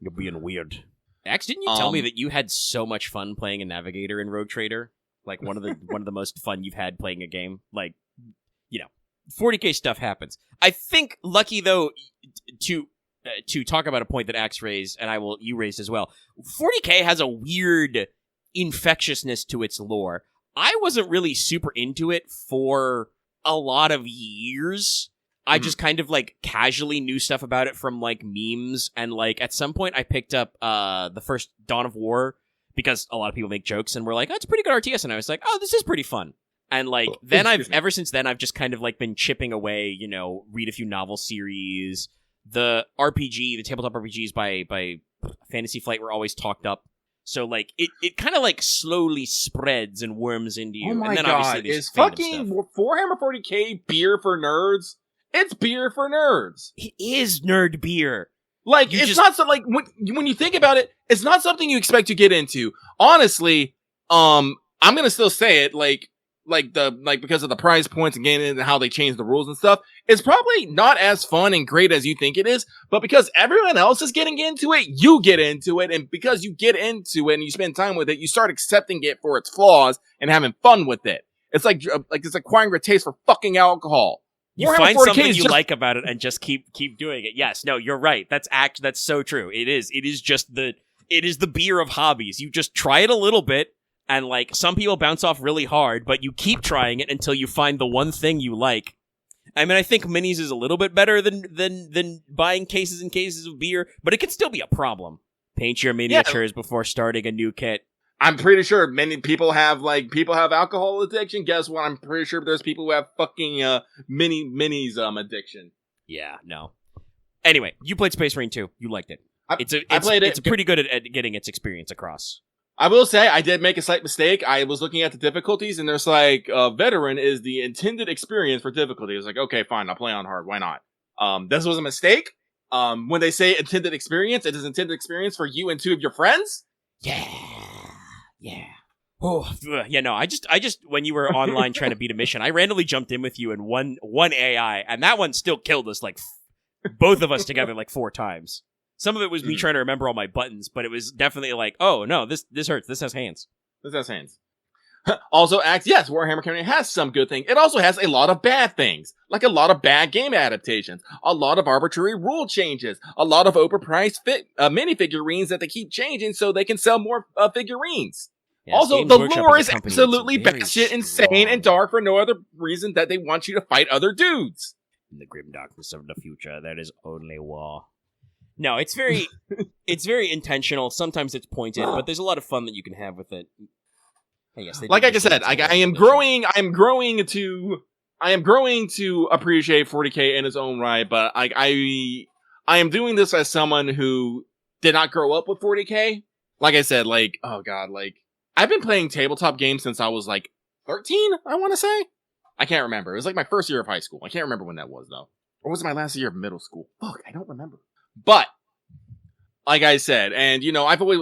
You're being weird. Axe, didn't you tell me that you had so much fun playing a Navigator in Rogue Trader? Like one of the most fun you've had playing a game? 40K stuff happens. I think, Lucky, though, to talk about a point that Axe raised, and you raised as well, 40K has a weird infectiousness to its lore. I wasn't really super into it for a lot of years. I just kind of casually knew stuff about it from memes, and at some point I picked up the first Dawn of War because a lot of people make jokes and were like, oh, it's a pretty good RTS, and I was like, oh, this is pretty fun. And then ever since then I've just kind of been chipping away, read a few novel series. The tabletop RPGs by Fantasy Flight were always talked up. So it kind of slowly spreads and worms into you. Oh my and then god, obviously is fucking Warhammer 40K beer for nerds? It's beer for nerds. It is nerd beer. It's not so when you think about it, it's not something you expect to get into. Honestly, I'm gonna still say it because of the prize points and getting into how they change the rules and stuff, it's probably not as fun and great as you think it is, but because everyone else is getting into it, you get into it, and because you get into it and you spend time with it, you start accepting it for its flaws and having fun with it. It's like it's acquiring a taste for fucking alcohol. You find something you like about it and just keep doing it. Yes, no, you're right. That's so true. It is the beer of hobbies. You just try it a little bit. And some people bounce off really hard, but you keep trying it until you find the one thing you like. I mean, I think minis is a little bit better than buying cases and cases of beer, but it can still be a problem. Paint your miniatures before starting a new kit. I'm pretty sure many people have alcohol addiction. Guess what? I'm pretty sure there's people who have fucking minis addiction. Yeah, no. Anyway, you played Space Marine 2. You liked it. It's pretty good at getting its experience across. I will say, I did make a slight mistake. I was looking at the difficulties, and there's veteran is the intended experience for difficulty. I was like, okay, fine, I'll play on hard. Why not? This was a mistake. When they say intended experience, it is intended experience for you and 2 of your friends. Yeah. Oh, yeah, no, I just, when you were online trying to beat a mission, I randomly jumped in with you in one AI, and that one still killed us, both of us together 4 times. Some of it was me trying to remember all my buttons, but it was definitely oh no, this hurts. This has hands. This has hands. Also, yes, Warhammer Community has some good things. It also has a lot of bad things, like a lot of bad game adaptations, a lot of arbitrary rule changes, a lot of overpriced minifigurines that they keep changing so they can sell more figurines. Yes, Also, Games the Workshop lore is is a company absolutely that's very batshit insane strong. and dark for no other reason that they want you to fight other dudes. In the grim darkness of the future, there is only war. No, it's very, it's very intentional. Sometimes it's pointed, but there's a lot of fun that you can have with it. Yes, Like I just said, I am growing to appreciate 40K in its own right, but I am doing this as someone who did not grow up with 40K. Like I said, like, oh god, like, I've been playing tabletop games since I was like 13, I want to say. I can't remember. It was like my first year of high school. I can't remember when that was, though. Or was it my last year of middle school? Fuck, I don't remember. But, like I said, and, I've always,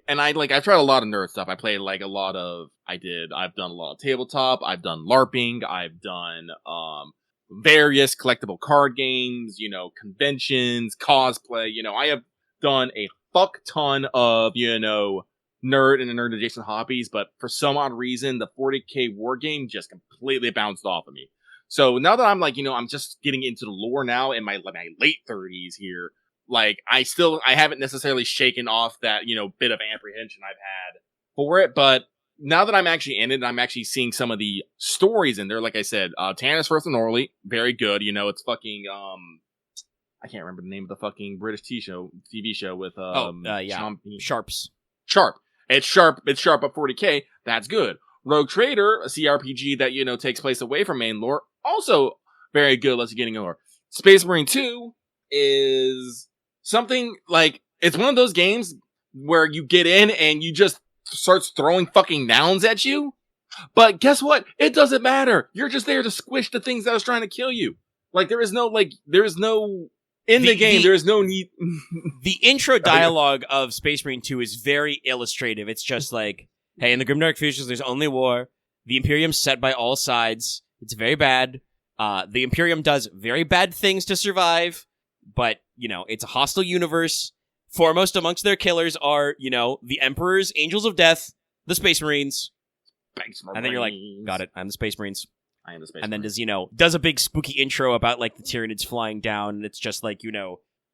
I've tried a lot of nerd stuff. I played, I've done a lot of tabletop. I've done LARPing. I've done, various collectible card games, conventions, cosplay. I have done a fuck ton of, nerd and nerd adjacent hobbies, but for some odd reason, the 40K war game just completely bounced off of me. So now that I'm I'm just getting into the lore now in my late 30s here, I haven't necessarily shaken off that, bit of apprehension I've had for it, but now that I'm actually in it, I'm actually seeing some of the stories in there. Like I said, Tannis Firth and Orly, very good. It's fucking, I can't remember the name of the fucking British TV show with, Sharps. Sharp. It's sharp up 40K. That's good. Rogue Trader, a CRPG that, takes place away from main lore. Also very good, unless you're getting lore. Space Marine 2 is something it's one of those games where you get in and you just starts throwing fucking nouns at you. But guess what? It doesn't matter. You're just there to squish the things that was trying to kill you. There is no in the game, there is no need. The intro dialogue of Space Marine 2 is very illustrative. It's just hey, in the Grimdark Futures, there's only war. The Imperium's set by all sides. It's very bad. The Imperium does very bad things to survive, but, it's a hostile universe. Foremost amongst their killers are, the Emperors, Angels of Death, the Space Marines. And then you're like, got it, I'm the Space Marines. I am the Space and then Marine. does a big spooky intro about the Tyranids flying down, and it's just what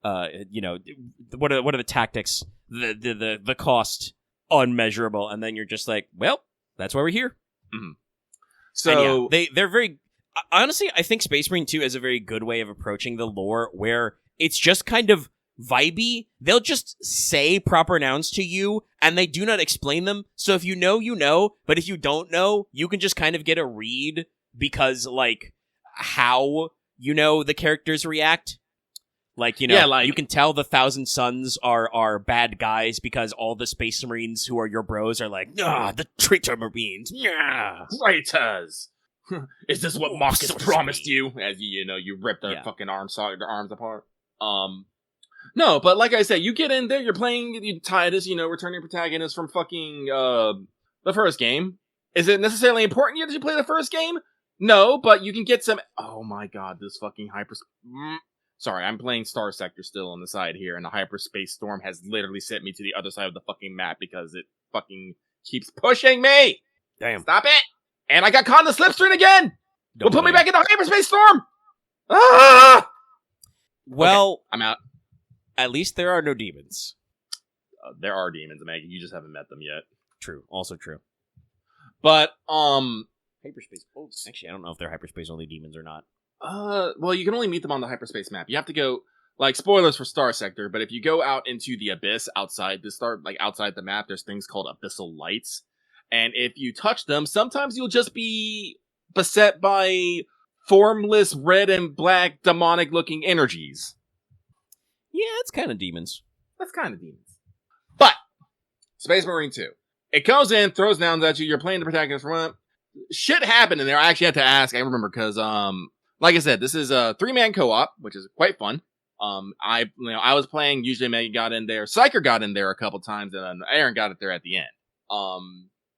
are the tactics, the cost unmeasurable, and then you're just well, that's why we're here. Mm-hmm. So they're very honestly, I think Space Marine 2 is a very good way of approaching the lore, where it's just kind of vibey. They'll just say proper nouns to you, and they do not explain them. So if you know, but if you don't know, you can just kind of get a read. Because, how, the characters react. You can tell the Thousand Sons are bad guys because all the Space Marines who are your bros are the traitor Marines. Traitors! Is this what Marcus promised you? As you rip their fucking arms apart. No, but like I said, you get in there, you're playing Titus, returning protagonist from fucking, the first game. Is it necessarily important that you play the first game? No, but you can get some... Oh my god, this fucking Sorry, I'm playing Star Sector still on the side here, and the hyperspace storm has literally sent me to the other side of the fucking map because it fucking keeps pushing me! Damn. Stop it! And I got caught in the slipstream again! Will put me back in the hyperspace storm! Ah! Well... Okay, I'm out. At least there are no demons. There are demons, Maggie. You just haven't met them yet. True. Also true. But, Hyperspace. Oh, actually, I don't know if they're hyperspace only demons or not. Well, you can only meet them on the hyperspace map. You have to go, spoilers for Star Sector, but if you go out into the abyss outside outside the map, there's things called abyssal lights. And if you touch them, sometimes you'll just be beset by formless red and black demonic looking energies. Yeah, it's kind of demons. That's kind of demons. But, Space Marine 2. It comes in, throws nouns at you, you're playing the protagonist from shit happened in there. I actually had to ask. I remember because, like I said, this is a 3-man co-op, which is quite fun. I was playing. Usually, Megan got in there. Psyker got in there a couple times, and Aaron got it there at the end.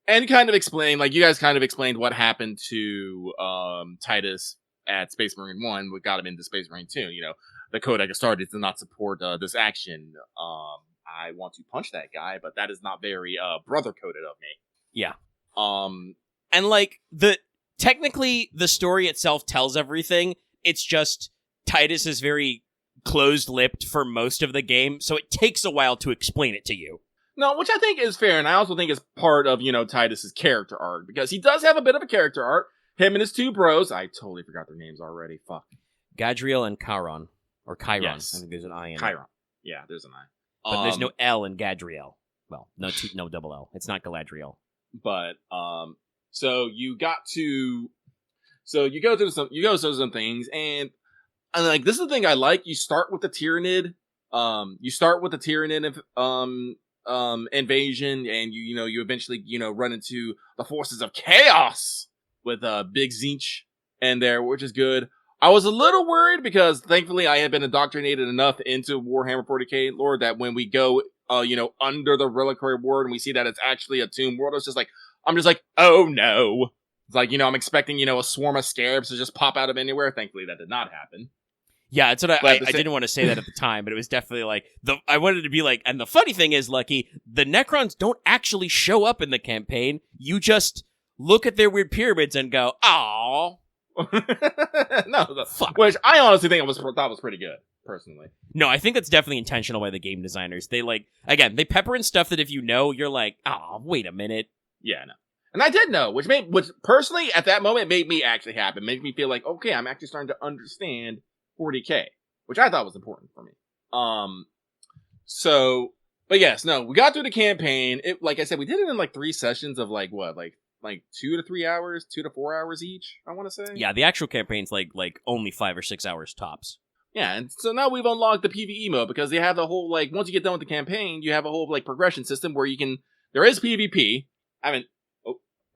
And kind of explained, you guys kind of explained what happened to Titus at Space Marine 1, what got him into Space Marine 2. The Codex Astartes does not support this action. I want to punch that guy, but that is not very brother-coded of me. Yeah. And technically the story itself tells everything. It's just Titus is very closed-lipped for most of the game, so it takes a while to explain it to you. No, which I think is fair, and I also think is part of, Titus's character arc, because he does have a bit of a character arc. Him and his two bros, I totally forgot their names already, fuck. Gadriel and Chiron. Or Chiron. Yes. I think there's an I in it. Chiron. Yeah, there's an I. But there's no L in Gadriel. Well, no double L. It's not Galadriel. But, so you go through some things, and like, this is the thing I like. You start with the Tyranid. Invasion, and you eventually, run into the forces of chaos with Big Zinch in there, which is good. I was a little worried because thankfully I had been indoctrinated enough into Warhammer 40k lore that when we go, under the reliquary ward and we see that it's actually a tomb world, I'm just like, oh no. It's like, I'm expecting, a swarm of scarabs to just pop out of anywhere. Thankfully that did not happen. Yeah, it's what I didn't want to say that at the time, but it was definitely like, I wanted to be like, and the funny thing is, Lucky, the Necrons don't actually show up in the campaign. You just look at their weird pyramids and go, aww. No, fuck. Which I honestly think thought was pretty good, personally. No, I think that's definitely intentional by the game designers. They they pepper in stuff that if you know, you're like, oh, wait a minute. Yeah, no. And I did know, which personally, at that moment, made me actually happy. Made me feel like, okay, I'm actually starting to understand 40k, which I thought was important for me. But yes, no, we got through the campaign. It, like I said, we did it in like 3 sessions of like 2 to 3 hours, 2 to 4 hours each, I want to say. Yeah, the actual campaign's like only 5 or 6 hours tops. Yeah, and so now we've unlocked the PvE mode because they have the whole, once you get done with the campaign, you have a whole, progression system where there is PvP.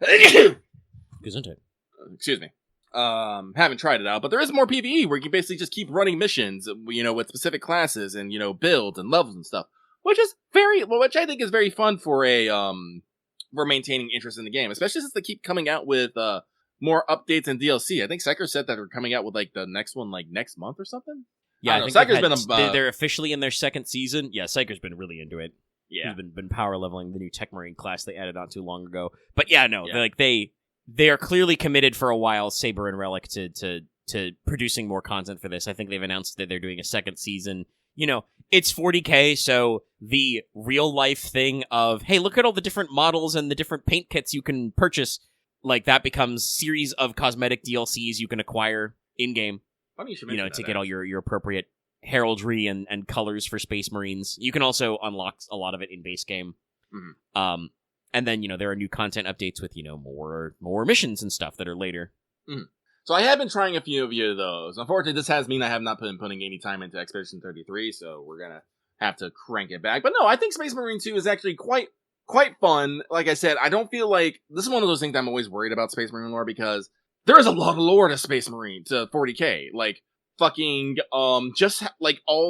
Gesundheit. Excuse me. Haven't tried it out, but there is more PvE where you can basically just keep running missions, with specific classes and, builds and levels and stuff, which I think is very fun for for maintaining interest in the game, especially since they keep coming out with, more updates and DLC. I think Seeker said that they're coming out with, the next one, next month or something? Yeah, I think they're officially in their second season. Yeah, Seeker's been really into it. Yeah. He's been power leveling the new Tech Marine class they added on too long ago. But yeah, no, they are clearly committed for a while, Saber and Relic, to producing more content for this. I think they've announced that they're doing a second season. It's 40k, so the real life thing of, hey, look at all the different models and the different paint kits you can purchase, that becomes series of cosmetic DLCs you can acquire in-game. Funny you should mention to get all your appropriate heraldry and colors for Space Marines. You can also unlock a lot of it in base game. Mm-hmm. And then, there are new content updates with, more missions and stuff that are later. Mm-hmm. So I have been trying a few of those. Unfortunately, this has mean I have not been putting any time into Expedition 33, so we're gonna have to crank it back. But no, I think Space Marine 2 is actually quite fun. Like I said, I don't feel like... This is one of those things I'm always worried about Space Marine lore, because there is a lot of lore to Space Marine, to 40k. All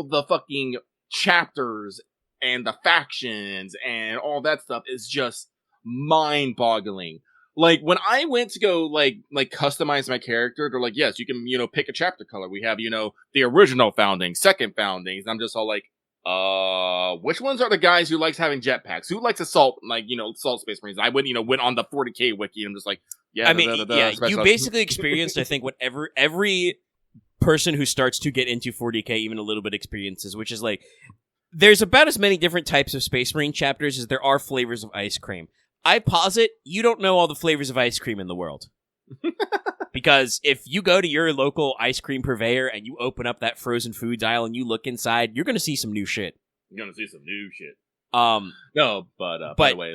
the fucking chapters and the factions and all that stuff is just mind-boggling. When I went to go, customize my character, they're like, yes, you can, pick a chapter color. We have, the original founding, second foundings. And I'm just all like, which ones are the guys who likes having jetpacks? Who likes assault, assault Space Marines? I went on the 40k wiki and I'm just like, yeah. I mean, you basically experienced, I think, what every person who starts to get into 40k even a little bit experiences, which is there's about as many different types of Space Marine chapters as there are flavors of ice cream. I posit you don't know all the flavors of ice cream in the world. Because if you go to your local ice cream purveyor and you open up that frozen foods aisle and you look inside, you're going to see some new shit. You're going to see some new shit. No, but by the way,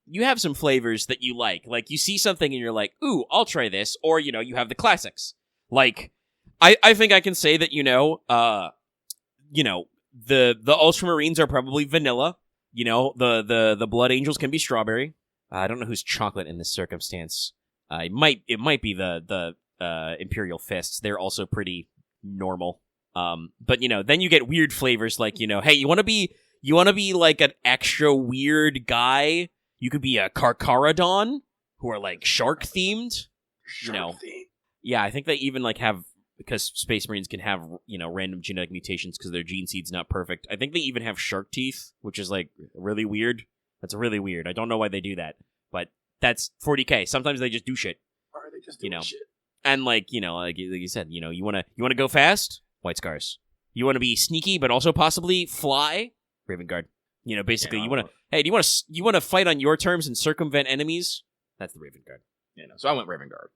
you have some flavors that you like. You see something and you're like, ooh, I'll try this. Or, you have the classics. I think I can say that, the Ultramarines are probably vanilla. The Blood Angels can be strawberry. I don't know who's chocolate in this circumstance. It might be the Imperial Fists. They're also pretty normal. But then you get weird flavors hey, you want to be an extra weird guy? You could be a Carcharodon, who are shark themed. Shark themed. Yeah, I think they even have, because Space Marines can have, random genetic mutations because their gene seed's not perfect. I think they even have shark teeth, which is really weird. That's really weird. I don't know why they do that, but that's 40k. Sometimes they just do shit. Or they just do shit. And like you said, you want to go fast? White Scars. You want to be sneaky but also possibly fly? Raven Guard. Basically, Yeah, you want to. Hey, do you want to fight on your terms and circumvent enemies? That's the Raven Guard. So I went Raven Guard.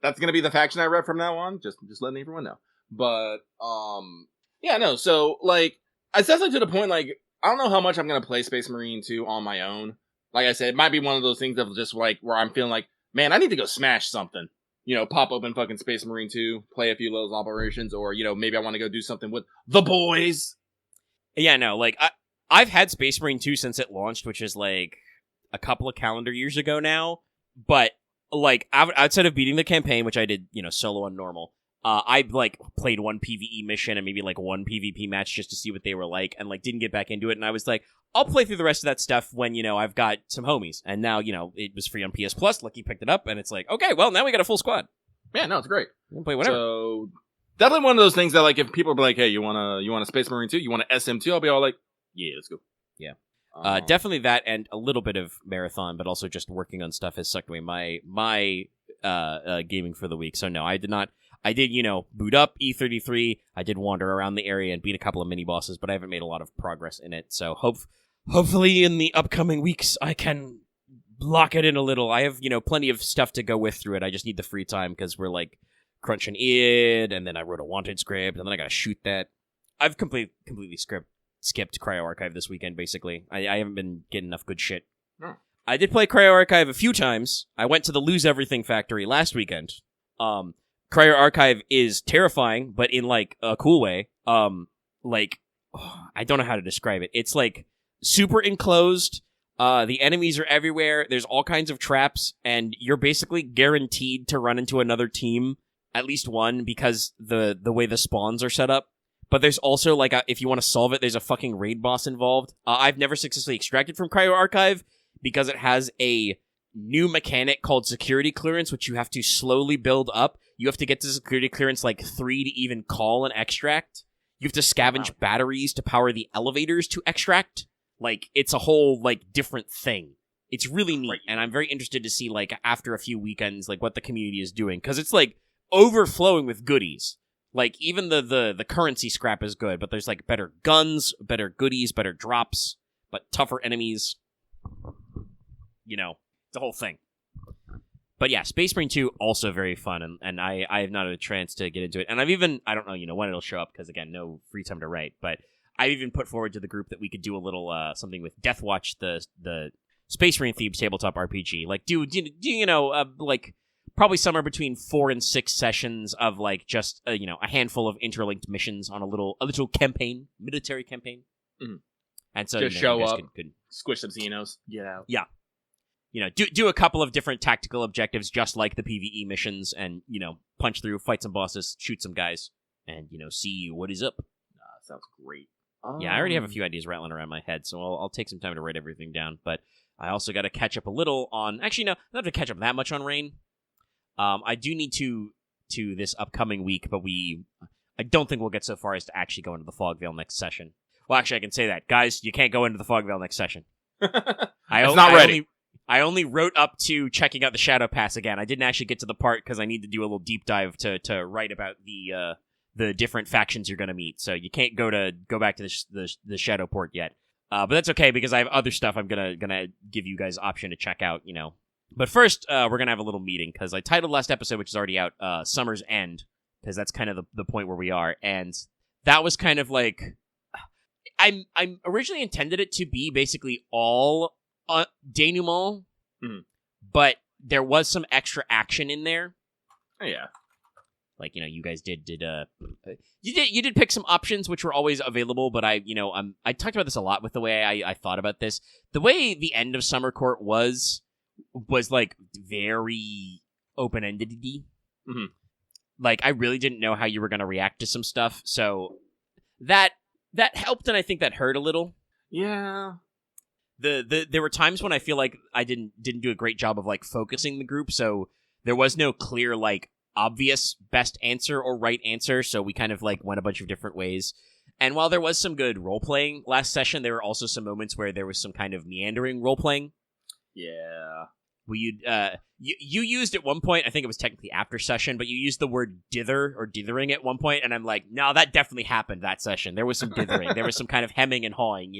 That's gonna be the faction I rep from now on. Just letting everyone know. But So like, it's definitely to the point. Like, I don't know how much I'm gonna play Space Marine 2 on my own. Like I said, it might be one of those things of just like where I'm feeling like, man, I need to go smash something. Pop open fucking Space Marine 2, play a few of those operations, or maybe I want to go do something with the boys. Yeah, no, like I've had Space Marine 2 since it launched, which is like a couple of calendar years ago now. But like outside of beating the campaign, which I did, solo on normal, I like played one PvE mission and maybe like one PvP match just to see what they were like, and like didn't get back into it. And I was like, I'll play through the rest of that stuff when I've got some homies. And now it was free on PS Plus. Lucky picked it up, and it's like, okay, well now we got a full squad. Yeah, no, it's great. We can play whatever. So definitely one of those things that like if people are like, hey, you want a Space Marine 2, you want a SM2, I'll be all like, yeah, let's go. Yeah. Definitely that, and a little bit of marathon, but also just working on stuff has sucked away my gaming for the week. So no, I did not. I did, boot up E33. I did wander around the area and beat a couple of mini bosses, but I haven't made a lot of progress in it. So hopefully in the upcoming weeks I can lock it in a little. I have, plenty of stuff to go with through it. I just need the free time because we're like crunching id, and then I wrote a wanted script, and then I gotta shoot that. I've completely skipped Cryo Archive this weekend, basically. I haven't been getting enough good shit. Oh. I did play Cryo Archive a few times. I went to the Lose Everything Factory last weekend. Cryo Archive is terrifying, but in like a cool way. I don't know how to describe it. It's like super enclosed. The enemies are everywhere. There's all kinds of traps, and you're basically guaranteed to run into another team, at least one, because the way the spawns are set up. But there's also, like, if you want to solve it, there's a fucking raid boss involved. I've never successfully extracted from Cryo Archive because it has a new mechanic called security clearance, which you have to slowly build up. You have to get to security clearance, like, 3 to even call and extract. You have to scavenge batteries to power the elevators to extract. Like, it's a whole, like, different thing. It's really neat, and I'm very interested to see, like, after a few weekends, like, what the community is doing. Because it's, like, overflowing with goodies. Like, even the currency scrap is good, but there's, like, better guns, better goodies, better drops, but tougher enemies. It's a whole thing. But yeah, Space Marine 2, also very fun, and I have not had a chance to get into it. And I've even, I don't know, when it'll show up, because, again, no free time to write, but I've even put forward to the group that we could do a little, something with Deathwatch, the Space Marine Thieves tabletop RPG. Like, like, probably somewhere between 4 and 6 sessions of like just a handful of interlinked missions on a little campaign, military campaign. Mm-hmm. And so just show up, could squish some Xenos, get out. Yeah, do a couple of different tactical objectives, just like the PvE missions, and punch through, fight some bosses, shoot some guys, and see what is up. Sounds great. Yeah, I already have a few ideas rattling around my head, so I'll take some time to write everything down. But I also got to catch up a little on. Actually, no, I don't have to catch up that much on Rain. I do need to this upcoming week, but I don't think we'll get so far as to actually go into the Fogvale next session. Well, actually, I can say that. Guys, you can't go into the Fogvale next session. It's not ready. I only wrote up to checking out the Shadow Pass again. I didn't actually get to the part because I need to do a little deep dive to write about the different factions you're going to meet. So you can't go back to the Shadow Port yet. But that's okay because I have other stuff I'm gonna give you guys option to check out. But first, we're going to have a little meeting, because I titled last episode, which is already out, Summer's End, because that's kind of the point where we are, and that was kind of like, I originally intended it to be basically all denouement, but there was some extra action in there. Oh, yeah. Like, you guys did you did pick some options, which were always available, but I talked about this a lot with the way I thought about this. The way the end of Summer Court was like very open-ended. Mm-hmm. Like, I really didn't know how you were going to react to some stuff, so that helped, and I think that hurt a little. Yeah. There were times when I feel like I didn't do a great job of like focusing the group, so there was no clear like obvious best answer or right answer, so we kind of like went a bunch of different ways. And while there was some good role-playing last session, there were also some moments where there was some kind of meandering role-playing. Yeah. Where you used at one point, I think it was technically after session, but you used the word dither or dithering at one point, and I'm like, no, that definitely happened that session. There was some dithering. There was some kind of hemming and hawing,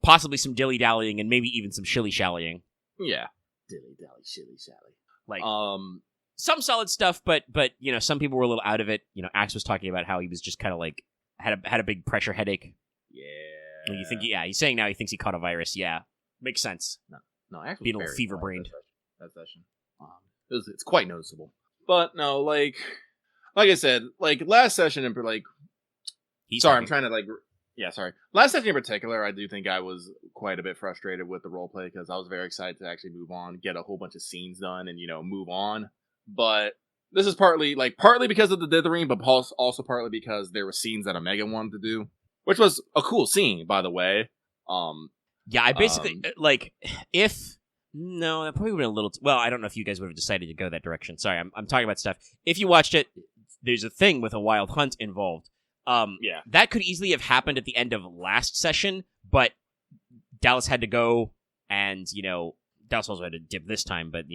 possibly some dilly-dallying and maybe even some shilly-shallying. Yeah. Dilly-dally, shilly-shally. Like, some solid stuff, but some people were a little out of it. Axe was talking about how he was just kind of like, had a big pressure headache. Yeah. You think, he's saying now he thinks he caught a virus. Yeah. Makes sense. No, actually, being a little fever-brained. That session. It's quite noticeable. But no, like I said, like last session in I'm trying to sorry. Last session in particular, I do think I was quite a bit frustrated with the roleplay because I was very excited to actually move on, get a whole bunch of scenes done, and move on. But this is partly because of the dithering, but also partly because there were scenes that Omega wanted to do, which was a cool scene, by the way. Yeah, I basically, no, that probably would have been a little, well, I don't know if you guys would have decided to go that direction. Sorry, I'm talking about stuff. If you watched it, there's a thing with a wild hunt involved. That could easily have happened at the end of last session, but Dallas had to go, and, Dallas also had to dip this time, but,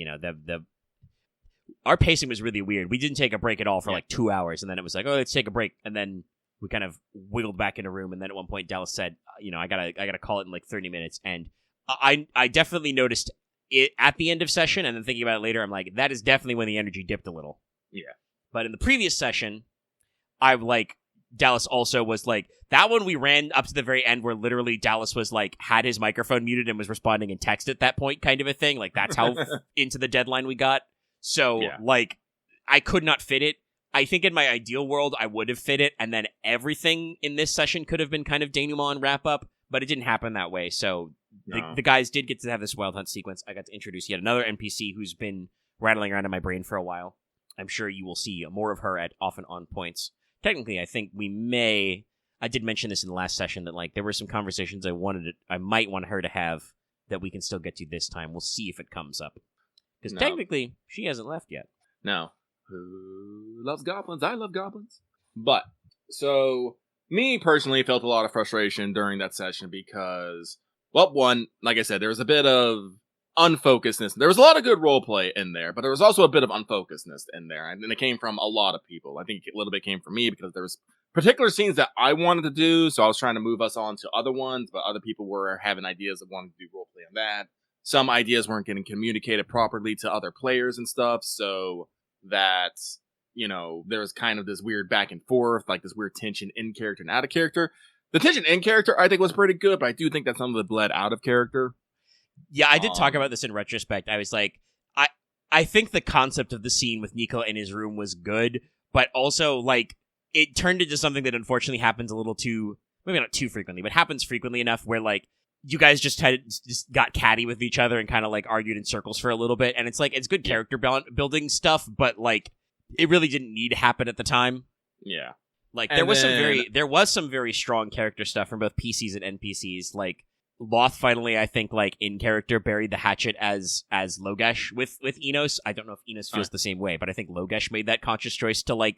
our pacing was really weird. We didn't take a break at all for like 2 hours, and then it was like, oh, let's take a break, and then we kind of wiggled back in a room, and then at one point Dallas said, I gotta call it in like 30 minutes, and I definitely noticed it at the end of session, and then thinking about it later, I'm like, that is definitely when the energy dipped a little. Yeah. But in the previous session, Dallas also was like, that one we ran up to the very end where literally Dallas was like, had his microphone muted and was responding in text at that point, kind of a thing. Like, that's how into the deadline we got. So, I could not fit it. I think in my ideal world, I would have fit it, and then everything in this session could have been kind of denouement wrap-up, but it didn't happen that way, so the guys did get to have this wild hunt sequence. I got to introduce yet another NPC who's been rattling around in my brain for a while. I'm sure you will see more of her at often on points. Technically, I think I did mention this in the last session, that there were some conversations I might want her to have that we can still get to this time. We'll see if it comes up. Because technically, she hasn't left yet. No. Who loves goblins? I love goblins. But, so, me personally felt a lot of frustration during that session because, well, one, like I said, there was a bit of unfocusedness. There was a lot of good roleplay in there, but there was also a bit of unfocusedness in there. And it came from a lot of people. I think a little bit came from me because there was particular scenes that I wanted to do, so I was trying to move us on to other ones, but other people were having ideas of wanting to do roleplay on that. Some ideas weren't getting communicated properly to other players and stuff, so that, there was kind of this weird back and forth, like this weird tension in character and out of character. The tension in character, I think, was pretty good, but I do think that some of it bled out of character. Yeah, I did talk about this in retrospect. I was like, I think the concept of the scene with Nico in his room was good, but also, it turned into something that unfortunately happens a little too, maybe not too frequently, but happens frequently enough where, you guys just got catty with each other and kind of argued in circles for a little bit, and it's good character building stuff, but it really didn't need to happen at the time. Yeah, there was some very strong character stuff from both PCs and NPCs. Loth finally, I think, in character buried the hatchet as Logesh with Enos. I don't know if Enos feels the same way, but I think Logesh made that conscious choice to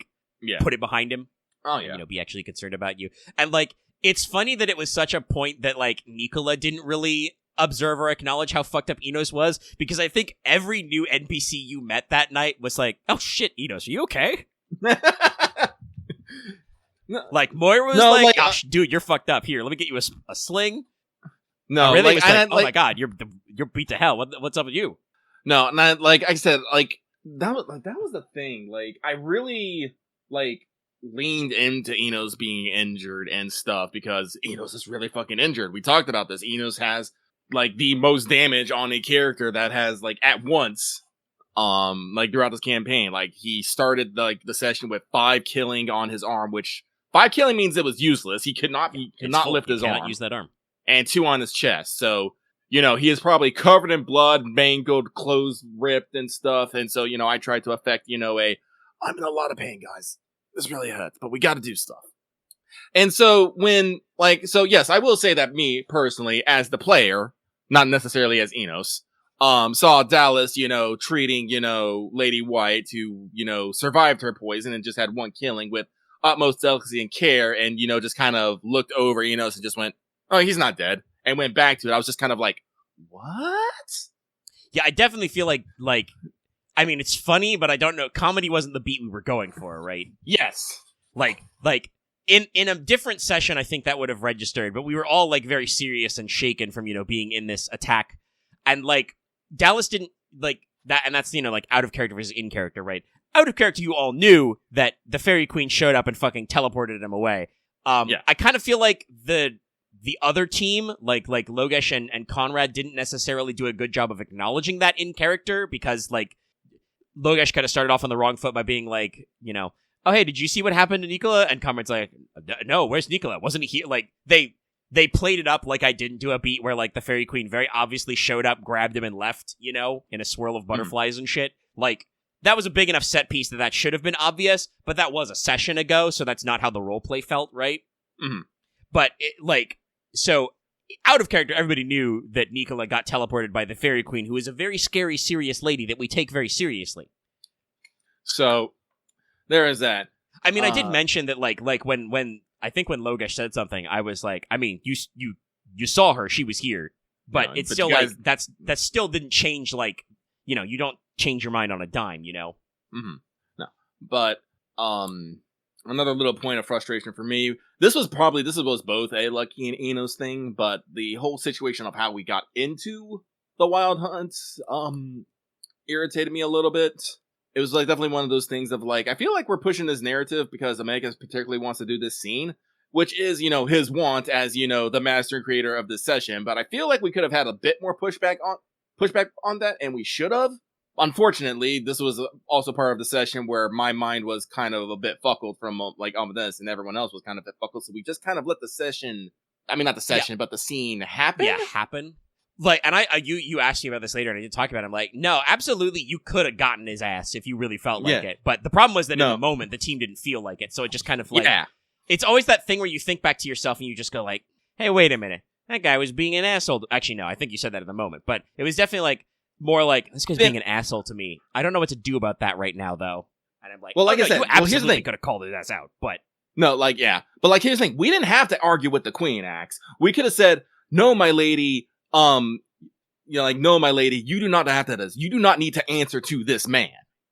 put it behind him. Oh yeah, be actually concerned about you, and it's funny that it was such a point that, Nicola didn't really observe or acknowledge how fucked up Enos was, because I think every new NPC you met that night was like, oh shit, Enos, are you okay? Moira was dude, you're fucked up. Here, let me get you a sling. No, really was oh my god, you're beat to hell. What's up with you? No, and I said, that was the thing. I really, leaned into Enos being injured and stuff because Enos is really fucking injured. We talked about this. Enos has the most damage on a character that has at once throughout this campaign. He started the session with 5 killing on his arm, which 5 killing means it was useless. He could not lift his arm. Cannot use that arm. And 2 on his chest. So he is probably covered in blood, mangled, clothes ripped and stuff. And so I tried to affect I'm in a lot of pain, guys. This really hurts, but we got to do stuff. And so yes, I will say that me personally, as the player, not necessarily as Enos, saw Dallas, treating, Lady White, who, survived her poison and just had 1 killing with utmost delicacy and care, and, just kind of looked over Enos and just went, oh, he's not dead, and went back to it. I was just kind of like, what? Yeah, I definitely feel like, I mean, it's funny, but I don't know. Comedy wasn't the beat we were going for, right? Yes. Like, in a different session, I think that would have registered, but we were all, like, very serious and shaken from, being in this attack. And, like, Dallas didn't, like, that, and that's, like, out of character versus in character, right? Out of character, you all knew that the Fairy Queen showed up and fucking teleported him away. I kind of feel like the other team, like Logesh and Conrad, didn't necessarily do a good job of acknowledging that in character, because, like, Logesh kind of started off on the wrong foot by being like, oh, hey, did you see what happened to Nicola? And Conrad's like, no, where's Nicola? Wasn't he here? Like, they played it up like I didn't do a beat where, like, the Fairy Queen very obviously showed up, grabbed him, and left, in a swirl of butterflies and shit. Like, that was a big enough set piece that should have been obvious, but that was a session ago, so that's not how the roleplay felt, right? Mm-hmm. But, so, out of character, everybody knew that Nicola got teleported by the Fairy Queen, who is a very scary, serious lady that we take very seriously. So, there is that. I mean, I did mention that, like when I think when Logesh said something, I was like, I mean, you saw her, she was here, but it's still guys... like that still didn't change, like, you don't change your mind on a dime, Mm-hmm. No, but another little point of frustration for me. This was both a Lucky and Eno's thing, but the whole situation of how we got into the Wild Hunt irritated me a little bit. It was, like, definitely one of those things of, like, I feel like we're pushing this narrative because Omega particularly wants to do this scene, which is, his want as, the master and creator of this session, but I feel like we could have had a bit more pushback on that, and we should have. Unfortunately, this was also part of the session where my mind was kind of a bit fuckled from, like, this, and everyone else was kind of a bit fuckled, so we just kind of let the session, I mean, not the session, but the scene happen? Yeah, happen. Like, and you asked me about this later, and I didn't talk about it. I'm like, no, absolutely, you could have gotten his ass if you really felt like it. But the problem was that in the moment, the team didn't feel like it, so it just kind of, like, it's always that thing where you think back to yourself, and you just go, like, hey, wait a minute, that guy was being an asshole. Actually, no, I think you said that in the moment, but it was definitely, like, more like, this guy's being an asshole to me. I don't know what to do about that right now, though. And I'm like, well, like I said, you absolutely could have called his ass out, but... No, like, yeah. But, like, here's the thing. We didn't have to argue with the Queen, Axe. We could have said, no, my lady, no, my lady, you do not have to, you do not need to answer to this man.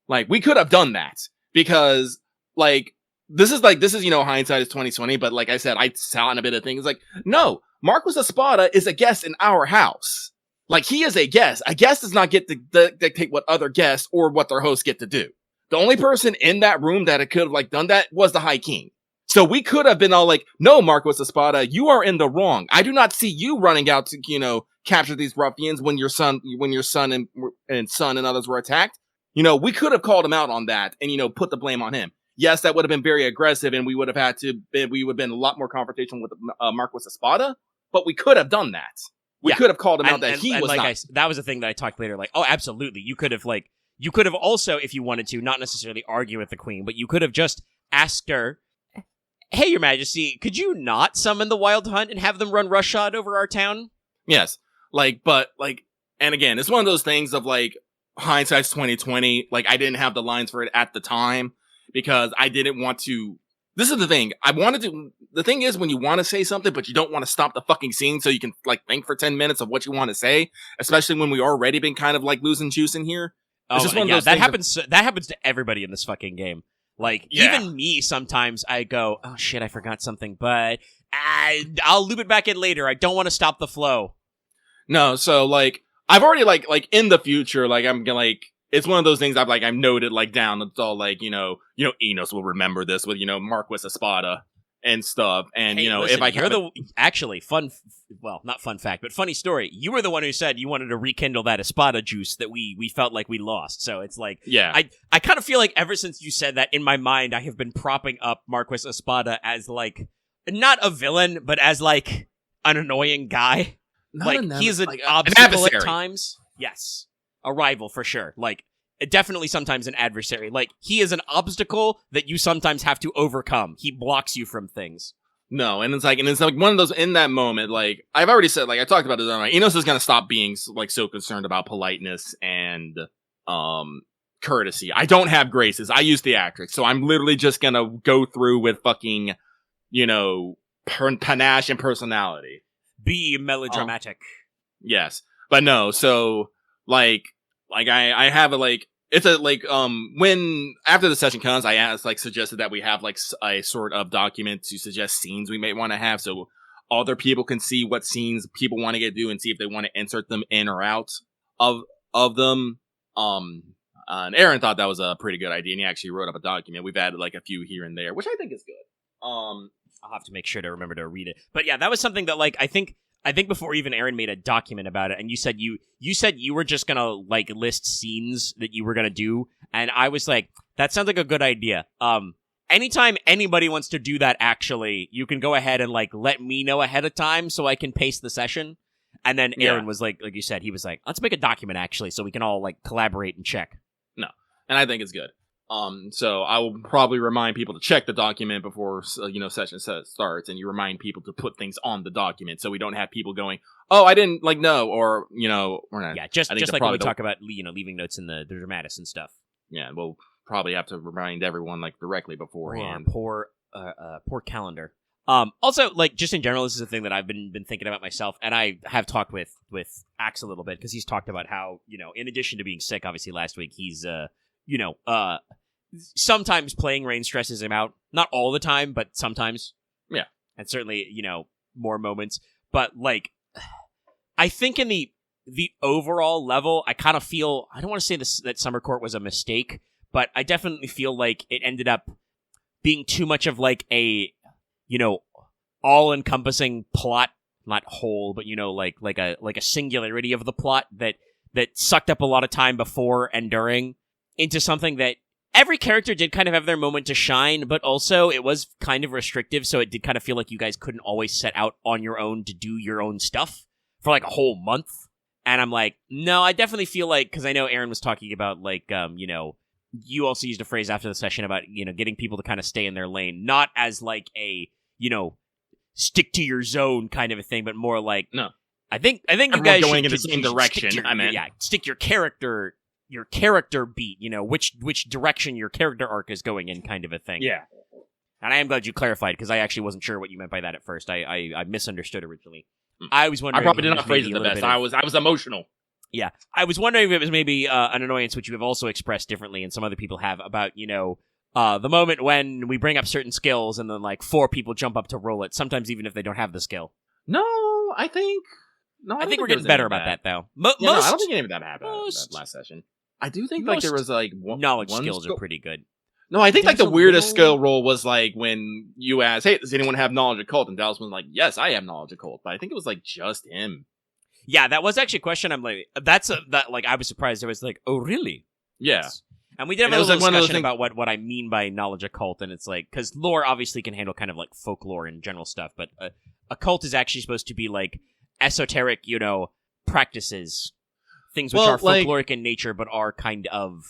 Like, we could have done that. Because, like, this is, hindsight is 2020, but like I said, I saw in a bit of things, like, no, Marquis Espada is a guest in our house. Like, he is a guest. A guest does not get to dictate what other guests or what their hosts get to do. The only person in that room that it could have, like, done that was the High King. So we could have been all like, no, Marquis Espada, you are in the wrong. I do not see you running out to, capture these ruffians when your son and son and others were attacked. We could have called him out on that and, put the blame on him. Yes, that would have been very aggressive and we would have been a lot more confrontational with Marquis Espada, but we could have done that. We could have called him out that he was like not. That was the thing that I talked later. Like, oh, absolutely. You could have also, if you wanted to, not necessarily argue with the Queen, but you could have just asked her, hey, Your Majesty, could you not summon the Wild Hunt and have them run roughshod over our town? Yes. And again, it's one of those things of, like, hindsight's 2020. Like, I didn't have the lines for it at the time because I didn't want to. This is the thing. The thing is when you want to say something, but you don't want to stop the fucking scene so you can, like, think for 10 minutes of what you want to say, especially when we already been kind of, like, losing juice in here. It's just one of those that happens. That happens to everybody in this fucking game. Like, even me, sometimes I go, oh shit, I forgot something, but I'll loop it back in later. I don't want to stop the flow. No, so, like, I've already, like, in the future, like, I'm gonna, like, it's one of those things I've noted, like, down. It's all, like, Enos will remember this with, Marquis Espada and stuff. And, hey, listen, if I can... Actually, not fun fact, but funny story. You were the one who said you wanted to rekindle that Espada juice that we felt like we lost. So it's like... Yeah. I kind of feel like ever since you said that, in my mind, I have been propping up Marquis Espada as, like, not a villain, but as, like, an annoying guy. He's an obstacle at times. Yes. A rival, for sure. Like, definitely sometimes an adversary. Like, he is an obstacle that you sometimes have to overcome. He blocks you from things. No, and it's like one of those, in that moment, like, I've already said, like, I talked about it, Enos is gonna stop being, like, so concerned about politeness and, courtesy. I don't have graces. I use theatrics, so I'm literally just gonna go through with fucking, panache and personality. Be melodramatic. Yes. But no, so, like I have a like it's a like when after the session comes, I asked suggested that we have like a sort of document to suggest scenes we may want to have, so other people can see what scenes people want to get do and see if they want to insert them in or out of them. And Aaron thought that was a pretty good idea, and he actually wrote up a document. We've added like a few here and there, which I think is good. I'll have to make sure to remember to read it. But yeah, that was something that like I think before even Aaron made a document about it, and you said you were just gonna like list scenes that you were gonna do, and I was like, that sounds like a good idea. Anytime anybody wants to do that, actually, you can go ahead and like let me know ahead of time so I can pace the session. And then Aaron was like you said, he was like, let's make a document actually, so we can all like collaborate and check. No, and I think it's good. So I will probably remind people to check the document before, session starts, and you remind people to put things on the document so we don't have people going, oh, I didn't know, or, we're not. Yeah, just like when we talk about, leaving notes in the dramatis and stuff. Yeah, we'll probably have to remind everyone, like, directly beforehand. Poor calendar. Also, like, just in general, this is a thing that I've been thinking about myself, and I have talked with Axe a little bit, because he's talked about how, in addition to being sick, obviously, last week, he's, sometimes playing rain stresses him out. Not all the time, but sometimes. Yeah. And certainly, more moments. But, like, I think in the overall level, I kind of feel, I don't want to say that Summer Court was a mistake, but I definitely feel like it ended up being too much of, like, a, all-encompassing plot, not whole, but, like a singularity of the plot that sucked up a lot of time before and during into something that every character did kind of have their moment to shine, but also it was kind of restrictive, so it did kind of feel like you guys couldn't always set out on your own to do your own stuff for like a whole month. And I'm like, no, I definitely feel like, because I know Aaron was talking about like, you also used a phrase after the session about, getting people to kind of stay in their lane, not as like a, stick to your zone kind of a thing, but more like, no, I think everyone you guys going should, in the same direction. Stick your character beat, which direction your character arc is going in kind of a thing. Yeah. And I am glad you clarified, because I actually wasn't sure what you meant by that at first. I misunderstood originally. I was wondering. I probably did not phrase it the best. I was emotional. Yeah. I was wondering if it was maybe an annoyance which you have also expressed differently and some other people have about, the moment when we bring up certain skills and then like 4 people jump up to roll it, sometimes even if they don't have the skill. No, I think we're getting better about that though. No, I don't think any of that happened that last session. I do think like there was like knowledge skills are pretty good. No, I think like the weirdest skill roll was like when you asked, "Hey, does anyone have knowledge occult?" And Dallas was like, "Yes, I have knowledge occult." But I think it was like just him. Yeah, that was actually a question. I'm like, I was surprised. I was like, "Oh, really?" Yeah. Yes. And we did have a little discussion about what I mean by knowledge occult, and it's like, because lore obviously can handle kind of like folklore and general stuff, but occult is actually supposed to be like esoteric, practices, things which are folkloric in nature, but are kind of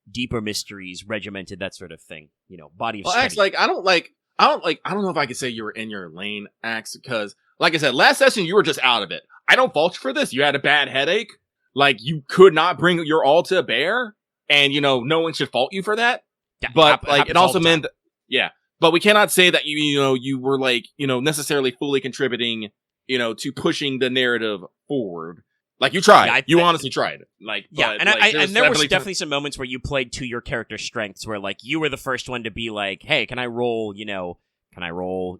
deeper mysteries, regimented, that sort of thing. Body of study. Axe, I don't know if I could say you were in your lane, Axe, because like I said, last session you were just out of it. I don't fault you for this. You had a bad headache. Like you could not bring your all to bear, and no one should fault you for that. Yeah, but it also meant that, yeah. But we cannot say that you were like necessarily fully contributing to pushing the narrative forward. Like you tried, you honestly tried. Like yeah, but, and there was definitely some moments where you played to your character's strengths, where like you were the first one to be like, "Hey, can I roll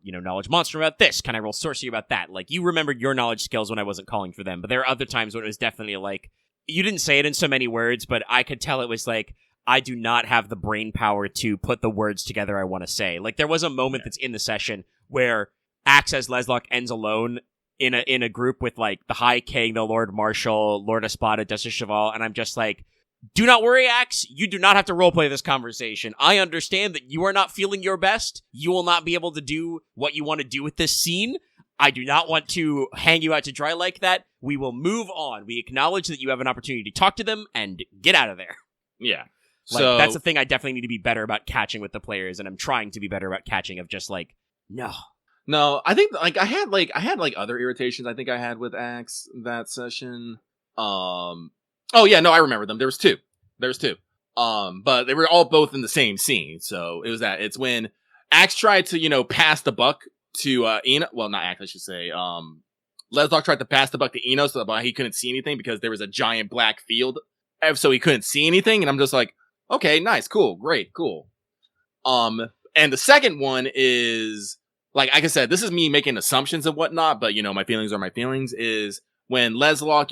knowledge monster about this? Can I roll sorcery about that?" Like you remembered your knowledge skills when I wasn't calling for them, but there are other times when it was definitely like you didn't say it in so many words, but I could tell it was like I do not have the brain power to put the words together I want to say. Like there was a moment that's in the session where Axe as Leslock ends alone in a group with like the High King, the Lord Marshal, Lord Espada, Duchess Cheval, and I'm just like, do not worry, Axe. You do not have to roleplay this conversation. I understand that you are not feeling your best. You will not be able to do what you want to do with this scene. I do not want to hang you out to dry like that. We will move on. We acknowledge that you have an opportunity to talk to them and get out of there. Yeah. Like, so that's the thing I definitely need to be better about catching with the players, and I'm trying to be better about catching of just like, No, I think I had other irritations I think I had with Axe that session. Oh yeah, no, I remember them. There was two. But they were all both in the same scene. So it was that. It's when Axe tried to, pass the buck to Ina. Well, not Axe, I should say. Leslock tried to pass the buck to Enos, but he couldn't see anything because there was a giant black field, so he couldn't see anything. And I'm just like, okay, nice, cool, great, cool. And the second one is, like I said, this is me making assumptions and whatnot, but, my feelings are my feelings, is when Leslock,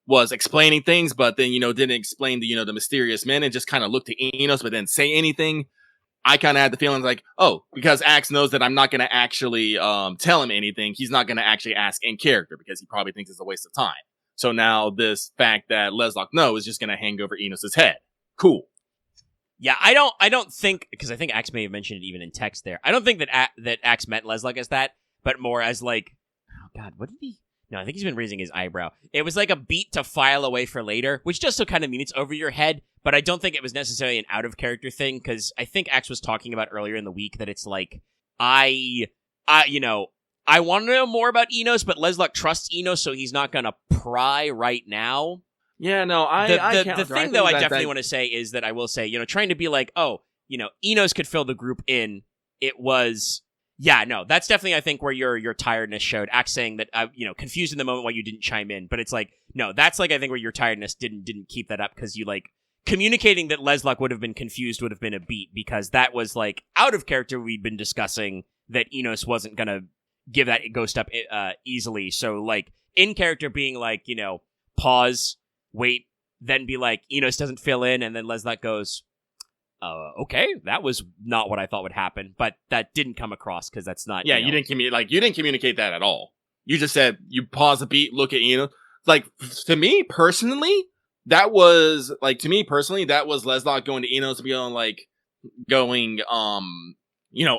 was explaining things, but then, didn't explain the mysterious men and just kind of looked to Enos, but didn't say anything. I kind of had the feeling like, oh, because Axe knows that I'm not going to actually tell him anything, he's not going to actually ask in character because he probably thinks it's a waste of time. So now this fact that Leslock knows is just going to hang over Enos' head. Cool. Yeah, I don't think, because I think Axe may have mentioned it even in text there. I don't think that Axe meant Leslock as that, but more as like, oh god, what did he? No, I think he's been raising his eyebrow. It was like a beat to file away for later, which just so kind of means it's over your head, but I don't think it was necessarily an out of character thing, because I think Axe was talking about earlier in the week that it's like, I want to know more about Enos, but Leslock trusts Enos, so he's not gonna pry right now. Yeah, no, the thing, though, I definitely want to say is that I will say, trying to be like, oh, Enos could fill the group in. It was, yeah, no, that's definitely, I think, where your tiredness showed. Axe saying that, confused in the moment why you didn't chime in. But it's like, no, that's like, I think where your tiredness didn't keep that up, because you like communicating that Leslock would have been confused would have been a beat, because that was like out of character. We'd been discussing that Enos wasn't gonna give that ghost up easily. So like in character being like, pause, wait, then be like, Enos doesn't fill in, and then Leslock goes, okay, that was not what I thought would happen, but that didn't come across because that's not. Yeah, you didn't communicate that at all. You just said you pause a beat, look at Enos. Like to me personally, that was Leslock going to Enos and going,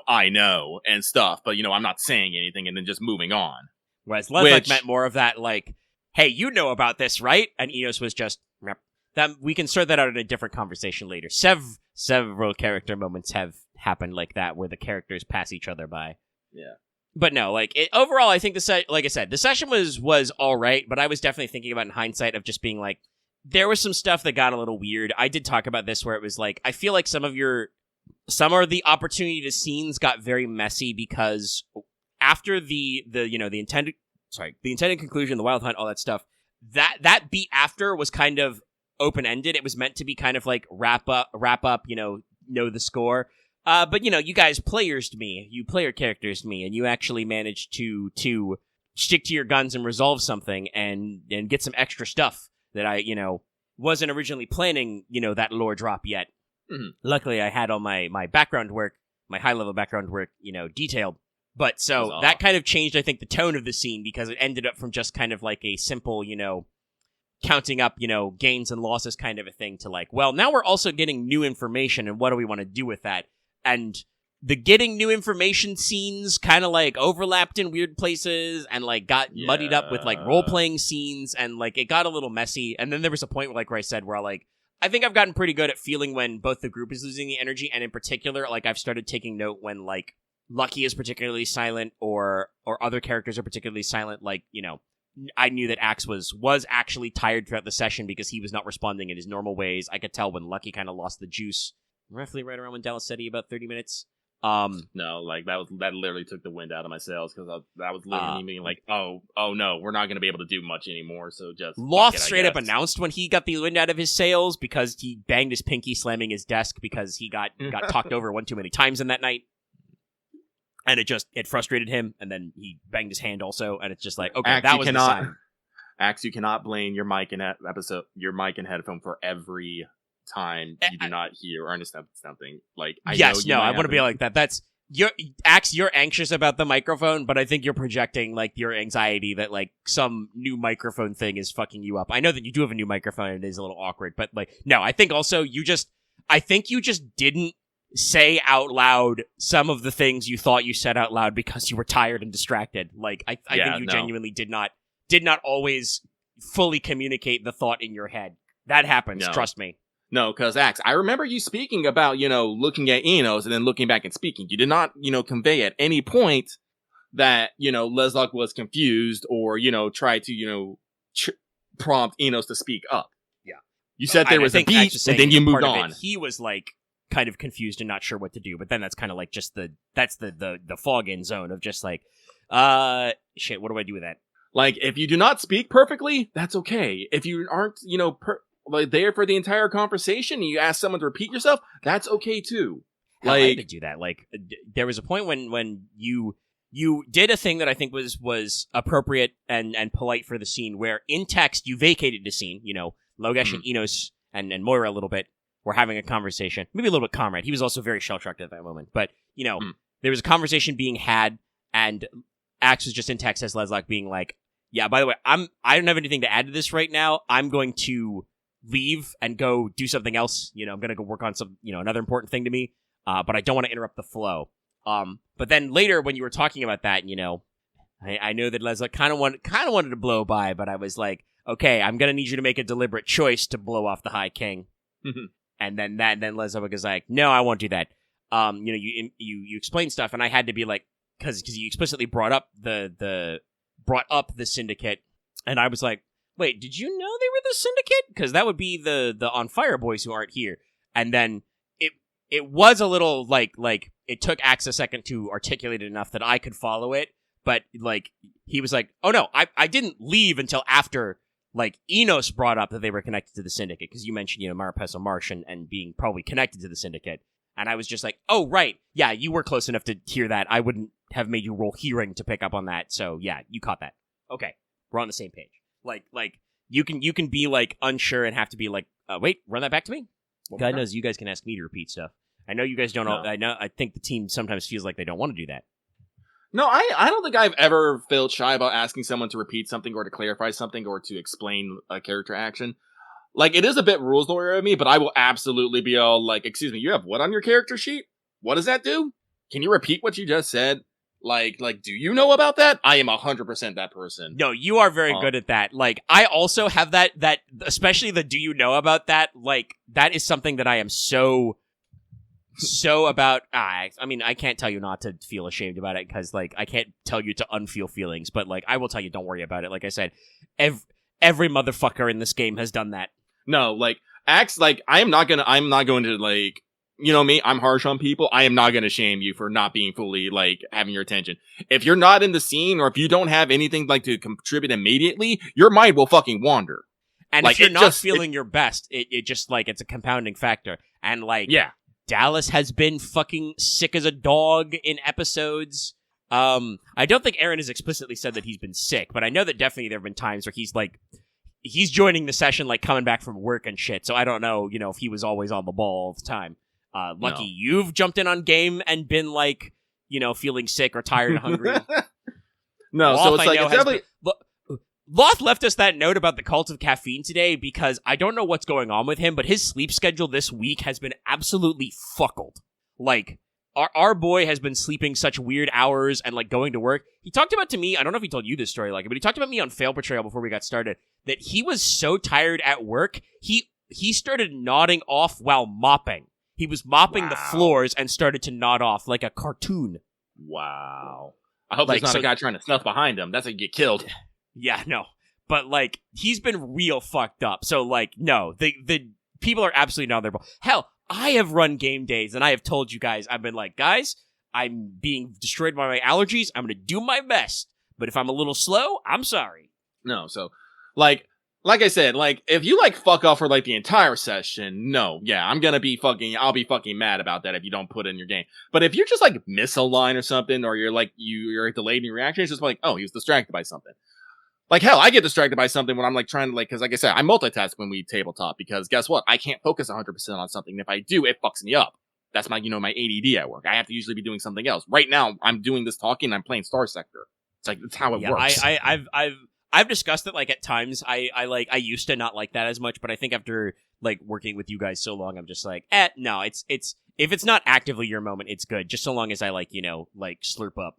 I know and stuff, but I'm not saying anything, and then just moving on. Whereas Leslock meant more of that, like, hey, you know about this, right? And Enos was just, that we can sort that out in a different conversation later. Several character moments have happened like that, where the characters pass each other by. Yeah. But no, like, overall, I think like I said, the session was all right, but I was definitely thinking about in hindsight of just being like, there was some stuff that got a little weird. I did talk about this where it was like, I feel like some of the opportunity to scenes got very messy, because after the intended conclusion, the wild hunt, all that stuff, that beat after was kind of open-ended. It was meant to be kind of like wrap up, know the score. But you guys players to me, you player characters to me, and you actually managed to stick to your guns and resolve something and get some extra stuff that I, wasn't originally planning, that lore drop yet. Mm-hmm. Luckily, I had all my background work, my high-level background work, detailed. But so that kind of changed, I think, the tone of the scene, because it ended up from just kind of like a simple, counting up, gains and losses kind of a thing to like, well, now we're also getting new information, and what do we want to do with that? And the getting new information scenes kind of like overlapped in weird places and like got muddied up with like role-playing scenes, and like it got a little messy. And then there was a point where I said, where I think I've gotten pretty good at feeling when both the group is losing the energy, and in particular, like I've started taking note when like Lucky is particularly silent or other characters are particularly silent. Like, I knew that Axe was actually tired throughout the session because he was not responding in his normal ways. I could tell when Lucky kind of lost the juice, roughly right around when Dallas said about 30 minutes. No, like that literally took the wind out of my sails, because that was literally me being like, oh no, we're not going to be able to do much anymore, so just Loth straight up announced when he got the wind out of his sails, because he banged his pinky slamming his desk because he got talked over one too many times in that night. And it frustrated him, and then he banged his hand also, and it's just like, okay, Axe, that was the sign. Axe, you cannot blame your mic and headphone for every time you do not hear or understand something. Like, I want to be like that. That's Axe, you're anxious about the microphone, but I think you're projecting like your anxiety that like some new microphone thing is fucking you up. I know that you do have a new microphone, and it is a little awkward, but like, no, I think also you just didn't say out loud some of the things you thought you said out loud because you were tired and distracted. Like, I think you genuinely did not always fully communicate the thought in your head. That happens, trust me. No, because Axe, I remember you speaking about, looking at Enos and then looking back and speaking. You did not, convey at any point that, Leslock was confused or, tried to, prompt Enos to speak up. Yeah. You said there was a beat, and then you moved on. He was like, kind of confused and not sure what to do. But then that's kind of like just the fog in zone of just like, shit, what do I do with that? Like, if you do not speak perfectly, that's okay. If you aren't, like there for the entire conversation and you ask someone to repeat yourself, that's okay too. Hell, I had to do that. Like, there was a point when you did a thing that I think was appropriate and polite for the scene, where in text you vacated the scene. Logesh and Enos and Moira a little bit were having a conversation, maybe a little bit Comrade. He was also very shell-shocked at that moment, but there was a conversation being had, and Axe was just in text as Leslock being like, "Yeah, by the way, I don't have anything to add to this right now. I'm going to leave and go do something else. I'm going to go work on some another important thing to me." But I don't want to interrupt the flow. But then later, when you were talking about that, I know that Leslie kind of wanted to blow by, but I was like, okay, I'm gonna need you to make a deliberate choice to blow off the High King. And then Leslie was like, no, I won't do that. You explain stuff, and I had to be like, because you explicitly brought up the Syndicate, and I was like, wait, did you know they were the Syndicate? Because that would be the On Fire boys who aren't here. And then it was a little like it took Axe a second to articulate it enough that I could follow it, but like he was like, "Oh no, I didn't leave until after like Enos brought up that they were connected to the Syndicate, because you mentioned Marapeso Marsh and being probably connected to the Syndicate." And I was just like, "Oh right, yeah, you were close enough to hear that. I wouldn't have made you roll hearing to pick up on that. So yeah, you caught that. Okay, we're on the same page. Like you can be like unsure and have to be like, wait, run that back to me." God knows you guys can ask me to repeat stuff. I know you guys don't. No. I think the team sometimes feels like they don't want to do that. No, I don't think I've ever felt shy about asking someone to repeat something or to clarify something or to explain a character action. Like, it is a bit rules lawyer of me, but I will absolutely be all like, "Excuse me, you have what on your character sheet? What does that do? Can you repeat what you just said? Like, do you know about that?" I am 100% that person. No, you are very good at that. Like, I also have that, especially the "do you know about that?" Like, that is something that I am so about. I mean, I can't tell you not to feel ashamed about it, because like I can't tell you to unfeel feelings, but like I will tell you, don't worry about it. Like I said, every motherfucker in this game has done that. No, like Axe, like I'm not going to like, me, I'm harsh on people. I am not going to shame you for not being fully like having your attention. If you're not in the scene, or if you don't have anything like to contribute immediately, your mind will fucking wander. And like, if you're not feeling your best, it just like it's a compounding factor. And like, yeah. Dallas has been fucking sick as a dog in episodes. I don't think Aaron has explicitly said that he's been sick, but I know that definitely there have been times where he's joining the session, like coming back from work and shit. So I don't know, if he was always on the ball all the time. Lucky you've jumped in on game and been like, feeling sick or tired and hungry. No, Loth, so it's like, it's definitely... Loth left us that note about the cult of caffeine today, because I don't know what's going on with him, but his sleep schedule this week has been absolutely fuckled. Like, our boy has been sleeping such weird hours and like going to work. He talked about to me, I don't know if he told you this story, like, but he talked about me on Fail Portrayal before we got started, that he was so tired at work, he started nodding off while mopping. He was mopping the floors and started to nod off like a cartoon. Wow. I hope there's not a guy trying to snuff behind him. That's how you get killed. Yeah, no. But, like, he's been real fucked up. So, like, no. The people are absolutely not on their ball. Hell, I have run game days, and I have told you guys, I've been like, guys, I'm being destroyed by my allergies. I'm going to do my best. But if I'm a little slow, I'm sorry. No, so, like I said, like, if you, like, fuck off for, like, the entire session, no, yeah, I'll be fucking mad about that if you don't put it in your game. But if you're just, like, miss a line or something, or you're, like, you're delayed in your reaction, it's just like, oh, he was distracted by something. Like, hell, I get distracted by something when I'm, like, trying to, like, because, like I said, I multitask when we tabletop, because guess what? I can't focus 100% on something. And if I do, it fucks me up. That's my, my ADD at work. I have to usually be doing something else. Right now, I'm doing this talking, I'm playing Star Sector. It's like, that's how it works. I've discussed it, like, at times. I used to not like that as much, but I think after, like, working with you guys so long, I'm just like, no, it's, if it's not actively your moment, it's good. Just so long as I, like, like, slurp up.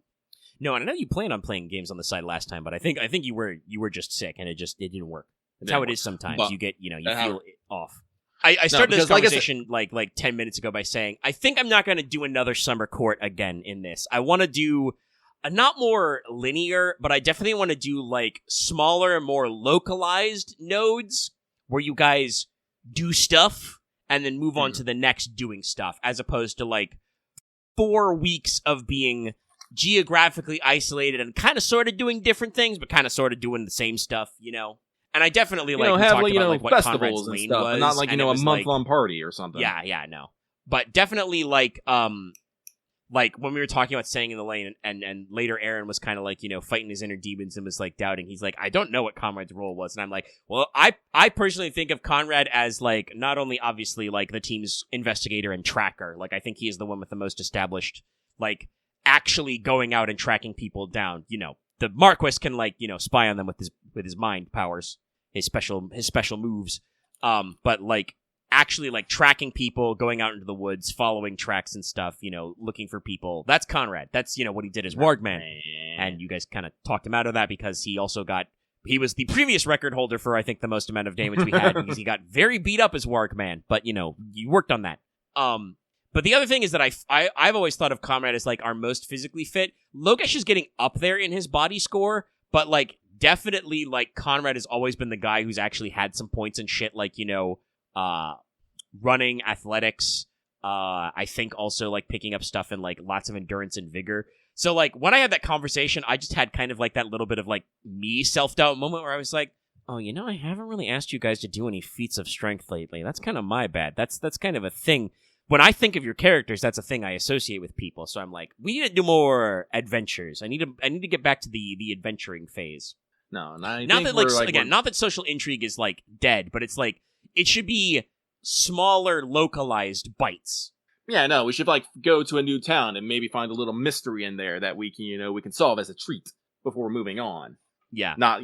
No, and I know you planned on playing games on the side last time, but I think you were just sick, and it didn't work. That's how it is sometimes. But, you get, you feel it off. I started this conversation, like 10 minutes ago by saying, I think I'm not going to do another Summer Court again in this. I want to do not more linear, but I definitely want to do, like, smaller, more localized nodes where you guys do stuff and then move on to the next doing stuff, as opposed to like 4 weeks of being geographically isolated and kind of sort of doing different things, but kind of sort of doing the same stuff, you know? And I definitely like have talked like, about like what Conrad's festivals and lane stuff, was, and not like and a it was, month-long party or something. Yeah, no. But definitely like when we were talking about staying in the lane, and later Aaron was kind of like, fighting his inner demons and was like doubting. He's like, I don't know what Conrad's role was. And I'm like, well, I personally think of Conrad as like, not only obviously like the team's investigator and tracker. Like, I think he is the one with the most established, like, actually going out and tracking people down. The Marquis can like, spy on them with his mind powers, his special moves. But like, actually like tracking people, going out into the woods, following tracks and stuff, looking for people. That's Conrad. That's, what he did as Wargman. And you guys kind of talked him out of that because he also he was the previous record holder for, I think, the most amount of damage we had because he got very beat up as Wargman. But, you worked on that. But the other thing is that I've always thought of Conrad as like our most physically fit. Logesh is getting up there in his body score, but like definitely like Conrad has always been the guy who's actually had some points and shit, like, running, athletics, I think also like picking up stuff and like lots of endurance and vigor. So like when I had that conversation, I just had kind of like that little bit of like me self-doubt moment where I was like, oh, I haven't really asked you guys to do any feats of strength lately. That's kind of my bad. That's kind of a thing. When I think of your characters, that's a thing I associate with people. So I'm like, we need to do more adventures. I need to get back to the adventuring phase. No, and I not think that like we're, again, not that social intrigue is like dead, but it's like it should be smaller, localized bites. Yeah, no, we should like go to a new town and maybe find a little mystery in there that we can solve as a treat before moving on. Yeah, not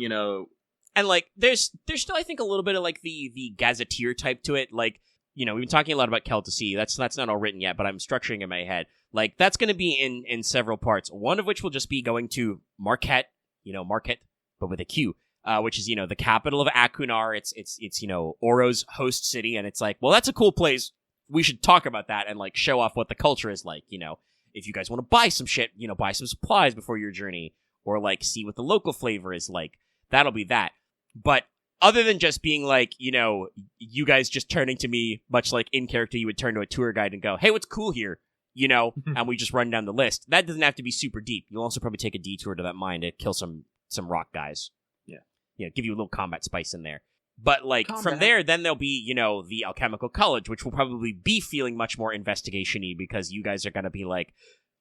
and like there's still I think a little bit of like the gazetteer type to it. Like we've been talking a lot about Celticy. That's not all written yet, but I'm structuring in my head. Like that's going to be in several parts. One of which will just be going to Marquette, Marquette, but with a Q. Which is, the capital of Akunar. It's Oro's host city, and it's like, well, that's a cool place. We should talk about that and, like, show off what the culture is like, If you guys want to buy some shit, buy some supplies before your journey, or, like, see what the local flavor is like. That'll be that. But other than just being like, you guys just turning to me, much like in character, you would turn to a tour guide and go, hey, what's cool here? And we just run down the list. That doesn't have to be super deep. You'll also probably take a detour to that mine to kill some rock guys. Give you a little combat spice in there. But, like, from there, then there'll be, the Alchemical College, which will probably be feeling much more investigation-y because you guys are going to be like,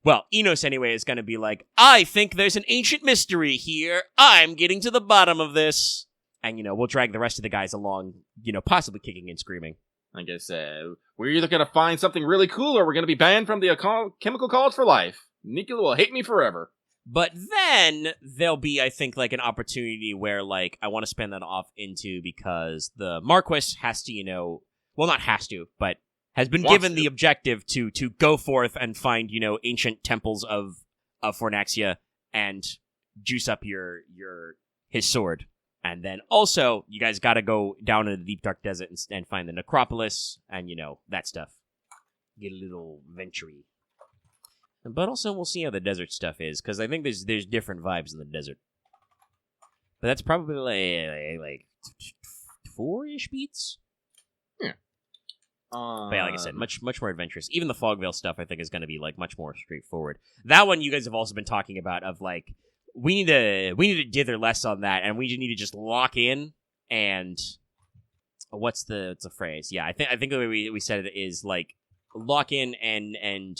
well, Enos, anyway, is going to be like, I think there's an ancient mystery here. I'm getting to the bottom of this. And, we'll drag the rest of the guys along, possibly kicking and screaming. Like I said, we're either going to find something really cool or we're going to be banned from the Alchemical College for life. Nicola will hate me forever. But then there'll be, I think, like an opportunity where, like, I want to spin that off into because the Marquis has to, well, not has to, but has been given the objective to go forth and find, ancient temples of Fornaxia and juice up his sword. And then also, you guys got to go down into the deep dark desert and find the necropolis and, that stuff. Get a little venture-y. But also, we'll see how the desert stuff is, because I think there's different vibes in the desert. But that's probably like 4-ish beats. Yeah. But yeah, like I said, much more adventurous. Even the Fogvale stuff, I think, is going to be like much more straightforward. That one you guys have also been talking about of like we need to dither less on that, and we need to just lock in and what's the phrase? Yeah, I think the way we said it is like lock in and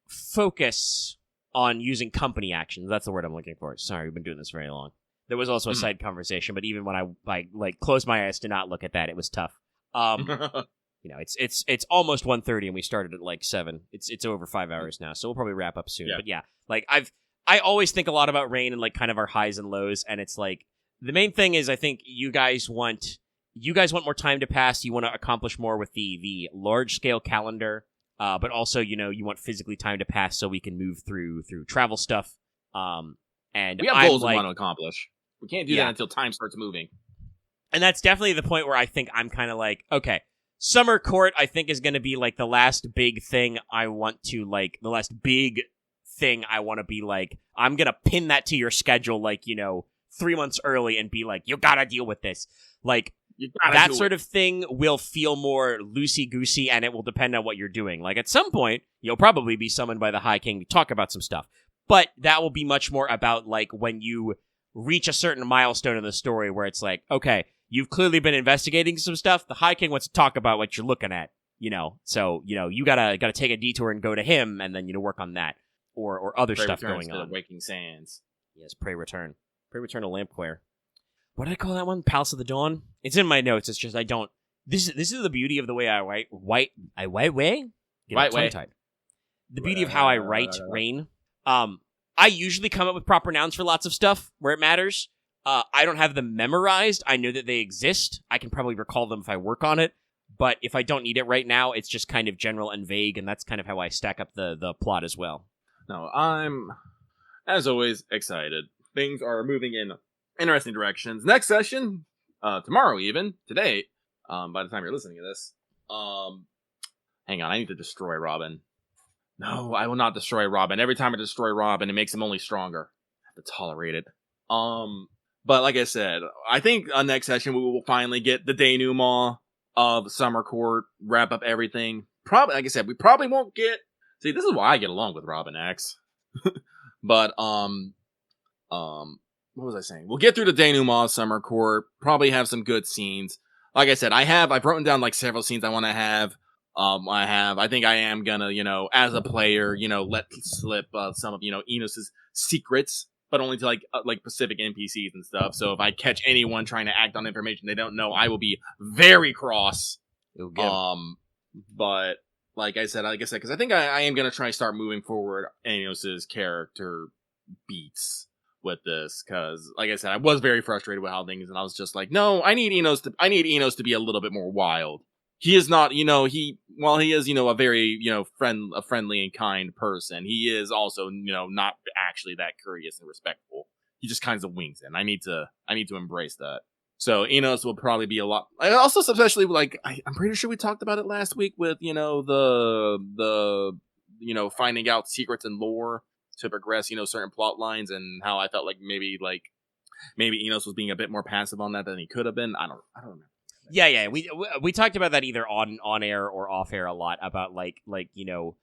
focus on using company actions. That's the word I'm looking for. Sorry, we've been doing this very long. There was also a side conversation, but even when I like closed my eyes to not look at that, it was tough. It's almost 1:30 and we started at like 7. It's over 5 hours now, so we'll probably wrap up soon. Yeah. But yeah, like I always think a lot about Rain and like kind of our highs and lows, and it's like the main thing is I think you guys want more time to pass. You want to accomplish more with the large scale calendar. But also, you want physically time to pass so we can move through travel stuff. And we have goals we want to accomplish. We can't do that until time starts moving. And that's definitely the point where I think I'm kind of like, okay, Summer Court, I think, is going to be like the last big thing I want to like, the last big thing I want to be like, I'm going to pin that to your schedule, like, 3 months early and be like, you got to deal with this. Like, that sort of thing will feel more loosey-goosey, and it will depend on what you're doing. Like, at some point, you'll probably be summoned by the High King to talk about some stuff. But that will be much more about, like, when you reach a certain milestone in the story where it's like, okay, you've clearly been investigating some stuff. The High King wants to talk about what you're looking at, So, you gotta take a detour and go to him, and then, work on that. Or other stuff going on. Waking Sands. Yes, Pray Return. Pray Return to Lampquare. What did I call that one? Palace of the Dawn? It's in my notes. It's just I don't. This is the beauty of the way I write. White way. Tongue-tied. The beauty of how I write Rain. I usually come up with proper nouns for lots of stuff where it matters. I don't have them memorized. I know that they exist. I can probably recall them if I work on it. But if I don't need it right now, it's just kind of general and vague, and that's kind of how I stack up the plot as well. No, I'm, as always, excited. Things are moving in interesting directions. Next session, tomorrow even, today, by the time you're listening to this, hang on, I need to destroy Robin. No, I will not destroy Robin. Every time I destroy Robin, it makes him only stronger. I have to tolerate it. But like I said, I think next session we will finally get the denouement of Summer Court, wrap up everything. Probably, like I said, we probably won't get... See, this is why I get along with Robin X. But, what was I saying? We'll get through the denouement of Summer Court, probably have some good scenes. Like I said, I've written down like several scenes I want to have. I think I am gonna, as a player, let slip some of, Enos's secrets, but only to like specific NPCs and stuff. So if I catch anyone trying to act on information they don't know, I will be very cross. But like I said, because I think I am gonna try to start moving forward Enos's character beats with this, because like I said, I was very frustrated with how things, and I was just like, no, I need Enos to be a little bit more wild. He is not, while he is, a very, friendly and kind person, he is also, not actually that courteous and respectful. He just kind of wings it. I need to embrace that. So Enos will probably be a lot. Also, especially like I'm pretty sure we talked about it last week with the finding out secrets and lore to progress certain plot lines, and how I felt like maybe Enos was being a bit more passive on that than he could have been. I don't remember. Yeah. We talked about that either on air or off air a lot about like the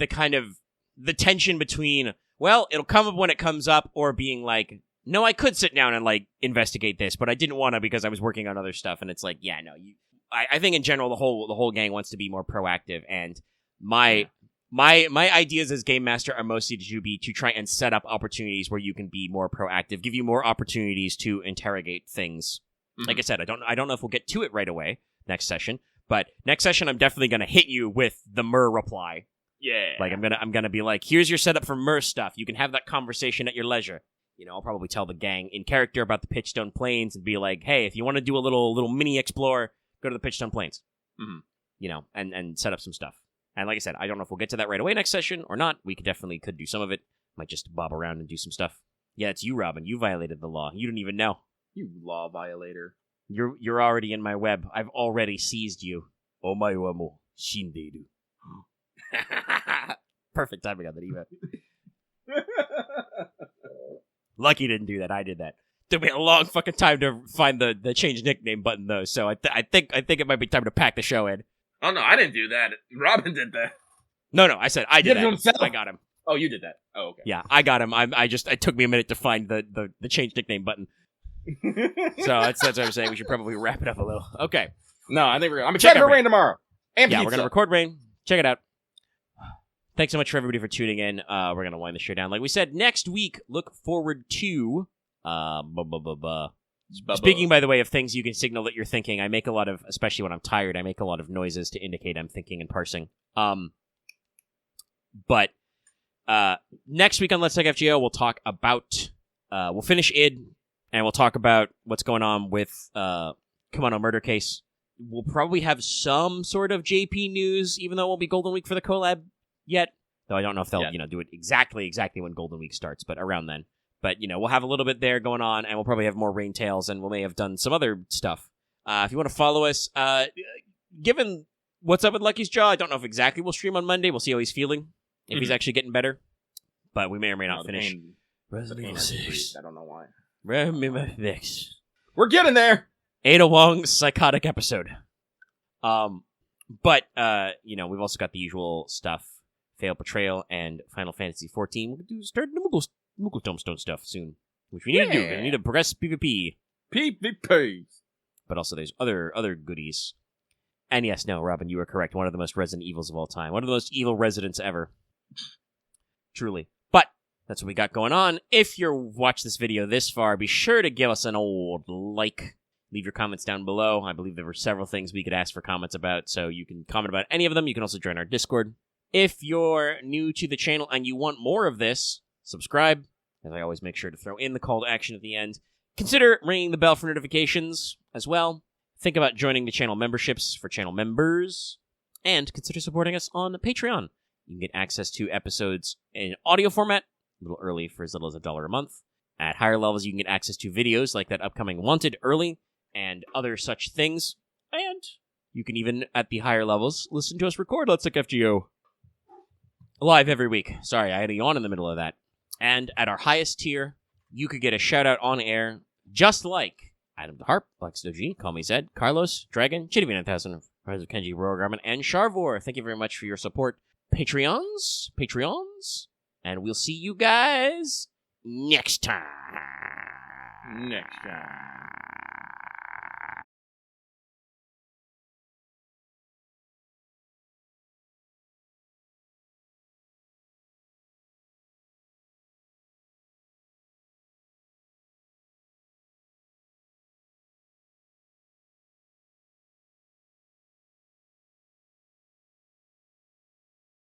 kind of the tension between, well, it'll come up when it comes up, or being like, no, I could sit down and like investigate this, but I didn't want to because I was working on other stuff. And it's like, yeah, no, I think in general the whole gang wants to be more proactive, and my ideas as game master are mostly to try and set up opportunities where you can be more proactive, give you more opportunities to interrogate things. Mm-hmm. Like I said, I don't know if we'll get to it right away next session, but next session I'm definitely gonna hit you with the Myrrh reply. Yeah. Like I'm gonna be like, here's your setup for Myrrh stuff. You can have that conversation at your leisure. I'll probably tell the gang in character about the Pitchstone Plains and be like, hey, if you want to do a little mini explore, go to the Pitchstone Plains. Mm-hmm. And set up some stuff. And like I said, I don't know if we'll get to that right away next session or not. We could do some of it. Might just bob around and do some stuff. Yeah, it's you, Robin. You violated the law. You didn't even know. You law violator. You're already in my web. I've already seized you. Omae wa mo shindeiru. Perfect timing on that email. Lucky didn't do that. I did that. Took me a long fucking time to find the change nickname button though. So I think it might be time to pack the show in. Oh no, I didn't do that. Robin did that. No, I said I did that. Himself. I got him. Oh, you did that. Oh, okay. Yeah, I got him. It took me a minute to find the change nickname button. So that's what I'm saying. We should probably wrap it up a little. Okay. No, I think I'm excited for Rain tomorrow. And yeah, pizza. We're gonna record Rain. Check it out. Thanks so much for everybody for tuning in. We're gonna wind the show down. Like we said, next week, look forward to Speaking, by the way, of things you can signal that you're thinking, I make a lot of, especially when I'm tired, I make a lot of noises to indicate I'm thinking and parsing. But next week on Let's Talk FGO, we'll talk about, we'll finish id, and we'll talk about what's going on with Kimono Murder Case. We'll probably have some sort of JP news, even though it won't be Golden Week for the collab yet. Though I don't know if they'll, do it exactly when Golden Week starts, but around then. But, we'll have a little bit there going on, and we'll probably have more Rain Tales, and we may have done some other stuff. If you want to follow us, given what's up with Lucky's Jaw, I don't know if exactly we'll stream on Monday. We'll see how he's feeling, if he's actually getting better. But we may or may not finish. Resident 6. I don't know why. Remember 6. We're getting there! Ada Wong's psychotic episode. But we've also got the usual stuff. Failed Betrayal and Final Fantasy XIV. We're going to start the Moogle Tombstone stuff soon. Which we need to do. We need to progress PvP. PvP. But also there's other goodies. And yes, no, Robin, you were correct. One of the most Resident Evils of all time. One of the most evil residents ever. Truly. But that's what we got going on. If you've watched this video this far, be sure to give us an old like. Leave your comments down below. I believe there were several things we could ask for comments about, so you can comment about any of them. You can also join our Discord. If you're new to the channel and you want more of this, subscribe. As I always make sure to throw in the call to action at the end. Consider ringing the bell for notifications as well. Think about joining the channel memberships for channel members. And consider supporting us on Patreon. You can get access to episodes in audio format, a little early for as little as $1 a month. At higher levels, you can get access to videos like that upcoming Wanted early and other such things. And you can even, at the higher levels, listen to us record Let's Talk FGO live every week. Sorry, I had a yawn in the middle of that. And at our highest tier, you could get a shout-out on air, just like Adam the Harp, Black Doji, Call Me Zed, Carlos, Dragon, Chitty1000, Rise of Kenji, Royal Garmin, and Sharvor. Thank you very much for your support. Patreons, and we'll see you guys next time.